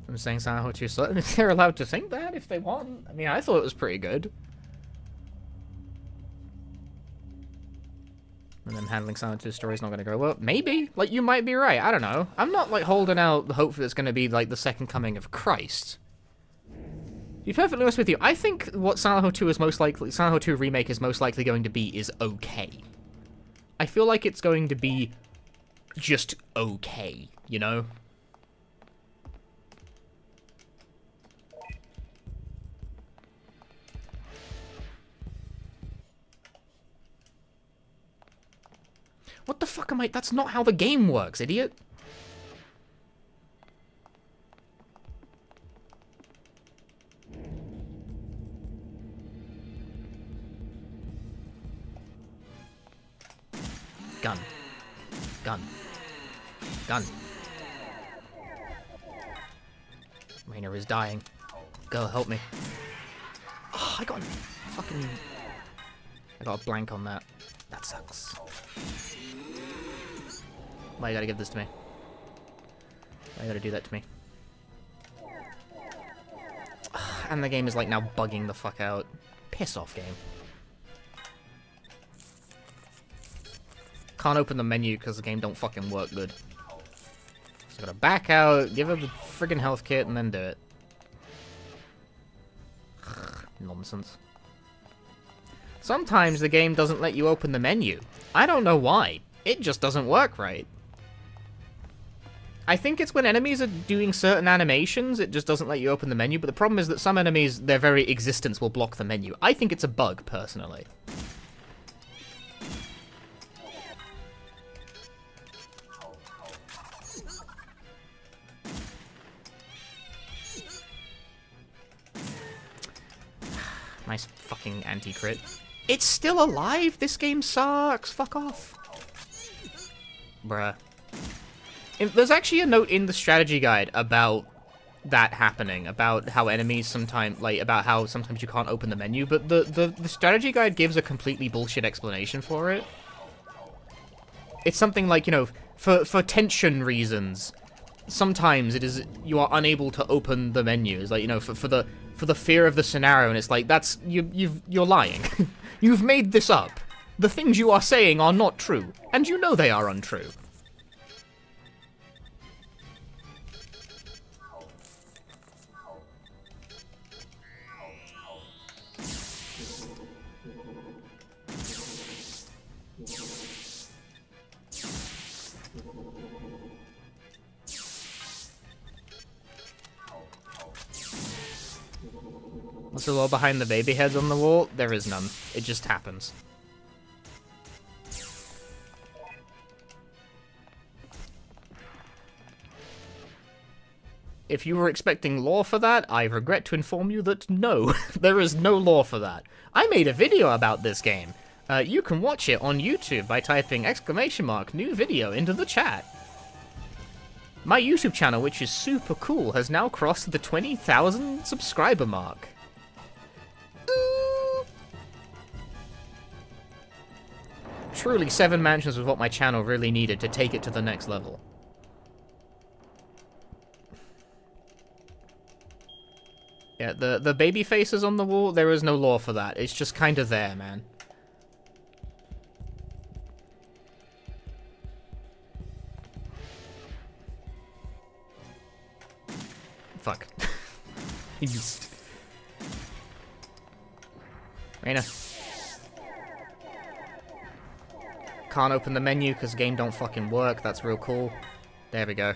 I'm saying Silent Hill 2 sucks. They're allowed to think that if they want. I mean, I thought it was pretty good. And then handling Silent Hill story is not going to go well. Maybe. Like, you might be right. I don't know. I'm not, like, holding out the hope that it's going to be, like, the second coming of Christ. To be perfectly honest with you, I think what Silent Hill 2 is most likely... Silent Hill 2 Remake is most likely going to be is okay. I feel like it's going to be just okay, you know? What the fuck am I... That's not how the game works, idiot. Gun. Gun. Gun. Raina is dying. Girl, help me. Oh, I got a blank on that. That sucks. Why you gotta give this to me? Why you gotta do that to me? And the game is like now bugging the fuck out. Piss off, game. Can't open the menu because the game don't fucking work good. So I gotta back out, give her the friggin' health kit, and then do it. Nonsense. Sometimes the game doesn't let you open the menu. I don't know why. It just doesn't work right. I think it's when enemies are doing certain animations, it just doesn't let you open the menu, but the problem is that some enemies, their very existence will block the menu. I think it's a bug, personally. Nice fucking anti-crit. It's still alive? This game sucks. Fuck off. Bruh. There's actually a note in the strategy guide about that happening, about how enemies sometimes, like, about how sometimes you can't open the menu, but the strategy guide gives a completely bullshit explanation for it. It's something like, you know, for tension reasons, sometimes it is, you are unable to open the menu. It's like, you know, for the fear of the scenario, and it's like, that's, you're lying. You've made this up. The things you are saying are not true, and you know they are untrue. What's the law behind the baby heads on the wall? There is none. It just happens. If you were expecting lore for that, I regret to inform you that no, there is no lore for that. I made a video about this game. You can watch it on YouTube by typing !new video into the chat. My YouTube channel, which is super cool, has now crossed the 20,000 subscriber mark. Truly, 7 mansions was what my channel really needed to take it to the next level. Yeah, the baby faces on the wall, there is no lore for that. It's just kind of there, man. Fuck. Raina. Can't open the menu because the game don't fucking work. That's real cool. There we go.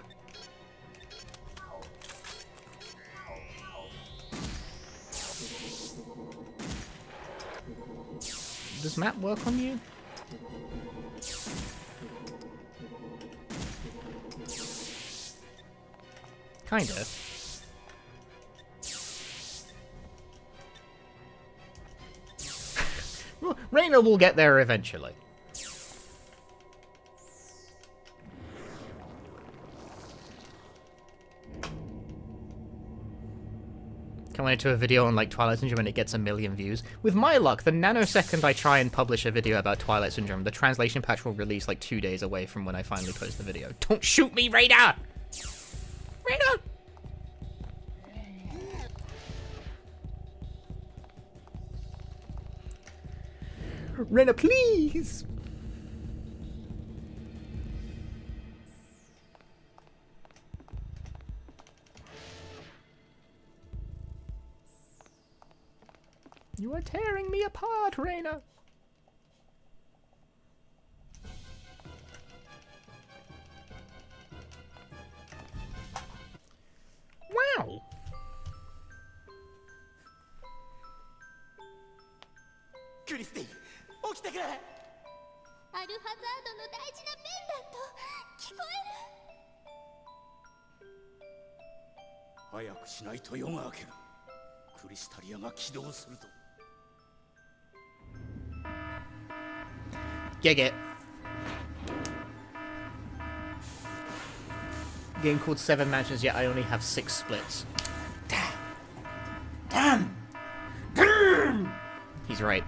Does map work on you? Kinda. Raina will get there eventually. I went into a video on like Twilight Syndrome and it gets 1 million views. With my luck, the nanosecond I try and publish a video about Twilight Syndrome, the translation patch will release like 2 days away from when I finally post the video. Don't shoot me, Raina! Raina! Raina, please! You are tearing me apart, Raina! Wow! Christine, 起きてくれ! アルファザードの大事なペンダント聞こえる。早くしないと夜が明ける。クリスタリアが起動するぞ。Get it. game called 7 Mansions, yet I only have 6 splits. Damn! Damn! He's right.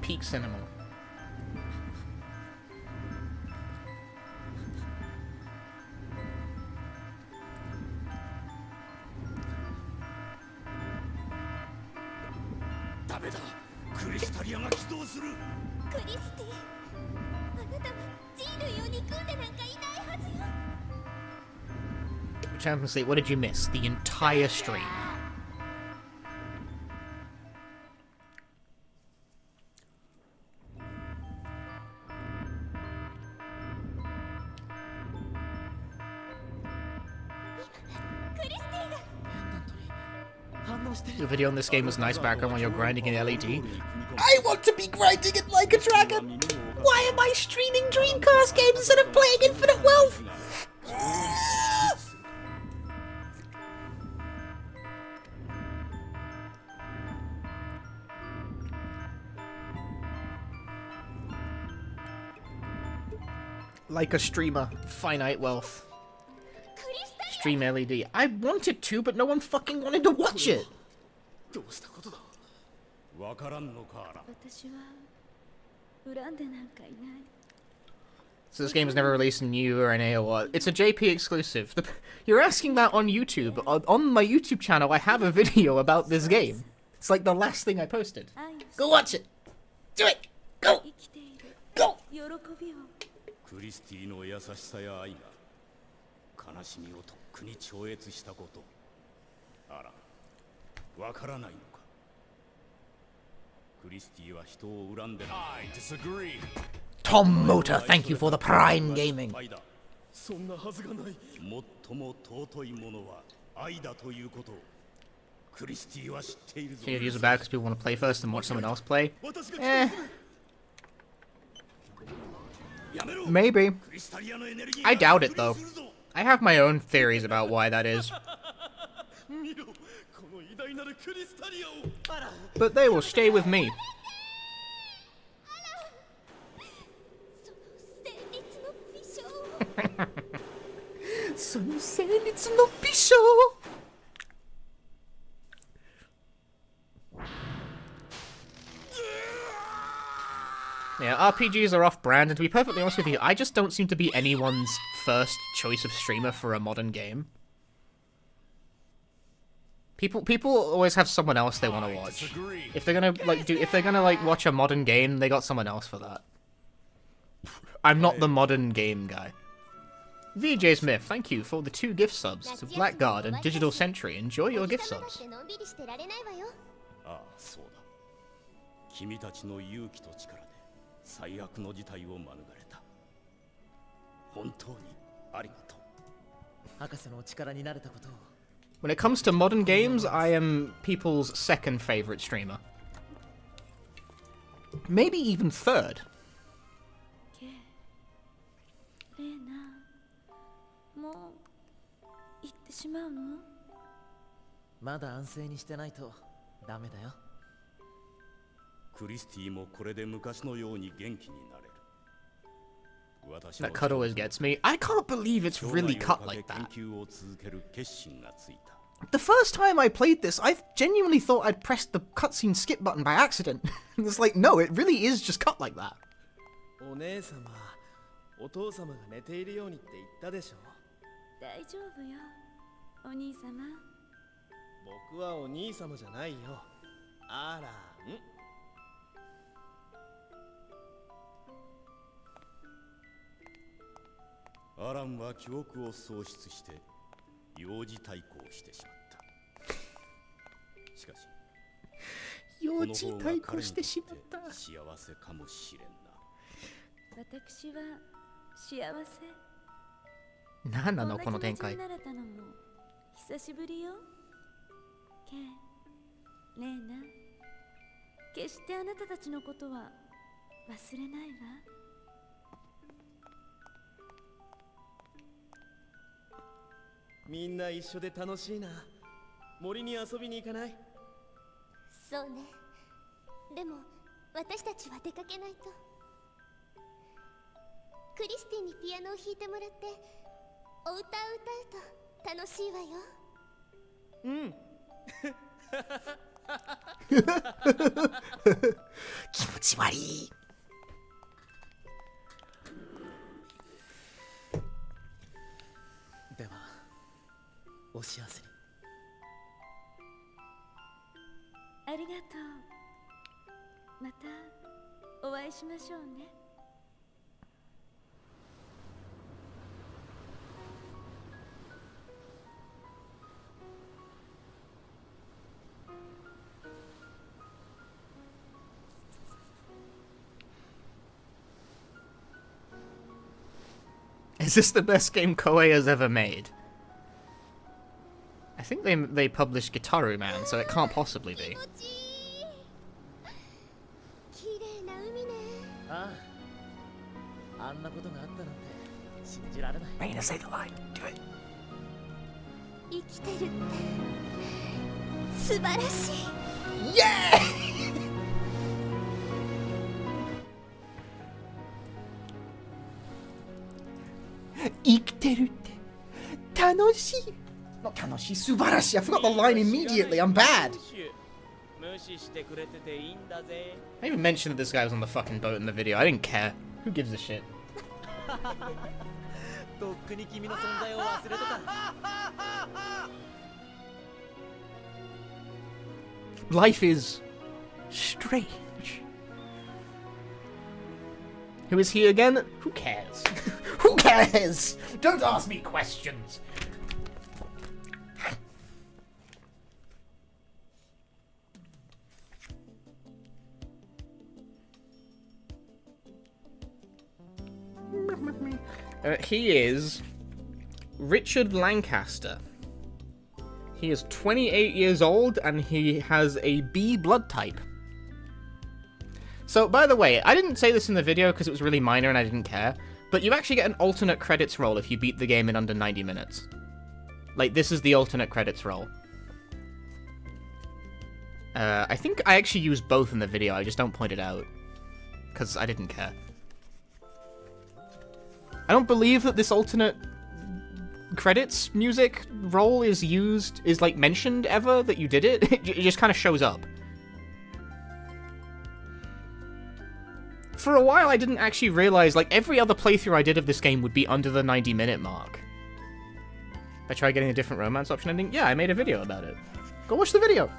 Peak cinema. ダメだ。クリスタリアが起動する。クリスティ、あなたは人類を憎んでなんかいないはずよ。Champions League, what did you miss? The entire stream. Your video on this game was nice background while you're grinding in LED. I want to be grinding it like a dragon! Why am I streaming Dreamcast games instead of playing Infinite Wealth? Like a streamer, finite wealth. Stream LED. I wanted to, but no one fucking wanted to watch it. So this game is never released in EU or NA or what? It's a JP exclusive. You're asking that on YouTube. On my YouTube channel, I have a video about this game. It's like the last thing I posted. Go watch it! Do it! Go! Go! クリスティの優しさや愛が悲しみをとっくに超越したこと。あら、わからないのか。クリスティは人を恨んでない。I disagree. Tom Motor, thank you for the Prime Gaming. そんなはずがない。最も尊いものは愛だということをクリスティは知っているぞ。Can you use it back because people want to play first and watch someone else play? Eh. Maybe. I doubt it, though. I have my own theories about why that is. But they will stay with me. Yeah, RPGs are off-brand, and to be perfectly honest with you, I just don't seem to be anyone's first choice of streamer for a modern game. People always have someone else they want to watch. If they're gonna watch a modern game, they got someone else for that. I'm not the modern game guy. VJ Smith, thank you for the 2 gift subs to Blackguard and Digital Sentry. Enjoy your gift subs. 最悪の事態を免れた。本当にありがとう。博士のお力になれたことを。When it comes to modern games, I am people's second favorite streamer. Maybe even third. レーナ、もう行ってしまうの？まだ安静にしてないとダメだよ。クリスティもこれで昔のように元気になれる。 That cut always gets me. I can't believe it's really cut like that. The first time I played this, I genuinely thought I'd pressed the cutscene skip button by accident. It's like, no, it really is just cut like that. お姉様、お父様が寝ているようにって言ったでしょ。大丈夫よ、お兄様。僕はお兄様じゃないよ。あらん。 アランは記憶を喪失して幼児対抗してしまった。しかし、幼児対抗してしまった。幸せかもしれんな。私は幸せ。なんなのこの展開。こんな気持ちになれたのも久しぶりよ。ケン、レーナ、決してあなたたちのことは忘れないわ。みんな一緒で楽しいな。森に遊びに行かない？そうね。でも私たちは出かけないと。クリスティにピアノを弾いてもらってお歌を歌うと楽しいわよ。うん。気持ち悪い。ではお幸せに。ありがとう。またお会いしましょうね。Is this the best game Koei has ever made? I think they published Gitaru Man, so it can't possibly be. Raina, say the line. Do it. 生きてるって素晴らしい。Yeah! 生きてるって楽しい。Not 楽しい、素晴らしい。I forgot the line immediately. I'm bad. I even mentioned that this guy was on the fucking boat in the video. I didn't care. Who gives a shit? Life is strange. Who is he again? Who cares? Who cares? Don't ask me questions. He is Richard Lancaster. He is 28 years old and he has a B blood type. So, by the way, I didn't say this in the video because it was really minor and I didn't care, but you actually get an alternate credits roll if you beat the game in under 90 minutes. Like, this is the alternate credits roll. I think I actually used both in the video, I just don't point it out. Because I didn't care. I don't believe that this alternate credits music roll is like, mentioned ever, that you did it. It just kind of shows up. For a while, I didn't actually realize, like, every other playthrough I did of this game would be under the 90-minute mark. I tried getting a different romance option ending. Yeah, I made a video about it. Go watch the video.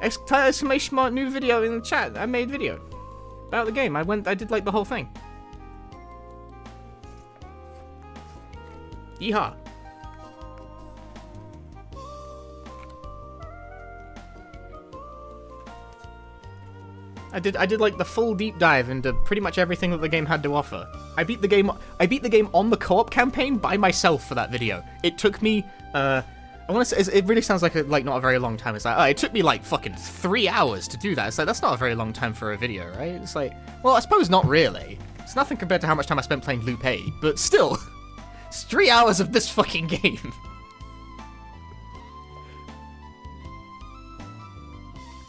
Exclamation mark new video in the chat. I made a video about the game. I did, like, the whole thing. Yeehaw. I did like the full deep dive into pretty much everything that the game had to offer. I beat the game on the co-op campaign by myself for that video. It took me I want to say, it really sounds like not a very long time. It's like, it took me like fucking 3 hours to do that. It's like, that's not a very long time for a video, right? It's like, well, I suppose not really. It's nothing compared to how much time I spent playing Lupe, but still. It's 3 hours of this fucking game.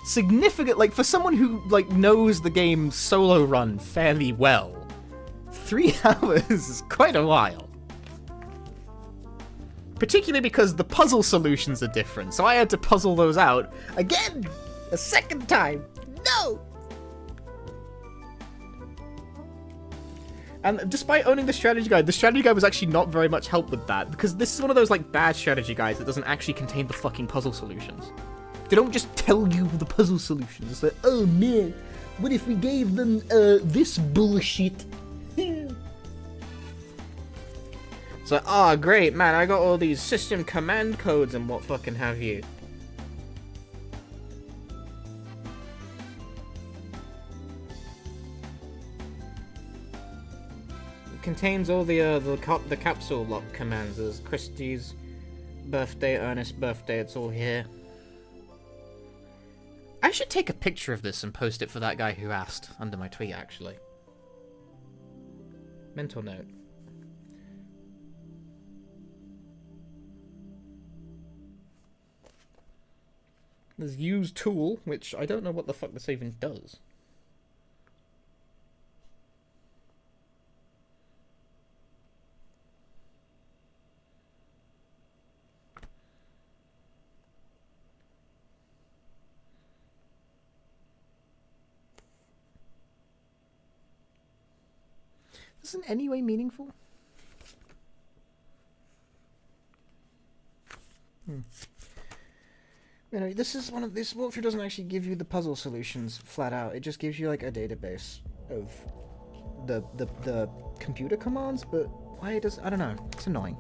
Significant, like, for someone who, like, knows the game solo run fairly well, 3 hours is quite a while. Particularly because the puzzle solutions are different, so I had to puzzle those out again, a second time. No! And despite owning the strategy guide was actually not very much help with that, because this is one of those, like, bad strategy guides that doesn't actually contain the fucking puzzle solutions. They don't just tell you the puzzle solutions. It's like, oh man, what if we gave them, this bullshit? It's like, oh great, man, I got all these system command codes and what fucking have you. It contains all the capsule lock commands. There's Christie's birthday, Ernest's birthday, it's all here. I should take a picture of this and post it for that guy who asked under my tweet, actually. Mental note. There's use tool, which I don't know what the fuck this even does. This in any way meaningful? You know, this is one of this walkthrough doesn't actually give you the puzzle solutions flat out. It just gives you like a database of the computer commands, but why does I don't know. It's annoying.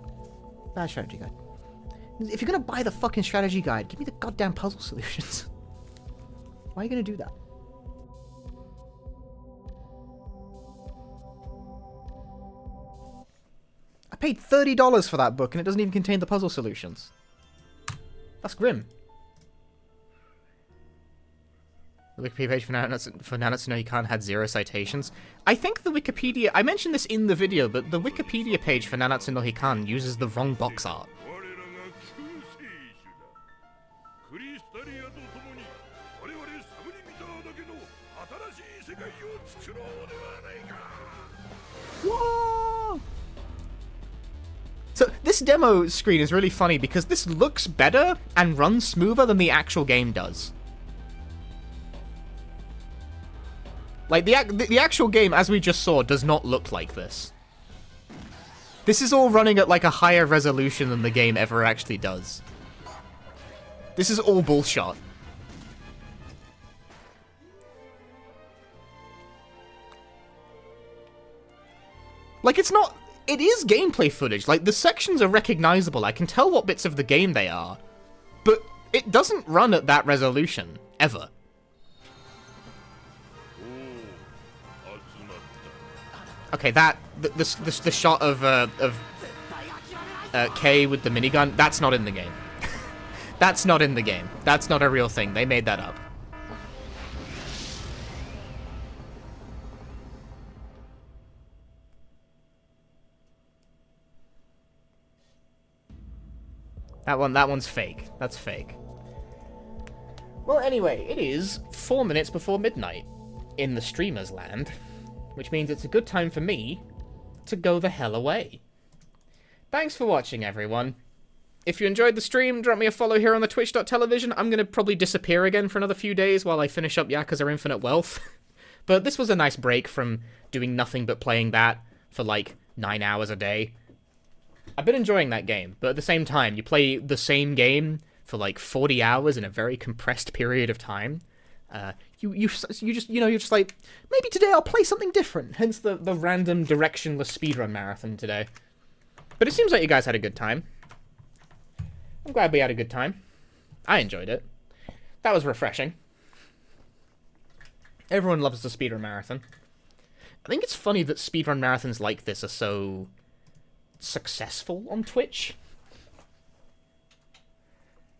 Bad strategy guide. If you're gonna buy the fucking strategy guide, give me the goddamn puzzle solutions. Why are you gonna do that? I paid $30 for that book and it doesn't even contain the puzzle solutions. That's grim. The Wikipedia page for Nanatsu no Hikan had 0 citations. I think the Wikipedia... I mentioned this in the video, but the Wikipedia page for Nanatsu no Hikan uses the wrong box art. Whoa! So this demo screen is really funny because this looks better and runs smoother than the actual game does. Like, the actual game, as we just saw, does not look like this. This is all running at, like, a higher resolution than the game ever actually does. This is all bullshit. Like, it's not... It is gameplay footage. Like, the sections are recognizable. I can tell what bits of the game they are. But it doesn't run at that resolution. Ever. Okay, the shot of Kay with the minigun, that's not in the game. That's not in the game. That's not a real thing. They made that up. That one's fake. That's fake. Well, anyway, it is 4 minutes before midnight in the streamer's land. Which means it's a good time for me to go the hell away. Thanks for watching, everyone. If you enjoyed the stream, drop me a follow here on the twitch.tv. I'm going to probably disappear again for another few days while I finish up Yakuza Infinite Wealth. But this was a nice break from doing nothing but playing that for like 9 hours a day. I've been enjoying that game, but at the same time, you play the same game for like 40 hours in a very compressed period of time. You're just like, maybe today I'll play something different. Hence the random directionless speedrun marathon today. But it seems like you guys had a good time. I'm glad we had a good time. I enjoyed it. That was refreshing. Everyone loves the speedrun marathon. I think it's funny that speedrun marathons like this are so successful on Twitch.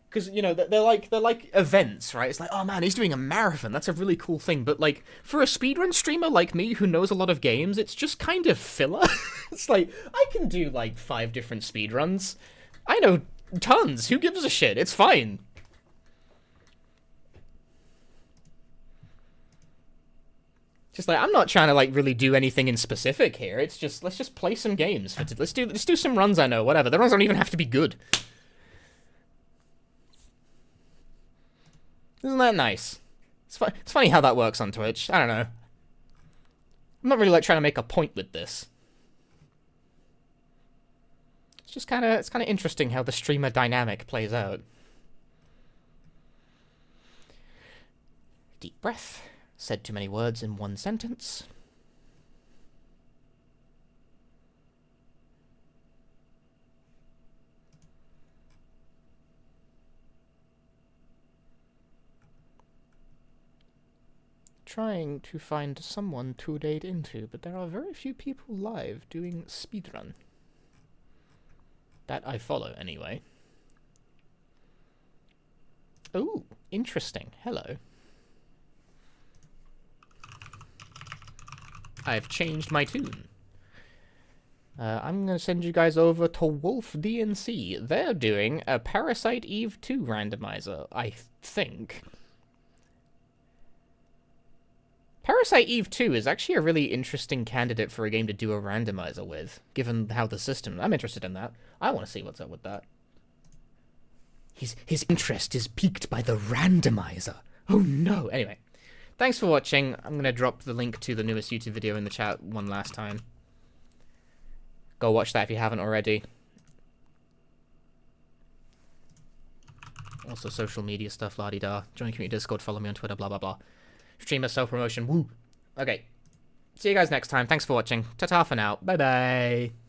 Because, you know, they're like events, right? It's like, oh man, he's doing a marathon. That's a really cool thing. But, like, for a speedrun streamer like me who knows a lot of games, it's just kind of filler. It's like, I can do, like, 5 different speedruns. I know tons. Who gives a shit? It's fine. Just like, I'm not trying to, like, really do anything in specific here. It's just, let's just play some games. Let's do some runs I know, whatever. The runs don't even have to be good. Isn't that nice? It's funny how that works on Twitch. I don't know. I'm not really like trying to make a point with this. It's just kind of interesting how the streamer dynamic plays out. Deep breath. Said too many words in one sentence. Trying to find someone to date into, but there are very few people live doing speedrun. That I follow, anyway. Oh, interesting. Hello. I've changed my tune. I'm going to send you guys over to Wolf DNC. They're doing a Parasite Eve 2 randomizer, I think. Parasite Eve 2 is actually a really interesting candidate for a game to do a randomizer with, given how the system... I'm interested in that. I want to see what's up with that. His interest is piqued by the randomizer. Oh no! Anyway, thanks for watching. I'm going to drop the link to the newest YouTube video in the chat one last time. Go watch that if you haven't already. Also social media stuff, la-di-da. Join community Discord, follow me on Twitter, blah blah blah. Streamer self-promotion, woo! Okay. See you guys next time. Thanks for watching. Ta-ta for now. Bye-bye.